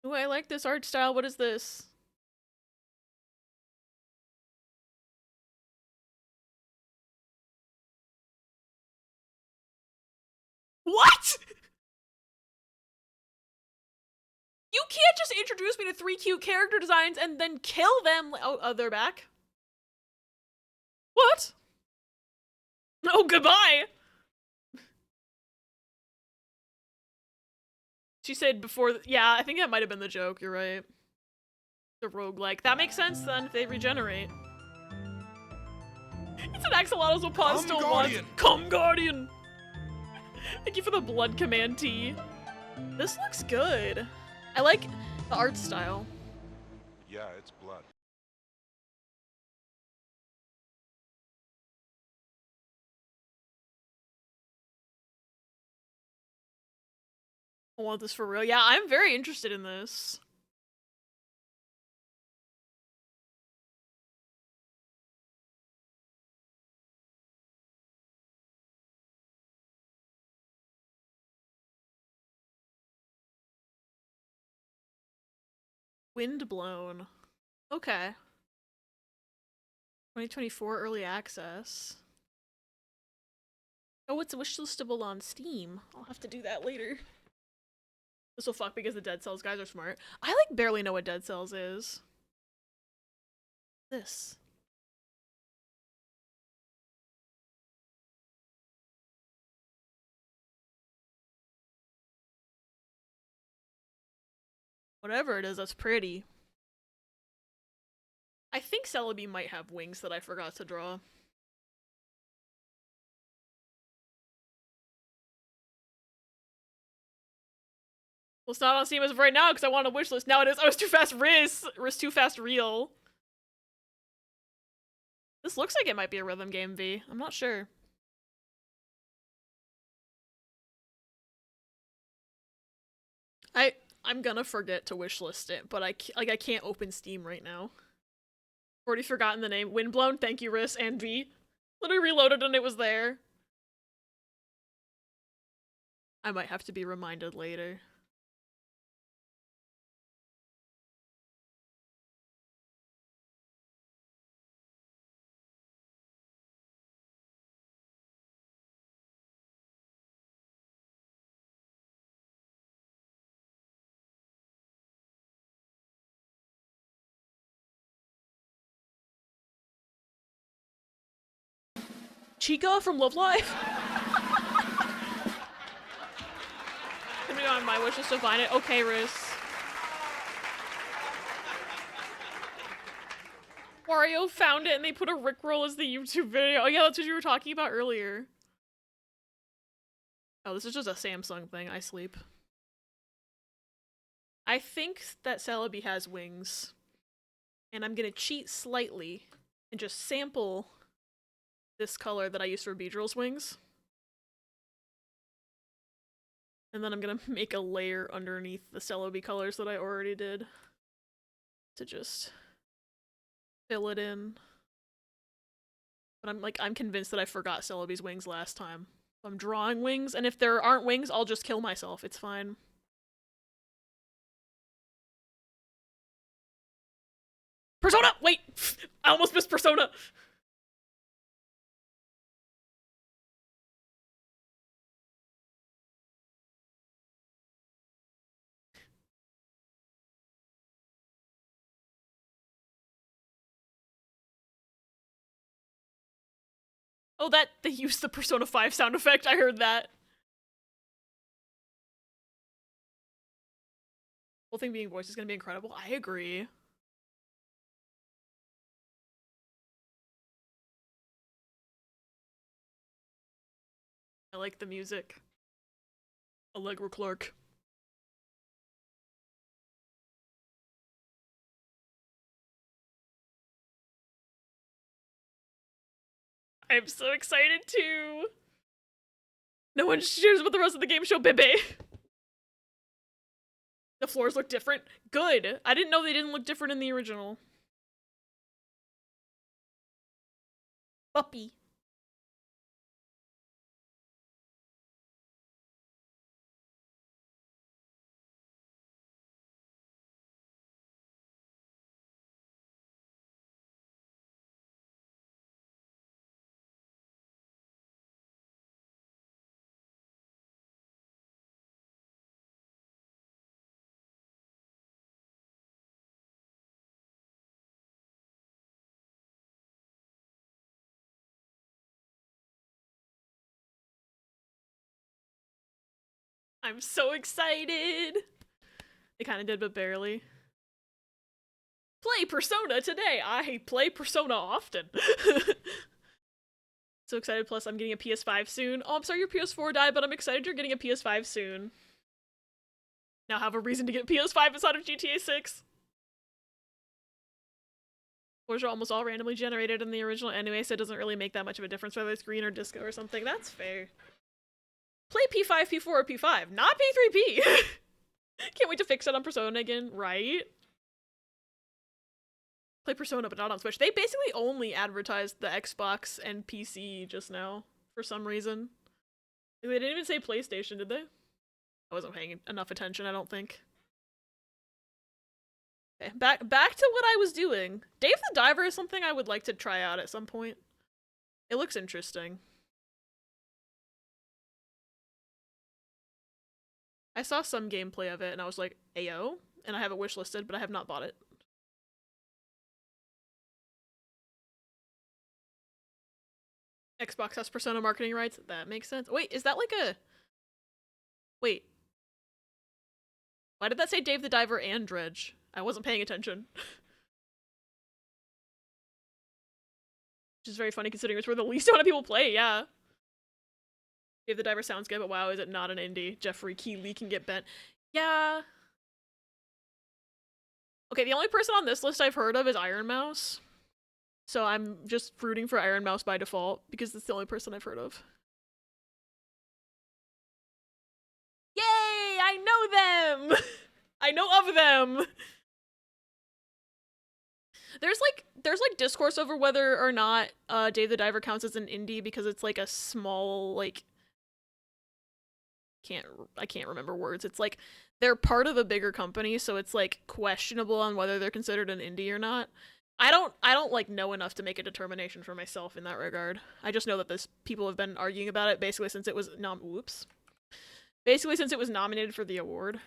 Ooh, I like this art style. What is this? What? You can't just introduce me to 3 cute character designs and then kill them. Oh, they're back. What? Oh, goodbye. She said before, yeah, I think that might have been the joke, you're right. The roguelike. That makes sense then, if they regenerate. It's an axolotls will pause still once. Come, Guardian! Thank you for the blood command T. This looks good. I like The art style. Yeah, it's blood. I want this for real. Yeah, I'm very interested in this. Windblown. Okay. 2024 early access. Oh, it's wishlistable on Steam. I'll have to do that later. This will fuck because the Dead Cells guys are smart. I like barely know what Dead Cells is. This. Whatever it is, that's pretty. I think Celebi might have wings that I forgot to draw. Well, it's not on Steam as of right now because I want a wishlist. Now it is. I was too fast. Ris too fast. Real. This looks like it might be a rhythm game, V. I'm not sure. I'm gonna forget to wishlist it, but I can't open Steam right now. Already forgotten the name. Windblown. Thank you, Ris and V. Literally reloaded and it was there. I might have to be reminded later. Chica from Love Live? Put me on my wish list to find it. Okay, Riz. Wario found it and they put a Rickroll as the YouTube video. Oh yeah, that's what you were talking about earlier. Oh, this is just a Samsung thing. I sleep. I think that Celebi has wings. And I'm gonna cheat slightly and just sample this color that I used for Beedrill's wings. And then I'm gonna make a layer underneath the Celebi colors that I already did to just fill it in. But I'm convinced that I forgot Celebi's wings last time. So I'm drawing wings, and if there aren't wings, I'll just kill myself. It's fine. Persona! Wait! I almost missed Persona! Oh, they used the Persona 5 sound effect. I heard that. Whole thing being voiced is gonna be incredible. I agree. I like the music. Allegra Clark. I'm so excited too. No one shares about the rest of the game show, Bebe. The floors look different. Good. I didn't know they didn't look different in the original. Puppy. I'm so excited. They kind of did, but barely. Play Persona today. I play Persona often. So excited. Plus, I'm getting a PS5 soon. Oh, I'm sorry your PS4 died, but I'm excited you're getting a PS5 soon. Now have a reason to get PS5 inside of GTA 6. Scores are almost all randomly generated in the original anyway, so it doesn't really make that much of a difference whether it's green or disco or something. That's fair. Play P5, P4, or P5, not P3P! Can't wait to fix it on Persona again, right? Play Persona, but not on Switch. They basically only advertised the Xbox and PC just now, for some reason. They didn't even say PlayStation, did they? I wasn't paying enough attention, I don't think. Okay, back to what I was doing. Dave the Diver is something I would like to try out at some point. It looks interesting. I saw some gameplay of it and I was like, ayo, and I have it wishlisted, but I have not bought it. Xbox has Persona marketing rights? That makes sense. Wait, is that like a... Wait. Why did that say Dave the Diver and Dredge? I wasn't paying attention. Which is very funny considering it's where the least amount of people play, yeah. Dave the Diver sounds good, but wow, is it not an indie? Jeffrey Keighley can get bent. Yeah. Okay, the only person on this list I've heard of is Iron Mouse. So I'm just rooting for Iron Mouse by default, because it's the only person I've heard of. Yay! I know them! I know of them! There's like discourse over whether or not Dave the Diver counts as an indie because it's like a small, like, I can't remember words. It's like they're part of a bigger company, so it's like questionable on whether they're considered an indie or not. I don't like know enough to make a determination for myself in that regard. I just know that people have been arguing about it basically since it was basically since it was nominated for the award.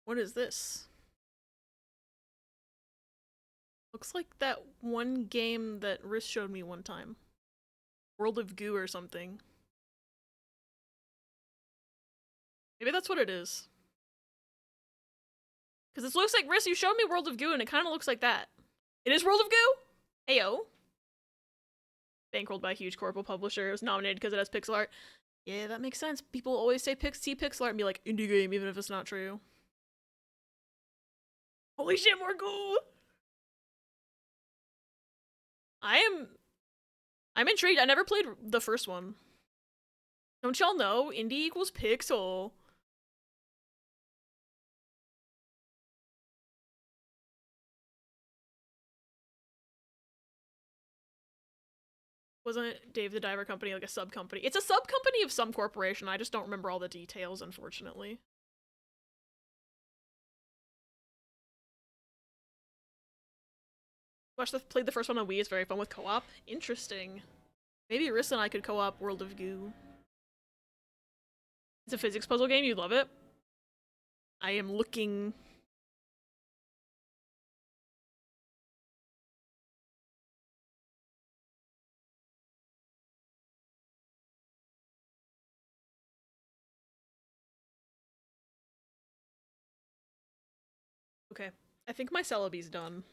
What is this? Looks like that one game that Ris showed me one time. World of Goo or something. Maybe that's what it is. Because this looks like, Ris, you showed me World of Goo and it kind of looks like that. It is World of Goo? Ayo. Bankrolled by a huge corporate publisher. It was nominated because it has pixel art. Yeah, that makes sense. People always say see pixel art and be like, indie game, even if it's not true. Holy shit, more Goo! I'm intrigued. I never played the first one. Don't y'all know? Indie equals pixel. Wasn't Dave the Diver Company like a sub-company? It's a sub-company of some corporation. I just don't remember all the details, unfortunately. Played the first one on Wii. It's very fun with co-op. Interesting. Maybe Ris and I could co-op World of Goo. It's a physics puzzle game. You'd love it. I am looking. Okay. I think my Celebi's done.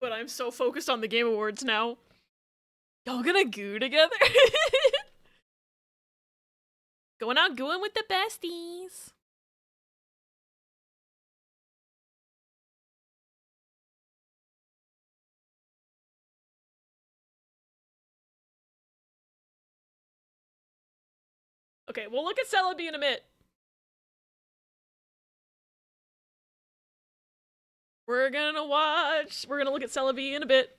But I'm so focused on the Game Awards now. Y'all gonna goo together? Going out gooing with the besties. Okay, we'll look at Celebi in a bit. We're gonna look at Celebi in a bit.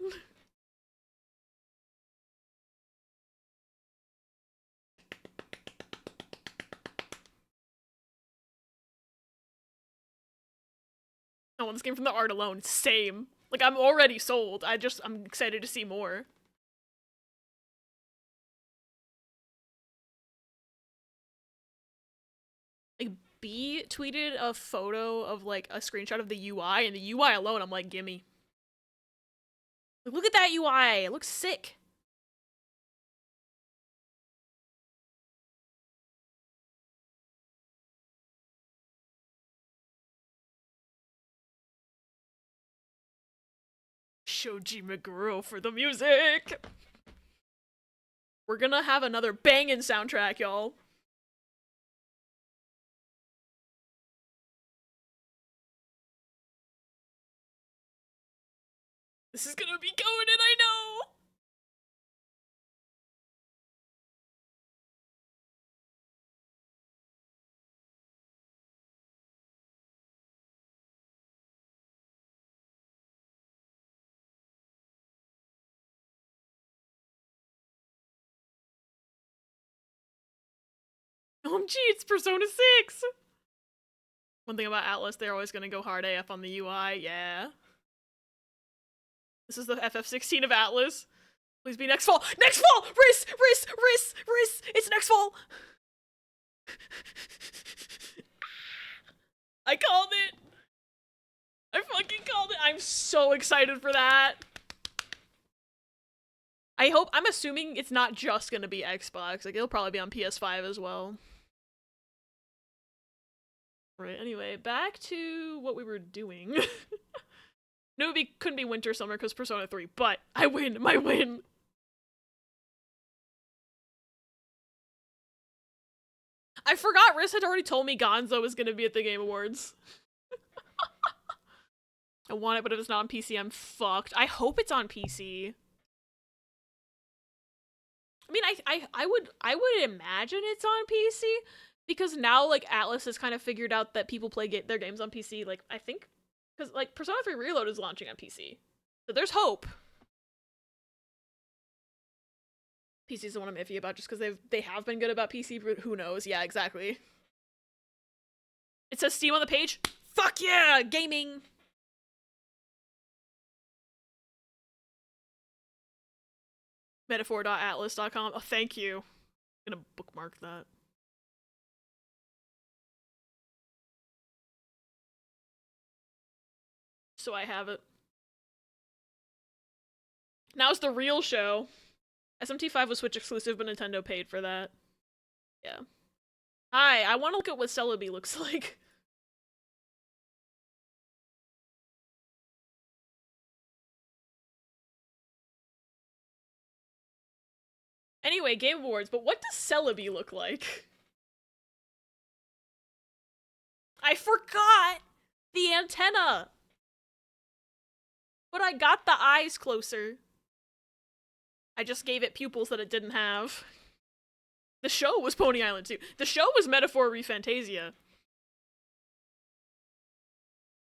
I want this game from the art alone. Same. Like, I'm already sold. I'm excited to see more. Like, B tweeted a photo of, like, a screenshot of the UI, and the UI alone, I'm like, gimme. Like, look at that UI! It looks sick! Shoji Meguro for the music! We're gonna have another bangin' soundtrack, y'all. This is gonna be going in, I know! OMG, it's Persona 6! One thing about Atlas, they're always gonna go hard AF on the UI, yeah. This is the FF16 of Atlas. Please be next fall. Next fall! Ris! Ris! Ris! Ris! It's next fall! I called it! I fucking called it! I'm so excited for that! I'm assuming it's not just gonna be Xbox, like it'll probably be on PS5 as well. Right, anyway, back to what we were doing. No, it couldn't be winter summer because Persona 3, but I win! My win! I forgot Riz had already told me Gonzo was gonna be at the Game Awards. I want it, but if it's not on PC, I'm fucked. I hope it's on PC. I mean, I would imagine it's on PC because now like Atlas has kind of figured out that people play their games on PC. Like I think because like Persona 3 Reload is launching on PC, so there's hope. PC is the one I'm iffy about just because they have been good about PC, but who knows? Yeah, exactly. It says Steam on the page. Fuck yeah, gaming. Metaphor.atlas.com. Oh, thank you. I'm gonna bookmark that. So I have it. Now's the real show. SMT5 was Switch exclusive, but Nintendo paid for that. Yeah. Hi, I want to look at what Celebi looks like. Anyway, Game Awards, but what does Celebi look like? I forgot the antenna! But I got the eyes closer. I just gave it pupils that it didn't have. The show was Pony Island 2. The show was Metaphor ReFantasia.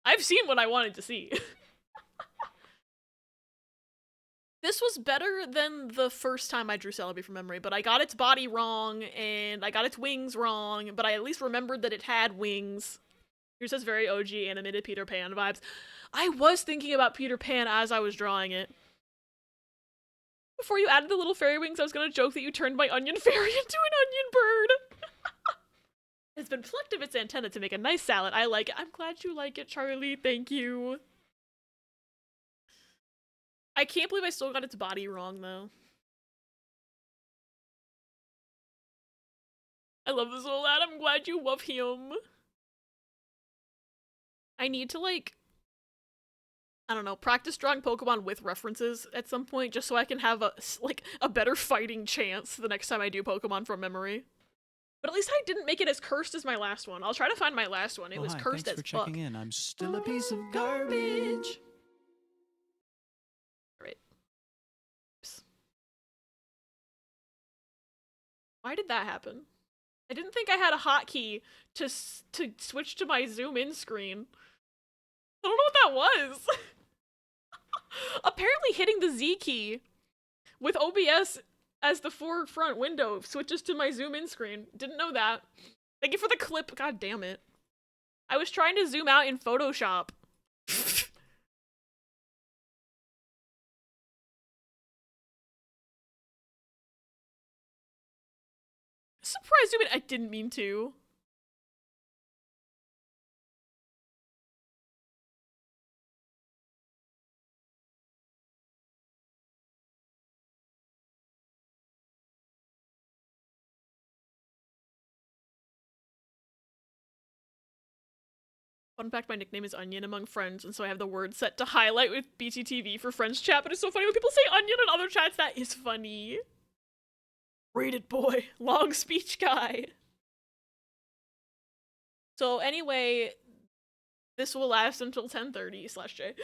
I've seen what I wanted to see. This was better than the first time I drew Celebi from memory, but I got its body wrong, and I got its wings wrong, but I at least remembered that it had wings. Here's this very OG animated Peter Pan vibes. I was thinking about Peter Pan as I was drawing it. Before you added the little fairy wings, I was gonna joke that you turned my onion fairy into an onion bird. It's been plucked of its antenna to make a nice salad. I like it. I'm glad you like it, Charlie. Thank you. I can't believe I still got its body wrong, though. I love this little lad. I'm glad you love him. I need to, like, I don't know, practice drawing Pokemon with references at some point, just so I can have a better fighting chance the next time I do Pokemon from memory. But at least I didn't make it as cursed as my last one. I'll try to find my last one. It was cursed as fuck. Thanks for checking in. I'm still a piece of garbage. Why did that happen? I didn't think I had a hotkey to switch to my zoom in screen. I don't know what that was. Apparently hitting the Z key with OBS as the forefront window switches to my zoom in screen. Didn't know that. Thank you for the clip. God damn it. I was trying to zoom out in Photoshop. Surprise zoom in. I didn't mean to. Fun fact, my nickname is Onion among friends, and so I have the word set to highlight with BTTV for friends chat, but it's so funny when people say Onion in other chats. That is funny. Rated boy. Long speech guy. So anyway, this will last until 10:30/J.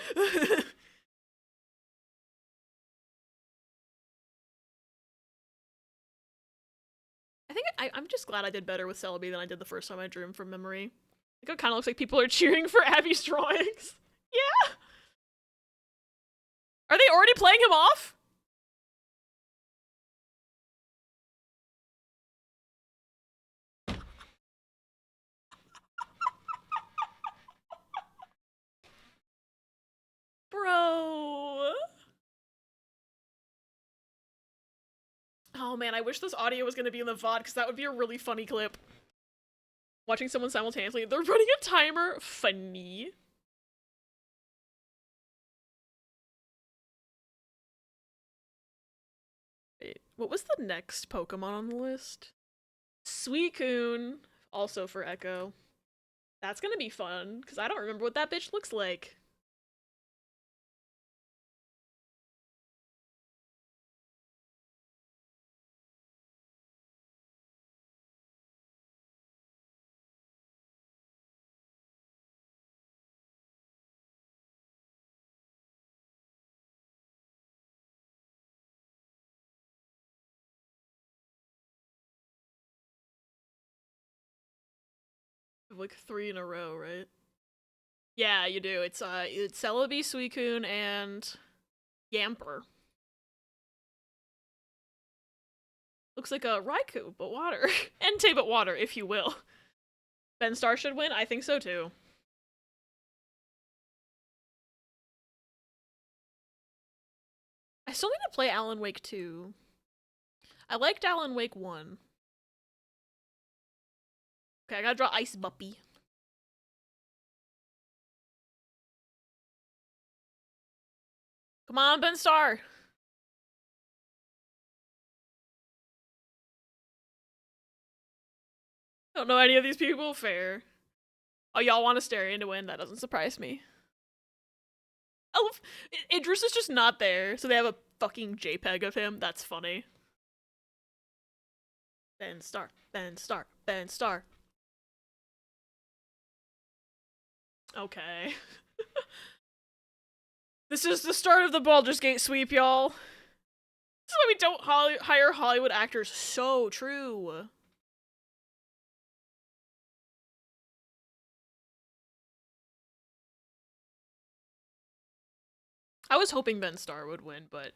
I'm just glad I did better with Celebi than I did the first time I drew him from memory. I think it kind of looks like people are cheering for Abby's drawings. Yeah! Are they already playing him off? Bro! Oh man, I wish this audio was gonna be in the VOD, because that would be a really funny clip. Watching someone simultaneously. They're running a timer. Funny. Wait, what was the next Pokemon on the list? Suicune, also for Echo. That's gonna be fun, because I don't remember what that bitch looks like. Like 3 in a row, right? Yeah, you do. It's Celebi, Suicune, and Yamper. Looks like a Raikou, but water. Entei, but water, if you will. Benstar should win? I think so too. I still need to play Alan Wake 2. I liked Alan Wake 1. Okay, I gotta draw Ice Buppy. Come on, Benstar! Don't know any of these people? Fair. Oh, y'all want Asterion to win? That doesn't surprise me. Oh, Idris is just not there, so they have a fucking JPEG of him. That's funny. Benstar, Benstar, Benstar. Okay. This is the start of the Baldur's Gate sweep, y'all. This is why we don't hire Hollywood actors. So true. I was hoping Benstar would win, but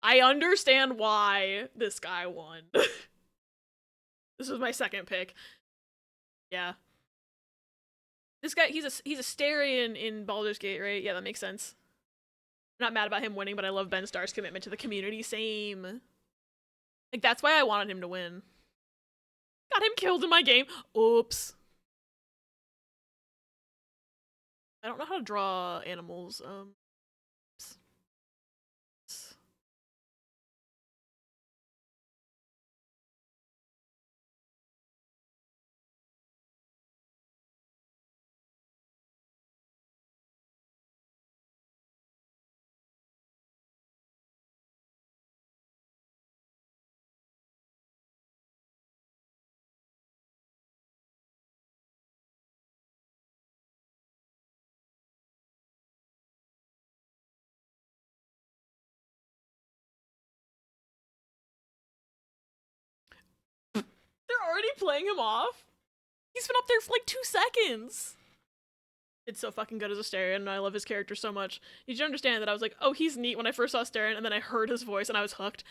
I understand why this guy won. This was my second pick. Yeah. This guy, he's a Starion in Baldur's Gate, right? Yeah, that makes sense. I'm not mad about him winning, but I love Benstar's commitment to the community. Same. Like, that's why I wanted him to win. Got him killed in my game. Oops. I don't know how to draw animals. They're already playing him off? He's been up there for like 2 seconds. It's so fucking good as a Starion, and I love his character so much. You should understand that I was like, oh, he's neat when I first saw Starion, and then I heard his voice and I was hooked.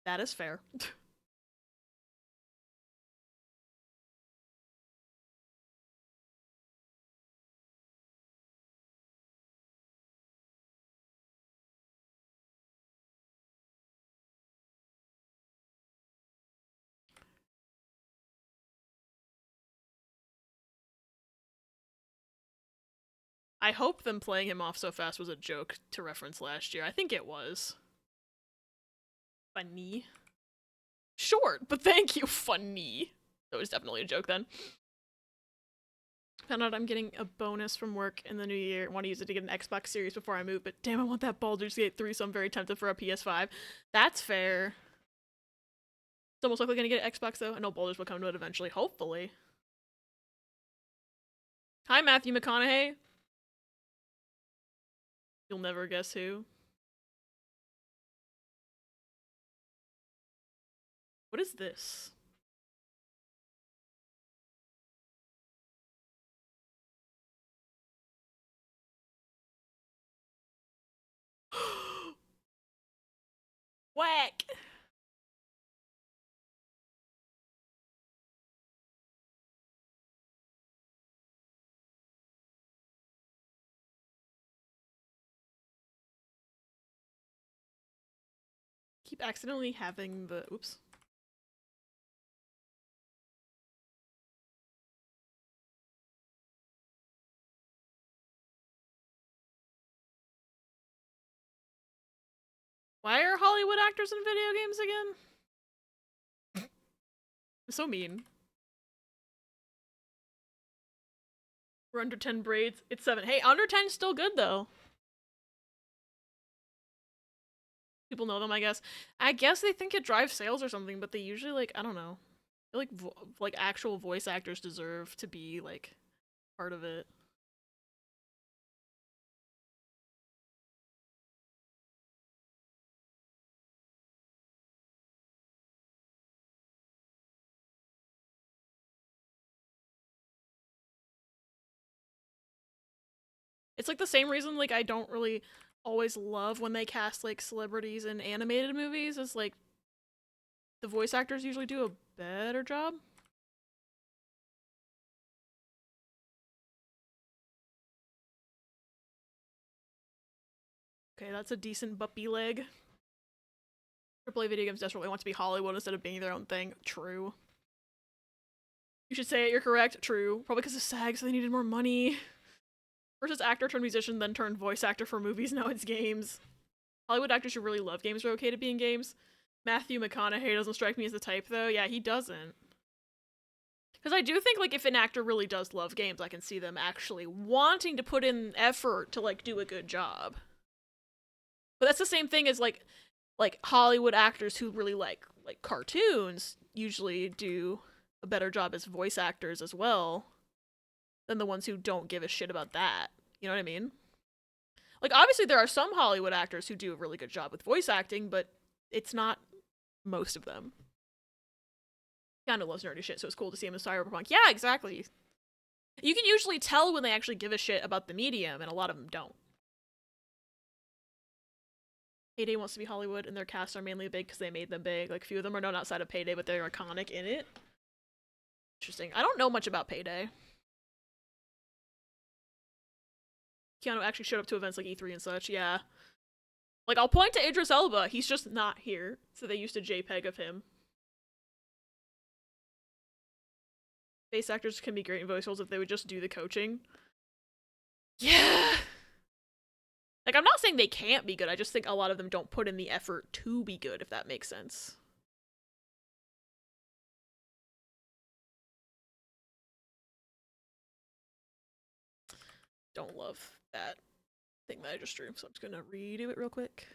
That is fair. I hope them playing him off so fast was a joke to reference last year. I think it was. Funny. Short, but thank you, funny. That was definitely a joke then. Found out I'm getting a bonus from work in the new year. Want to use it to get an Xbox Series before I move, but damn, I want that Baldur's Gate 3, so I'm very tempted for a PS5. That's fair. It's almost likely gonna get an Xbox though. I know Baldur's will come to it eventually, hopefully. Hi, Matthew McConaughey. You'll never guess who. What is this? Whack! Keep accidentally having the oops. Why are Hollywood actors in video games again? I'm so mean. We're under 10 braids. It's 7. Hey, under 10 is still good though. People know them, I guess. I guess they think it drives sales or something, but they usually, like, I don't know. I feel like actual voice actors deserve to be, like, part of it. It's like the same reason, like, I don't really always love when they cast, like, celebrities in animated movies, is like, the voice actors usually do a better job. Okay, that's a decent buppy leg. AAA video games desperately want to be Hollywood instead of being their own thing. True. You should say it, you're correct. True. Probably because of SAG, so they needed more money. Versus actor turned musician, then turned voice actor for movies, now it's games. Hollywood actors who really love games are okay to be in games. Matthew McConaughey doesn't strike me as the type, though. Yeah, he doesn't. Because I do think, like, if an actor really does love games, I can see them actually wanting to put in effort to, like, do a good job. But that's the same thing as, like Hollywood actors who really like cartoons usually do a better job as voice actors as well than the ones who don't give a shit about that. You know what I mean? Like, obviously there are some Hollywood actors who do a really good job with voice acting, but it's not most of them. Kinda loves nerdy shit, so it's cool to see him in Cyberpunk. Yeah, exactly. You can usually tell when they actually give a shit about the medium, and a lot of them don't. Payday wants to be Hollywood, and their casts are mainly big because they made them big. Like, a few of them are known outside of Payday, but they're iconic in it. Interesting. I don't know much about Payday. Keanu actually showed up to events like E3 and such, yeah. Like, I'll point to Idris Elba, he's just not here, so they used a JPEG of him. Face actors can be great in voice roles if they would just do the coaching. Yeah! Like, I'm not saying they can't be good, I just think a lot of them don't put in the effort to be good, if that makes sense. Don't love that thing that I just drew, so I'm just gonna redo it real quick.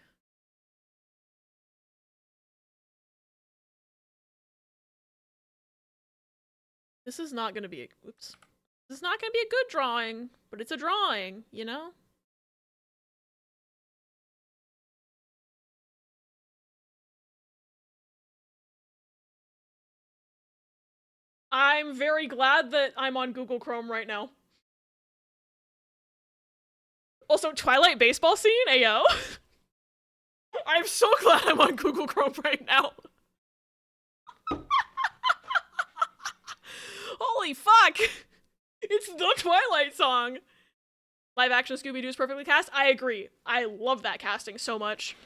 This is not gonna be a, oops. This is not gonna be a good drawing, but it's a drawing, you know? I'm very glad that I'm on Google Chrome right now. Also, Twilight baseball scene? Ayo. I'm so glad I'm on Google Chrome right now. Holy fuck! It's the Twilight song! Live action Scooby-Doo is perfectly cast? I agree. I love that casting so much.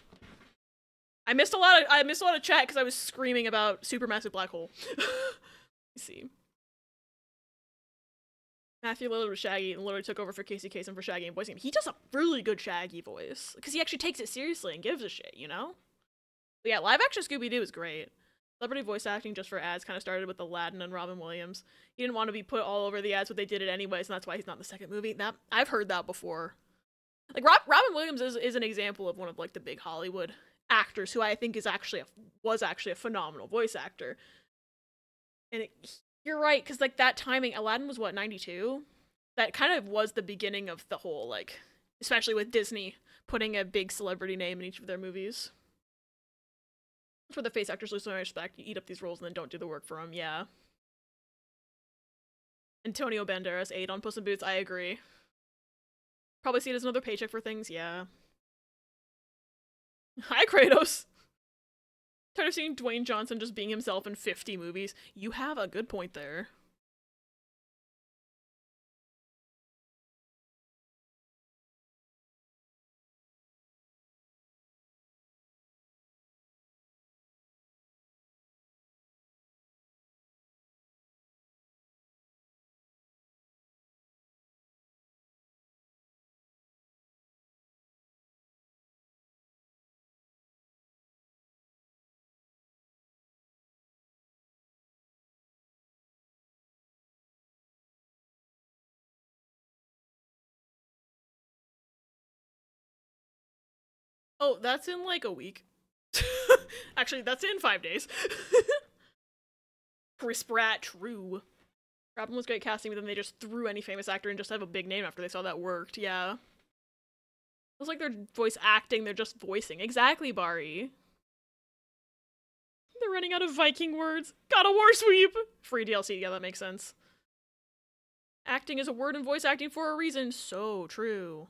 I missed a lot of chat because I was screaming about Supermassive Black Hole. Let's see. Matthew Lillard was Shaggy and literally took over for Casey Kasem for Shaggy and voicing him. He does a really good Shaggy voice because he actually takes it seriously and gives a shit, you know? But yeah, live action Scooby-Doo is great. Celebrity voice acting just for ads kind of started with Aladdin and Robin Williams. He didn't want to be put all over the ads, but they did it anyways, and that's why he's not in the second movie. That I've heard that before. Like Robin Williams is an example of one of like the big Hollywood actors who I think was actually a phenomenal voice actor. And you're right, because like that timing, Aladdin was what, 92? That kind of was the beginning of the whole, like, especially with Disney putting a big celebrity name in each of their movies. That's where the face actors lose some respect. You eat up these roles and then don't do the work for them, yeah. Antonio Banderas, 8 on Puss in Boots, I agree. Probably see it as another paycheck for things, yeah. Hi, Kratos! Tired of seeing Dwayne Johnson just being himself in 50 movies. You have a good point there. Oh, that's in like a week. Actually, that's in 5 days. Chris Pratt, true. Robin was great casting, but then they just threw any famous actor and just have a big name after they saw that worked, yeah. It was like they're voice acting, they're just voicing. Exactly, Bari. They're running out of Viking words. Got a war sweep! Free DLC, yeah, that makes sense. Acting is a word in voice acting for a reason. So true.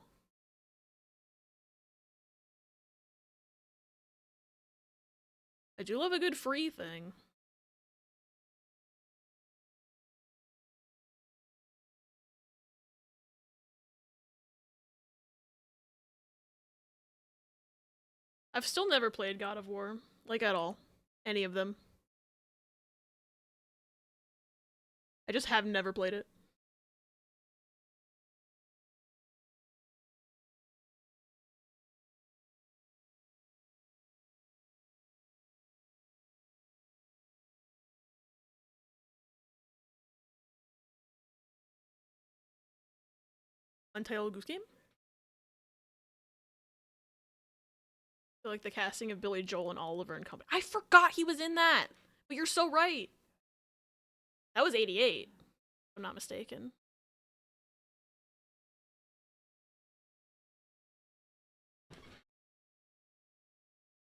I do love a good free thing. I've still never played God of War. Like, at all. Any of them. I just have never played it. Untitled Goose Game? I feel like the casting of Billy Joel and Oliver and Company. I forgot he was in that! But you're so right! That was 88, if I'm not mistaken.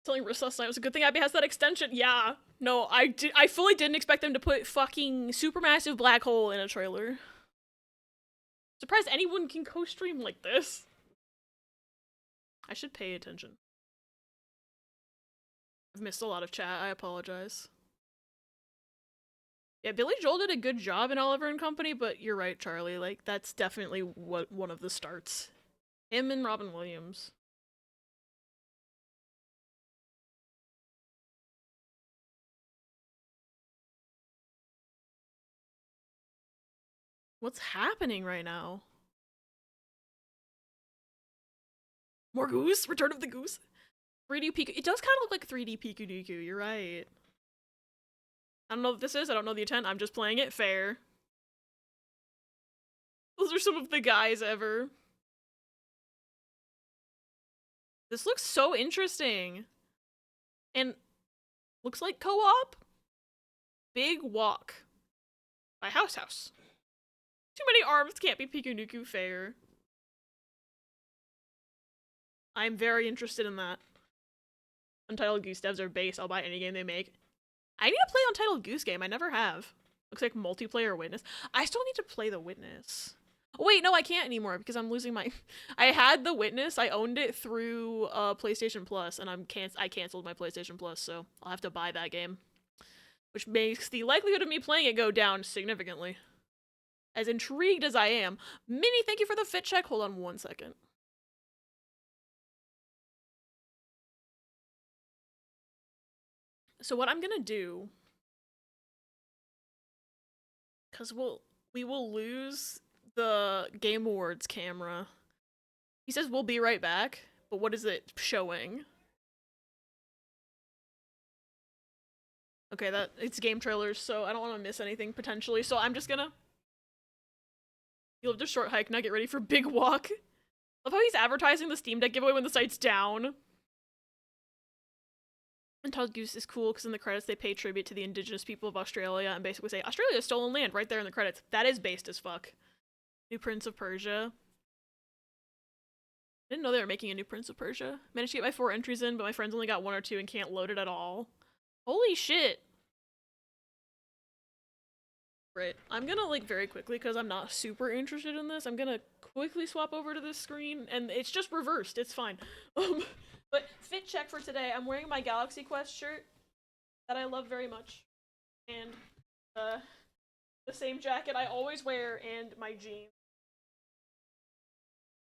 Telling Riss last night was a good thing Abby has that extension. Yeah. No, I fully didn't expect them to put fucking supermassive black hole in a trailer. Surprised anyone can co-stream like this. I should pay attention. I've missed a lot of chat, I apologize. Yeah, Billy Joel did a good job in Oliver and Company, but you're right, Charlie. Like, that's definitely one of the starts. Him and Robin Williams. What's happening right now? More Goose? Return of the Goose? 3D Piku. It does kind of look like 3D Piku Deku, you're right. I don't know what this is, I don't know the intent, I'm just playing it fair. Those are some of the guys ever. This looks so interesting. And looks like co-op? Big Walk. By House House. Too many arms can't be Pikunuku fair. I'm very interested in that. Untitled Goose devs are base, I'll buy any game they make. I need to play Untitled Goose Game, I never have. Looks like multiplayer Witness. I still need to play the Witness. Oh, wait, no, I can't anymore because I'm losing my... I had the Witness, I owned it through PlayStation Plus, and I canceled my PlayStation Plus, so I'll have to buy that game. Which makes the likelihood of me playing it go down significantly. As intrigued as I am. Minnie, thank you for the fit check. Hold on 1 second. So what I'm gonna do... Because we will lose the Game Awards camera. He says we'll be right back, but what is it showing? Okay, that it's game trailers, so I don't want to miss anything potentially. So I'm just gonna. You lived a short hike, now get ready for big walk. Love how he's advertising the Steam Deck giveaway when the site's down. And Todd Goose is cool because in the credits they pay tribute to the indigenous people of Australia and basically say Australia's stolen land right there in the credits. That is based as fuck. New Prince of Persia. I didn't know they were making a new Prince of Persia. Managed to get my 4 entries in, but my friends only got 1 or 2 and can't load it at all. Holy shit. Right. I'm gonna, like, very quickly, because I'm not super interested in this, I'm gonna quickly swap over to this screen, and it's just reversed. It's fine. But fit check for today. I'm wearing my Galaxy Quest shirt that I love very much. And, the same jacket I always wear, and my jeans.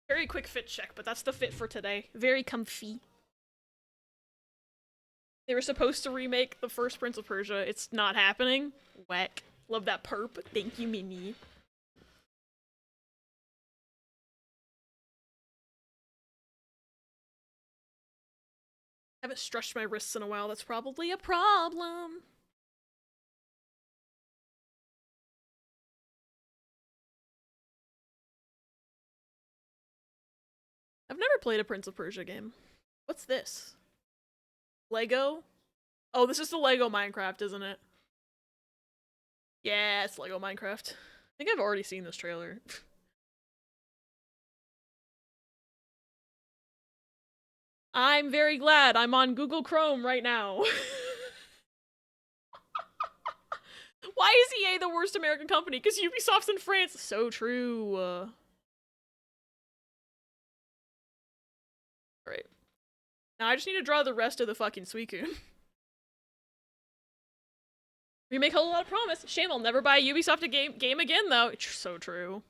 Very quick fit check, but that's the fit for today. Very comfy. They were supposed to remake the first Prince of Persia. It's not happening. Whack. Love that perp. Thank you, Mimi. Haven't stretched my wrists in a while. That's probably a problem. I've never played a Prince of Persia game. What's this? Lego? Oh, this is the Lego Minecraft, isn't it? Yeah, it's Lego Minecraft. I think I've already seen this trailer. I'm very glad I'm on Google Chrome right now. Why is EA the worst American company? Because Ubisoft's in France. So true. Right. Now I just need to draw the rest of the fucking Suicune. Remake Whole Lot of Promise. Shame I'll never buy a Ubisoft game again, though. It's so true.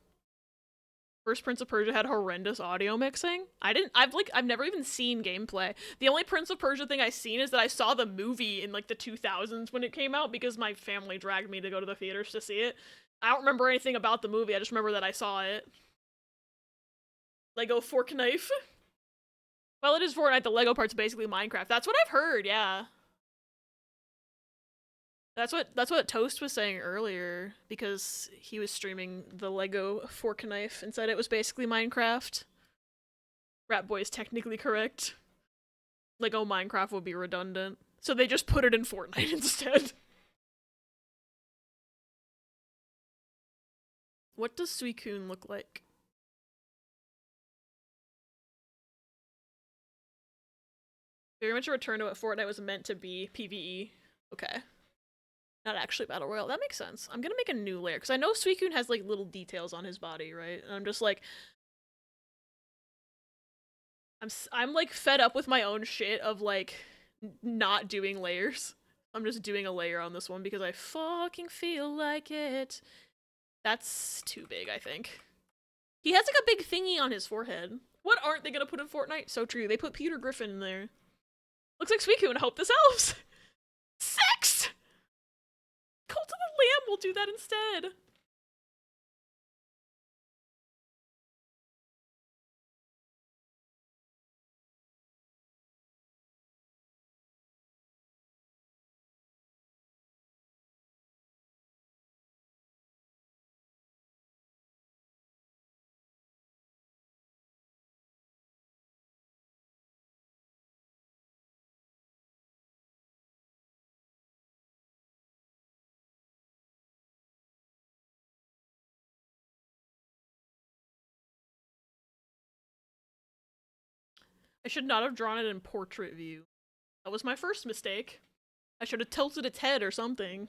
First Prince of Persia had horrendous audio mixing. I've never even seen gameplay. The only Prince of Persia thing I've seen is that I saw the movie in like the 2000s when it came out because my family dragged me to go to the theaters to see it. I don't remember anything about the movie. I just remember that I saw it. Lego Fork Knife. Well, it is Fortnite. The Lego part's basically Minecraft. That's what I've heard. Yeah. That's what Toast was saying earlier, because he was streaming the Lego Fork Knife and said it was basically Minecraft. Rat Boy is technically correct. Lego Minecraft would be redundant. So they just put it in Fortnite instead. What does Suicune look like? Very much a return to what Fortnite was meant to be, PvE. Okay. Not actually Battle Royale. That makes sense. I'm gonna make a new layer, because I know Suicune has, like, little details on his body, right? And I'm just, like... I'm like, fed up with my own shit of, like, not doing layers. I'm just doing a layer on this one, because I fucking feel like it. That's too big, I think. He has, like, a big thingy on his forehead. What aren't they gonna put in Fortnite? So true. They put Peter Griffin in there. Looks like Suicune. I hope this helps. Sex! Cult of the Lamb will do that instead. I should not have drawn it in portrait view. That was my first mistake. I should have tilted its head or something.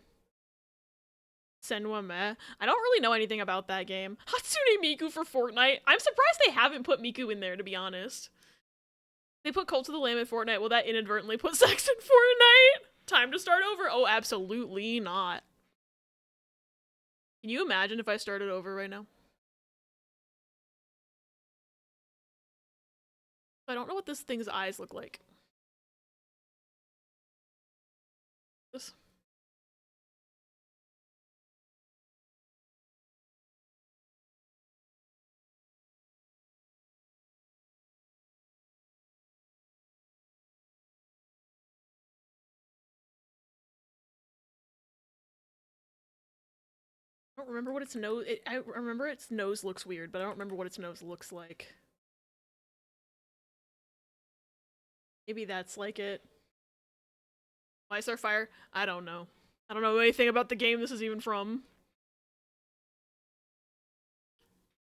Senwa Meh. I don't really know anything about that game. Hatsune Miku for Fortnite. I'm surprised they haven't put Miku in there, to be honest. They put Cult of the Lamb in Fortnite. Will that inadvertently put sex in Fortnite? Time to start over? Oh, absolutely not. Can you imagine if I started over right now? I don't know what this thing's eyes look like. This. I don't remember what its nose. I remember its nose looks weird, but I don't remember what its nose looks like. Maybe that's like it. Why is there fire? I don't know. I don't know anything about the game this is even from.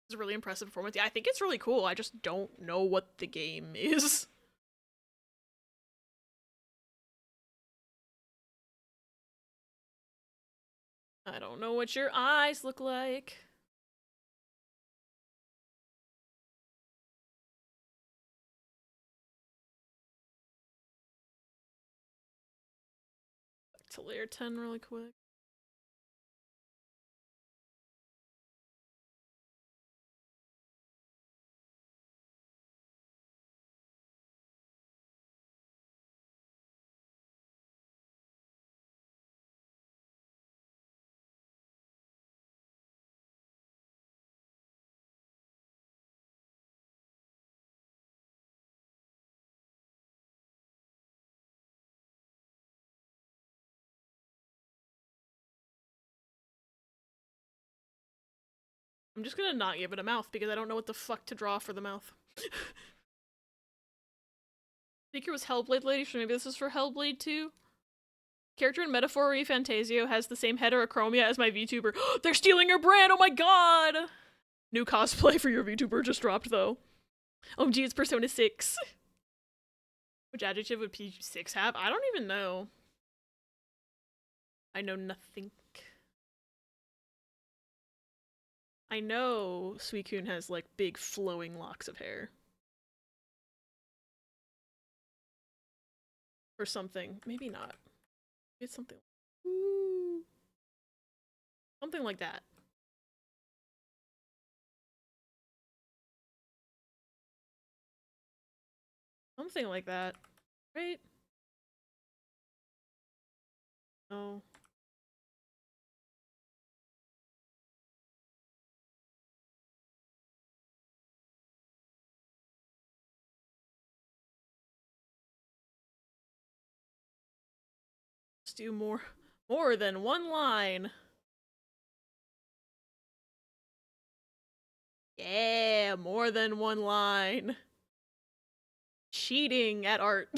It's a really impressive performance. Yeah, I think it's really cool. I just don't know what the game is. I don't know what your eyes look like. Back to layer 10 really quick. I'm just gonna not give it a mouth because I don't know what the fuck to draw for the mouth. Speaker was Hellblade Lady, so maybe this is for Hellblade 2. Character in Metaphor Fantasio has the same heterochromia as my VTuber. They're stealing your brand! Oh my god! New cosplay for your VTuber just dropped though. OMG, it's Persona 6. Which adjective would P6 have? I don't even know. I know nothing. I know Suicune has like big flowing locks of hair. Or something. Maybe not. It's something. Ooh. Something like that. Something like that. Right? No. Let's do more than one line. Yeah, more than one line. Cheating at art.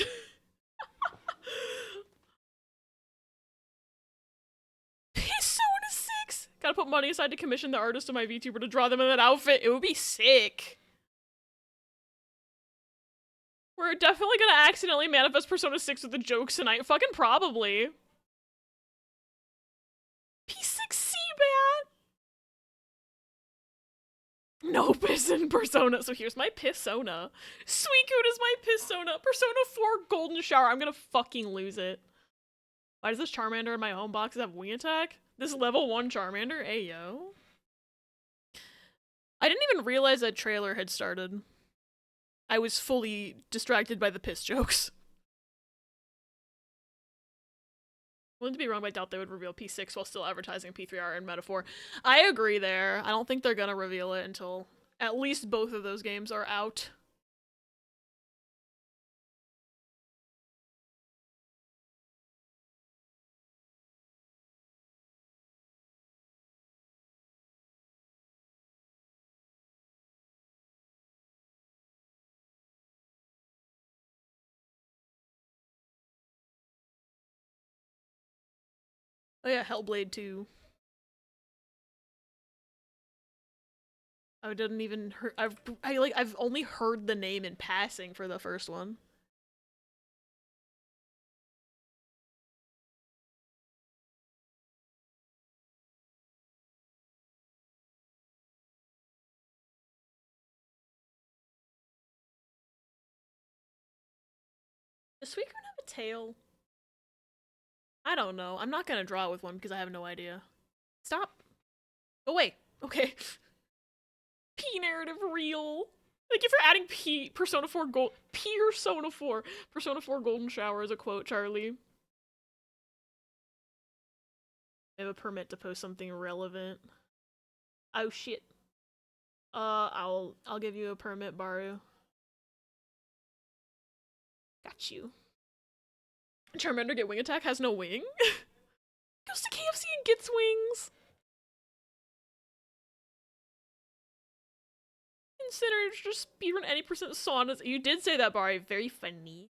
Persona 6! Gotta put money aside to commission the artist of my VTuber to draw them in that outfit. It would be sick. We're definitely gonna accidentally manifest Persona 6 with the jokes tonight. Fucking probably. P6C, man! No piss in Persona. So here's my Persona. Suicune is my Persona. Persona 4 Golden Shower. I'm gonna fucking lose it. Why does this Charmander in my home box have wing attack? This level 1 Charmander? Ayo. I didn't even realize that trailer had started. I was fully distracted by the piss jokes. Willing to be wrong, but I doubt they would reveal P6 while still advertising P3R and Metaphor. I agree there. I don't think they're gonna reveal it until at least both of those games are out. Oh yeah, Hellblade 2. I didn't even hear. I've only heard the name in passing for the first one. Does Suicune have a tail? I don't know. I'm not gonna draw it with one because I have no idea. Stop. Go away. Okay. P narrative real. Thank you for adding Persona 4 Persona 4 Golden Shower as a quote, Charlie. I have a permit to post something relevant. Oh shit. I'll give you a permit, Baru. Got you. Charmander get wing attack has no wing? Goes to KFC and gets wings. consider just speedrun any percent saunas. You did say that, Bari. Very funny.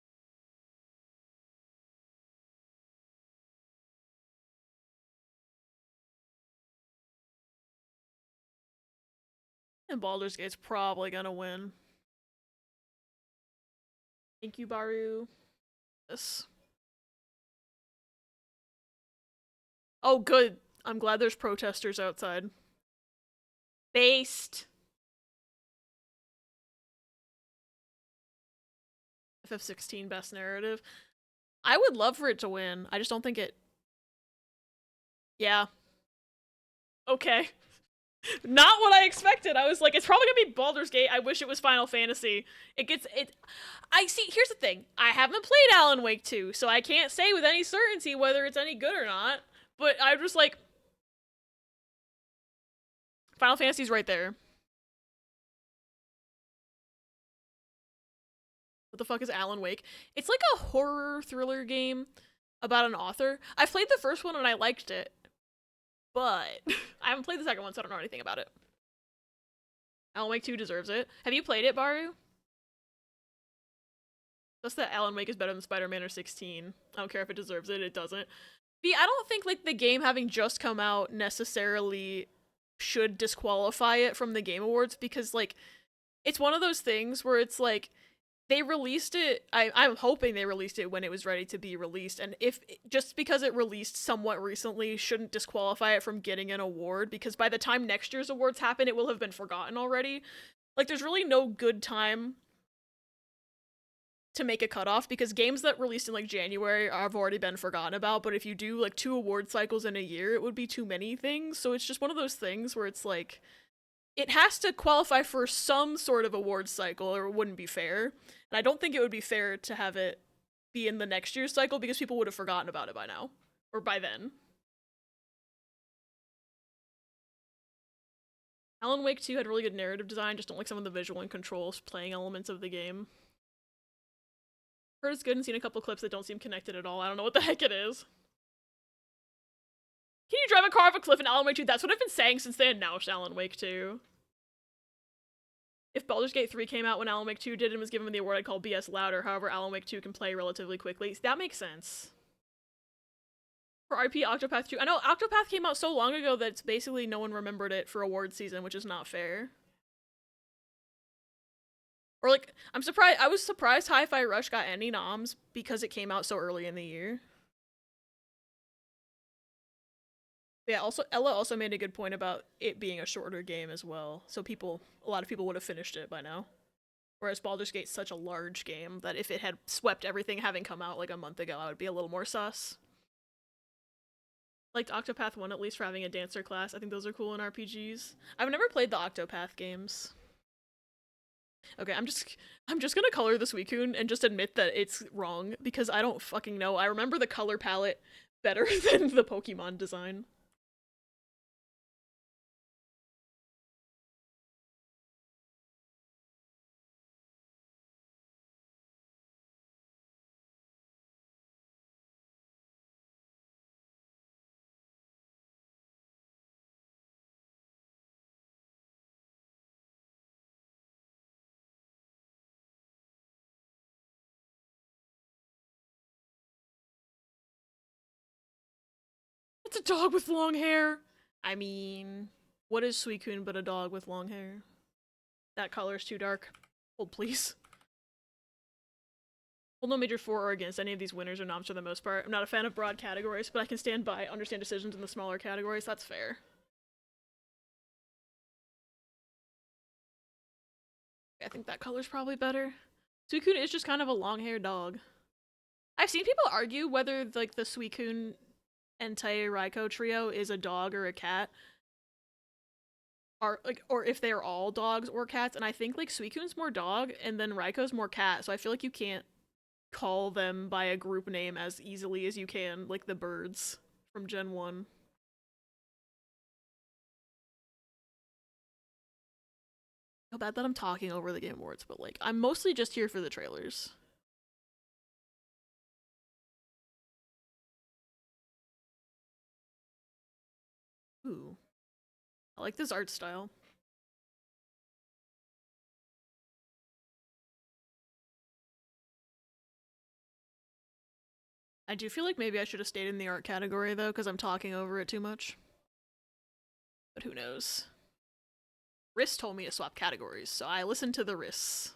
And Baldur's Gate's probably gonna win. Thank you, Baru. Yes. Oh, good. I'm glad there's protesters outside. Based. FF16 best narrative. I would love for it to win. I just don't think it... Yeah. Okay. Not what I expected. I was like, it's probably gonna be Baldur's Gate. I wish it was Final Fantasy. I see, here's the thing. I haven't played Alan Wake 2, so I can't say with any certainty whether it's any good or not. But I'm just like... Final Fantasy's right there. What the fuck is Alan Wake? It's like a horror thriller game about an author. I played the first one and I liked it. But I haven't played the second one, so I don't know anything about it. Alan Wake 2 deserves it. Have you played it, Baru? Just that Alan Wake is better than Spider-Man or 16. I don't care if it deserves it, it doesn't. I don't think like the game having just come out necessarily should disqualify it from the Game Awards, because like it's one of those things where it's like they released it, I'm hoping they released it when it was ready to be released, and if just because it released somewhat recently shouldn't disqualify it from getting an award, because by the time next year's awards happen, it will have been forgotten already. Like, there's really no good time to make a cutoff, because games that released in like January have already been forgotten about, but if you do like 2 award cycles in a year, it would be too many things, so it's just one of those things where it's like, it has to qualify for some sort of award cycle or it wouldn't be fair. And I don't think it would be fair to have it be in the next year's cycle, because people would have forgotten about it by now. Or by then. Alan Wake 2 had really good narrative design, just don't like some of the visual and controls playing elements of the game. Heard it's good and seen a couple clips that don't seem connected at all. I don't know what the heck it is. Can you drive a car off a cliff in Alan Wake 2? That's what I've been saying since they announced Alan Wake 2. If Baldur's Gate 3 came out when Alan Wake 2 did and was given the award, I'd call BS louder. However, Alan Wake 2 can play relatively quickly. That makes sense. For RP Octopath 2, I know Octopath came out so long ago that it's basically no one remembered it for award season, which is not fair. Or like, I was surprised Hi-Fi Rush got any noms because it came out so early in the year. Yeah, also, Ella also made a good point about it being a shorter game as well, so a lot of people would have finished it by now. Whereas Baldur's Gate's such a large game that if it had swept everything having come out like a month ago, I would be a little more sus. Liked Octopath 1 at least for having a dancer class. I think those are cool in RPGs. I've never played the Octopath games. Okay, I'm just gonna color the Suicune and just admit that it's wrong, because I don't fucking know. I remember the color palette better than the Pokemon design. It's a dog with long hair! I mean, what is Suicune but a dog with long hair? That color's too dark. Hold, please. Hold no major for or against any of these winners or noms for the most part. I'm not a fan of broad categories, but I can stand by understand decisions in the smaller categories. That's fair. I think that color's probably better. Suicune is just kind of a long-haired dog. I've seen people argue whether like the Suicune Entei Raikou trio is a dog or a cat. Or if they're all dogs or cats, and I think like Suicune's more dog and then Raikou's more cat, so I feel like you can't call them by a group name as easily as you can like the birds from Gen 1. How bad that I'm talking over the Game Awards, but like I'm mostly just here for the trailers. Ooh. I like this art style. I do feel like maybe I should have stayed in the art category though, because I'm talking over it too much. But who knows? Ris told me to swap categories, so I listened to the Ris.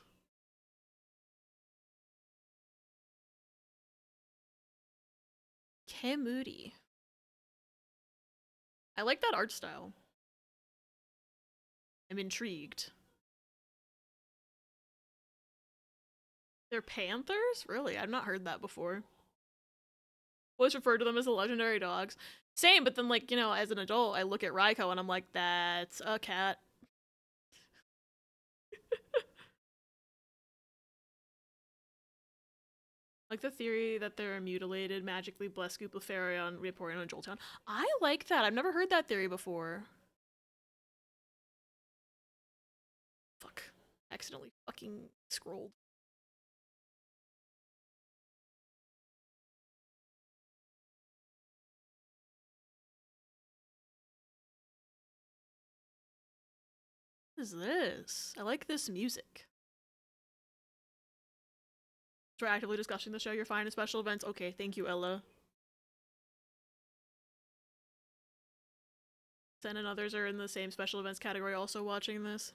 Moody. I like that art style. I'm intrigued. They're panthers? Really? I've not heard that before. Always referred to them as the legendary dogs. Same, but then, like, you know, as an adult, I look at Raiko and I'm like, that's a cat. Like the theory that they're a mutilated, magically blessed group of Fairy reporting on Jolteon. I like that. I've never heard that theory before. Fuck. Accidentally fucking scrolled. What is this? I like this music. We're actively discussing the show. You're fine in special events. Okay, thank you, Ella. Sen and others are in the same special events category also watching this.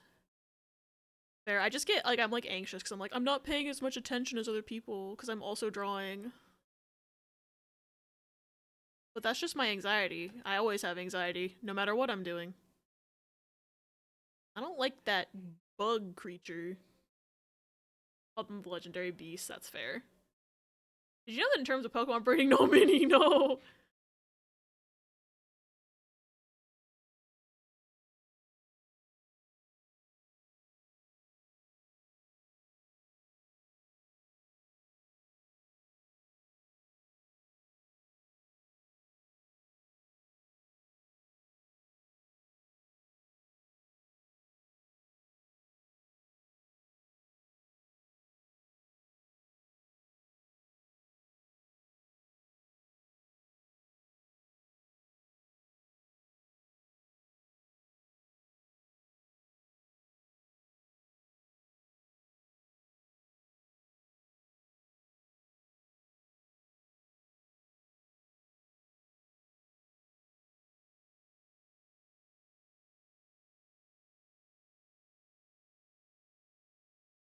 Fair. I just get, like, I'm, like, anxious because I'm like, I'm not paying as much attention as other people because I'm also drawing. But that's just my anxiety. I always have anxiety, no matter what I'm doing. I don't like that bug creature. Called them the legendary beast, that's fair. Did you know that in terms of Pokemon breeding, no mini, no?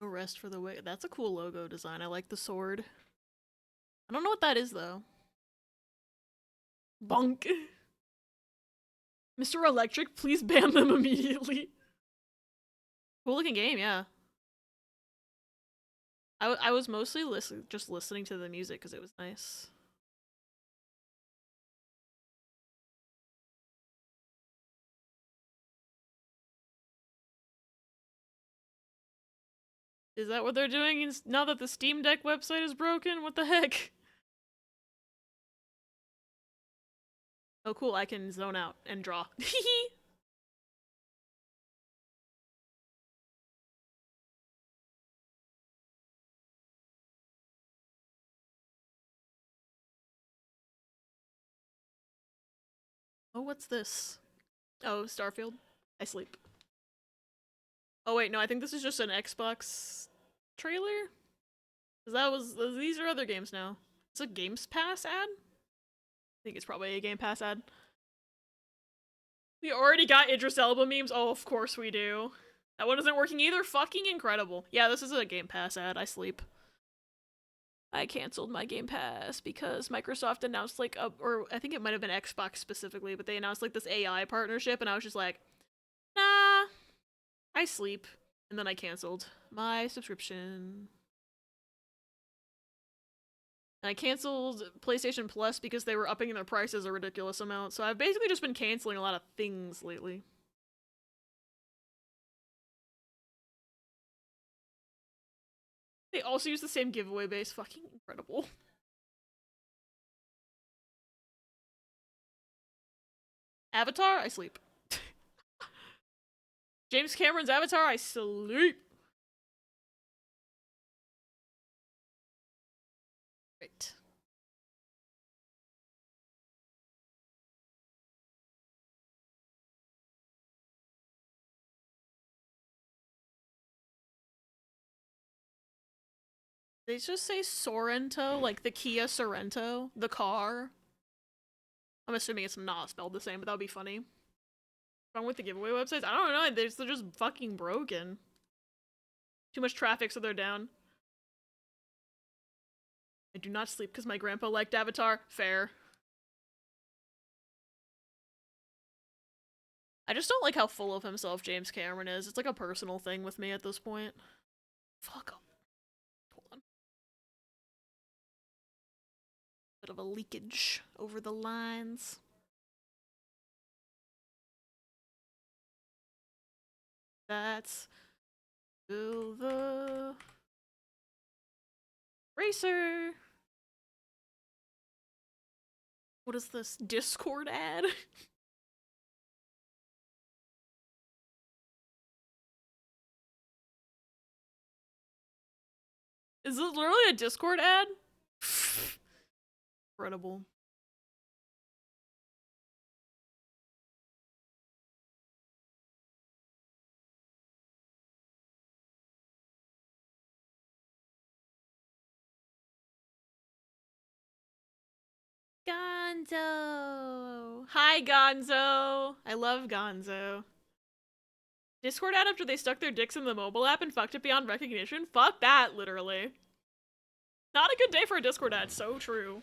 No rest for the wicked. That's a cool logo design. I like the sword. I don't know what that is, though. Bonk. Mr. Electric, please ban them immediately. Cool looking game, yeah. I was mostly just listening to the music because it was nice. Is that what they're doing now that the Steam Deck website is broken? What the heck? Oh cool, I can zone out and draw. Oh, what's this? Oh, Starfield. I sleep. Oh wait, no, I think this is just an Xbox trailer? These are other games now. It's a Games Pass ad? I think it's probably a Game Pass ad. We already got Idris Elba memes? Oh, of course we do. That one isn't working either? Fucking incredible. Yeah, this is a Game Pass ad. I sleep. I canceled my Game Pass because Microsoft announced, like, or I think it might have been Xbox specifically, but they announced, like, this AI partnership, and I was just like, nah, I sleep. And then I canceled my subscription. And I canceled PlayStation Plus because they were upping their prices a ridiculous amount, so I've basically just been canceling a lot of things lately. They also use the same giveaway base. Fucking incredible. Avatar? I sleep. James Cameron's Avatar? I sleep. Right. They just say Sorrento, like the Kia Sorrento, the car. I'm assuming it's not spelled the same, but that would be funny. What's wrong with the giveaway websites? I don't know, they're just fucking broken. Too much traffic, so they're down. I do not sleep because my grandpa liked Avatar. Fair. I just don't like how full of himself James Cameron is. It's like a personal thing with me at this point. Fuck up. Hold on. Bit of a leakage over the lines. That's still the racer. What is this? Discord ad? Is it literally a Discord ad? Incredible. Gonzo! Hi, Gonzo! I love Gonzo. Discord ad after they stuck their dicks in the mobile app and fucked it beyond recognition? Fuck that, literally. Not a good day for a Discord ad, so true.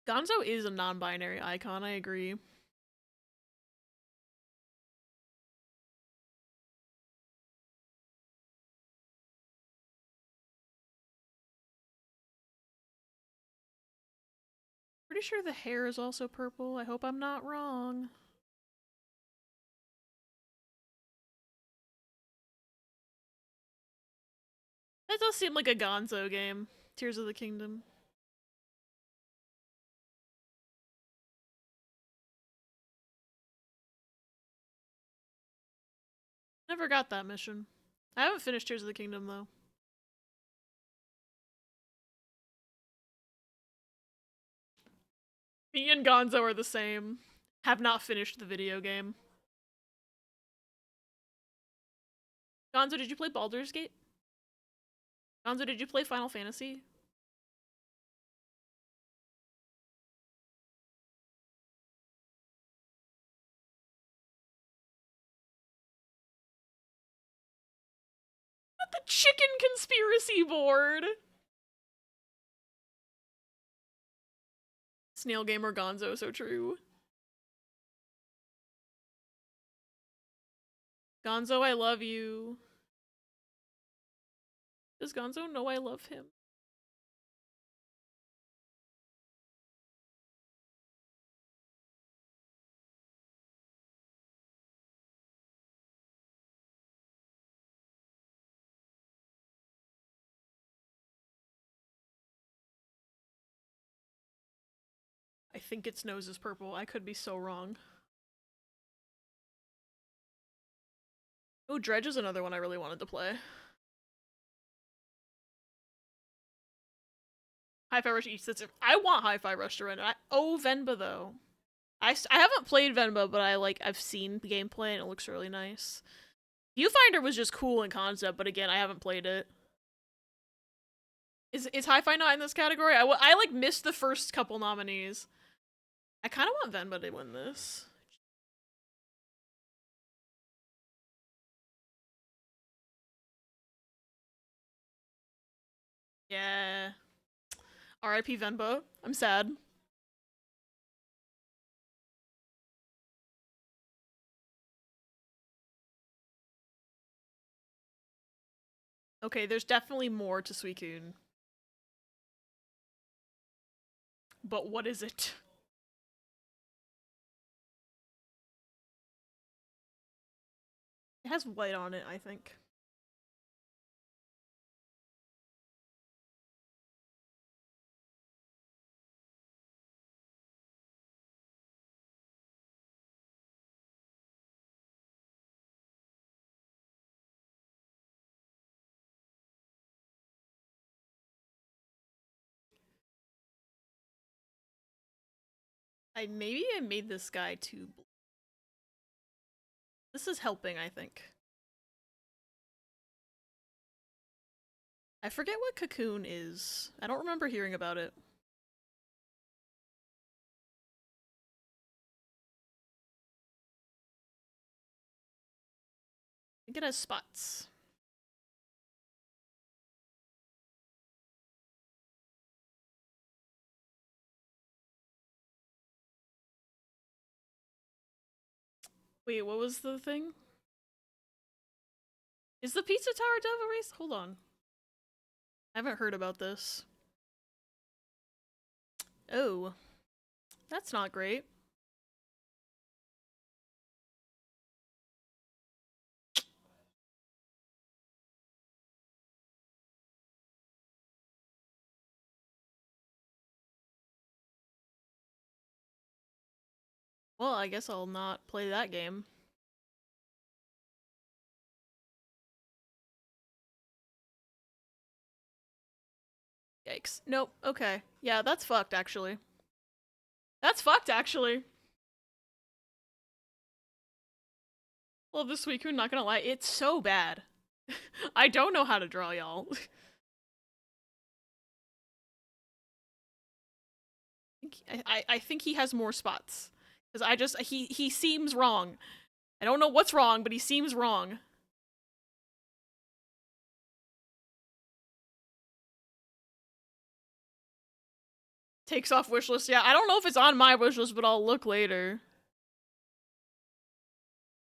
Gonzo is a non-binary icon, I agree. Pretty sure the hair is also purple. I hope I'm not wrong. That does seem like a Gonzo game. Tears of the Kingdom. Never got that mission. I haven't finished Tears of the Kingdom, though. Me and Gonzo are the same. Have not finished the video game. Gonzo, did you play Baldur's Gate? Gonzo, did you play Final Fantasy? The chicken conspiracy board! Snail Gamer Gonzo, so true. Gonzo, I love you. Does Gonzo know I love him? I think its nose is purple. I could be so wrong. Oh, Dredge is another one I really wanted to play. Hi-Fi Rush eats this. I want Hi-Fi Rush to run. Oh, Venba though. I haven't played Venba, but I've seen the gameplay and it looks really nice. Viewfinder was just cool in concept, but again, I haven't played it. Is Hi-Fi not in this category? I like missed the first couple nominees. I kind of want Venba to win this. Yeah. R.I.P. Venba. I'm sad. Okay, there's definitely more to Suicune. But what is it? It has white on it, I think. Maybe I made this guy too blue. This is helping, I think. I forget what Cocoon is. I don't remember hearing about it. I think it has spots. Wait, what was the thing? Is the Pizza Tower Devil Race? Hold on. I haven't heard about this. Oh. That's not great. Well, I guess I'll not play that game. Yikes. Nope. Okay. Yeah, that's fucked, actually. That's fucked, actually. Well, this week, I'm not gonna lie, it's so bad. I don't know how to draw, y'all. I think he has more spots. Because he seems wrong. I don't know what's wrong, but he seems wrong. Takes off wishlist. Yeah, I don't know if it's on my wishlist, but I'll look later.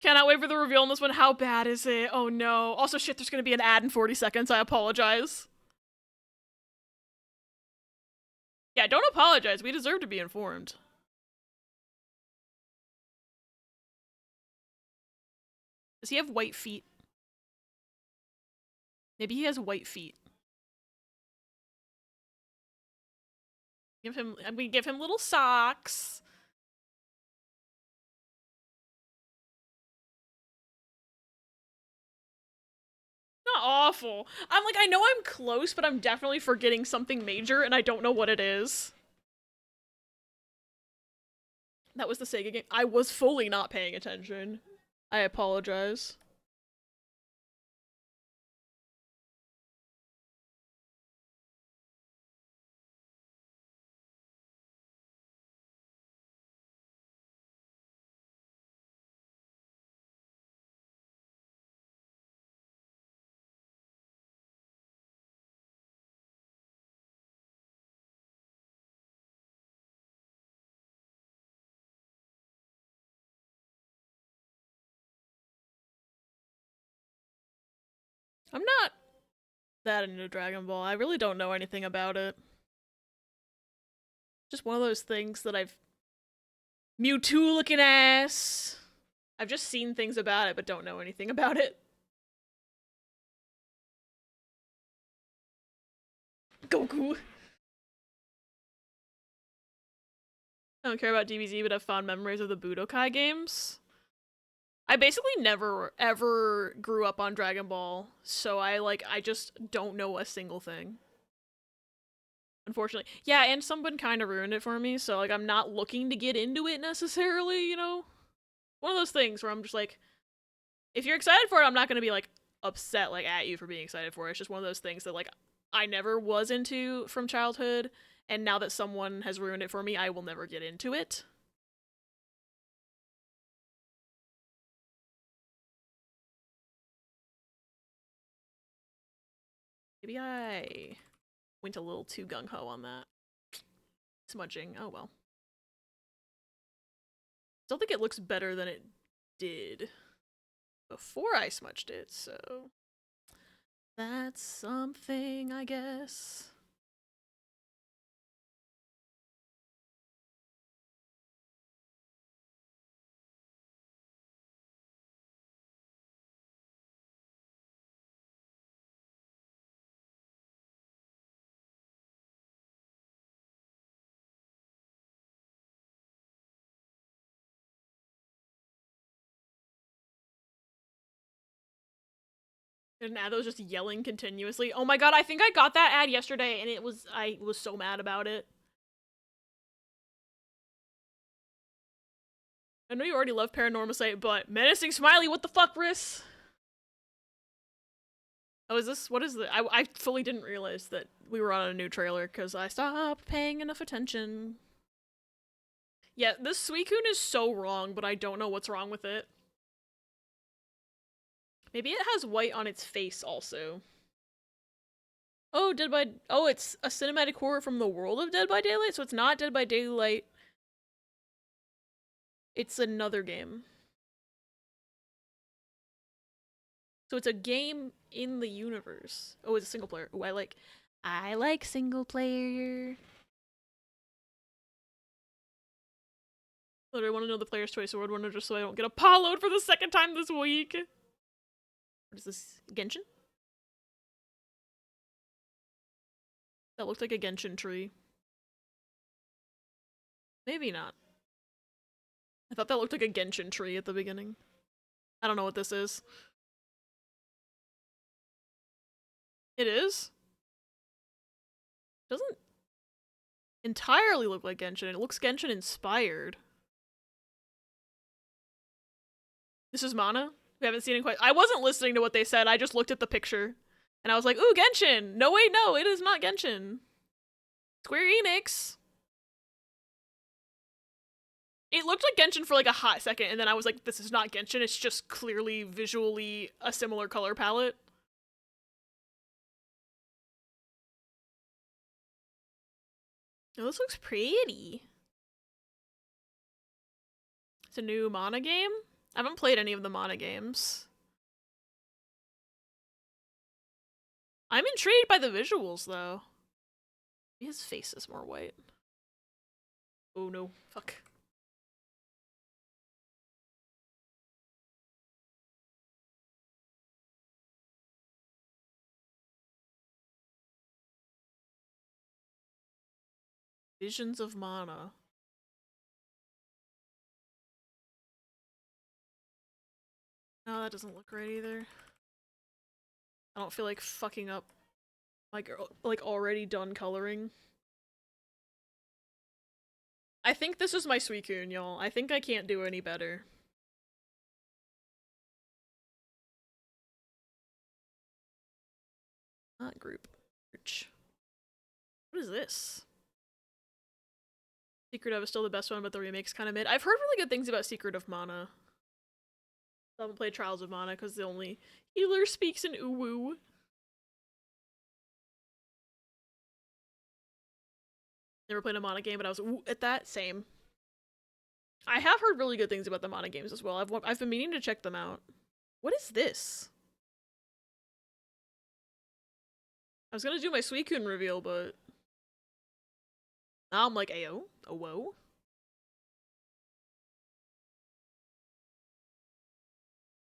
Cannot wait for the reveal on this one. How bad is it? Oh no. Also, shit, there's gonna be an ad in 40 seconds. I apologize. Yeah, don't apologize. We deserve to be informed. Does he have white feet? Maybe he has white feet. I'm gonna give him little socks. Not awful. I'm like, I know I'm close, but I'm definitely forgetting something major, and I don't know what it is. That was the Sega game. I was fully not paying attention. I apologize. I'm not that into Dragon Ball. I really don't know anything about it. Just one of those things that I've... Mewtwo looking ass! I've just seen things about it, but don't know anything about it. Goku! I don't care about DBZ, but have fond memories of the Budokai games. I basically never, ever grew up on Dragon Ball, so I just don't know a single thing. Unfortunately. Yeah, and someone kind of ruined it for me, so, like, I'm not looking to get into it necessarily, you know? One of those things where I'm just like, if you're excited for it, I'm not gonna be, like, upset, like, at you for being excited for it. It's just one of those things that, like, I never was into from childhood, and now that someone has ruined it for me, I will never get into it. Maybe I went a little too gung-ho on that. Smudging, oh well. Still think it looks better than it did before I smudged it, so that's something, I guess. An ad that was just yelling continuously. Oh my god, I think I got that ad yesterday and I was so mad about it. I know you already love Paranormal, but Menacing Smiley, what the fuck, Ris? Oh, is this, what is the, I fully didn't realize that we were on a new trailer because I stopped paying enough attention. Yeah, this Suicune is so wrong, but I don't know what's wrong with it. Maybe it has white on its face also. Oh, oh, it's a cinematic horror from the world of Dead by Daylight, so it's not Dead by Daylight. It's another game. So it's a game in the universe. Oh, it's a single player. Oh, I like single player. Literally want to know the player's choice award winner just so I don't get Apollo'd for the second time this week. What is this? Genshin? That looked like a Genshin tree. Maybe not. I thought that looked like a Genshin tree at the beginning. I don't know what this is. It is? Doesn't entirely look like Genshin. It looks Genshin inspired. This is Mana? We haven't seen it quite. I wasn't listening to what they said. I just looked at the picture. And I was like, ooh, Genshin! No, wait, no, it is not Genshin. Square Enix. It looked like Genshin for like a hot second, and then I was like, this is not Genshin, it's just clearly visually a similar color palette. Oh, this looks pretty. It's a new Mana game? I haven't played any of the Mana games. I'm intrigued by the visuals, though. His face is more white. Oh no, fuck. Visions of Mana. No, that doesn't look right either. I don't feel like fucking up like already done coloring. I think this is my Suicune, y'all. I think I can't do any better. Not group. Search. What is this? Secret of is still the best one, but the remake's kind of mid. I've heard really good things about Secret of Mana. I haven't played Trials of Mana because the only healer speaks in Uwu. Never played a Mana game, but I was ooh at that. Same. I have heard really good things about the Mana games as well. I've been meaning to check them out. What is this? I was gonna do my Suicune reveal, but now I'm like, ayo, oh whoa.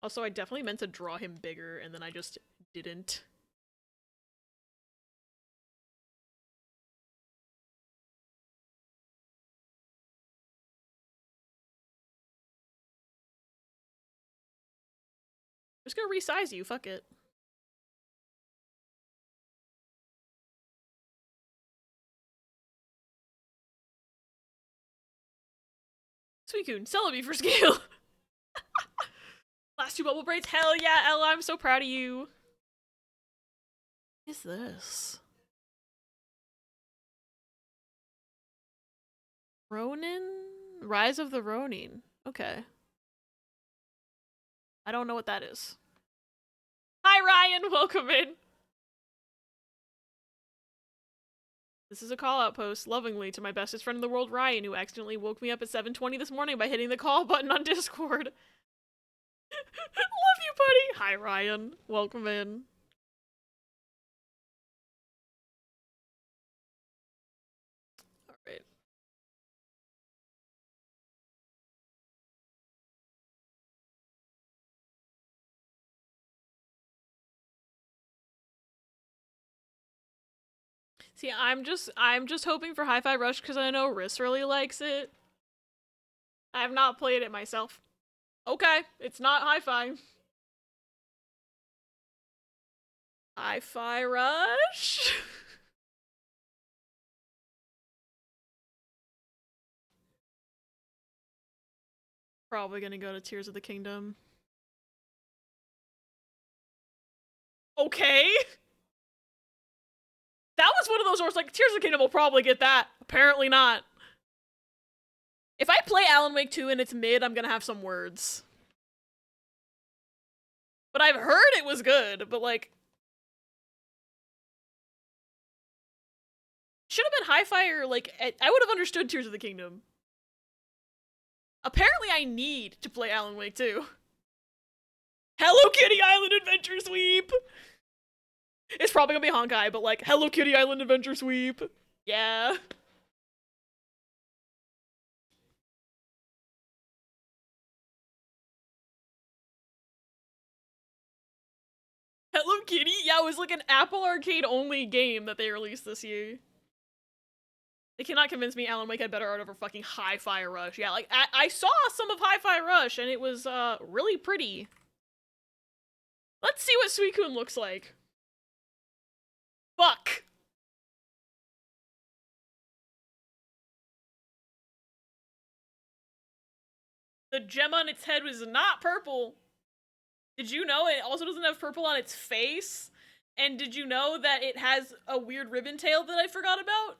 Also, I definitely meant to draw him bigger, and then I just didn't. I'm just gonna resize you, fuck it. Suicune, Celebi for scale! Last two bubble braids, hell yeah, Ella, I'm so proud of you! What is this? Ronin? Rise of the Ronin. Okay. I don't know what that is. Hi Ryan, welcome in! This is a call-out post, lovingly, to my bestest friend in the world, Ryan, who accidentally woke me up at 7:20 this morning by hitting the call button on Discord. Love you, buddy! Hi, Ryan. Welcome in. Alright. See, I'm just hoping for Hi-Fi Rush because I know Ris really likes it. I have not played it myself. Okay, it's not Hi-Fi. Hi-Fi Rush? Probably gonna go to Tears of the Kingdom. Okay. That was one of those where it's like, Tears of the Kingdom will probably get that. Apparently not. If I play Alan Wake 2 and it's mid, I'm gonna have some words. But I've heard it was good, but like... Should have been Hi-Fi or like, I would have understood Tears of the Kingdom. Apparently I need to play Alan Wake 2. Hello Kitty Island Adventure Sweep! It's probably gonna be Honkai, but like, Hello Kitty Island Adventure Sweep. Yeah. Hello Kitty? Yeah, it was like an Apple Arcade only game that they released this year. They cannot convince me Alan Wake had better art over fucking Hi-Fi Rush. Yeah, like, I saw some of Hi-Fi Rush, and it was, really pretty. Let's see what Suicune looks like. Fuck! The gem on its head was not purple. Did you know it also doesn't have purple on its face? And did you know that it has a weird ribbon tail that I forgot about?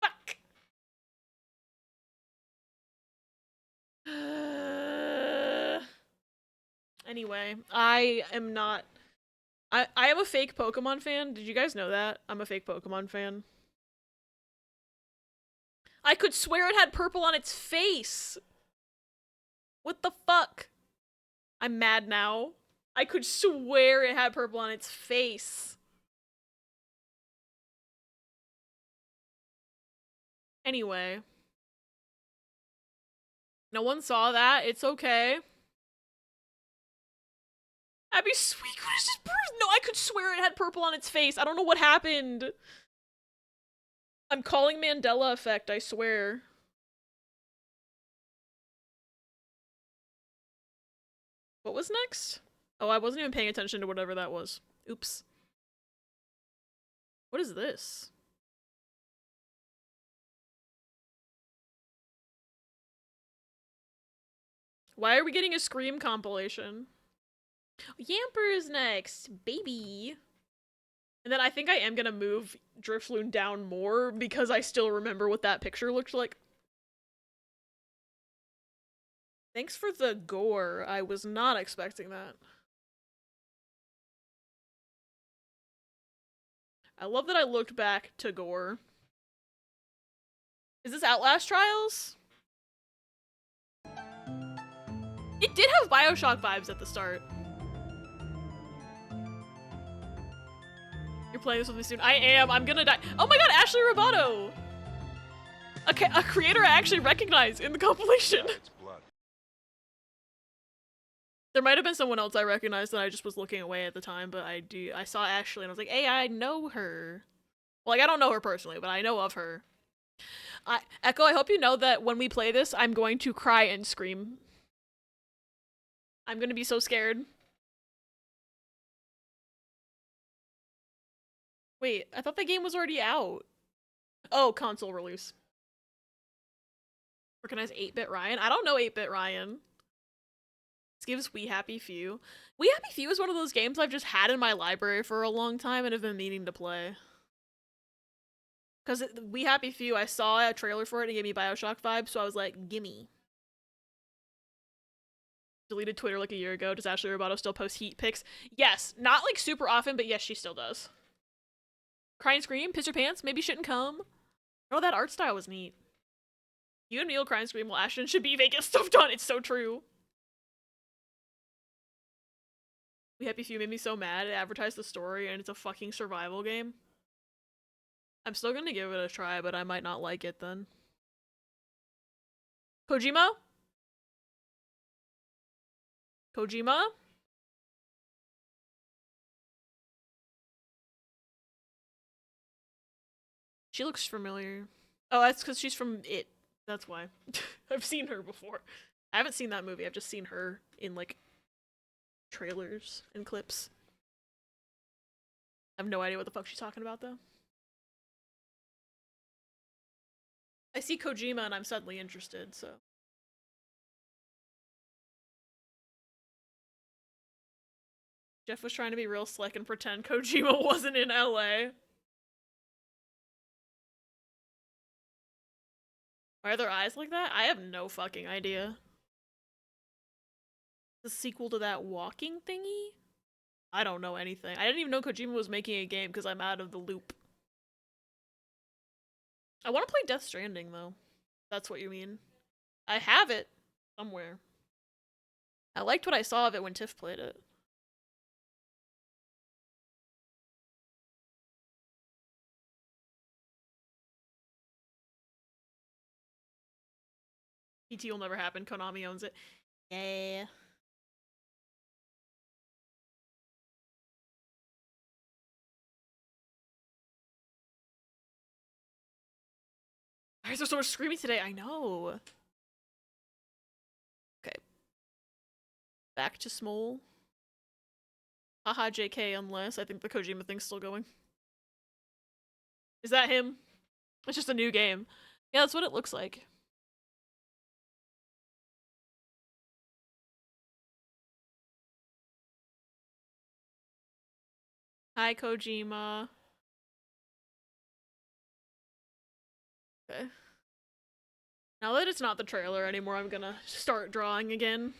Fuck! Anyway, I am not... I am a fake Pokemon fan. Did you guys know that? I'm a fake Pokemon fan. I could swear it had purple on its face! What the fuck? I'm mad now. I could swear it had purple on its face. Anyway. No one saw that. It's okay. Abby Suicune is just bruised. No, I could swear it had purple on its face. I don't know what happened. I'm calling Mandela effect, I swear. What was next? Oh, I wasn't even paying attention to whatever that was. Oops. What is this? Why are we getting a Scream compilation? Yamper is next, baby. And then I think I am gonna move Drifloon down more because I still remember what that picture looked like. Thanks for the gore. I was not expecting that. I love that I looked back to gore. Is this Outlast Trials? It did have BioShock vibes at the start. You're playing this with me soon. I am. I'm gonna die. Oh my god, Ashley Roboto! A creator I actually recognize in the compilation. There might have been someone else I recognized that I just was looking away at the time, but I saw Ashley and I was like, hey, I know her. Well, like, I don't know her personally, but I know of her. Echo, I hope you know that when we play this, I'm going to cry and scream. I'm gonna be so scared. Wait, I thought the game was already out. Oh, console release. Recognize 8-Bit Ryan? I don't know 8-Bit Ryan. This gives We Happy Few. We Happy Few is one of those games I've just had in my library for a long time and have been meaning to play. Because We Happy Few, I saw a trailer for it and it gave me BioShock vibes, so I was like, gimme. Deleted Twitter like a year ago. Does Ashley Roboto still post heat pics? Yes. Not like super often, but yes, she still does. Cry and scream, piss your pants, maybe shouldn't come. Oh, that art style was neat. You and me will cry and scream while Ashton should be Vegas stuff done. It's so true. We Happy Few made me so mad. It advertised the story and it's a fucking survival game. I'm still gonna give it a try, but I might not like it then. Kojima? Kojima? She looks familiar. Oh, that's because she's from It. That's why. I've seen her before. I haven't seen that movie. I've just seen her in, like, trailers and clips. I have no idea what the fuck she's talking about, though. I see Kojima and I'm suddenly interested, so. Jeff was trying to be real slick and pretend Kojima wasn't in LA. Why are their eyes like that? I have no fucking idea. The sequel to that walking thingy? I don't know anything. I didn't even know Kojima was making a game because I'm out of the loop. I want to play Death Stranding, though. That's what you mean. I have it somewhere. I liked what I saw of it when Tiff played it. PT will never happen. Konami owns it. Yeah. Why is there so much screaming today? I know. Okay. Back to Smole. Haha, JK, unless I think the Kojima thing's still going. Is that him? It's just a new game. Yeah, that's what it looks like. Hi, Kojima. Okay. Now that it's not the trailer anymore, I'm gonna start drawing again.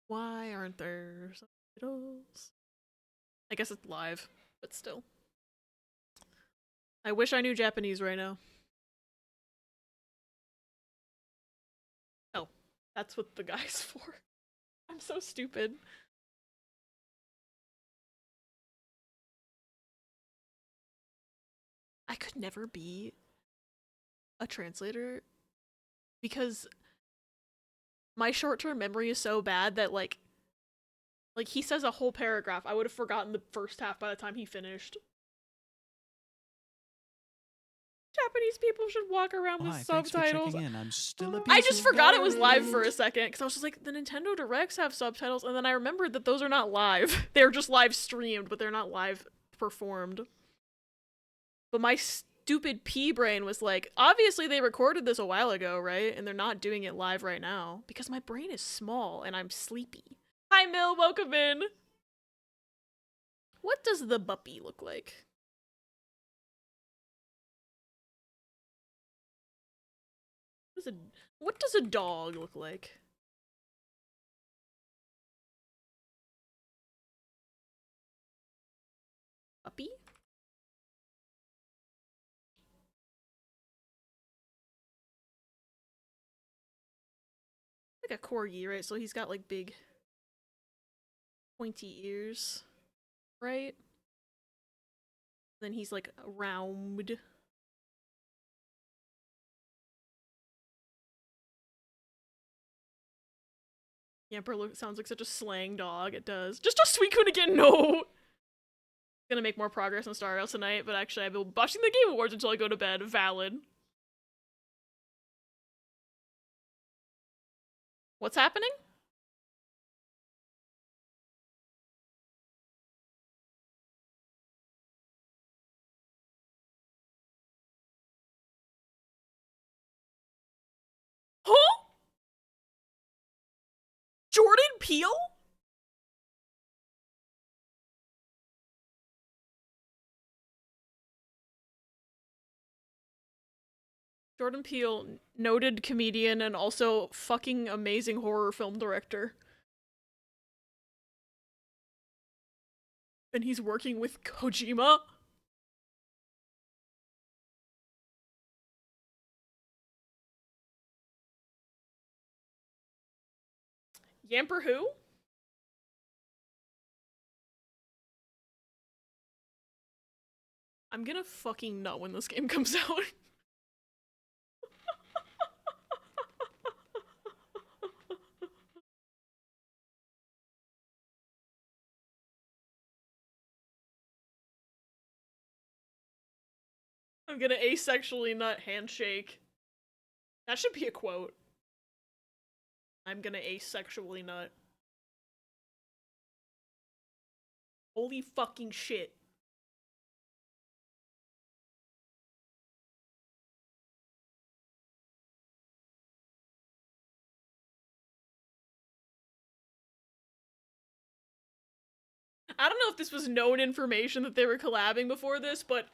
Why aren't there subtitles? I guess it's live, but still. I wish I knew Japanese right now. Oh, that's what the guy's for. I'm so stupid. I could never be a translator because my short-term memory is so bad that like he says a whole paragraph. I would have forgotten the first half by the time he finished. Japanese people should walk around with Hi, subtitles. thanks for checking in. I'm still a I piece just of forgot it was live for a garbage. second because I was just like, the Nintendo Directs have subtitles, and then I remembered that those are not live. They're just live streamed, but they're not live performed. But my stupid pea brain was like, obviously they recorded this a while ago, right? And they're not doing it live right now because my brain is small and I'm sleepy. Hi, Mill. Welcome in. What does the buppy look like? What does a dog look like? Puppy? Like a corgi, right? So he's got like big pointy ears, right? Then he's like round. Yamper sounds like such a slang dog. It does. Just a Suicune again. No. Gonna make more progress on Star Rail tonight, but actually I've been watching the Game Awards until I go to bed. Valid. What's happening? Huh? Jordan Peele? Jordan Peele, noted comedian and also fucking amazing horror film director. And he's working with Kojima? Yamper who? I'm gonna fucking nut when this game comes out. I'm gonna asexually nut handshake. That should be a quote. I'm gonna asexually nut. Holy fucking shit. I don't know if this was known information that they were collabing before this, but,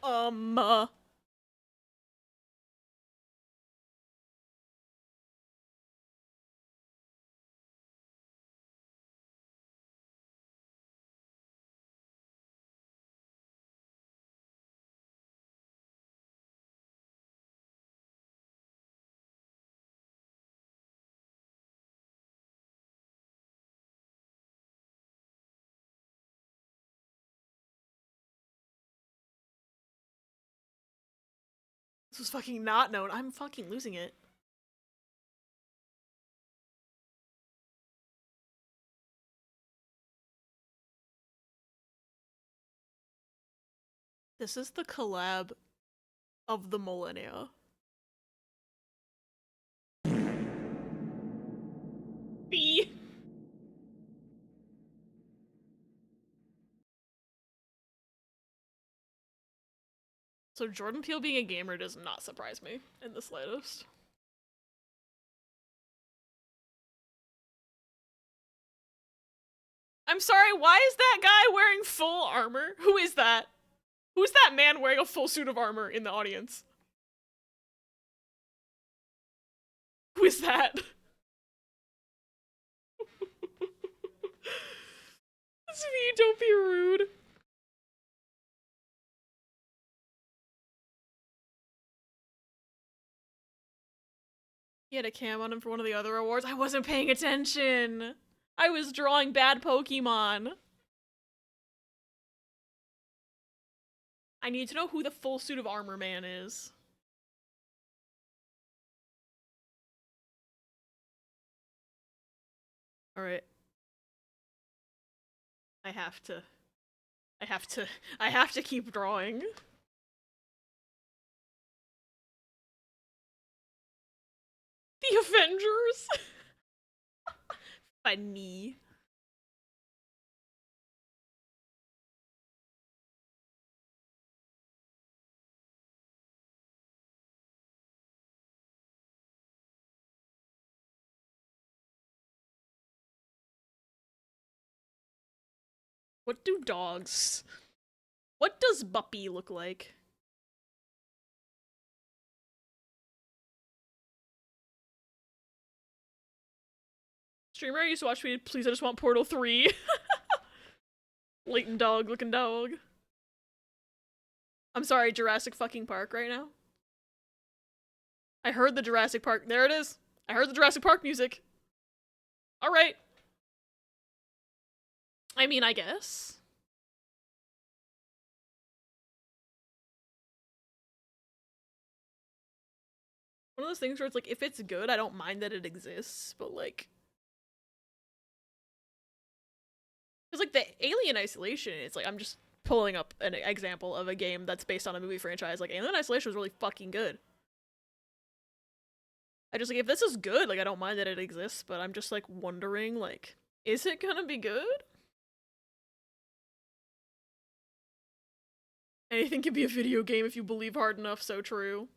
this was fucking not known. I'm fucking losing it. This is the collab of the millennia. B. So Jordan Peele being a gamer does not surprise me in the slightest. I'm sorry, why is that guy wearing full armor? Who is that? Who's that man wearing a full suit of armor in the audience? Who is that? Sweet, don't be rude. He had a cam on him for one of the other awards. I wasn't paying attention. I was drawing bad Pokemon. I need to know who the full suit of armor man is. Alright. I have to keep drawing. The Avengers? Funny. What do dogs... What does Buppy look like? Streamer I used to watch me, please I just want Portal 3. Latent dog looking dog. I'm sorry, Jurassic fucking Park right now. I heard the Jurassic Park, there it is. I heard the Jurassic Park music. Alright. I mean, I guess. One of those things where it's like, if it's good, I don't mind that it exists, but like... Because like the Alien Isolation, it's like, I'm just pulling up an example of a game that's based on a movie franchise. Like, Alien Isolation was really fucking good. I just like, if this is good, like, I don't mind that it exists, but I'm just like wondering, like, is it gonna be good? Anything can be a video game if you believe hard enough, so true.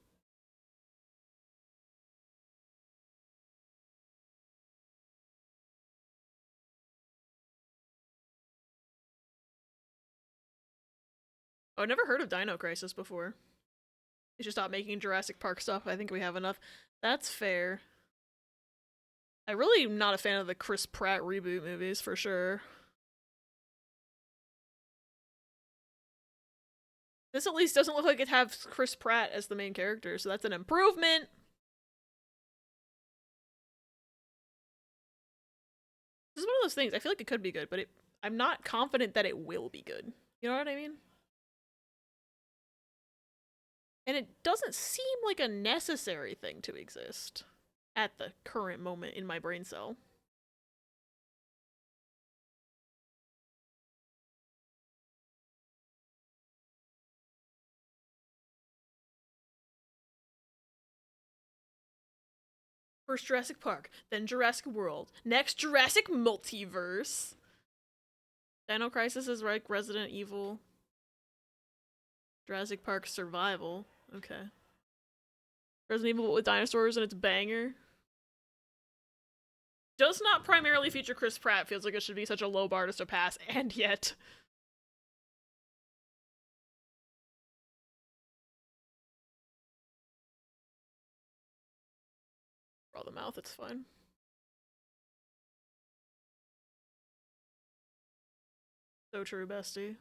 Oh, I've never heard of Dino Crisis before. They should stop making Jurassic Park stuff. I think we have enough. That's fair. I really am not a fan of the Chris Pratt reboot movies, for sure. This at least doesn't look like it has Chris Pratt as the main character, so that's an improvement! This is one of those things, I feel like it could be good, but I'm not confident that it will be good. You know what I mean? And it doesn't seem like a necessary thing to exist at the current moment in my brain cell. First Jurassic Park, then Jurassic World, next Jurassic Multiverse. Dino Crisis is like Resident Evil. Jurassic Park Survival. Okay. Resident Evil with dinosaurs and it's banger. Does not primarily feature Chris Pratt. Feels like it should be such a low bar to pass, and yet. Draw the mouth, it's fine. So true, bestie.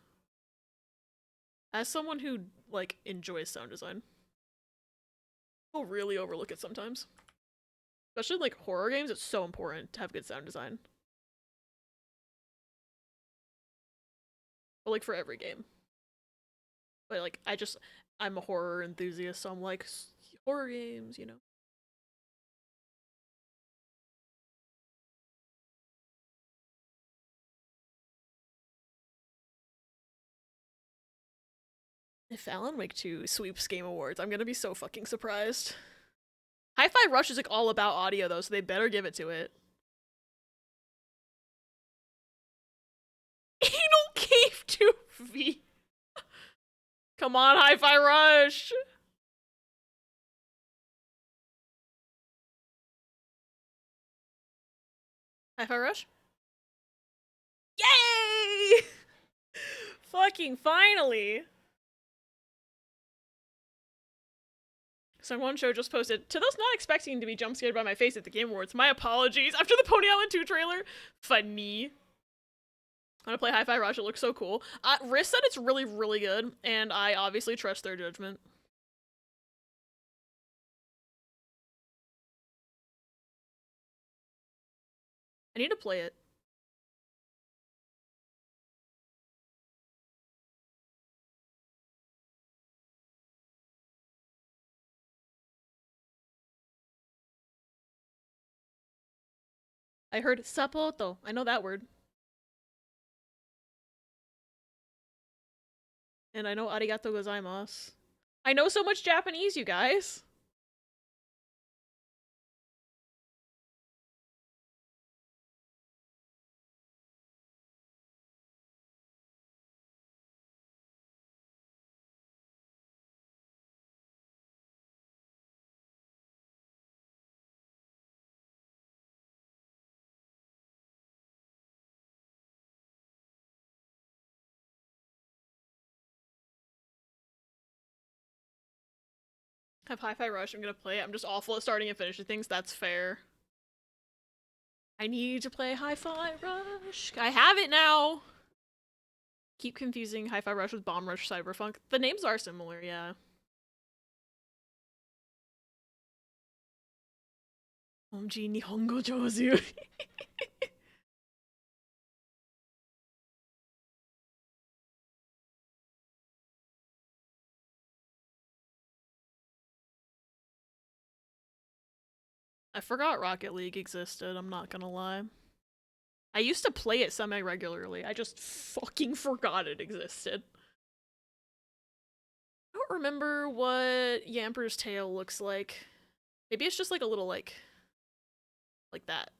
As someone who, like, enjoys sound design, I'll really overlook it sometimes. Especially in, like, horror games, it's so important to have good sound design. But, like, for every game. But, like, I'm a horror enthusiast, so I'm like, horror games, you know? If Alan Wake 2 sweeps Game Awards, I'm gonna be so fucking surprised. Hi-Fi Rush is like all about audio though, so they better give it to it. Anal Cave 2V. Come on, Hi-Fi Rush. Hi-Fi Rush? Yay! Fucking finally. Someone show just posted, to those not expecting to be jump scared by my face at the Game Awards, my apologies. After the Pony Island 2 trailer, funny. I'm gonna play Hi-Fi Rush, it looks so cool. Ris said it's really, really good, and I obviously trust their judgment. I need to play it. I heard sapoto. I know that word. And I know arigato gozaimasu. I know so much Japanese, you guys. Have Hi-Fi Rush, I'm gonna play it. I'm just awful at starting and finishing things, that's fair. I need to play Hi-Fi Rush. I have it now! Keep confusing Hi-Fi Rush with Bomb Rush Cyberpunk. The names are similar, yeah. Omji Nihongo Jouzu. I forgot Rocket League existed, I'm not gonna lie. I used to play it semi-regularly, I just fucking forgot it existed. I don't remember what Yamper's tail looks like. Maybe it's just like a little like that.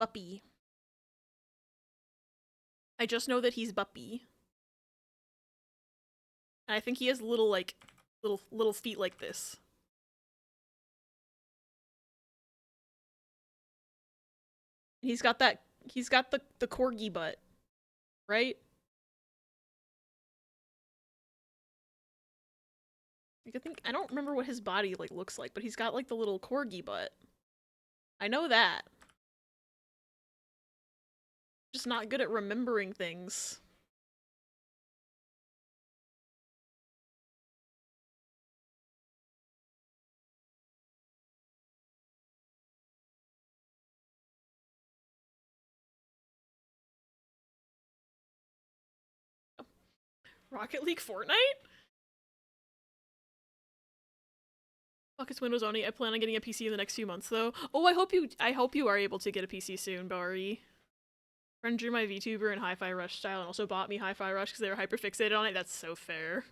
Buppy. I just know that he's Buppy. And I think he has little like little feet like this. He's got the corgi butt, right? I don't remember what his body like looks like, but he's got like the little corgi butt. I know that. Just not good at remembering things. Rocket League Fortnite? Fuck, it's Windows only. I plan on getting a PC in the next few months though. Oh, I hope you are able to get a PC soon, Bari. Friend drew my VTuber in Hi-Fi Rush style and also bought me Hi-Fi Rush because they were hyper fixated on it. That's so fair.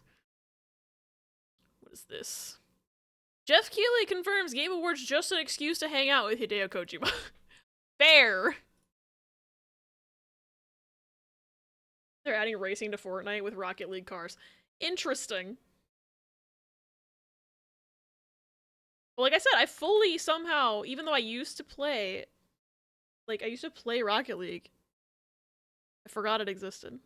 What is this? Jeff Keighley confirms Game Awards just an excuse to hang out with Hideo Kojima. Fair. They're adding racing to Fortnite with Rocket League cars. Interesting. Well, like I said, I fully somehow, even though I used to play, like, I used to play Rocket League, I forgot it existed.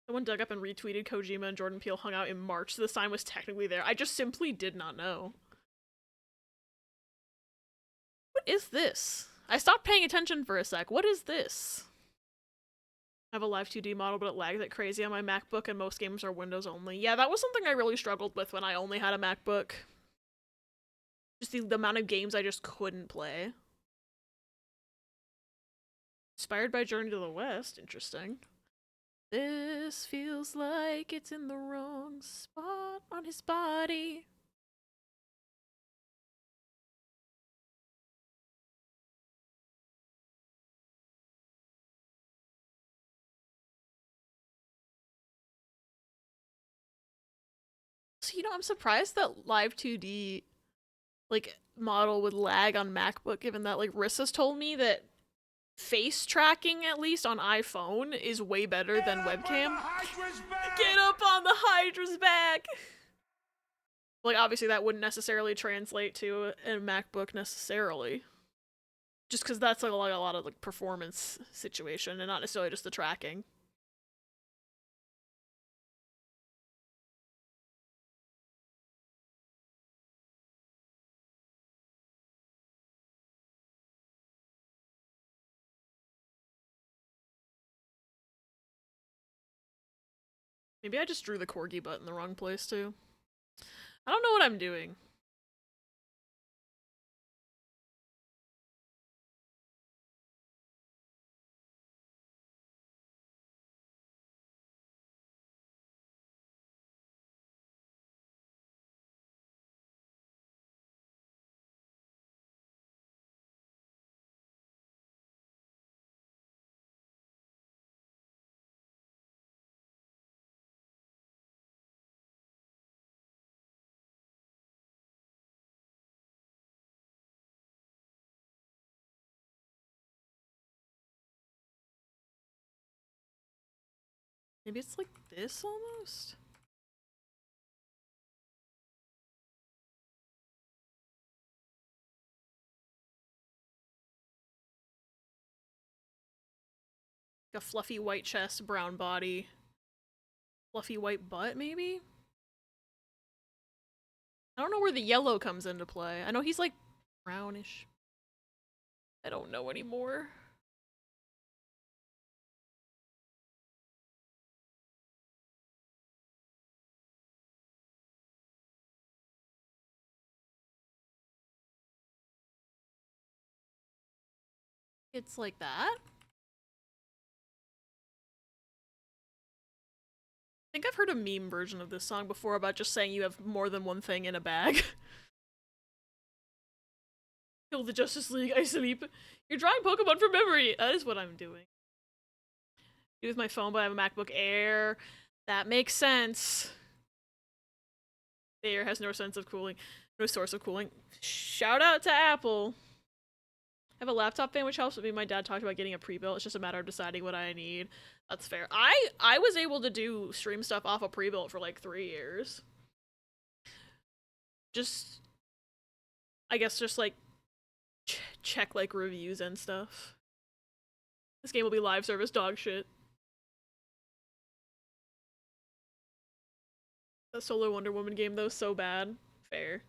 Someone dug up and retweeted Kojima and Jordan Peele hung out in March, so the sign was technically there. I just simply did not know. What is this? I stopped paying attention for a sec. What is this? I have a live 2D model, but it lags like crazy on my MacBook, and most games are Windows only. Yeah, that was something I really struggled with when I only had a MacBook. Just the amount of games I just couldn't play. Inspired by Journey to the West. Interesting. This feels like it's in the wrong spot on his body. So, you know, I'm surprised that Live 2D, like, model would lag on MacBook, given that, like, Ris has told me that face tracking, at least on iPhone, is way better than webcam. Get up on the Hydra's back! Like, obviously that wouldn't necessarily translate to a MacBook necessarily. Just because that's like a lot of like performance situation and not necessarily just the tracking. Maybe I just drew the corgi butt in the wrong place too. I don't know what I'm doing. Maybe it's like this almost? Like a fluffy white chest, brown body. Fluffy white butt, maybe? I don't know where the yellow comes into play. I know he's like brownish. I don't know anymore. It's like that? I think I've heard a meme version of this song before about just saying you have more than one thing in a bag. Kill the Justice League, I sleep. You're drawing Pokemon from memory! That is what I'm doing. Do with my phone, but I have a MacBook Air. That makes sense. The Air has no sense of cooling. No source of cooling. Shout out to Apple! I have a laptop fan, which helps with me. My dad talked about getting a pre-built. It's just a matter of deciding what I need. That's fair. I was able to do stream stuff off a pre-built for like 3 years. Just, I guess just like check like reviews and stuff. This game will be live service dog shit. That Solar Wonder Woman game though, so bad. Fair.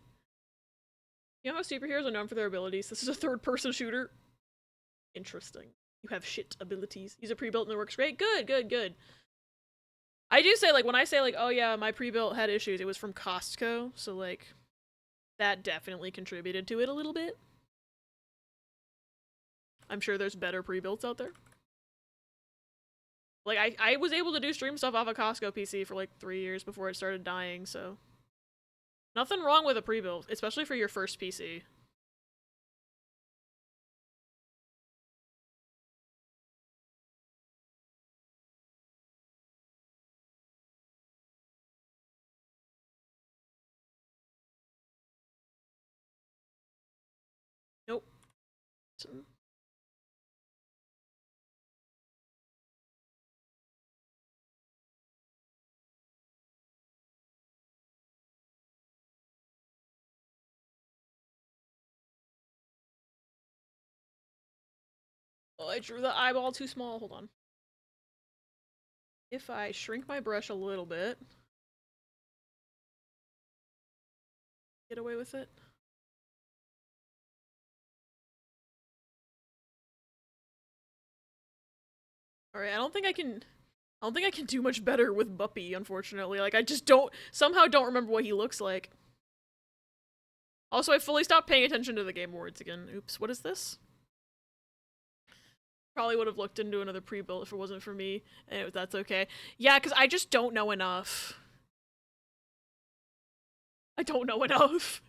You know how superheroes are known for their abilities? This is a third-person shooter. Interesting. You have shit abilities. Use a pre-built and it works great. Good, good, good. I do say, like, when I say, like, oh yeah, my pre-built had issues, it was from Costco, so, like, that definitely contributed to it a little bit. I'm sure there's better pre-builts out there. Like, I was able to do stream stuff off a Costco PC for, like, 3 years before it started dying, so... Nothing wrong with a pre-built, especially for your first PC. Nope. Oh, I drew the eyeball too small. Hold on. If I shrink my brush a little bit, get away with it. Alright, I don't think I can do much better with Buppy, unfortunately. Like, I just somehow don't remember what he looks like. Also, I fully stopped paying attention to the Game Awards again. Oops, what is this? Probably would have looked into another pre-built if it wasn't for me, and that's okay. Yeah, because I just don't know enough. I don't know enough.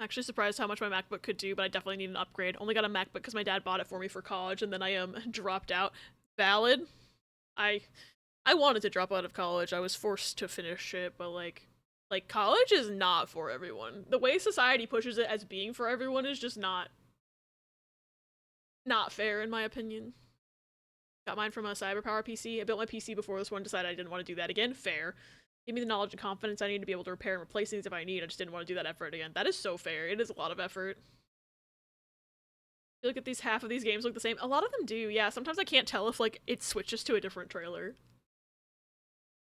I'm actually surprised how much my MacBook could do, but I definitely need an upgrade. Only got a MacBook because my dad bought it for me for college, and then I dropped out. Valid. I wanted to drop out of college. I was forced to finish it, but like college is not for everyone. The way society pushes it as being for everyone is just not fair in my opinion. Got mine from a CyberPower PC. I built my PC before this one, decided I didn't want to do that again. Fair. Give me the knowledge and confidence I need to be able to repair and replace things if I need. I just didn't want to do that effort again. That is so fair. It is a lot of effort. You look at these, half of these games look the same. A lot of them do, yeah. Sometimes I can't tell if, like, it switches to a different trailer.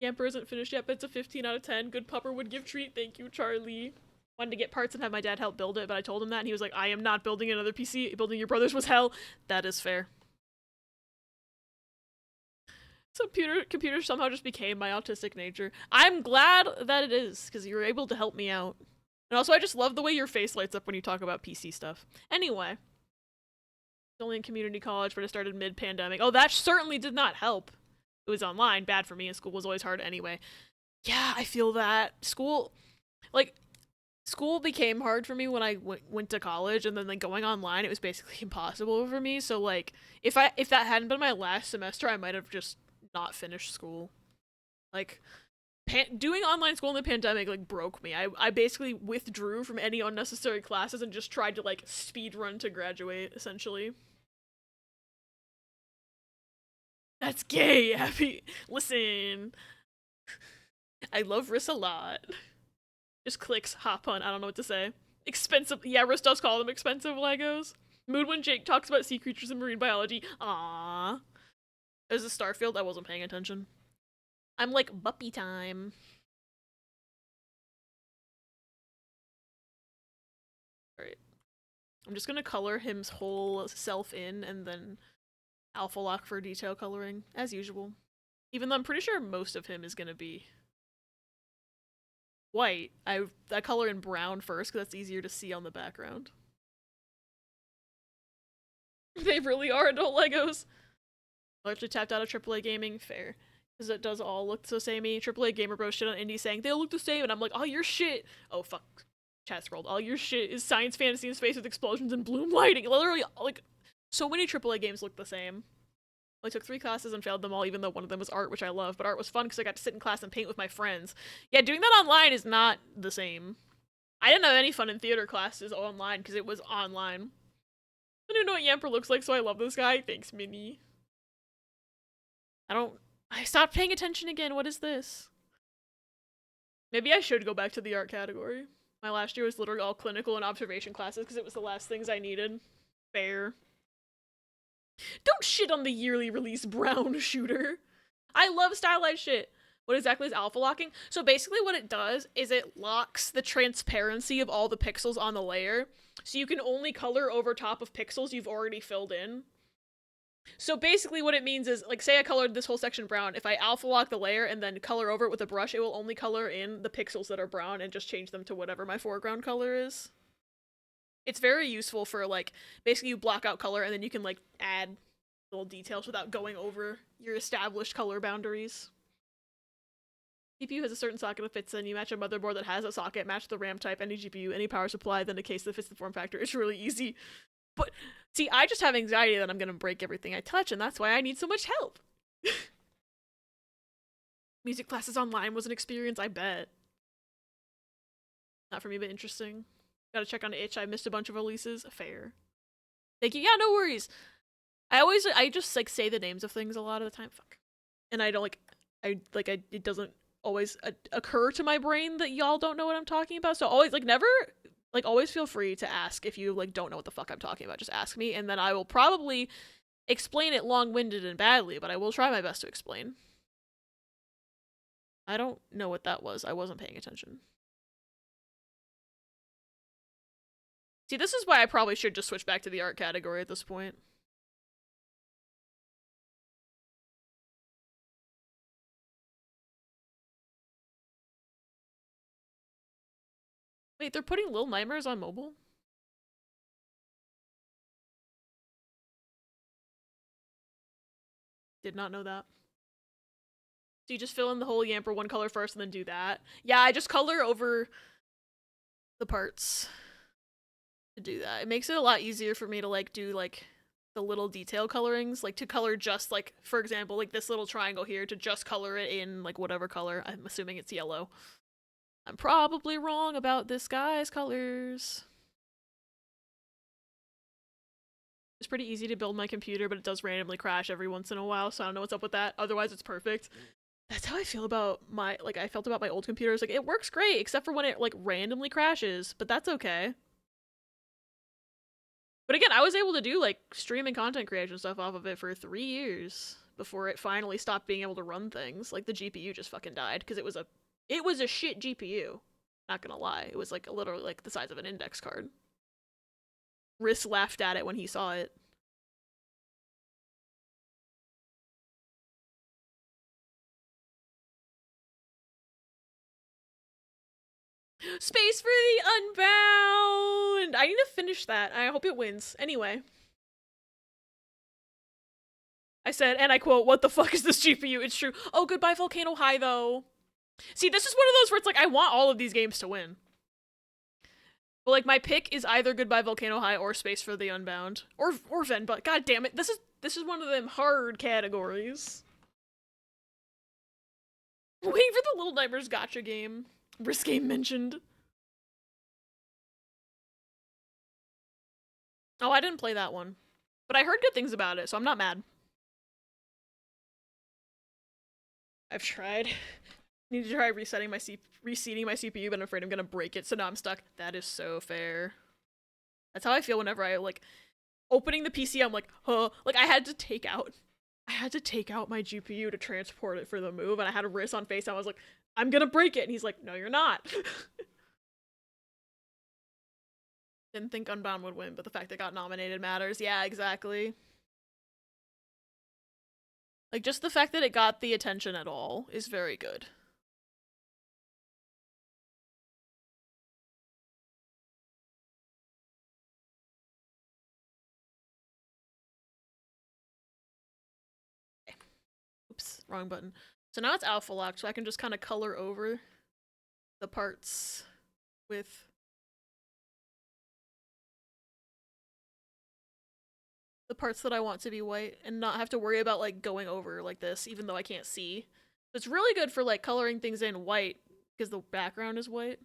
Yamper isn't finished yet, but it's a 15 out of 10. Good pupper would give treat. Thank you, Charlie. Wanted to get parts and have my dad help build it, but I told him that, and he was like, I am not building another PC. Building your brother's was hell. That is fair. So computer somehow just became my autistic nature. I'm glad that it is, because you were able to help me out. And also, I just love the way your face lights up when you talk about PC stuff. Anyway. It's only in community college, but it started mid-pandemic. Oh, that certainly did not help. It was online, bad for me, and school was always hard anyway. Yeah, I feel that. School became hard for me when I went to college, and then like going online, it was basically impossible for me. So like, if that hadn't been my last semester, I might have just not finished school. Like, doing online school in the pandemic like broke me. I basically withdrew from any unnecessary classes and just tried to like speed run to graduate, essentially. That's gay, Abby. Listen. I love Ris a lot. Just clicks, hop on, I don't know what to say. Expensive, yeah, Ris does call them expensive Legos. Mood when Jake talks about sea creatures and marine biology. Aww. Is this Starfield? I wasn't paying attention. I'm like, Buppy time. Alright. I'm just gonna color his whole self in and then alpha lock for detail coloring, as usual. Even though I'm pretty sure most of him is gonna be white. I color in brown first because that's easier to see on the background. They really are adult Legos. Largely tapped out of AAA gaming, fair. Because it does all look so samey. AAA Gamer Bro shit on indie saying, they all look the same, and I'm like, all your shit! Oh, fuck. Chat scrolled. All your shit is science fantasy in space with explosions and bloom lighting. Literally, like, so many AAA games look the same. I took 3 classes and failed them all, even though one of them was art, which I love. But art was fun because I got to sit in class and paint with my friends. Yeah, doing that online is not the same. I didn't have any fun in theater classes online because it was online. I don't know what Yamper looks like, so I love this guy. Thanks, Minnie. I stopped paying attention again. What is this? Maybe I should go back to the art category. My last year was literally all clinical and observation classes because it was the last things I needed. Fair. Don't shit on the yearly release brown shooter. I love stylized shit. What exactly is alpha locking? So basically what it does is it locks the transparency of all the pixels on the layer. So you can only color over top of pixels you've already filled in. So basically what it means is, like, say I colored this whole section brown. If I alpha lock the layer and then color over it with a brush, it will only color in the pixels that are brown and just change them to whatever my foreground color is. It's very useful for, like, basically you block out color and then you can, like, add little details without going over your established color boundaries. CPU has a certain socket that fits in. You match a motherboard that has a socket, match the RAM type, any GPU, any power supply, then a case that fits the form factor. It's really easy. But, see, I just have anxiety that I'm gonna break everything I touch, and that's why I need so much help. Music classes online was an experience, I bet. Not for me, but interesting. Gotta check on Itch. I missed a bunch of releases. Fair. Thank you. Yeah, no worries. I just like say the names of things a lot of the time. Fuck. And I don't it doesn't always occur to my brain that y'all don't know what I'm talking about. So always always feel free to ask if you like don't know what the fuck I'm talking about. Just ask me, and then I will probably explain it long-winded and badly, but I will try my best to explain. I don't know what that was. I wasn't paying attention. See, this is why I probably should just switch back to the art category at this point. Wait, they're putting Little Nightmares on mobile? Did not know that. So you just fill in the whole Yamper one color first and then do that? Yeah, I just color over the parts to do that. It makes it a lot easier for me to like do like the little detail colorings, like to color just like, for example, like this little triangle here, to just color it in like whatever color. I'm assuming it's yellow. I'm probably wrong about this guy's colors. It's pretty easy to build my computer, but it does randomly crash every once in a while, so I don't know what's up with that. Otherwise, it's perfect. That's how I feel about I felt about my old computers. Like, it works great, except for when it, like, randomly crashes, but that's okay. But again, I was able to do, like, stream and content creation stuff off of it for 3 years before it finally stopped being able to run things. Like, the GPU just fucking died, because it was a shit GPU. Not gonna lie. It was, like, literally, like, the size of an index card. Ris laughed at it when he saw it. Space for the Unbound! I need to finish that. I hope it wins. Anyway. I said, and I quote, "What the fuck is this GPU?" It's true. Oh, goodbye Volcano High, though. See, this is one of those where it's like, I want all of these games to win. But, like, my pick is either Goodbye Volcano High or Space for the Unbound. Or Ven, but god damn it, this is one of them hard categories. Waiting for the Little Nightmares gacha game. Risk game mentioned. Oh, I didn't play that one. But I heard good things about it, so I'm not mad. I've tried. Need to try reseating my CPU, but I'm afraid I'm gonna break it, so now I'm stuck. That is so fair. That's how I feel whenever I, like, opening the PC, I'm like, huh. Like, I had to take out my GPU to transport it for the move, and I had a Riss on FaceTime. I was like, I'm gonna break it, and he's like, no, you're not. Didn't think Unbound would win, but the fact it got nominated matters. Yeah, exactly. Like, just the fact that it got the attention at all is very good. Okay. Oops, wrong button. So now it's alpha locked, so I can just kind of color over the parts with the parts that I want to be white and not have to worry about, like, going over like this, even though I can't see. It's really good for, like, coloring things in white because the background is white.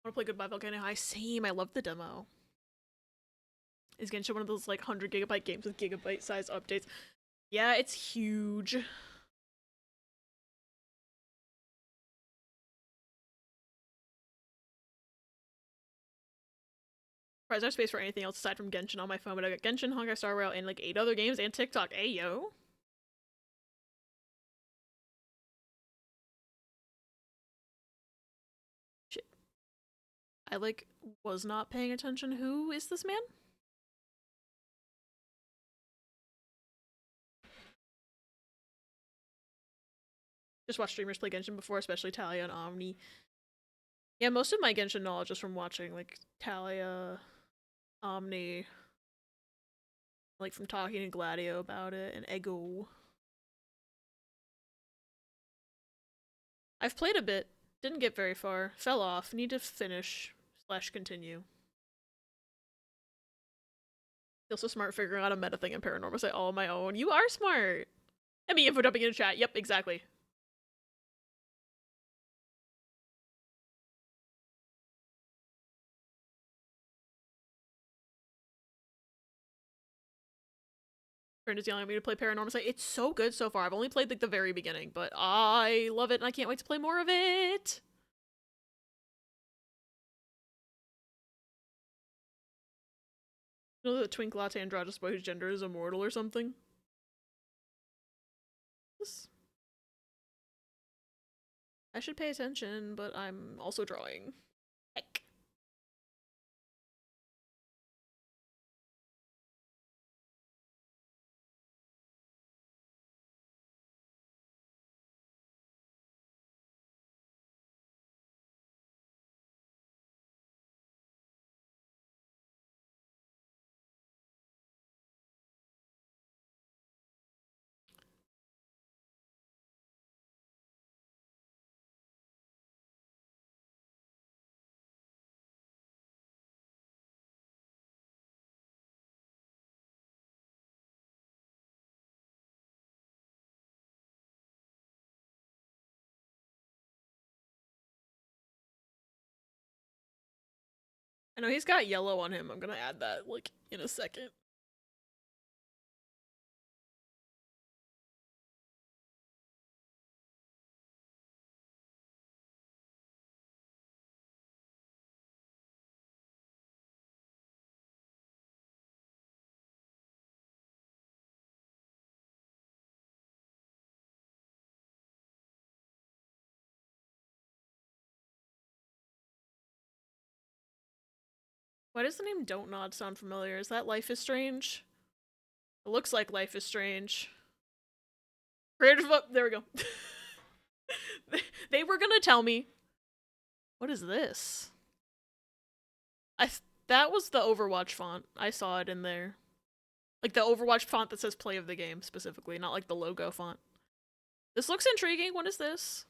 I want to play Goodbye Volcano High. Same, I love the demo. Is Genshin one of those, like, 100 gigabyte games with gigabyte size updates? Yeah, it's huge. Surprised there's space for anything else aside from Genshin on my phone, but I got Genshin, Honkai Star Rail, and like 8 other games and TikTok. Ayo. Shit. I like was not paying attention. Who is this man? Just watched streamers play Genshin before, especially Talia and Omni. Yeah, most of my Genshin knowledge is from watching like Talia, Omni, like from talking to Gladio about it, and Ego. I've played a bit, didn't get very far, fell off, need to finish / continue. Feel so smart figuring out a meta thing in paranormal site all on my own. You are smart. And me info dumping in the chat. Yep, exactly. Friend is yelling at me to play paranormal site. It's so good so far. I've only played like the very beginning, but I love it and I can't wait to play more of it. You know the twink latte androgynous boy whose gender is immortal or something? I should pay attention, but I'm also drawing. Heck. I know he's got yellow on him. I'm gonna add that, like, in a second. Why does the name Don't Nod sound familiar? Is that Life is Strange? It looks like Life is Strange. Creative up. There we go. They were gonna tell me. What is this? That was the Overwatch font. I saw it in there. Like the Overwatch font that says play of the game specifically, not like the logo font. This looks intriguing. What is this?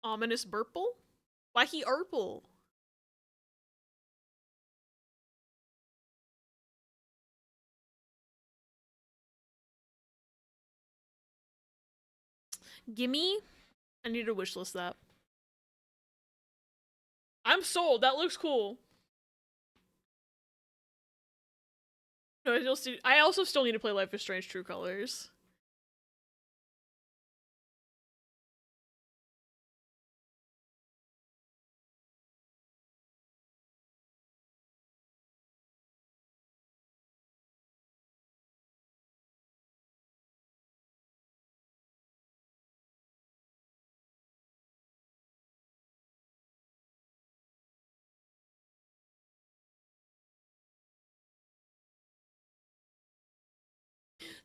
Ominous burple? Why he urple? Gimme? I need to wishlist that. I'm sold. That looks cool. No, I also still need to play Life is Strange True Colors.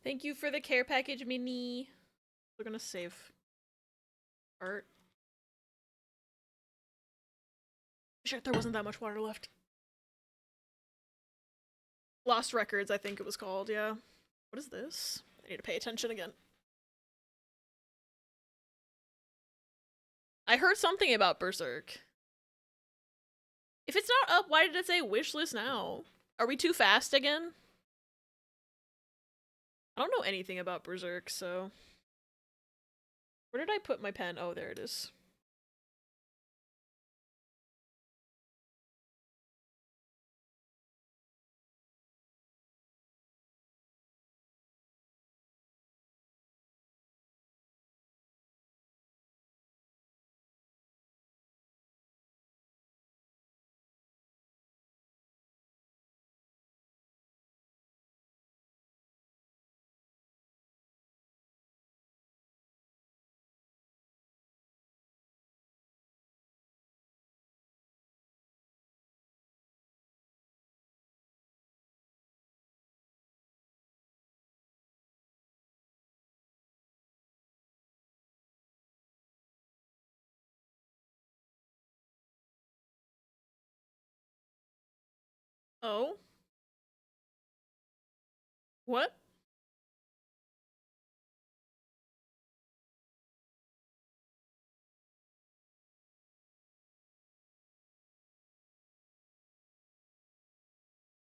Thank you for the care package, Minnie. We're gonna save art. Shit, there wasn't that much water left. Lost Records, I think it was called, yeah. What is this? I need to pay attention again. I heard something about Berserk. If it's not up, why did it say wishlist now? Are we too fast again? I don't know anything about Berserk, so... Where did I put my pen? Oh, there it is. Oh? What?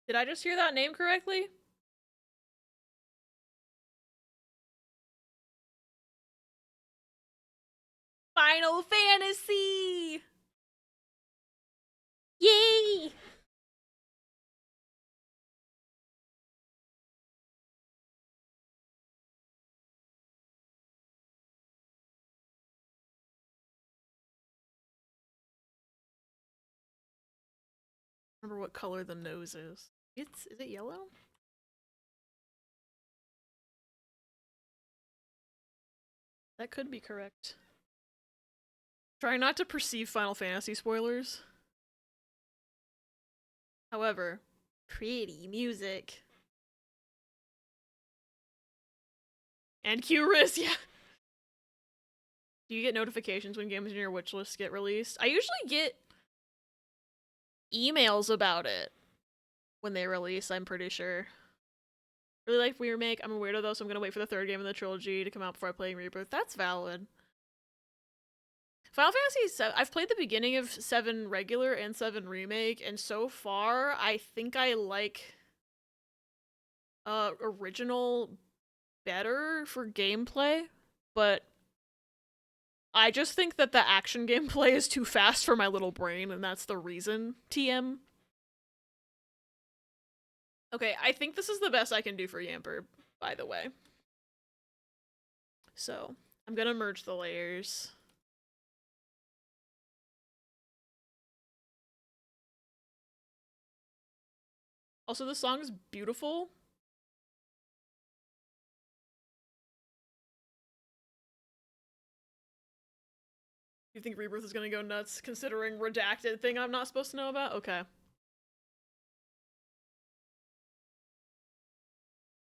Did I just hear that name correctly? Final Fantasy! Yay! Remember what color the nose is. Is it yellow? That could be correct. Try not to perceive Final Fantasy spoilers. However, pretty music. And Ris, yeah. Do you get notifications when games in your wish list get released? I usually get emails about it when they release, I'm pretty sure. Really like Remake. I'm a weirdo though, so I'm gonna wait for the third game in the trilogy to come out before I play Rebirth. That's valid. Final Fantasy 7, I've played the beginning of 7 regular and 7 remake, and so far, I think I like original better for gameplay, but I just think that the action gameplay is too fast for my little brain, and that's the reason. TM. Okay, I think this is the best I can do for Yamper, by the way. So, I'm gonna merge the layers. Also, the song is beautiful. You think Rebirth is gonna go nuts, considering redacted thing I'm not supposed to know about? Okay.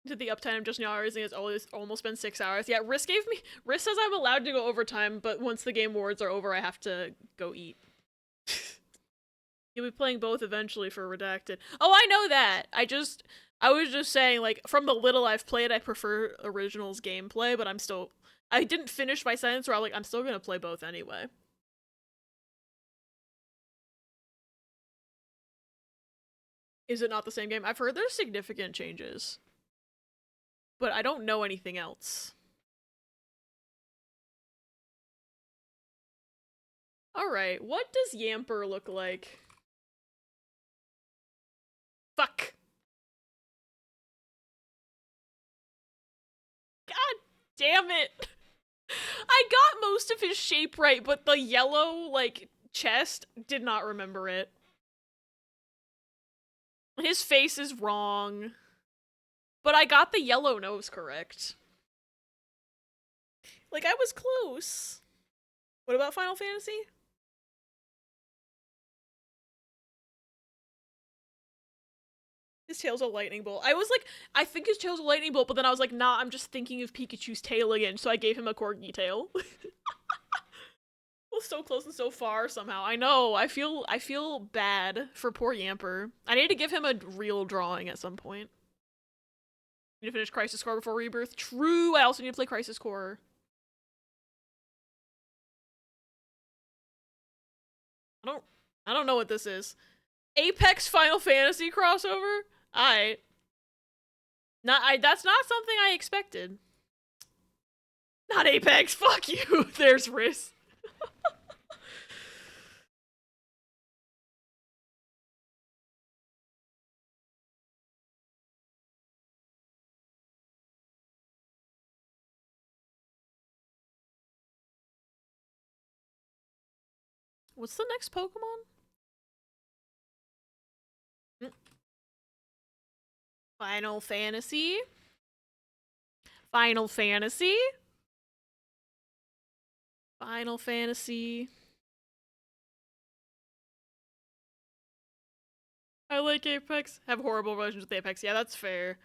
Did the uptime I'm just now realizing it's almost been 6 hours. Yeah, Riss says I'm allowed to go overtime, but once the game awards are over, I have to go eat. You'll be playing both eventually for Redacted. Oh, I know that! I was just saying, like, from the little I've played, I prefer Originals gameplay, but I didn't finish my sentence where I'm still gonna play both anyway. Is it not the same game? I've heard there's significant changes. But I don't know anything else. Alright, what does Yamper look like? Fuck! God damn it! I got most of his shape right, but the yellow, like, chest, did not remember it. His face is wrong. But I got the yellow nose correct. Like, I was close. What about Final Fantasy? His tail's a lightning bolt. I was like, I think his tail's a lightning bolt, but then I was like, nah, I'm just thinking of Pikachu's tail again, so I gave him a corgi tail. Well, so close and so far somehow. I know. I feel bad for poor Yamper. I need to give him a real drawing at some point. Need to finish Crisis Core before Rebirth. True. I also need to play Crisis Core. I don't know what this is. Apex Final Fantasy crossover? That's not something I expected. Not Apex, fuck you. There's Riss. What's the next Pokemon? Final Fantasy? Final Fantasy? Final Fantasy. I like Apex. Have horrible relations with Apex. Yeah, that's fair.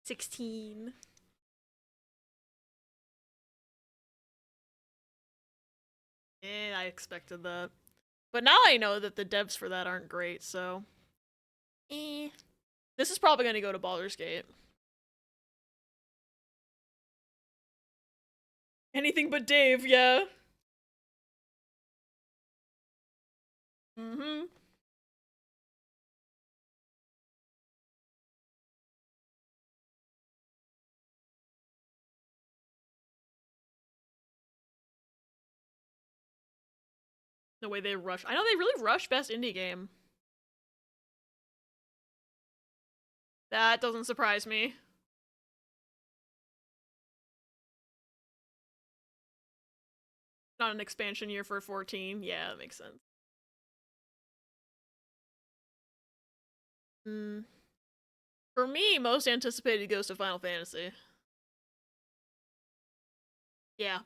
16. I expected that. But now I know that the devs for that aren't great, so... This is probably gonna go to Baldur's Gate. Anything but Dave, yeah. Mm-hmm. The way they rush. I know they really rush Best Indie Game. That doesn't surprise me. Not an expansion year for 14. Yeah, that makes sense. For me, most anticipated goes to Final Fantasy. Yeah.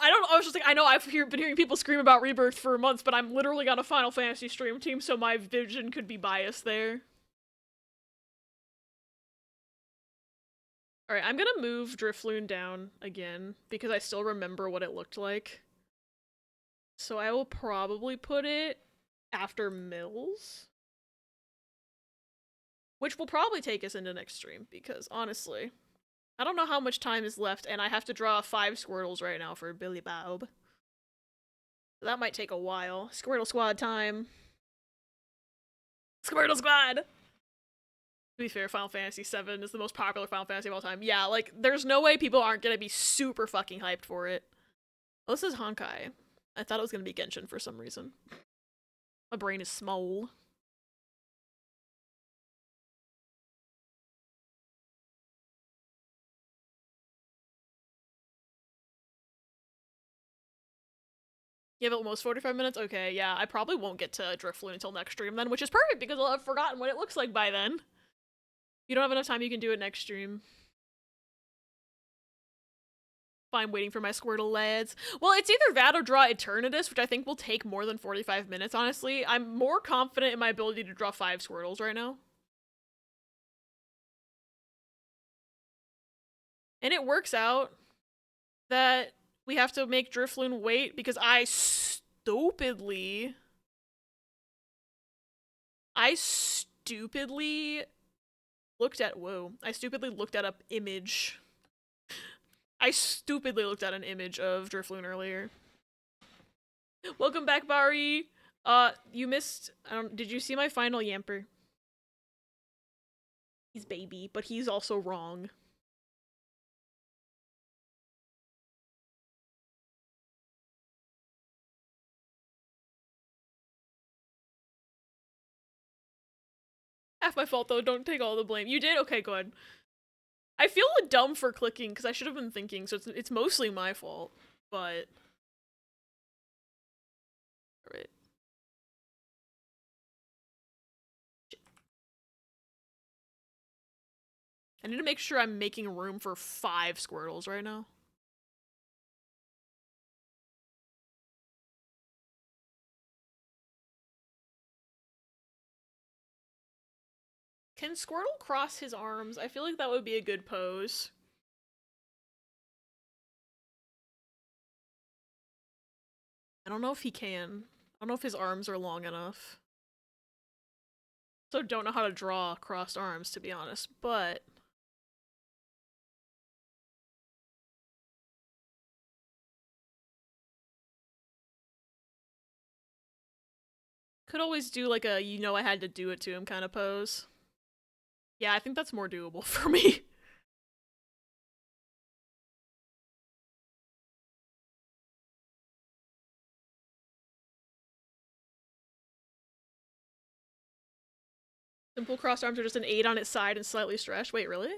I was just like, I know I've been hearing people scream about Rebirth for months, but I'm literally on a Final Fantasy stream team, so my vision could be biased there. Alright, I'm gonna move Drifloon down again, because I still remember what it looked like. So I will probably put it after Mills. Which will probably take us into next stream, because honestly, I don't know how much time is left, and I have to draw 5 Squirtles right now for Billy Bob. So that might take a while. Squirtle Squad time. Squirtle Squad! To be fair, Final Fantasy VII is the most popular Final Fantasy of all time. Yeah, like, there's no way people aren't gonna be super fucking hyped for it. Oh, this is Honkai. I thought it was gonna be Genshin for some reason. My brain is small. You have almost 45 minutes? Okay, yeah, I probably won't get to Drifloon until next stream then, which is perfect because I'll have forgotten what it looks like by then. If you don't have enough time, you can do it next stream. Fine, waiting for my Squirtle lads. Well, it's either that or draw Eternatus, which I think will take more than 45 minutes, honestly. I'm more confident in my ability to draw 5 Squirtles right now. And it works out that we have to make Drifloon wait because I stupidly looked at- whoa. I stupidly looked at an image. I stupidly looked at an image of Drifloon earlier. Welcome back, Bari! You missed- did you see my final Yamper? He's baby, but he's also wrong. Half my fault though, don't take all the blame. You did? Okay, good. I feel dumb for clicking because I should have been thinking, so it's mostly my fault, but... Alright. I need to make sure I'm making room for 5 Squirtles right now. Can Squirtle cross his arms? I feel like that would be a good pose. I don't know if he can. I don't know if his arms are long enough. So don't know how to draw crossed arms, to be honest, but... Could always do like a, you know I had to do it to him kind of pose. Yeah, I think that's more doable for me. Simple crossed arms are just an 8 on its side and slightly stretched. Wait, really?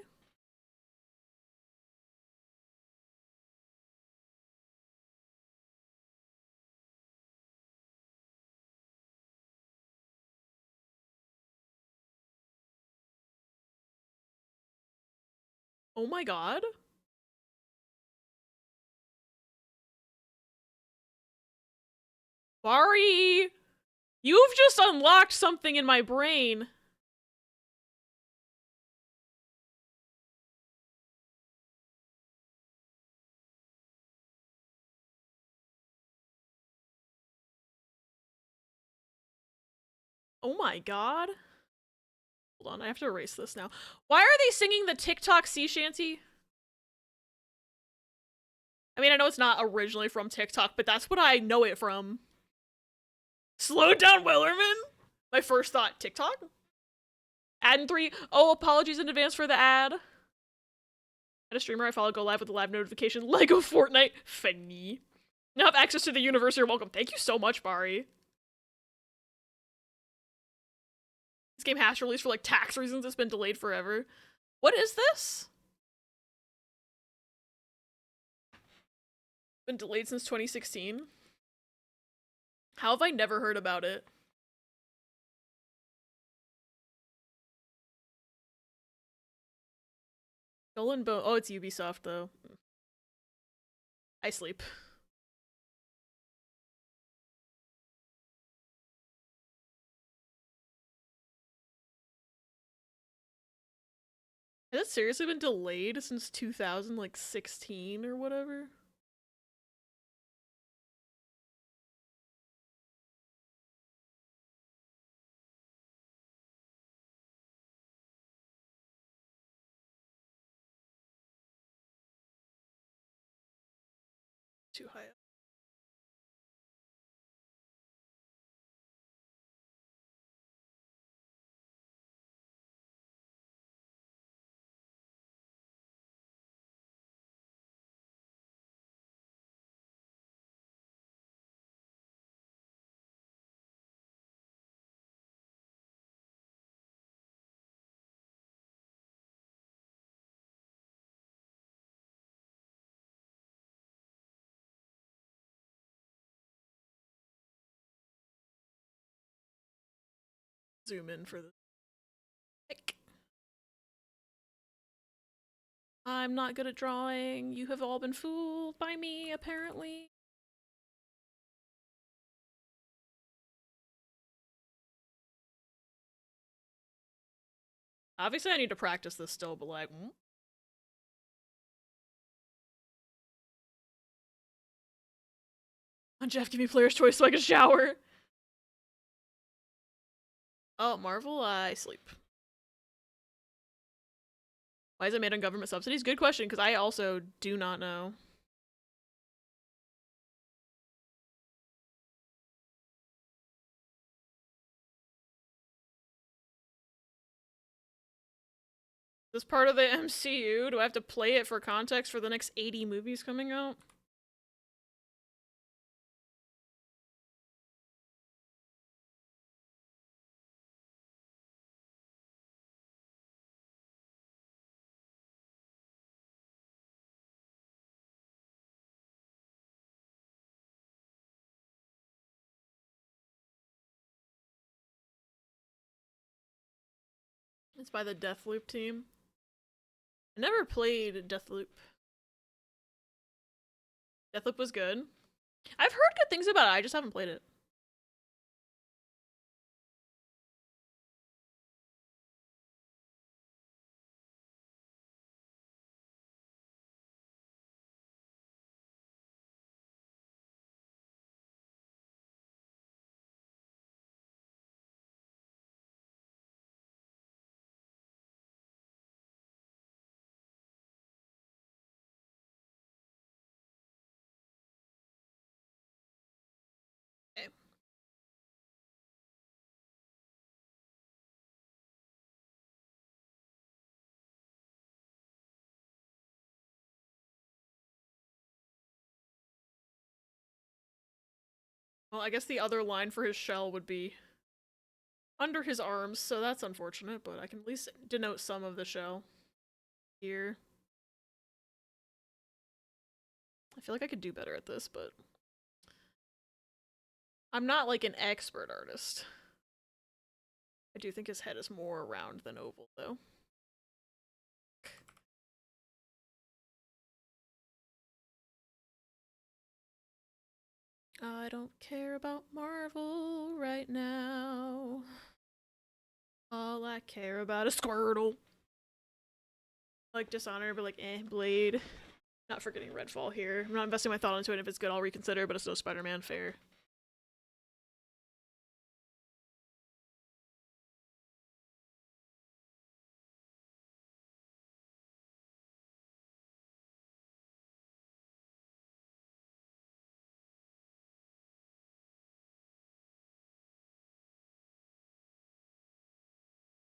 Oh my god. Bari! You've just unlocked something in my brain. Oh my god. Hold on, I have to erase this now. Why are they singing the TikTok sea shanty? I mean, I know it's not originally from TikTok, but that's what I know it from. Slow down, Wellerman! My first thought, TikTok? Ad in 3. Oh, apologies in advance for the ad. At a streamer I follow go live with a live notification. Lego Fortnite. Funny. Now have access to the universe. You're welcome. Thank you so much, Bari. This game has to release for like tax reasons. It's been delayed forever. What is this? Been delayed since 2016. How have I never heard about it? Skull and Bone. Oh, it's Ubisoft though. I sleep. Has it seriously been delayed since 2016 or whatever? Too high up. Zoom in for the pic. I'm not good at drawing. You have all been fooled by me, apparently. Obviously, I need to practice this still, but like, Jeff, give me player's choice so I can shower. Oh, Marvel, I sleep. Why is it made on government subsidies? Good question, because I also do not know. Is this part of the MCU? Do I have to play it for context for the next 80 movies coming out? It's by the Deathloop team. I never played Deathloop. Deathloop was good. I've heard good things about it, I just haven't played it. Okay. Well, I guess the other line for his shell would be under his arms, so that's unfortunate, but I can at least denote some of the shell here. I feel like I could do better at this, but I'm not like an expert artist. I do think his head is more round than oval, though. I don't care about Marvel right now. All I care about is Squirtle. Like Dishonored, but like, Blade. Not forgetting Redfall here. I'm not investing my thought into it. If it's good, I'll reconsider, but it's no Spider-Man fair.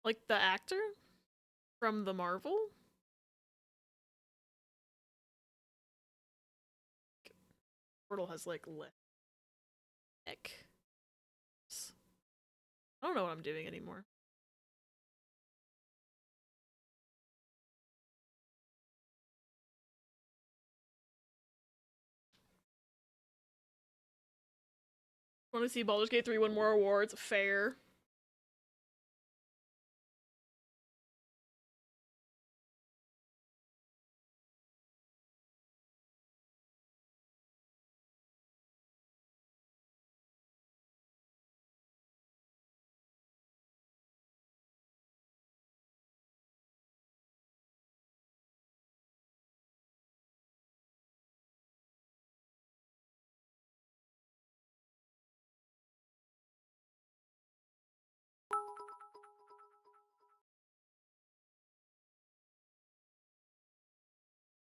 Like the actor? From the Marvel? Portal has like neck. I don't know what I'm doing anymore. Want to see Baldur's Gate 3 win more awards? Fair.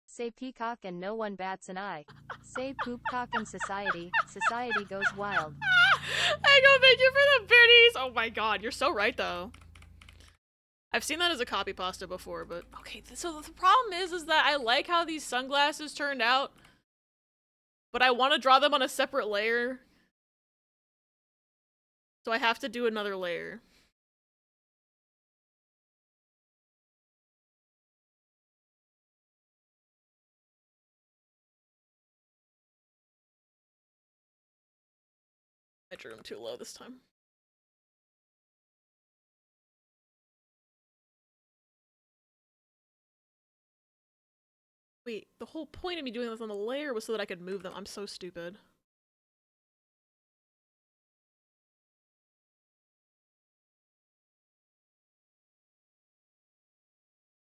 Say peacock and no one bats an eye. Say poopcock and society goes wild. Echo, thank you for the biddies! Oh my god, you're so right though. I've seen that as a copy pasta before, but okay, so the problem is that I like how these sunglasses turned out, but I want to draw them on a separate layer. So I have to do another layer. I drew him too low this time. Wait, the whole point of me doing this on the layer was so that I could move them. I'm so stupid.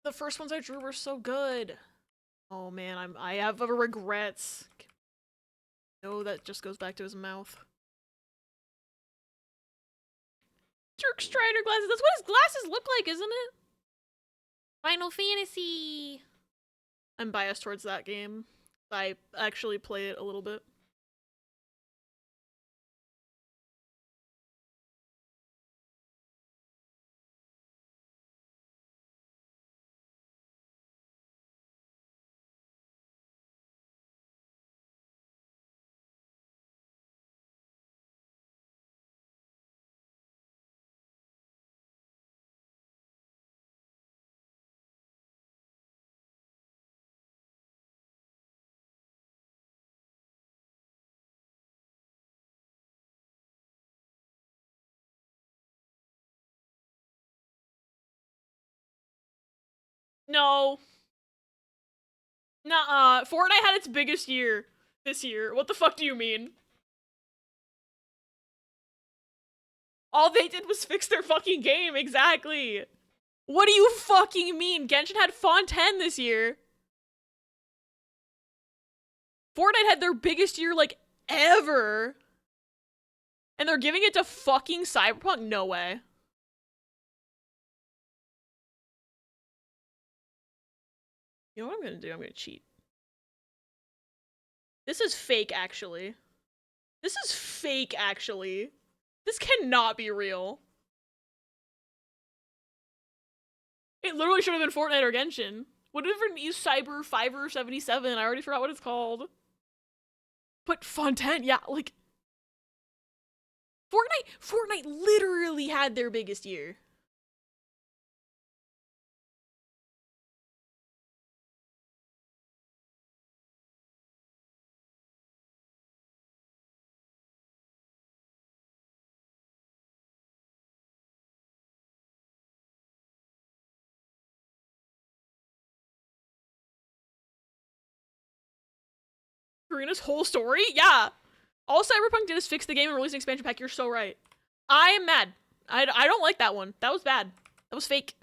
The first ones I drew were so good. Oh man, I have regrets. No, that just goes back to his mouth. Jerk Strider glasses. That's what his glasses look like, isn't it? Final Fantasy. I'm biased towards that game. I actually play it a little bit. No. Nuh-uh. Fortnite had its biggest year this year. What the fuck do you mean? All they did was fix their fucking game, exactly. What do you fucking mean? Genshin had Fontaine this year. Fortnite had their biggest year, like, ever. And they're giving it to fucking Cyberpunk? No way. You know what I'm gonna do? I'm gonna cheat. This is fake, actually. This is fake, actually. This cannot be real. It literally should have been Fortnite or Genshin. Whatever use Cyber 577, I already forgot what it's called. But Fontaine, yeah, like... Fortnite literally had their biggest year. Karina's whole story? Yeah. All Cyberpunk did is fix the game and release an expansion pack. You're so right. I am mad. I don't like that one. That was bad. That was fake.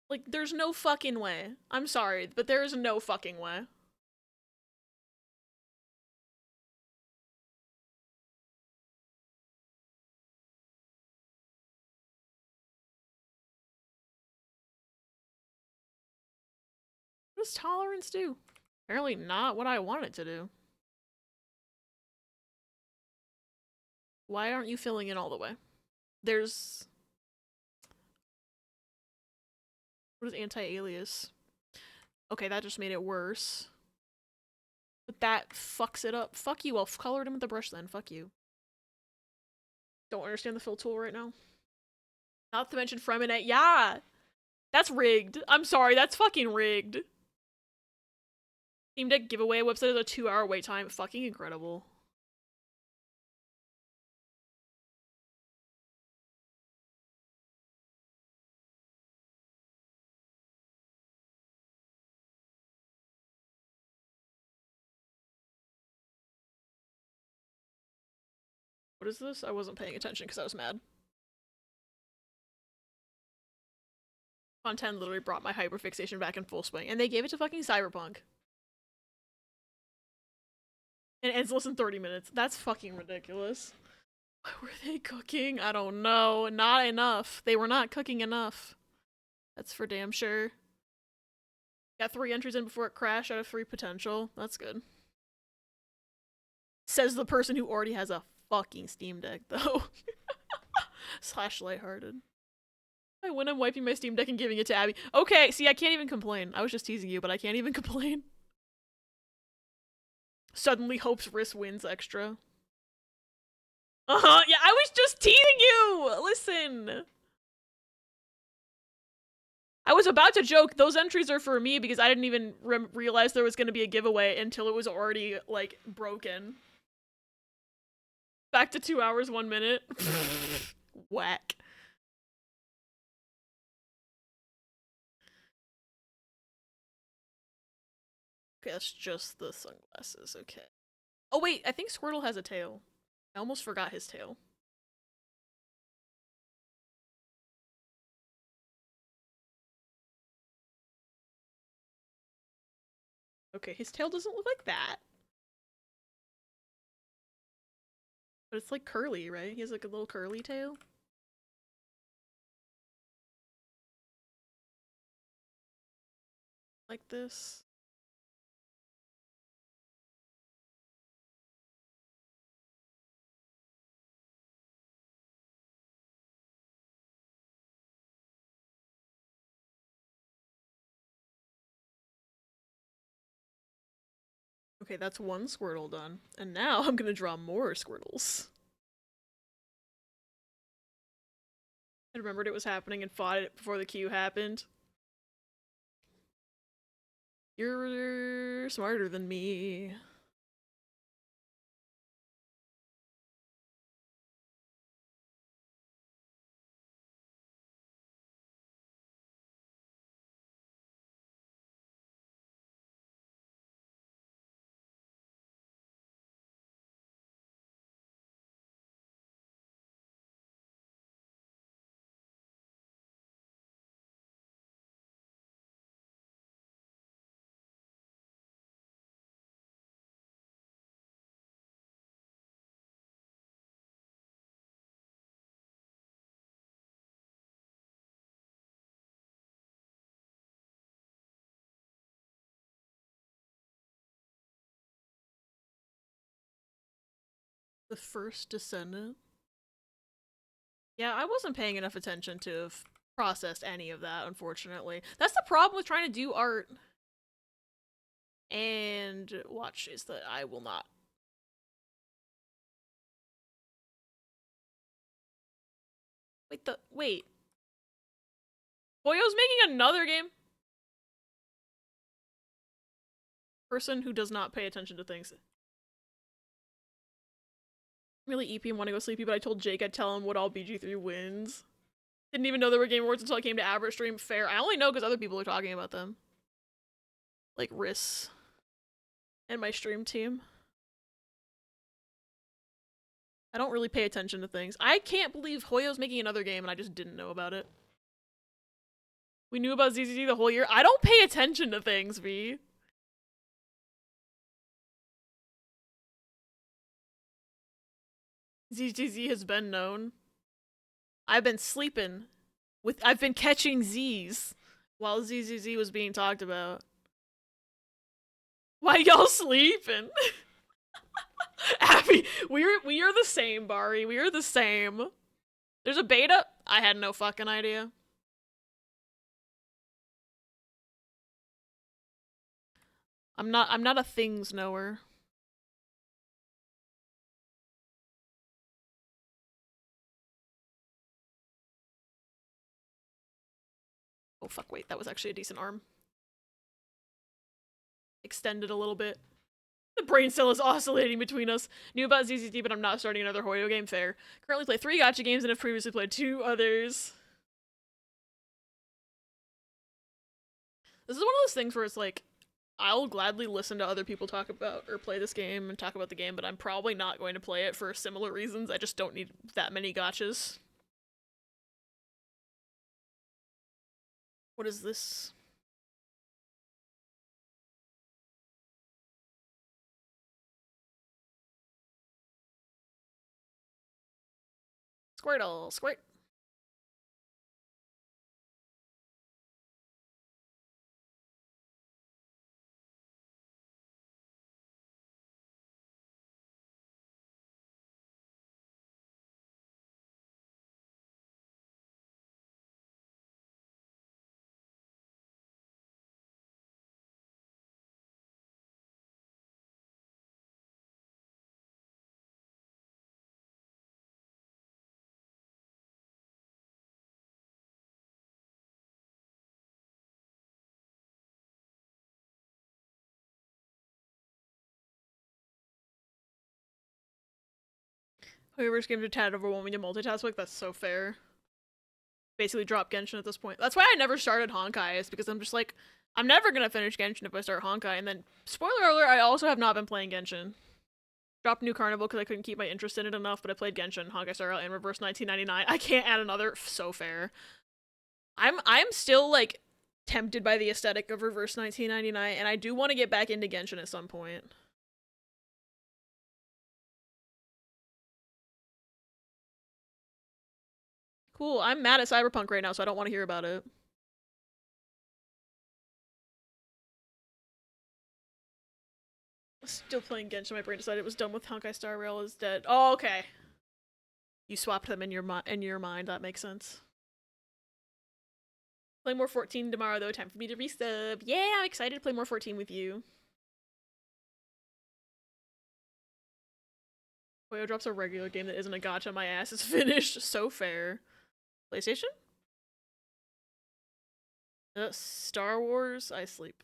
Like, there's no fucking way. I'm sorry, but there is no fucking way. What does tolerance do? Apparently not what I want it to do. Why aren't you filling in all the way? There's... What is anti-alias? Okay, that just made it worse. But that fucks it up. Fuck you, I'll color it in with the brush then. Fuck you. Don't understand the fill tool right now. Not to mention Freminet. Yeah! That's rigged. I'm sorry, that's fucking rigged. Steam Deck giveaway website is a 2-hour wait time. Fucking incredible. What is this? I wasn't paying attention because I was mad. Content literally brought my hyperfixation back in full swing, and they gave it to fucking Cyberpunk. And it ends less than 30 minutes. That's fucking ridiculous. What were they cooking? I don't know. Not enough. They were not cooking enough. That's for damn sure. Got 3 entries in before it crashed out of 3 potential. That's good. Says the person who already has a fucking Steam Deck, though. / lighthearted. I win, I'm wiping my Steam Deck and giving it to Abby. Okay, see, I can't even complain. I was just teasing you, but I can't even complain. Suddenly hopes Ris wins extra. Yeah, I was just teasing you! Listen! I was about to joke, those entries are for me because I didn't even realize there was going to be a giveaway until it was already, like, broken. Back to 2 hours, 1 minute. Whack. Okay, that's just the sunglasses, okay. Oh wait, I think Squirtle has a tail. I almost forgot his tail. Okay, his tail doesn't look like that. But it's like curly, right? He has like a little curly tail. Like this. Okay, that's 1 Squirtle done. And now I'm gonna draw more Squirtles. I remembered it was happening and fought it before the queue happened. You're smarter than me. The first descendant? Yeah, I wasn't paying enough attention to have processed any of that, unfortunately. That's the problem with trying to do art. And watch is that I will not. Wait. Boyo's making another game? Person who does not pay attention to things. Really EP and want to go sleepy, but I told Jake I'd tell him what all BG3 wins. Didn't even know there were Game Awards until I came to average stream. Fair. I only know because other people are talking about them. Like Ris. And my stream team. I don't really pay attention to things. I can't believe Hoyo's making another game and I just didn't know about it. We knew about ZZZ the whole year. I don't pay attention to things, V. ZZZ has been known. I've been sleeping I've been catching Z's while ZZZ was being talked about. Why y'all sleeping? Abby, we are the same, Bari. We are the same. There's a beta? I had no fucking idea. I'm not a things knower. Oh fuck, wait, that was actually a decent arm. Extended a little bit. The brain cell is oscillating between us. Knew about ZZT, but I'm not starting another Hoyo game. Fair. Currently play 3 gacha games and have previously played 2 others. This is one of those things where it's like, I'll gladly listen to other people talk about or play this game and talk about the game, but I'm probably not going to play it for similar reasons. I just don't need that many gachas. What is this? Squirtle, squirt. Whoever's games are tad overwhelming to multitask with, that's so fair. Basically drop Genshin at this point. That's why I never started Honkai, is because I'm just like, I'm never gonna finish Genshin if I start Honkai, and then, spoiler alert, I also have not been playing Genshin. Dropped New Carnival because I couldn't keep my interest in it enough, but I played Genshin, Honkai Star Rail, and Reverse 1999. I can't add another, so fair. I'm still, like, tempted by the aesthetic of Reverse 1999, and I do want to get back into Genshin at some point. Cool, I'm mad at Cyberpunk right now, so I don't want to hear about it. Still playing Genshin, my brain decided it was done with Honkai Star Rail is dead. Oh, okay. You swapped them in your mind, that makes sense. Play more 14 tomorrow though, time for me to resub. Yeah, I'm excited to play more 14 with you. Hoyo drops a regular game that isn't a gacha, my ass is finished. So fair. PlayStation? Star Wars? I sleep.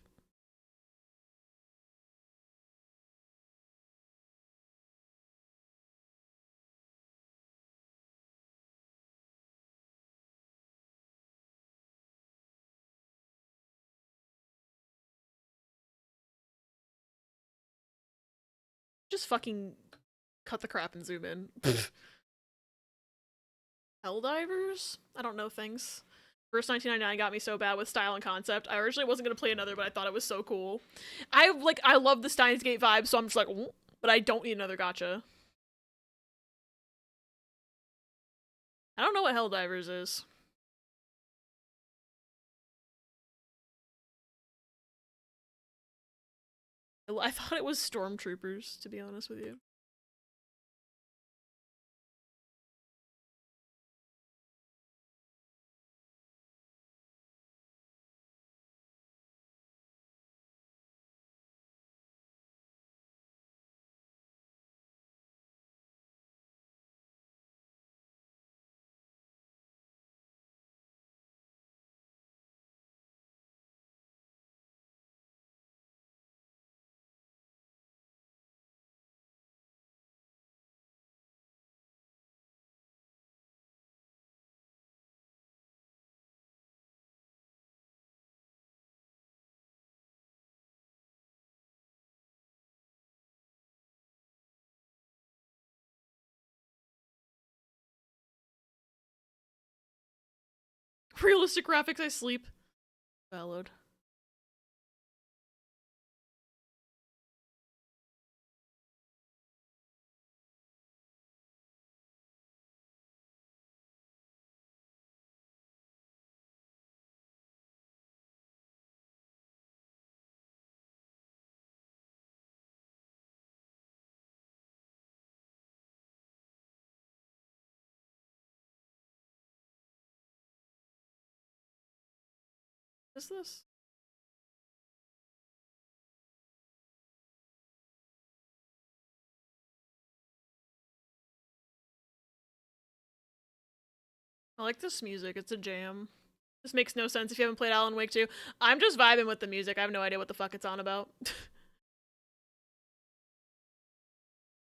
Just fucking cut the crap and zoom in. Helldivers? I don't know things. First 1999 got me so bad with style and concept. I originally wasn't gonna play another, but I thought it was so cool. I love the Steins Gate vibe, so I'm just like, but I don't need another gacha. I don't know what Helldivers is. I thought it was Stormtroopers, to be honest with you. Realistic graphics, I sleep. Valid. What is this? I like this music. It's a jam. This makes no sense if you haven't played Alan Wake 2. I'm just vibing with the music. I have no idea what the fuck it's on about.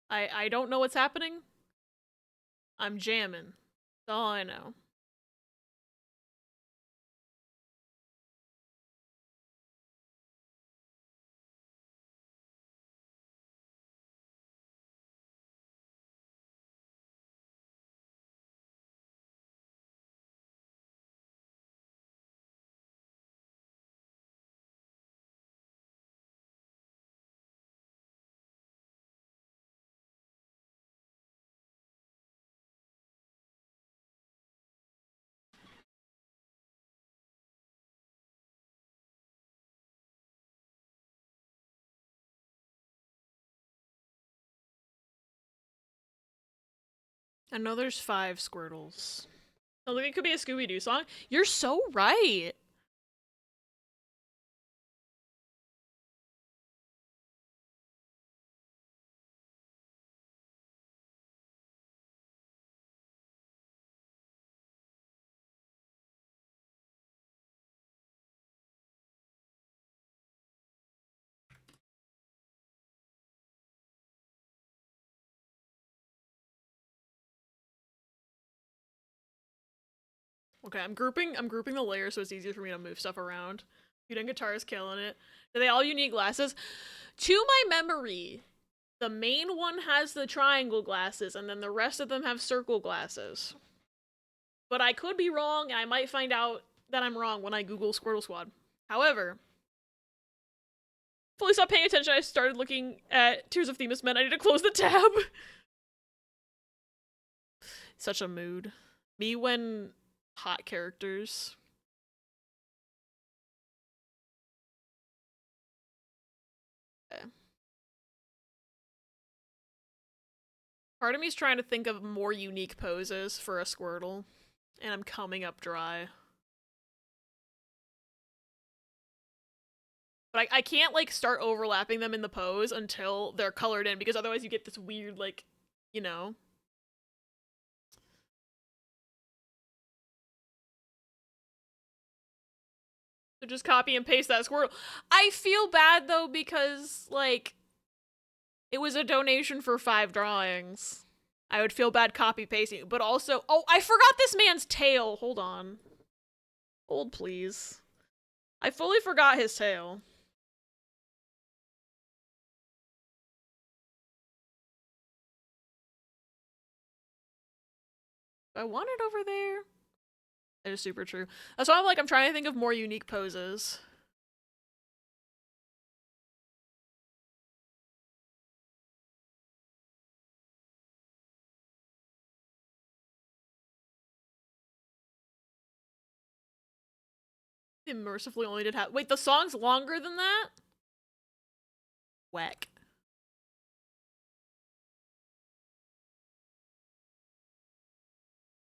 I don't know what's happening. I'm jamming. That's all I know. I know there's 5 Squirtles. Oh, look, it could be a Scooby-Doo song. You're so right. Okay, I'm grouping the layers so it's easier for me to move stuff around. Feuding guitar is killing it. Do they all need glasses? To my memory, the main one has the triangle glasses, and then the rest of them have circle glasses. But I could be wrong, and I might find out that I'm wrong when I Google Squirtle Squad. However, fully stopped paying attention. I started looking at Tears of Themis Men. I need to close the tab. Such a mood. Me when hot characters. Okay. Part of me is trying to think of more unique poses for a Squirtle, and I'm coming up dry. But I can't, like, start overlapping them in the pose until they're colored in, because otherwise you get this weird, like, you know? So just copy and paste that Squirtle. I feel bad, though, because, like, it was a donation for 5 drawings. I would feel bad copy-pasting, but also— oh, I forgot this man's tail! Hold on. Hold, please. I fully forgot his tail. I want it over there. That is super true. That's why I'm trying to think of more unique poses. They mercifully only did wait, the song's longer than that? Whack.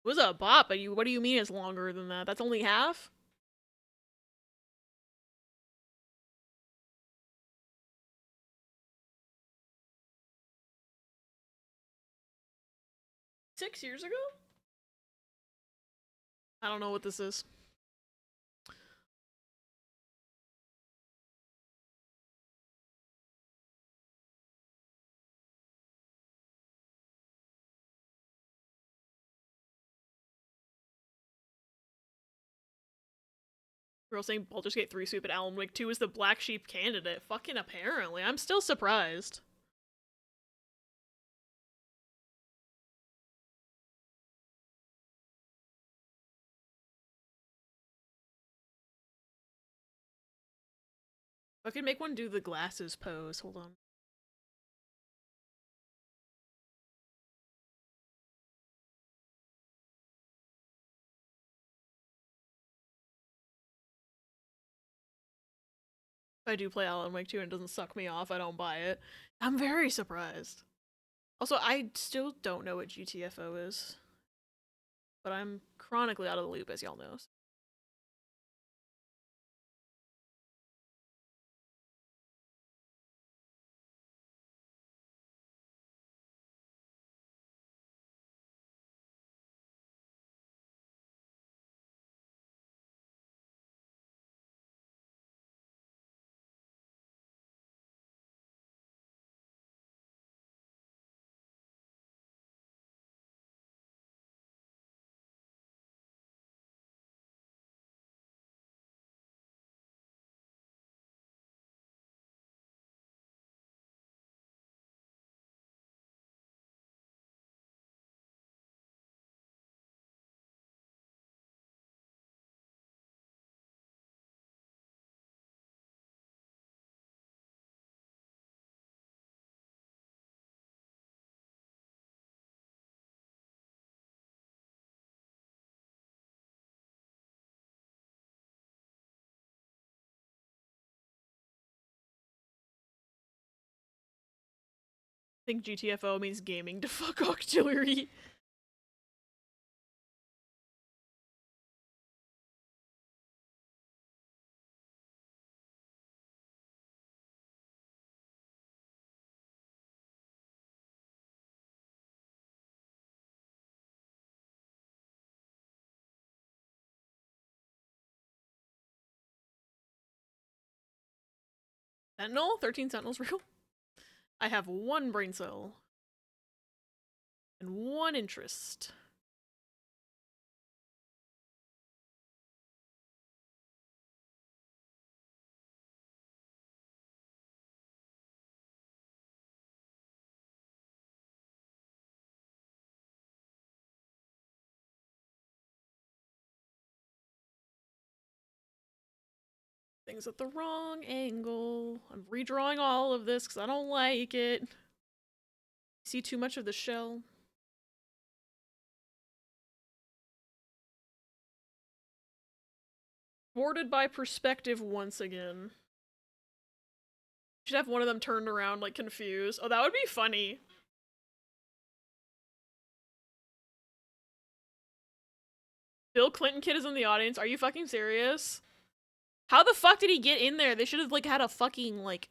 It was a bop, but what do you mean it's longer than that? That's only half? Six years ago? I don't know what this is. Girl saying Baldur's Gate 3 sweep at Alan Wake 2 is the black sheep candidate. Fucking apparently. I'm still surprised. I could make one do the glasses pose. Hold on. If I do play Alan Wake 2 and it doesn't suck me off, I don't buy it. I'm very surprised. Also, I still don't know what GTFO is. But I'm chronically out of the loop, as y'all know. think GTFO means gaming to fuck auxiliary. Sentinel? 13 Sentinels real? I have 1 brain cell. And 1 interest. Things at the wrong angle. I'm redrawing all of this because I don't like it. See too much of the shell. Thwarted by perspective once again. Should have one of them turned around, like, confused. Oh, that would be funny. Bill Clinton kid is in the audience. Are you fucking serious? How the fuck did he get in there? They should have, like, had a fucking, like,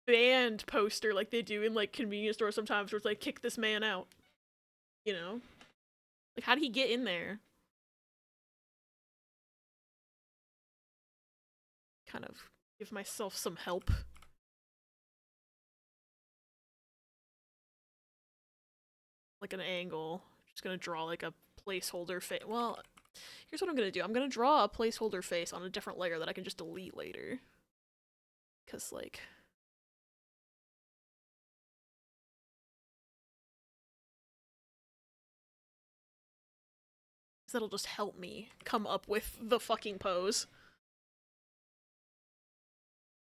banned poster like they do in, like, convenience stores sometimes where it's like, kick this man out. You know? Like, how did he get in there? Kind of give myself some help. Like an angle. Just gonna draw like a placeholder face. Well, here's what I'm gonna do. I'm gonna draw a placeholder face on a different layer that I can just delete later. Cause like... that'll just help me come up with the fucking pose.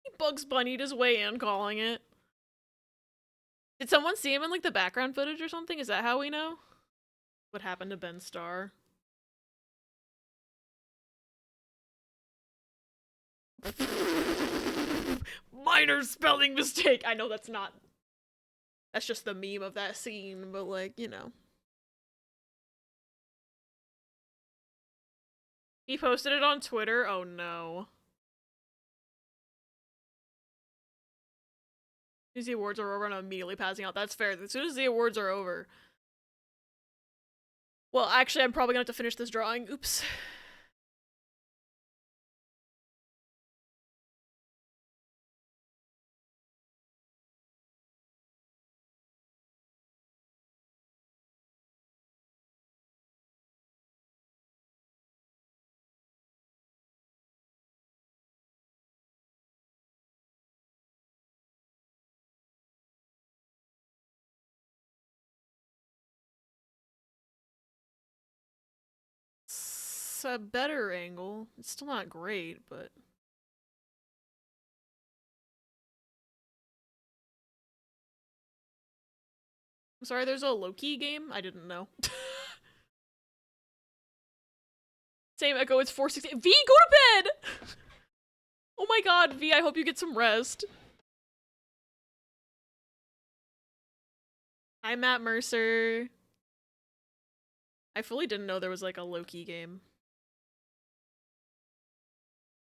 He Bugs Bunny'd his way in, calling it. Did someone see him in, like, the background footage or something? Is that how we know? What happened to Ben Starr? Minor spelling mistake! I know that's not... that's just the meme of that scene, but, like, you know. He posted it on Twitter? Oh no. As soon as the awards are over, I'm immediately passing out. That's fair. As soon as the awards are over. Well, actually, I'm probably gonna have to finish this drawing. Oops. It's a better angle. It's still not great, but... I'm sorry, there's a Loki game? I didn't know. Same Echo, it's 4:16. V, go to bed! Oh my god, V, I hope you get some rest. Hi, Matt Mercer. I fully didn't know there was, like, a Loki game.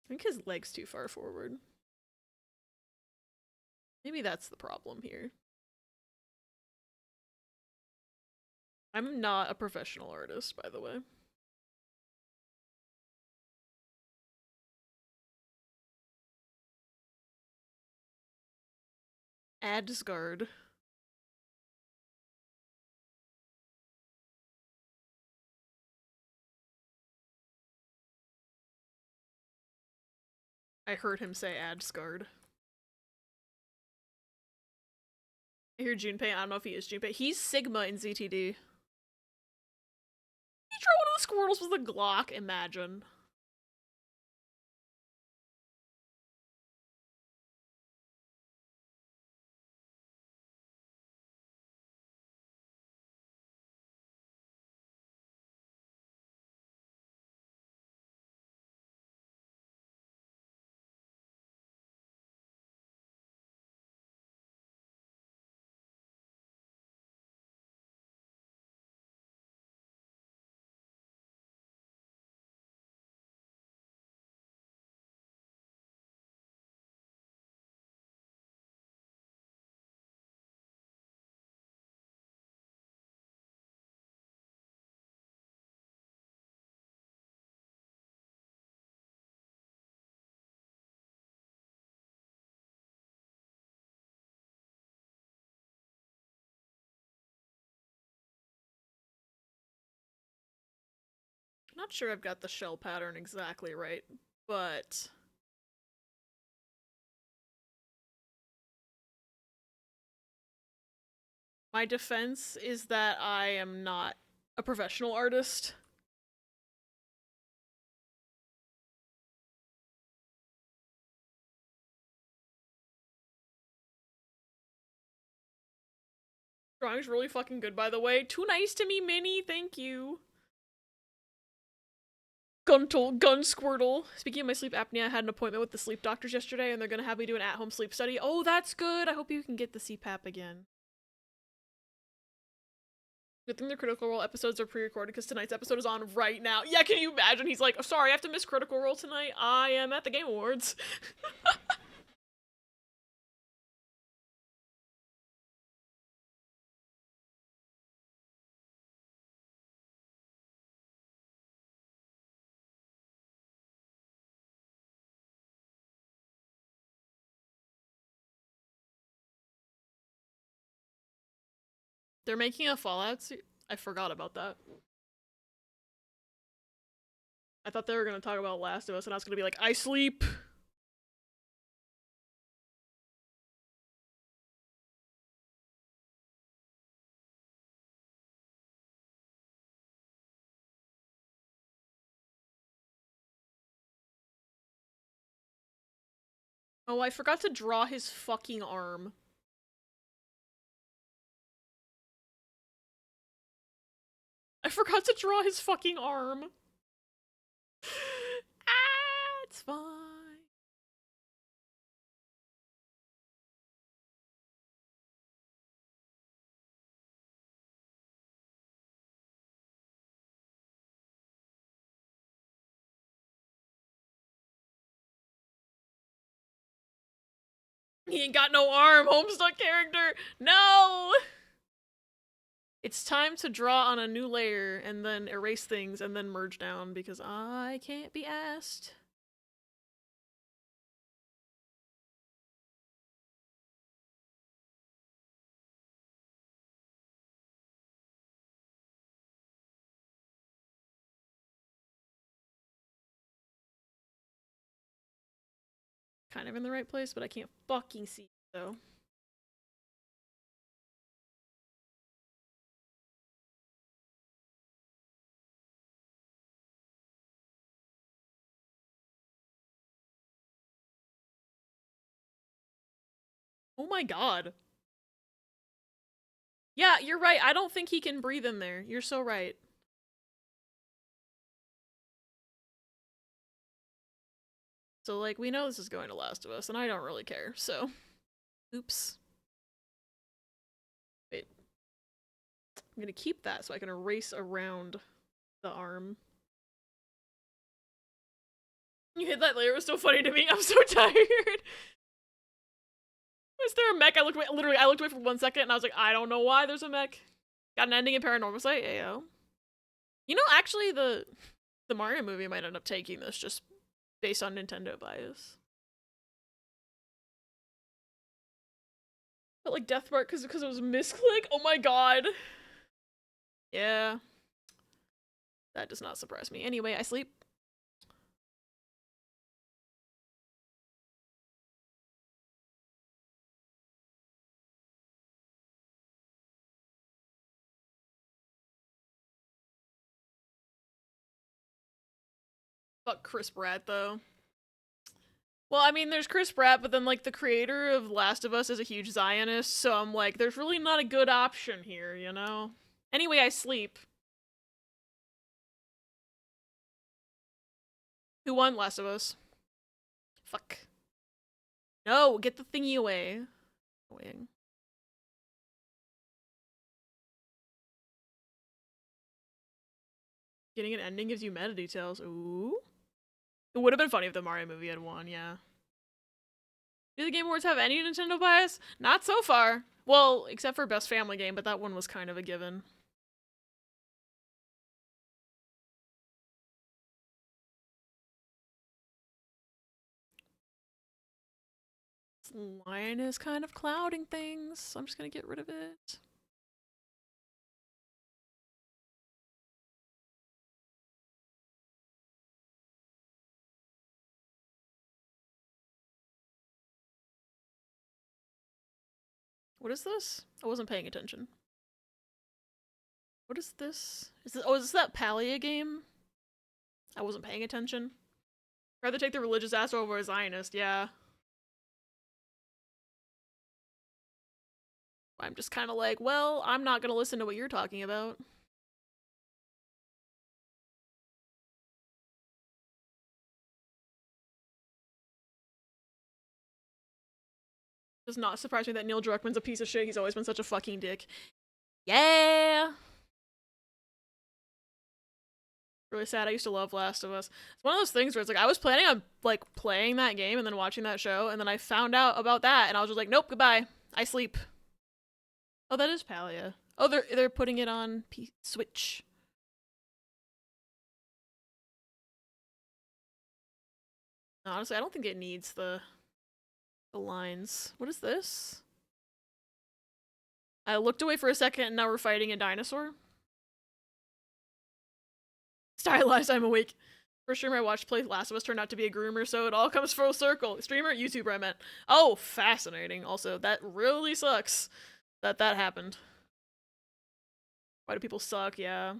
I think his leg's too far forward. Maybe that's the problem here. I'm not a professional artist, by the way. Adsgard. I heard him say Adsgard. I hear Junpei. I don't know if he is Junpei. He's Sigma in ZTD. You draw one of the squirrels with a Glock, imagine. Not sure I've got the shell pattern exactly right, but... my defense is that I am not a professional artist. Drawing's really fucking good, by the way. Too nice to me, Minnie. Thank you. Gun Squirtle. Speaking of my sleep apnea, I had an appointment with the sleep doctors yesterday, and they're gonna have me do an at-home sleep study. Oh, that's good. I hope you can get the CPAP again. Good thing the Critical Role episodes are pre-recorded because tonight's episode is on right now. Yeah, can you imagine? He's like, oh, sorry, I have to miss Critical Role tonight. I am at the Game Awards. They're making a Fallout series. I forgot about that. I thought they were gonna talk about Last of Us, and I was gonna be like, I sleep. Oh, I forgot to draw his fucking arm. I forgot to draw his fucking arm. Ah, it's fine. He ain't got no arm, Homestuck character. No! It's time to draw on a new layer and then erase things and then merge down because I can't be asked. Kind of in the right place, but I can't fucking see it, though. Oh my god. Yeah, you're right. I don't think he can breathe in there. You're so right. So, like, we know this is going to Last of Us, and I don't really care, so... Oops. Wait. I'm gonna keep that so I can erase around the arm. You hit that layer, it was so funny to me. I'm so tired. Was there a mech? I looked away, literally, I looked away for 1 second and I was like, I don't know why there's a mech. Got an ending in Paranormal Site, ayo. You know, actually, the Mario movie might end up taking this just based on Nintendo bias. But like Deathmark because it was misclick? Oh my god. Yeah. That does not surprise me. Anyway, I sleep. Fuck Chris Pratt, though. Well, I mean, there's Chris Pratt, but then, like, the creator of Last of Us is a huge Zionist, so I'm like, there's really not a good option here, you know? Anyway, I sleep. Who won Last of Us? Fuck. No, get the thingy away. Annoying. Getting an ending gives you meta details. Ooh. It would have been funny if the Mario movie had won, yeah. Do the Game Awards have any Nintendo bias? Not so far. Well, except for Best Family Game, but that one was kind of a given. This line is kind of clouding things, so I'm just gonna get rid of it. What is this? I wasn't paying attention. What is this? Is this, oh, is this that Palia game? I wasn't paying attention. Rather take the religious ass over a Zionist, yeah. I'm just kind of like, well, I'm not gonna listen to what you're talking about. Does not surprise me that Neil Druckmann's a piece of shit. He's always been such a fucking dick. Yeah! Really sad. I used to love Last of Us. It's one of those things where it's like, I was planning on, like, playing that game and then watching that show, and then I found out about that, and I was just like, nope, goodbye. I sleep. Oh, that is Palia. Oh, they're putting it on Switch. Honestly, I don't think it needs the lines. What is this? I looked away for a second and now we're fighting a dinosaur. Stylized, I'm awake. First streamer I watched play Last of Us turned out to be a groomer, so it all comes full circle. Streamer, YouTuber I meant. Oh, fascinating. Also, that really sucks that that happened. Why do people suck? Yeah.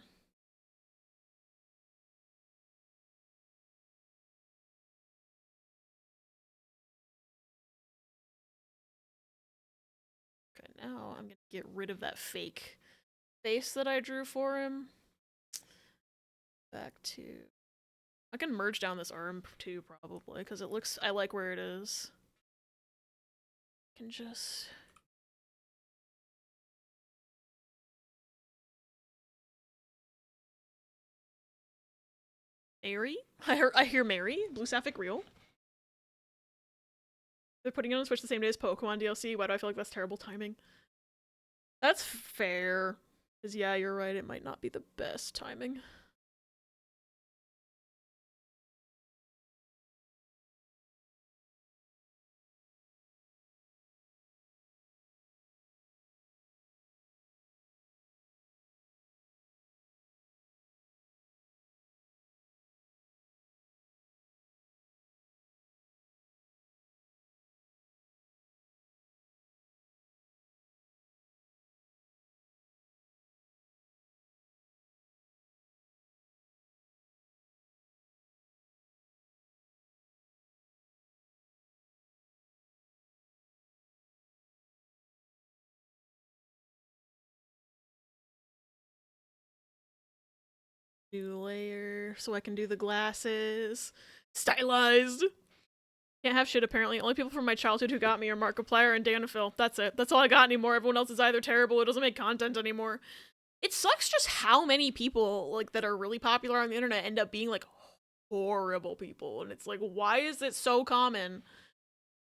Okay, now I'm gonna get rid of that fake face that I drew for him. Back to... I can merge down this arm too, probably, because it looks... I like where it is. I can just... Mary? I hear Mary? Blue Sapphic real? They're putting it on Switch the same day as Pokemon DLC. Why do I feel like that's terrible timing? That's fair. Because yeah, you're right, it might not be the best timing. New layer, so I can do the glasses. Stylized! Can't have shit apparently. Only people from my childhood who got me are Markiplier and Danafil. That's it. That's all I got anymore. Everyone else is either terrible or doesn't make content anymore. It sucks just how many people, like, that are really popular on the internet end up being, like, horrible people. And it's like, why is it so common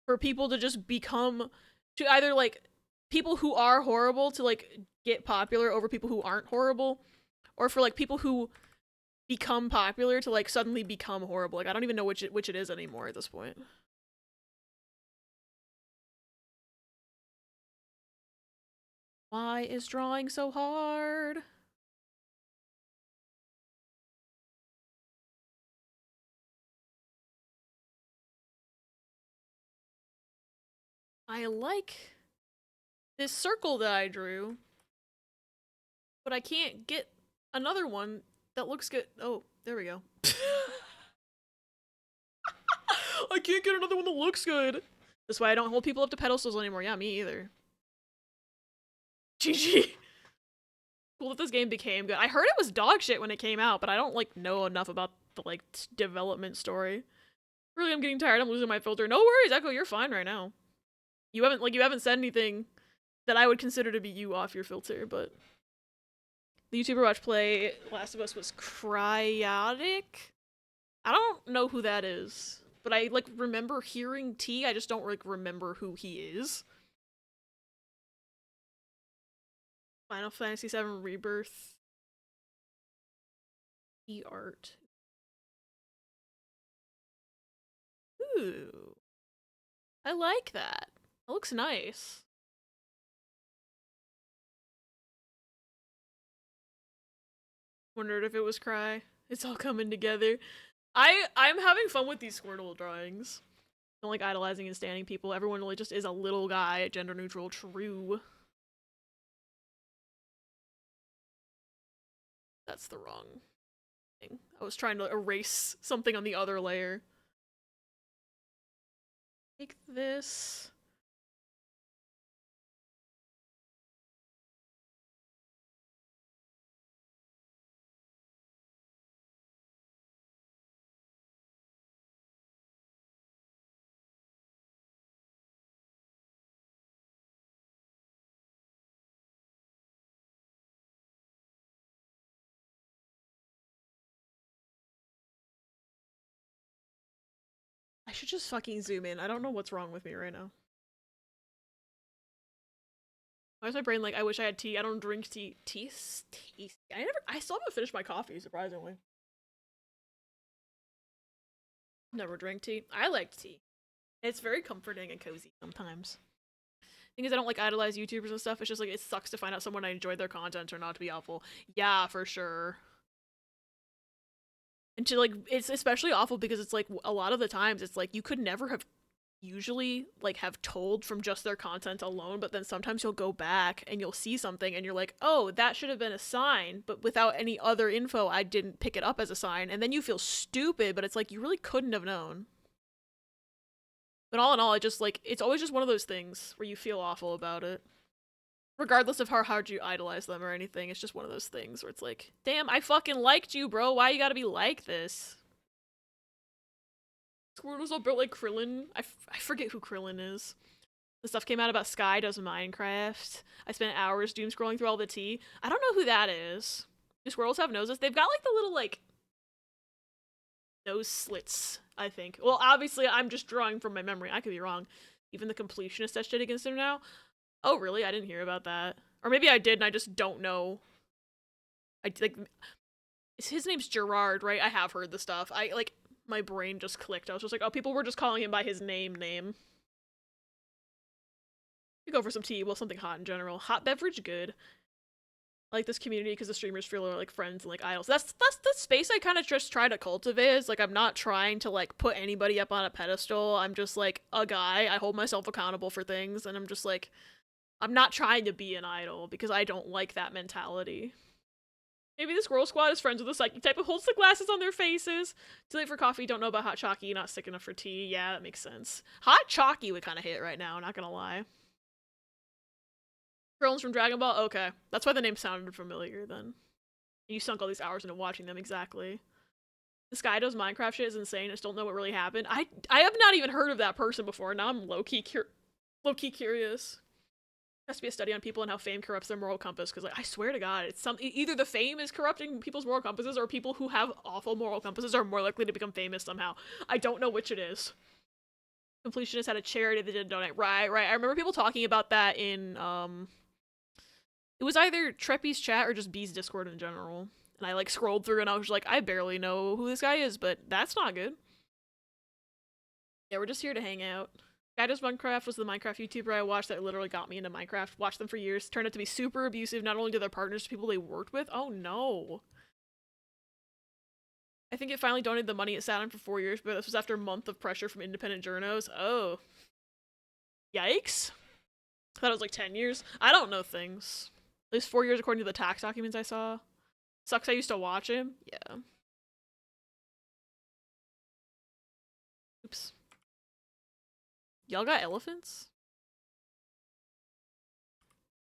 for people to just become, to either, like, people who are horrible to, like, get popular over people who aren't horrible, or for, like, people who become popular to, like, suddenly become horrible. Like, I don't even know which it is anymore at this point. Why is drawing so hard? I like this circle that I drew, but I can't get another one that looks good. Oh, there we go. I can't get another one that looks good. That's why I don't hold people up to pedestals anymore. Yeah, me either. GG. Cool that this game became good. I heard it was dog shit when it came out, but I don't, like, know enough about the, like, development story. Really, I'm getting tired. I'm losing my filter. No worries, Echo. You're fine right now. You haven't said anything that I would consider to be you off your filter, but the YouTuber watch play Last of Us was Cryotic. I don't know who that is, but I, like, remember hearing T. I just don't, like, remember who he is. Final Fantasy VII Rebirth. E-art. Ooh. I like that. It looks nice. Wondered if it was Cry. It's all coming together. I'm having fun with these Squirtle drawings. Don't like idolizing and standing people. Everyone really just is a little guy, gender neutral, true. That's the wrong thing. I was trying to erase something on the other layer. Take this. I should just fucking zoom in. I don't know what's wrong with me right now. Why is my brain like, I wish I had tea? I don't drink tea. Tea's tasty. I still haven't finished my coffee, surprisingly. Never drank tea. I like tea. It's very comforting and cozy sometimes. Thing is, I don't like idolize YouTubers and stuff. It's just like, it sucks to find out someone I enjoyed their content turned out to be awful. Yeah, for sure. And to like, it's especially awful because it's like, a lot of the times it's like, you could never have usually like have told from just their content alone, but then sometimes you'll go back and you'll see something and you're like, oh, that should have been a sign, but without any other info I didn't pick it up as a sign, and then you feel stupid, but it's like you really couldn't have known. But all in all, it just like, it's always just one of those things where you feel awful about it, regardless of how hard you idolize them or anything. It's just one of those things where it's like, damn, I fucking liked you, bro, why you gotta be like this? Squirtle's all built like Krillin. I forget who Krillin is. The stuff came out about Sky does Minecraft. I spent hours doom scrolling through all the tea. I don't know who that is. Do squirrels have noses? They've got like the little like nose slits, I think. Well, obviously I'm just drawing from my memory. I could be wrong. Even the completionist has shit against him now. Oh really? I didn't hear about that. Or maybe I did and I just don't know. I like his name's Gerard, right? I have heard the stuff. I like my brain just clicked. I was just like, oh, people were just calling him by his name. We go for some tea. Well, something hot in general. Hot beverage, good. I like this community because the streamers feel like friends and like idols. That's the space I kind of just try to cultivate. Is like I'm not trying to like put anybody up on a pedestal. I'm just like a guy. I hold myself accountable for things, and I'm just like, I'm not trying to be an idol because I don't like that mentality. Maybe the Squirrel Squad is friends with the psychic type who holds the glasses on their faces. Too late for coffee, don't know about hot chalky, not sick enough for tea. Yeah, that makes sense. Hot chalky would kind of hit right now, not gonna lie. Krillins from Dragon Ball? Okay. That's why the name sounded familiar then. You sunk all these hours into watching them, exactly. This guy does Minecraft shit is insane, I just don't know what really happened. I have not even heard of that person before, now I'm low-key curious. Has to be a study on people and how fame corrupts their moral compass, because like, I swear to God, it's either the fame is corrupting people's moral compasses or people who have awful moral compasses are more likely to become famous somehow. I don't know which it is. Completionist had a charity that didn't donate. Right. I remember people talking about that in it was either Treppy's chat or just B's Discord in general. And I like scrolled through and I was like, I barely know who this guy is, but that's not good. Yeah, we're just here to hang out. Guy Does Minecraft was the Minecraft YouTuber I watched that literally got me into Minecraft. Watched them for years. Turned out to be super abusive, not only to their partners, to people they worked with. Oh no. I think it finally donated the money it sat on for 4 years, but this was after a month of pressure from independent journos. Oh. Yikes. I thought it was like 10 years. I don't know things. At least 4 years according to the tax documents I saw. Sucks I used to watch him. Yeah. Oops. Y'all got elephants?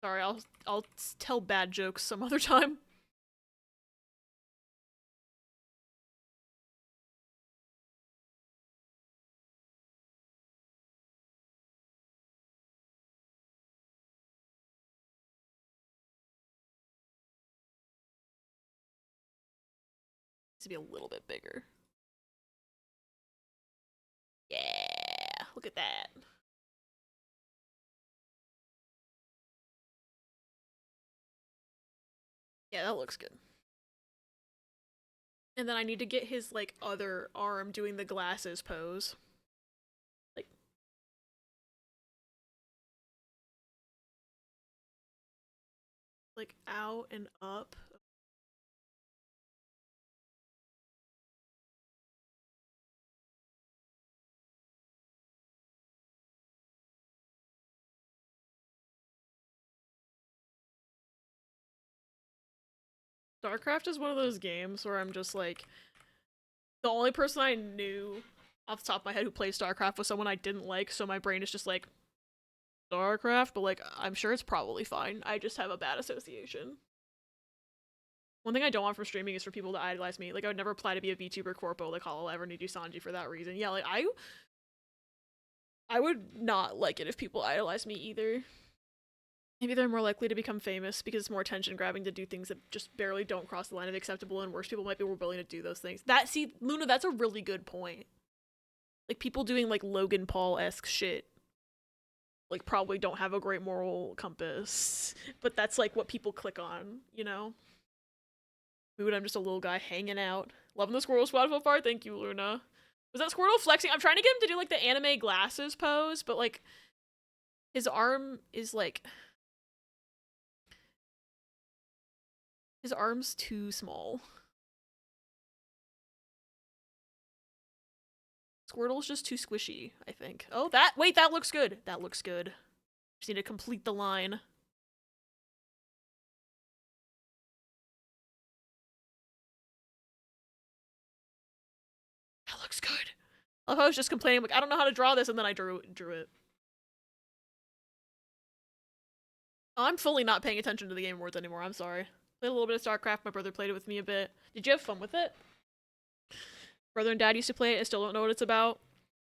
Sorry, I'll tell bad jokes some other time. Needs to be a little bit bigger. Yeah, look at that. Yeah, that looks good. And then I need to get his, like, other arm doing the glasses pose. Like out and up. StarCraft is one of those games where I'm just like, the only person I knew off the top of my head who played StarCraft was someone I didn't like, so my brain is just like, StarCraft, but like, I'm sure it's probably fine. I just have a bad association. One thing I don't want from streaming is for people to idolize me. Like, I would never apply to be a VTuber corpo like Hollow ever need you Sanji for that reason. Yeah, like, I would not like it if people idolize me either. Maybe they're more likely to become famous because it's more attention grabbing to do things that just barely don't cross the line of acceptable, and worse people might be more willing to do those things. See, Luna, that's a really good point. Like, people doing like Logan Paul-esque shit like probably don't have a great moral compass, but that's like what people click on, you know? Mood, I'm just a little guy hanging out. Loving the Squirrel Squad so far. Thank you, Luna. Was that Squirtle flexing? I'm trying to get him to do like the anime glasses pose, but like his arm is like his arm's too small. Squirtle's just too squishy, I think. Oh, wait, that looks good. That looks good. Just need to complete the line. That looks good. I love how I was just complaining, like, I don't know how to draw this, and then I drew it. Oh, I'm fully not paying attention to the Game Awards anymore, I'm sorry. Played a little bit of StarCraft, my brother played it with me a bit. Did you have fun with it? Brother and dad used to play it, I still don't know what it's about.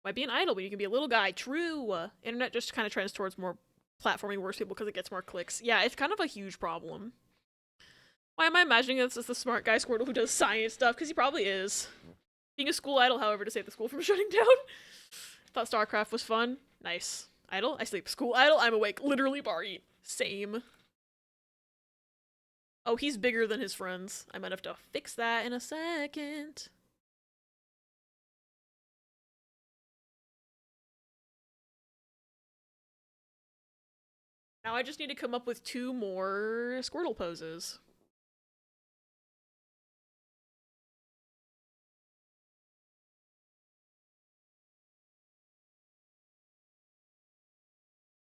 Might be an idol, but you can be a little guy. True! Internet just kind of trends towards more platforming worse people because it gets more clicks. Yeah, it's kind of a huge problem. Why am I imagining this as the smart guy Squirtle who does science stuff? Because he probably is. Being a school idol, however, to save the school from shutting down. Thought StarCraft was fun. Nice. Idle? I sleep. School idol? I'm awake. Literally bar eat. Same. Oh, he's bigger than his friends. I might have to fix that in a second. Now I just need to come up with 2 more Squirtle poses.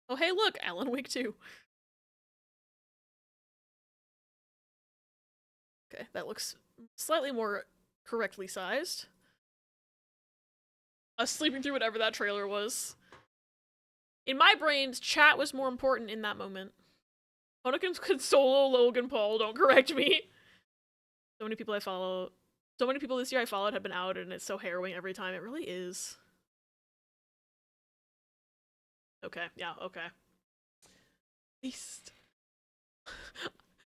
Oh, hey, look! Alan Wake 2. Okay, that looks slightly more correctly sized. Us sleeping through whatever that trailer was. In my brains, chat was more important in that moment. Honikins could solo Logan Paul, don't correct me. So many people this year I followed have been outed, and it's so harrowing every time. It really is. Okay, yeah, okay. At least.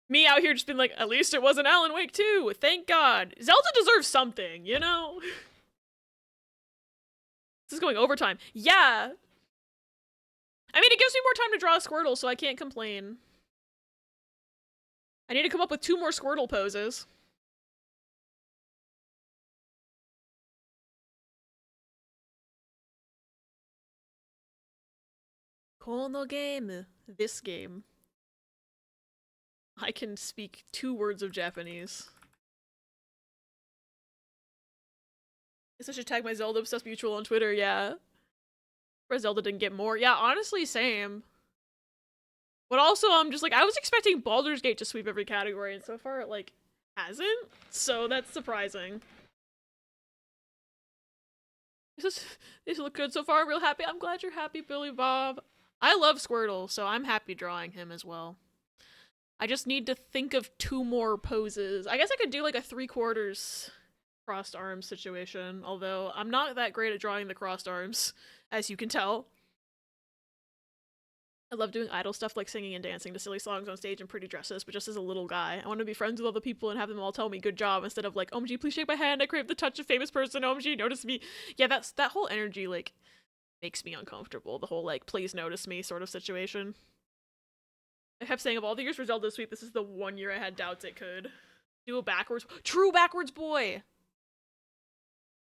Me out here just being like, at least it wasn't Alan Wake 2, thank God. Zelda deserves something, you know? This is going overtime. Yeah! I mean, it gives me more time to draw a Squirtle, so I can't complain. I need to come up with 2 more Squirtle poses. Kono game. This game. I can speak 2 words of Japanese. Guess I should tag my Zelda obsessed mutual on Twitter, yeah. Or Zelda didn't get more. Yeah, honestly, same. But also, I'm just like, I was expecting Baldur's Gate to sweep every category, and so far it, like, hasn't? So that's surprising. These look good so far, I'm real happy. I'm glad you're happy, Billy Bob. I love Squirtle, so I'm happy drawing him as well. I just need to think of 2 more poses. I guess I could do like a 3/4 crossed arms situation, although I'm not that great at drawing the crossed arms, as you can tell. I love doing idle stuff like singing and dancing to silly songs on stage in pretty dresses, but just as a little guy. I want to be friends with all the people and have them all tell me good job instead of like, OMG, please shake my hand, I crave the touch of famous person, OMG, notice me. Yeah, that whole energy, like, makes me uncomfortable. The whole, like, please notice me sort of situation. I kept saying, of all the years for Zelda Sweep, this is the one year I had doubts it could. Do a backwards- True backwards boy!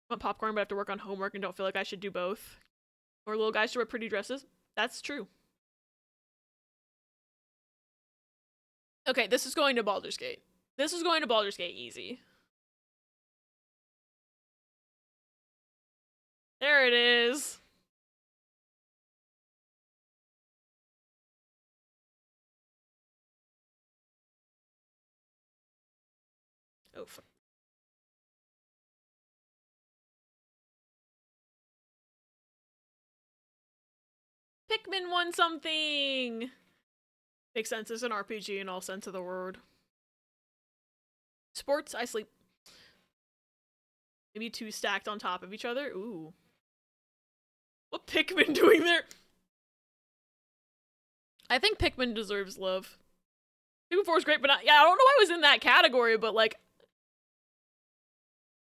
I want popcorn, but I have to work on homework and don't feel like I should do both. Or little guys should wear pretty dresses. That's true. Okay, this is going to Baldur's Gate. This is going to Baldur's Gate easy. There it is. Oh, fuck. Pikmin won something! Makes sense, it's an RPG in all sense of the word. Sports, I sleep. Maybe two stacked on top of each other? Ooh. What Pikmin doing there? I think Pikmin deserves love. Pikmin 4 is great, but yeah, I don't know why I was in that category, but like...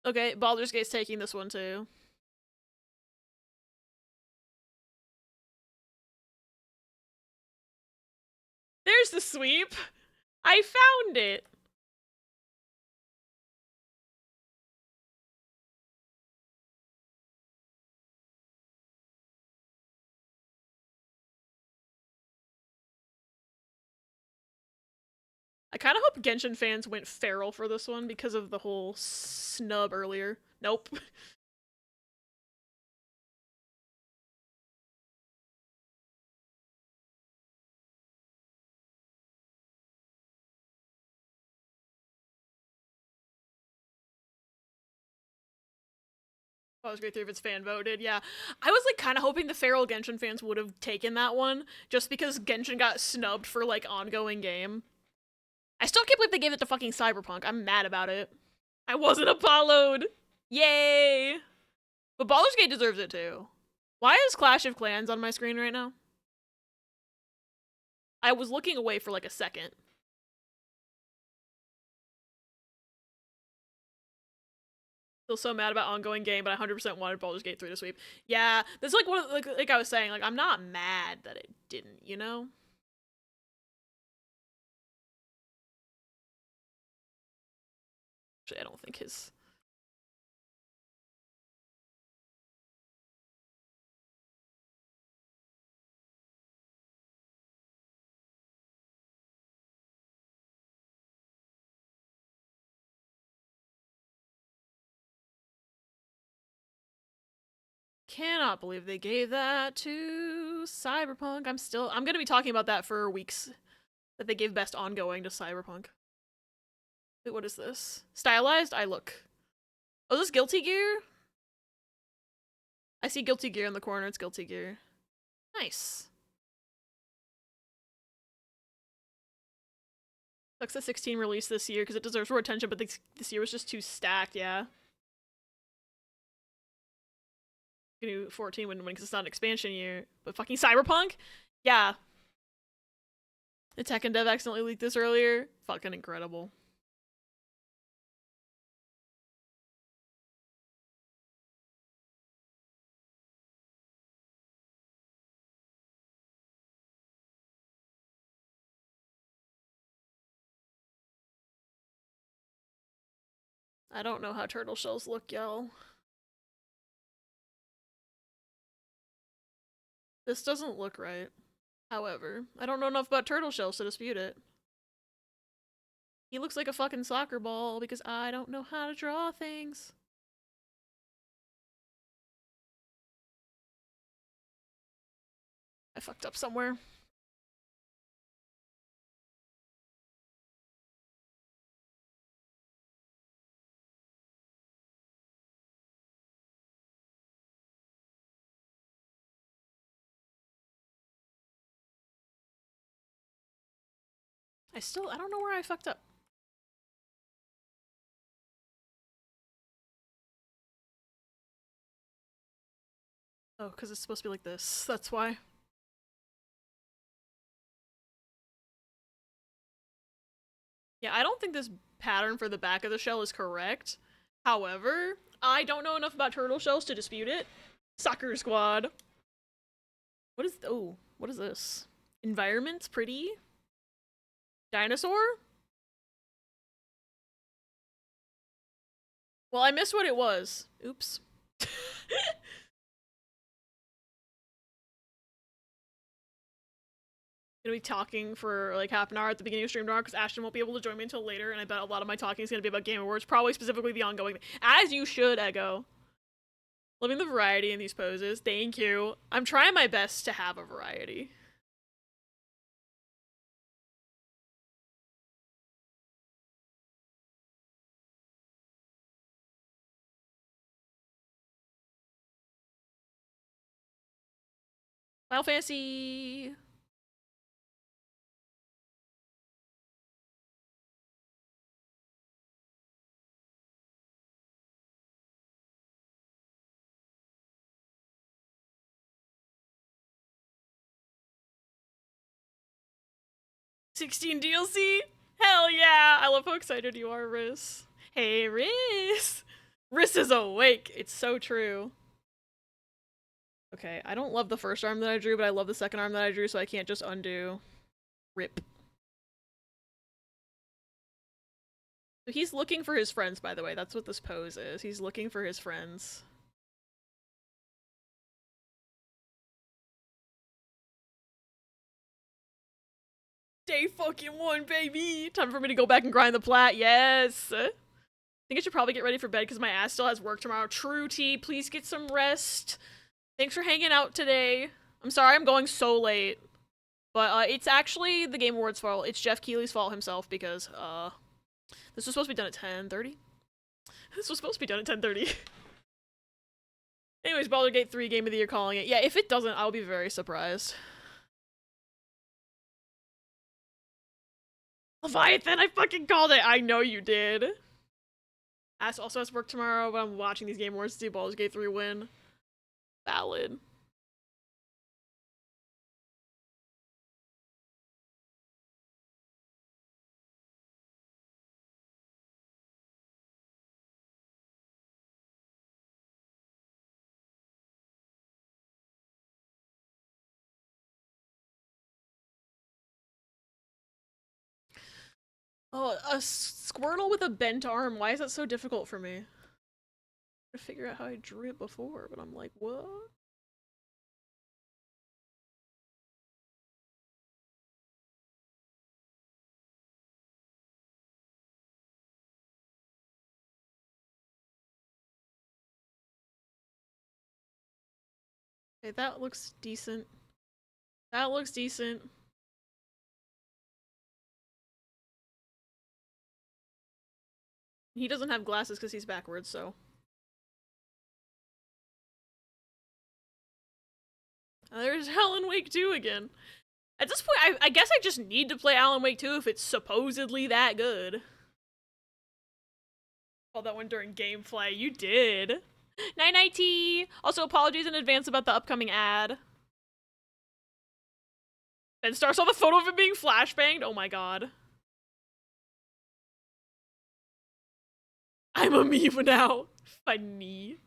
Okay, Baldur's Gate's taking this one too. There's the sweep! I found it! I kind of hope Genshin fans went feral for this one because of the whole snub earlier. Nope. Baldur's Gate 3 if it's fan voted, yeah. I was like kind of hoping the feral Genshin fans would have taken that one just because Genshin got snubbed for like ongoing game. I still can't believe they gave it to fucking Cyberpunk. I'm mad about it. I wasn't Apollo'd. Yay! But Baldur's Gate deserves it too. Why is Clash of Clans on my screen right now? I was looking away for like a second. Still so mad about ongoing game, but I 100% wanted Baldur's Gate 3 to sweep. Yeah, that's like one of, like I was saying, like I'm not mad that it didn't, you know? Actually, I don't think his... Cannot believe they gave that to Cyberpunk. I'm gonna be talking about that for weeks. That they gave best ongoing to Cyberpunk. Wait, what is this? Stylized? I look. Oh, is this Guilty Gear? I see Guilty Gear in the corner. It's Guilty Gear. Nice. Sucks that 16 released this year because it deserves more attention, but this year was just too stacked, yeah. 14 wouldn't win because it's not an expansion year. But fucking Cyberpunk? Yeah. The tech and dev accidentally leaked this earlier. Fucking incredible. I don't know how turtle shells look, y'all. This doesn't look right. However, I don't know enough about turtle shells to dispute it. He looks like a fucking soccer ball because I don't know how to draw things. I fucked up somewhere. I don't know where I fucked up. Oh, because it's supposed to be like this. That's why. Yeah, I don't think this pattern for the back of the shell is correct. However, I don't know enough about turtle shells to dispute it. Soccer squad. What is... Oh, what is this? Environment's pretty? Dinosaur? Well, I missed what it was. Oops. Gonna be talking for like half an hour at the beginning of stream tomorrow because Ashton won't be able to join me until later, and I bet a lot of my talking is gonna be about Game Awards, probably specifically the ongoing. As you should, Ego. Loving the variety in these poses. Thank you. I'm trying my best to have a variety. Final Fantasy. '16 DLC? Hell yeah! I love how excited you are, Riss. Hey, Riss! Riss is awake. It's so true. Okay, I don't love the first arm that I drew, but I love the second arm that I drew, so I can't just undo. Rip. So he's looking for his friends, by the way. That's what this pose is. He's looking for his friends. Day fucking 1, baby! Time for me to go back and grind the plat, yes! I think I should probably get ready for bed because my ass still has work tomorrow. True, T, please get some rest. Thanks for hanging out today. I'm sorry I'm going so late. But, it's actually the Game Awards' fault. It's Jeff Keighley's fault himself because, this was supposed to be done at 10:30. This was supposed to be done at 10:30. Anyways, Baldur's Gate 3 Game of the Year calling it. Yeah, if it doesn't, I'll be very surprised. Leviathan, I fucking called it! I know you did. Ass also has work tomorrow, but I'm watching these Game Awards to see Baldur's Gate 3 win. Valid. Oh, a Squirtle with a bent arm. Why is that so difficult for me? To figure out how I drew it before, but I'm like, what? Okay, that looks decent. That looks decent. He doesn't have glasses because he's backwards, so. There's Alan Wake 2 again. At this point, I guess I just need to play Alan Wake 2 if it's supposedly that good. Oh, that one during gameplay. You did. Night-night tea! Also, apologies in advance about the upcoming ad. Ben Star saw the photo of it being flashbanged? Oh my god. I'm a meme now. Funny.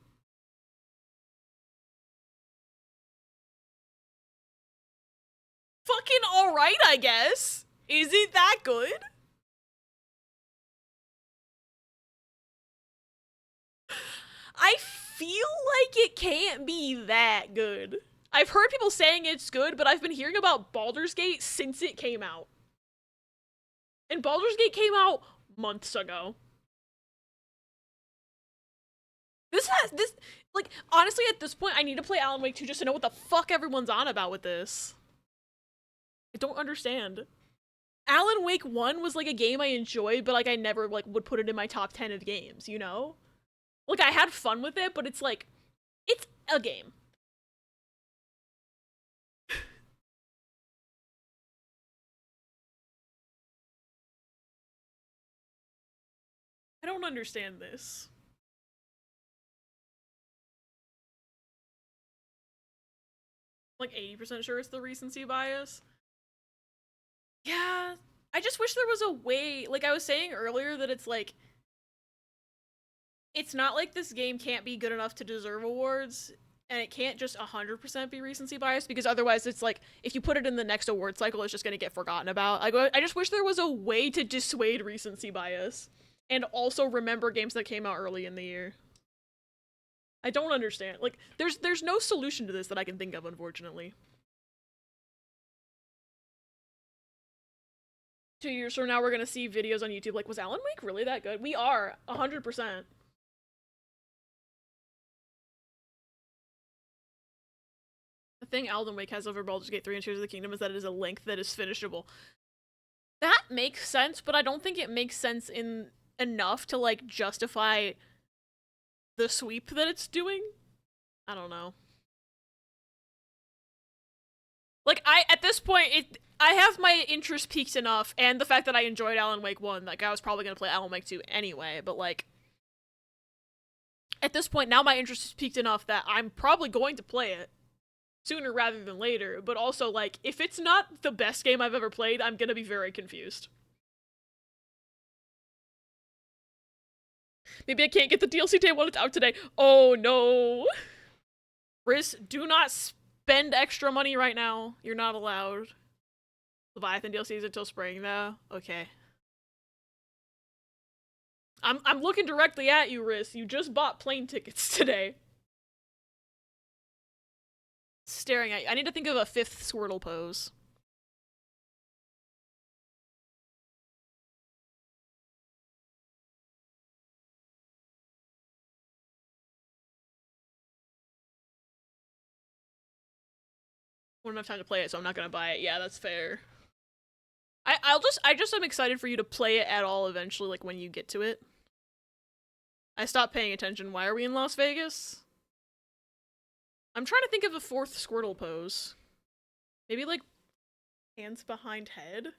Fucking alright, I guess. Is it that good? I feel like it can't be that good. I've heard people saying it's good, but I've been hearing about Baldur's Gate since it came out. And Baldur's Gate came out months ago. Like, honestly, at this point, I need to play Alan Wake 2 just to know what the fuck everyone's on about with this. I don't understand. Alan Wake 1 was, like, a game I enjoyed, but, like, I never, like, would put it in my top 10 of games, you know? Like, I had fun with it, but it's, like, it's a game. I don't understand this. Like 80% sure it's the recency bias. Yeah, I just wish there was a way, like I was saying earlier, that it's like, it's not like this game can't be good enough to deserve awards, and it can't just 100% be recency bias, because otherwise it's like, if you put it in the next award cycle, it's just gonna get forgotten about. I just wish there was a way to dissuade recency bias, and also remember games that came out early in the year. I don't understand. Like, there's no solution to this that I can think of, unfortunately. 2 years from now, we're gonna see videos on YouTube like, was Alan Wake really that good? We are, 100%. The thing Alan Wake has over Baldur's Gate 3 and Tears of the Kingdom is that it is a length that is finishable. That makes sense, but I don't think it makes sense in enough to, like, justify the sweep that it's doing. I don't know. Like, at this point, I have my interest peaked enough, and the fact that I enjoyed Alan Wake 1, like, I was probably gonna play Alan Wake 2 anyway, but, like, at this point, now my interest is peaked enough that I'm probably going to play it sooner rather than later, but also, like, if it's not the best game I've ever played, I'm gonna be very confused. Maybe I can't get the DLC day when it's out today. Oh, no. Riz, do not spend extra money right now. You're not allowed. Leviathan DLCs until spring, though? Okay. I'm looking directly at you, Riz. You just bought plane tickets today. Staring at you. I need to think of a 5th Squirtle pose. Wouldn't have time to play it, so I'm not gonna buy it. Yeah, that's fair. I just am excited for you to play it at all eventually, like when you get to it. I stopped paying attention. Why are we in Las Vegas? I'm trying to think of a 4th Squirtle pose. Maybe like hands behind head?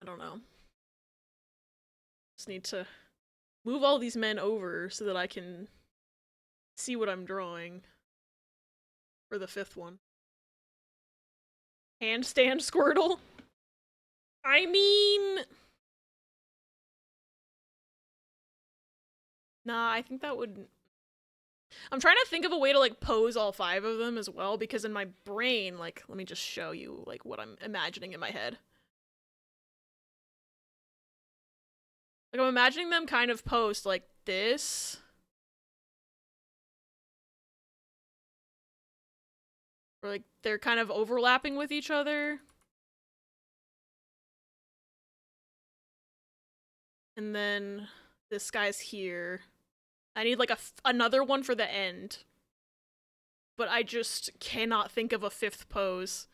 I don't know. Just need to move all these men over so that I can see what I'm drawing for the 5th one. Handstand Squirtle? I mean... Nah, I think that would... I'm trying to think of a way to, like, pose all 5 of them as well, because in my brain, like, let me just show you, like, what I'm imagining in my head. Like, I'm imagining them kind of posed like this. Or, like, they're kind of overlapping with each other. And then this guy's here. I need, like, another one for the end. But I just cannot think of a 5th pose.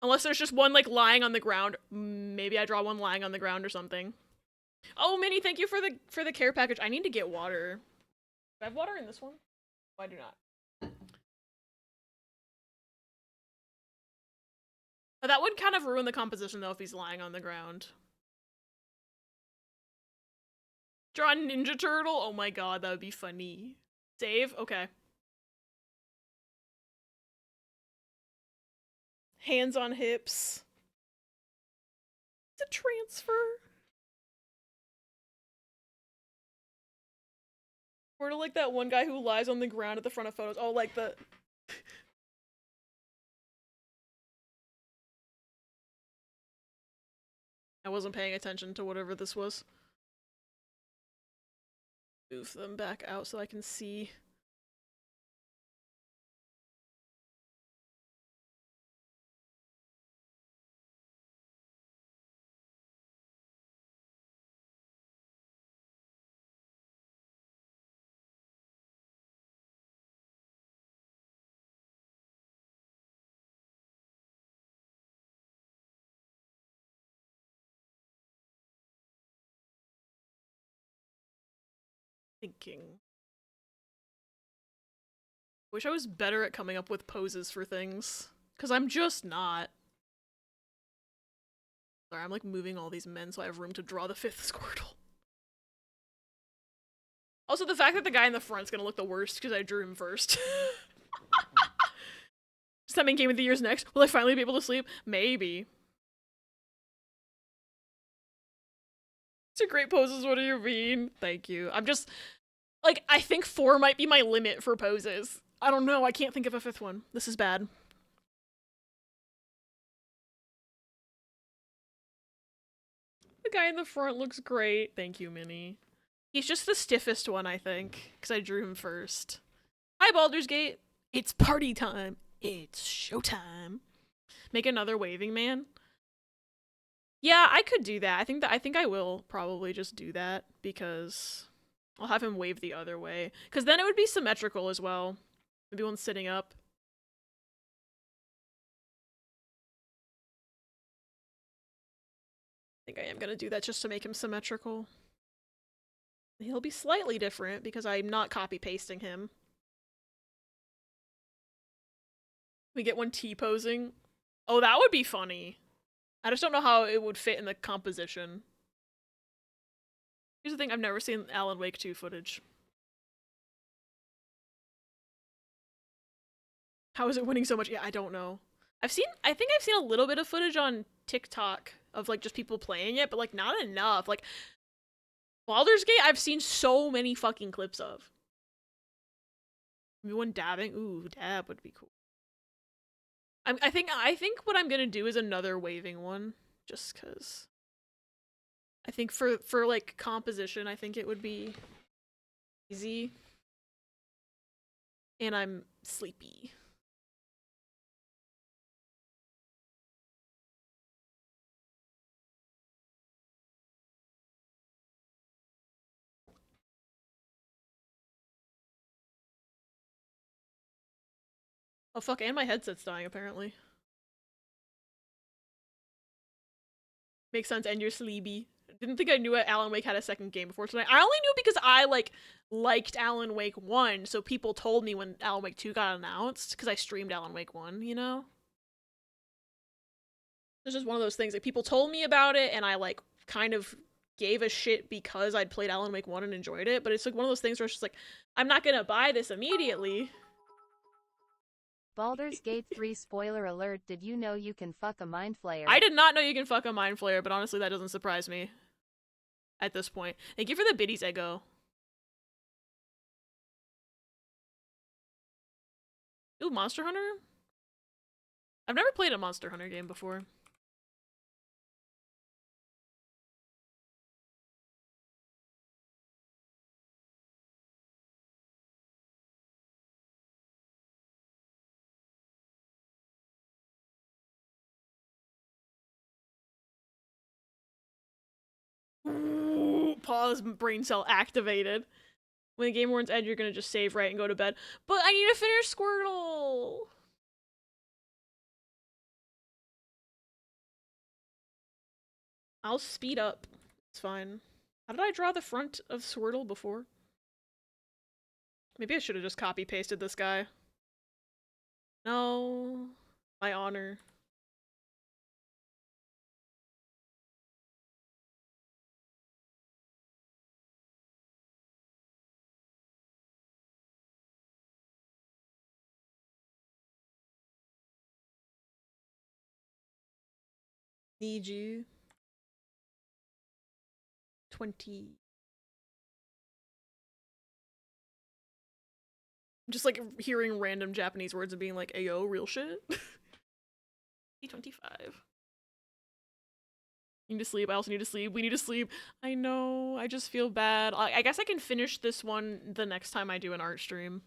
Unless there's just one, like, lying on the ground. Maybe I draw one lying on the ground or something. Oh, Minnie, thank you for the care package. I need to get water. Do I have water in this one? Oh, I do not. But that would kind of ruin the composition, though, if he's lying on the ground. Draw a Ninja Turtle? Oh my god, that would be funny. Save? Okay. Hands on hips. It's a transfer. Or to, like, that one guy who lies on the ground at the front of photos. Oh, like the... I wasn't paying attention to whatever this was. Move them back out so I can see. Thinking. Wish I was better at coming up with poses for things. Because I'm just not. Sorry, I'm like moving all these men so I have room to draw the 5th Squirtle. Also, the fact that the guy in the front's gonna look the worst because I drew him first. Does that mean Game of the Year's next? Will I finally be able to sleep? Maybe. These are great poses, what do you mean? Thank you. I'm just... Like, I think 4 might be my limit for poses. I don't know, I can't think of a 5th one. This is bad. The guy in the front looks great. Thank you, Minnie. He's just the stiffest one, I think, because I drew him first. Hi, Baldur's Gate. It's party time. It's showtime. Make another waving man. Yeah, I could do that. I think I will probably just do that because I'll have him wave the other way. Because then it would be symmetrical as well. Maybe one sitting up. I think I am gonna do that just to make him symmetrical. He'll be slightly different because I'm not copy pasting him. We get one T-posing. Oh, that would be funny. I just don't know how it would fit in the composition. Here's the thing, I've never seen Alan Wake 2 footage. How is it winning so much? Yeah, I don't know. I think I've seen a little bit of footage on TikTok of, like, just people playing it, but, like, not enough. Like, Baldur's Gate, I've seen so many fucking clips of. Maybe one dabbing? Ooh, dab would be cool. I think what I'm gonna do is another waving one, just cause I think for like composition, I think it would be easy. And I'm sleepy. Oh fuck, and my headset's dying apparently. Makes sense, and you're sleepy. Didn't think I knew Alan Wake had a second game before tonight. I only knew because I, like, liked Alan Wake 1, so people told me when Alan Wake 2 got announced, because I streamed Alan Wake 1, you know? It's just one of those things, like, people told me about it, and I, like, kind of gave a shit because I'd played Alan Wake 1 and enjoyed it, but it's, like, one of those things where it's just like, I'm not gonna buy this immediately. Baldur's Gate 3 spoiler alert, did you know you can fuck a mind flayer? I did not know you can fuck a mind flayer, but honestly that doesn't surprise me at this point. Thank you for the biddies, Ego. Ooh, Monster Hunter? I've never played a Monster Hunter game before. Ooh, pause, brain cell activated. When the game warns end, you're gonna just save right and go to bed. But I need to finish Squirtle! I'll speed up. It's fine. How did I draw the front of Squirtle before? Maybe I should have just copy-pasted this guy. No. My honor. Need you. 20. I'm just like hearing random Japanese words and being like, ayo, real shit? 25. Need to sleep. I also need to sleep. We need to sleep. I know. I just feel bad. I guess I can finish this one the next time I do an art stream.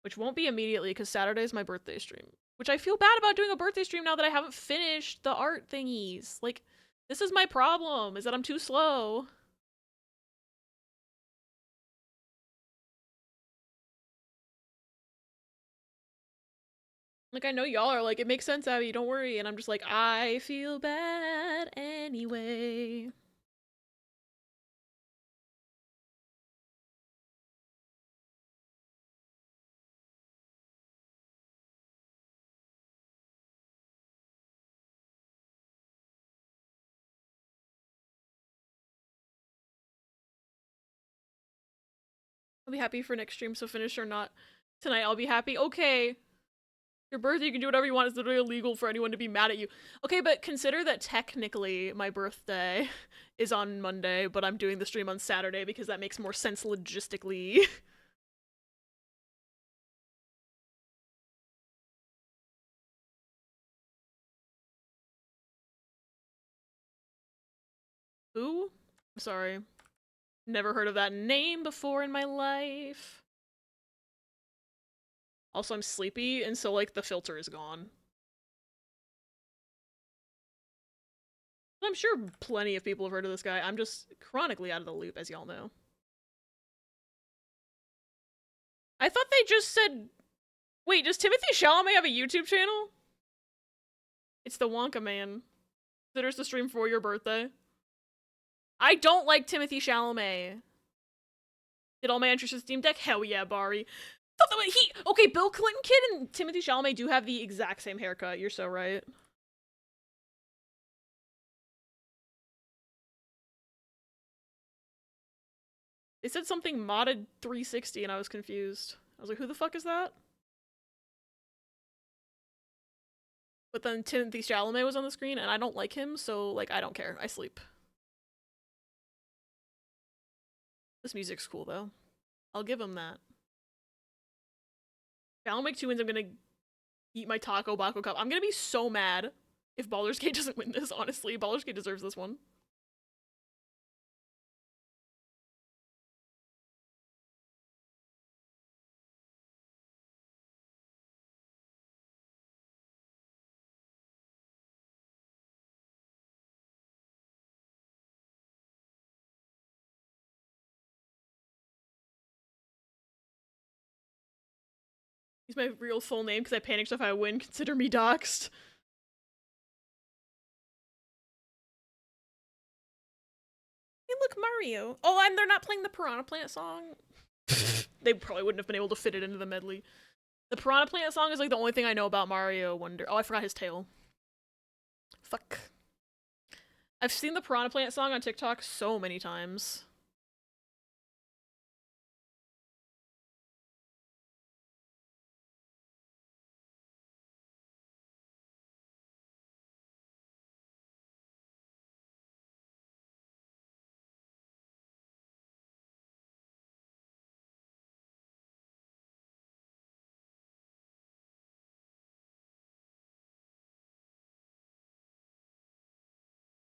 Which won't be immediately because Saturday is my birthday stream. Which I feel bad about doing a birthday stream now that I haven't finished the art thingies. Like, this is my problem, is that I'm too slow. Like, I know y'all are like, it makes sense, Abby, don't worry. And I'm just like, I feel bad anyway. I'll be happy for next stream, so finish or not. Tonight, I'll be happy. Okay. Your birthday, you can do whatever you want. It's literally illegal for anyone to be mad at you. Okay, but consider that technically my birthday is on Monday, but I'm doing the stream on Saturday because that makes more sense logistically. Who? I'm sorry. Never heard of that name before in my life. Also, I'm sleepy, and so, like, the filter is gone. I'm sure plenty of people have heard of this guy. I'm just chronically out of the loop, as y'all know. I thought they just said... Wait, does Timothy Chalamet have a YouTube channel? It's the Wonka Man. Considers the stream for your birthday. I don't like Timothy Chalamet. Did all my entries to Steam Deck? Hell yeah, Bari. thought that was he. Okay, Bill Clinton kid and Timothy Chalamet do have the exact same haircut. You're so right. They said something modded 360 and I was confused. I was like, who the fuck is that? But then Timothy Chalamet was on the screen and I don't like him, so like I don't care. I sleep. This music's cool though. I'll give him that. If I'll make 2 wins, I'm gonna eat my Taco Baco Cup. I'm gonna be so mad if Baldur's Gate doesn't win this, honestly. Baldur's Gate deserves this one. Use my real full name because I panicked if I win. Consider me doxxed. Hey, look, Mario. Oh, and they're not playing the Piranha Plant song. They probably wouldn't have been able to fit it into the medley. The Piranha Plant song is like the only thing I know about Mario Wonder. Oh, I forgot his tail. Fuck. I've seen the Piranha Plant song on TikTok so many times.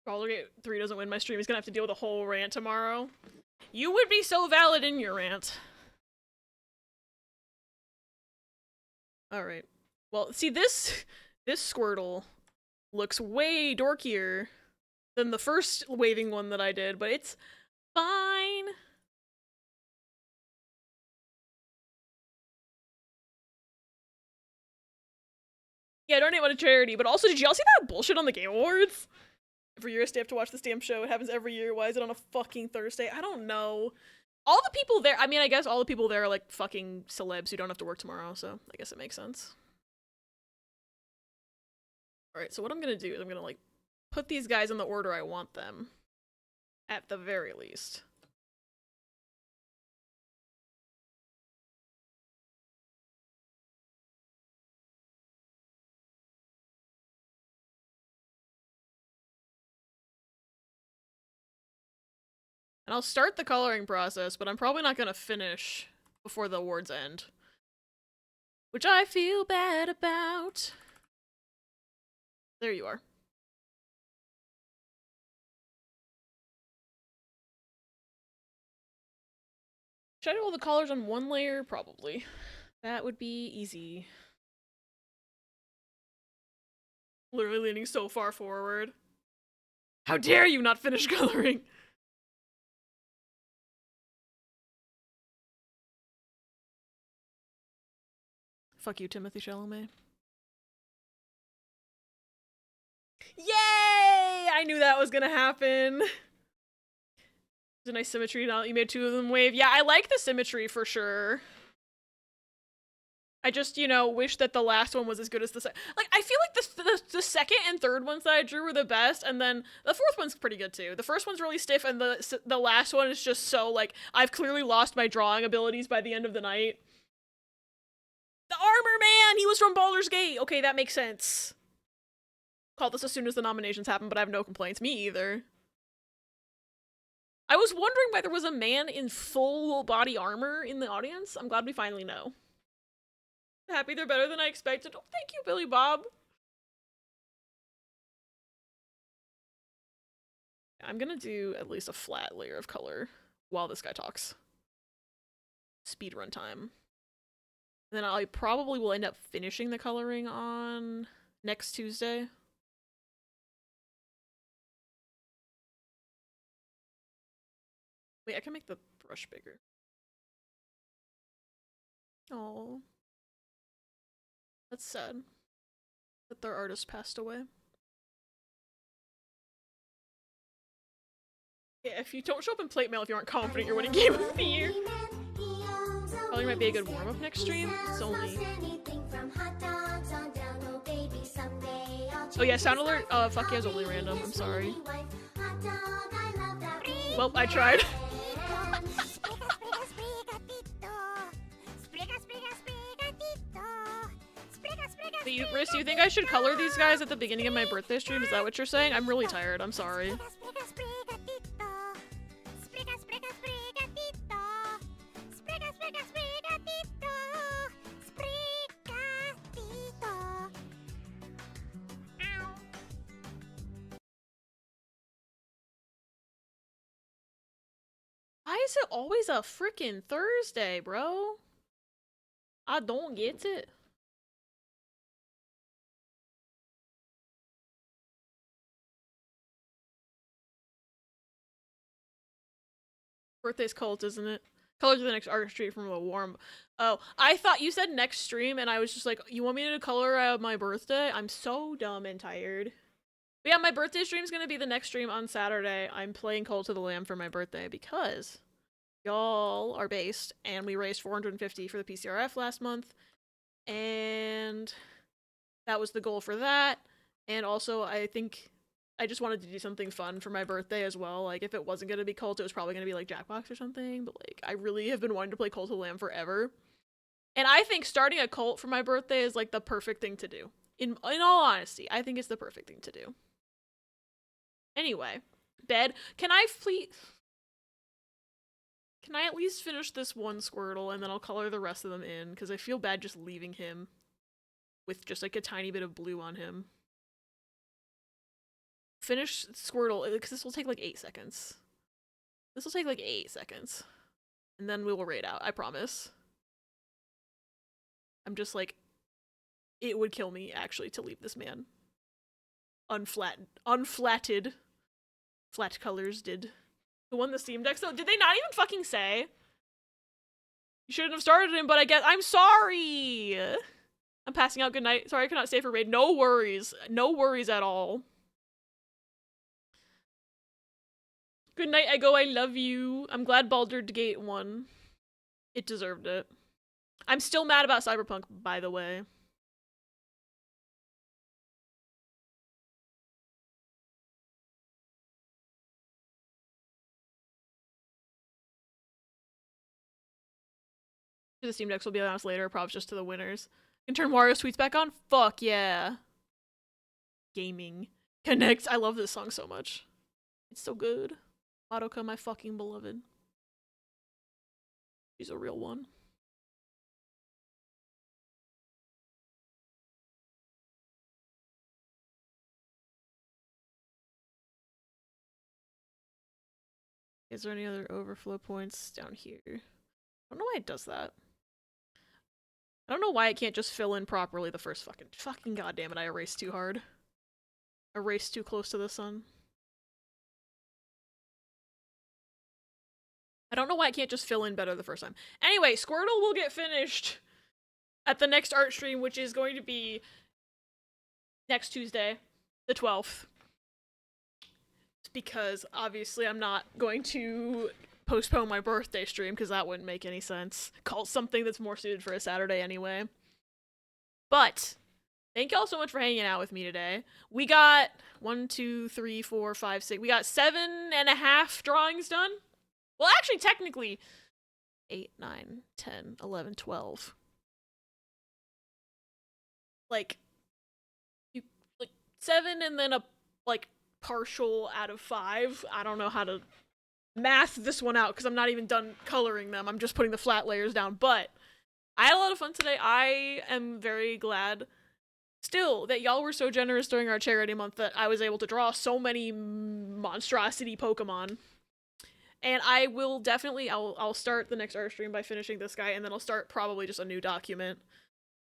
Baldur's Gate 3 doesn't win my stream. He's gonna have to deal with a whole rant tomorrow. You would be so valid in your rant. Alright. Well, see, this Squirtle looks way dorkier than the first waving one that I did, but it's fine. Yeah, donate money to charity, but also, did y'all see that bullshit on the Game Awards? Every year I stay up to watch this damn show. It happens every year. Why is it on a fucking Thursday? I don't know. All the people there, I mean, I guess all the people there are like fucking celebs who don't have to work tomorrow, so I guess it makes sense. Alright, so what I'm gonna do is I'm gonna like put these guys in the order I want them. At the very least. And I'll start the coloring process, but I'm probably not gonna finish before the awards end. Which I feel bad about. There you are. Should I do all the colors on one layer? Probably. That would be easy. Literally leaning so far forward. How dare you not finish coloring? Fuck you, Timothy Chalamet. Yay! I knew that was gonna happen. There's a nice symmetry now that you made 2 of them wave. Yeah, I like the symmetry for sure. I just, you know, wish that the last one was as good as the second. Like, I feel like the second and third ones that I drew were the best, and then the fourth one's pretty good too. The first one's really stiff, and the last one is just so, like, I've clearly lost my drawing abilities by the end of the night. The Armor Man! He was from Baldur's Gate! Okay, that makes sense. Call this as soon as the nominations happen, but I have no complaints. Me either. I was wondering why there was a man in full body armor in the audience. I'm glad we finally know. Happy they're better than I expected. Oh, thank you, Billy Bob. I'm gonna do at least a flat layer of color while this guy talks. Speedrun time. And then I probably will end up finishing the coloring on next Tuesday. Wait, I can make the brush bigger. Oh. That's sad that their artist passed away. Yeah, if you don't show up in plate mail if you aren't confident you're winning Game of the Year. Oh Coloring might be a good warm-up next stream. It's only... Oh yeah, sound alert, fuck yeah is only random, I'm sorry. Well, I tried. Ris, do you think I should color these guys at the beginning of my birthday stream? Is that what you're saying? I'm really tired, I'm sorry. Why is it always a freaking Thursday, bro? I don't get it. Birthday's cult, isn't it? Colors the next art stream from a warm... Oh, I thought you said next stream, and I was just like, you want me to color out my birthday? I'm so dumb and tired. But yeah, my birthday stream's gonna be the next stream on Saturday. I'm playing Cult of the Lamb for my birthday because y'all are based, and we raised $450 for the PCRF last month, and that was the goal for that. And also, I think I just wanted to do something fun for my birthday as well. Like, if it wasn't gonna be Cult, it was probably gonna be like Jackbox or something, but like, I really have been wanting to play Cult of the Lamb forever. And I think starting a cult for my birthday is like the perfect thing to do. In all honesty, I think it's the perfect thing to do. Anyway, bed. Can I at least finish this one Squirtle and then I'll color the rest of them in? Because I feel bad just leaving him with just like a tiny bit of blue on him. Finish Squirtle, because this will take like 8 seconds. This will take like 8 seconds. And then we will raid out, I promise. I'm just like, it would kill me actually to leave this man unflatted. Flat colors did. Who won the Steam Deck though? Did they not even fucking say? You shouldn't have started him, but I guess I'm sorry. I'm passing out. Good night. Sorry I cannot stay for raid. No worries. No worries at all. Good night, Ego. I love you. I'm glad Baldur's Gate won. It deserved it. I'm still mad about Cyberpunk, by the way. The Steam Decks will be announced later, props just to the winners. You can turn Wario tweets back on? Fuck yeah. Gaming. Connect. I love this song so much. It's so good. Madoka, my fucking beloved. She's a real one. Is there any other overflow points down here? I don't know why it does that. I don't know why it can't just fill in properly the first fucking goddamn it, I erased too hard. Erased too close to the sun. I don't know why it can't just fill in better the first time. Anyway, Squirtle will get finished at the next art stream, which is going to be next Tuesday, the 12th. Because obviously I'm not going to postpone my birthday stream because that wouldn't make any sense. Call something that's more suited for a Saturday anyway. But thank y'all so much for hanging out with me today. We got 1, 2, 3, 4, 5, 6. We got 7.5 drawings done. Well, actually, technically 8, 9, 10, 11, 12. Like 7 and then a partial out of 5. I don't know how to math this one out because I'm not even done coloring them. I'm just putting the flat layers down, but I had a lot of fun today. I am very glad still that y'all were so generous during our charity month that I was able to draw so many monstrosity Pokemon. And I will definitely, I'll start the next art stream by finishing this guy, and then I'll start probably just a new document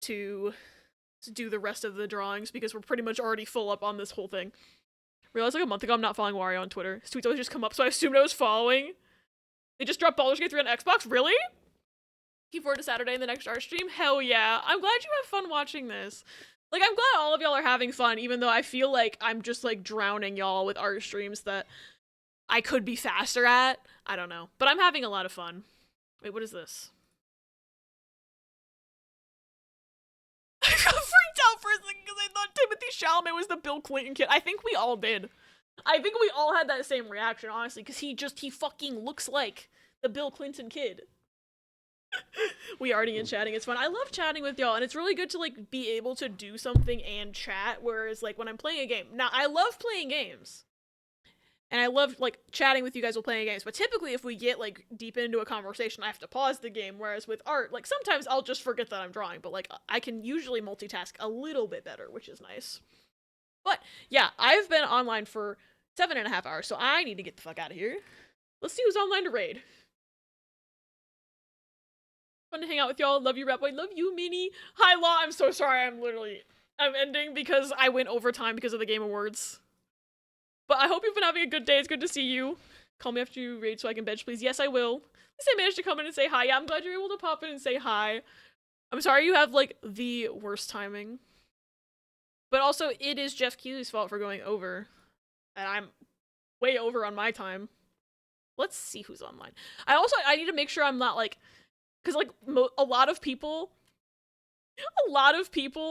to do the rest of the drawings because we're pretty much already full up on this whole thing. Realized like a month ago I'm not following Wario on Twitter. His tweets always just come up, so I assumed I was following. They just dropped Baldur's Gate 3 on Xbox? Really? Looking forward to Saturday in the next art stream? Hell yeah. I'm glad you have fun watching this. Like, I'm glad all of y'all are having fun, even though I feel like I'm just, like, drowning y'all with art streams that I could be faster at. I don't know. But I'm having a lot of fun. Wait, what is this? Chalamet was the Bill Clinton kid. I think we all did. I think we all had that same reaction, honestly, because he fucking looks like the Bill Clinton kid. We already in chatting, it's fun. I love chatting with y'all, and it's really good to, like, be able to do something and chat, whereas, like, when I'm playing a game. Now, I love playing games. And I love, like, chatting with you guys while playing games, but typically if we get, like, deep into a conversation, I have to pause the game, whereas with art, like, sometimes I'll just forget that I'm drawing, but, like, I can usually multitask a little bit better, which is nice. But, yeah, I've been online for 7.5 hours, so I need to get the fuck out of here. Let's see who's online to raid. Fun to hang out with y'all. Love you, Rap Boy. Love you, Minnie. Hi, Law. I'm so sorry. I'm ending because I went overtime because of the Game Awards. But I hope you've been having a good day. It's good to see you. Call me after you raid so I can bench, please. Yes, I will. At least I managed to come in and say hi. Yeah, I'm glad you're able to pop in and say hi. I'm sorry you have, like, the worst timing. But also, it is Jeff Keighley's fault for going over. And I'm way over on my time. Let's see who's online. I need to make sure I'm not, like... Because, like, a lot of people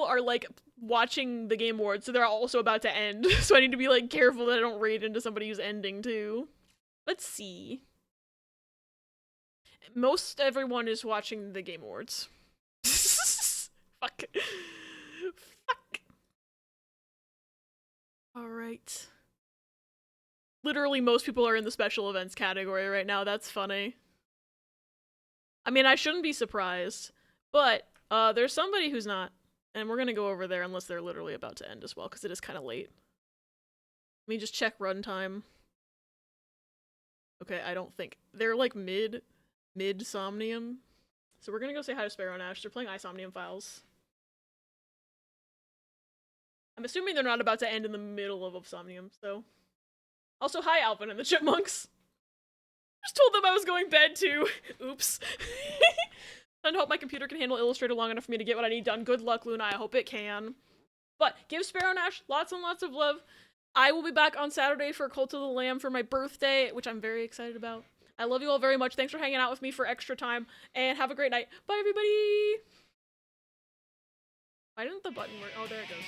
are, like, watching the Game Awards, so they're also about to end. So I need to be, like, careful that I don't raid into somebody who's ending, too. Let's see. Most everyone is watching the Game Awards. Fuck. Fuck. Alright. Literally, most people are in the special events category right now. That's funny. I mean, I shouldn't be surprised, but there's somebody who's not, and we're gonna go over there unless they're literally about to end as well, because it is kind of late. Let me just check runtime. Okay, I don't think they're like mid-somnium, so we're gonna go say hi to Sparrow and Ash. They're playing iSomnium Files. I'm assuming they're not about to end in the middle of Somnium, so. Also, hi Alvin and the Chipmunks. Just told them I was going bed too. Oops. I hope my computer can handle Illustrator long enough for me to get what I need done. Good luck, Luna. I hope it can. But give Sparrow and Ash lots and lots of love. I will be back on Saturday for Cult of the Lamb for my birthday, which I'm very excited about. I love you all very much. Thanks for hanging out with me for extra time, and have a great night. Bye, everybody! Why didn't the button work? Oh, there it goes.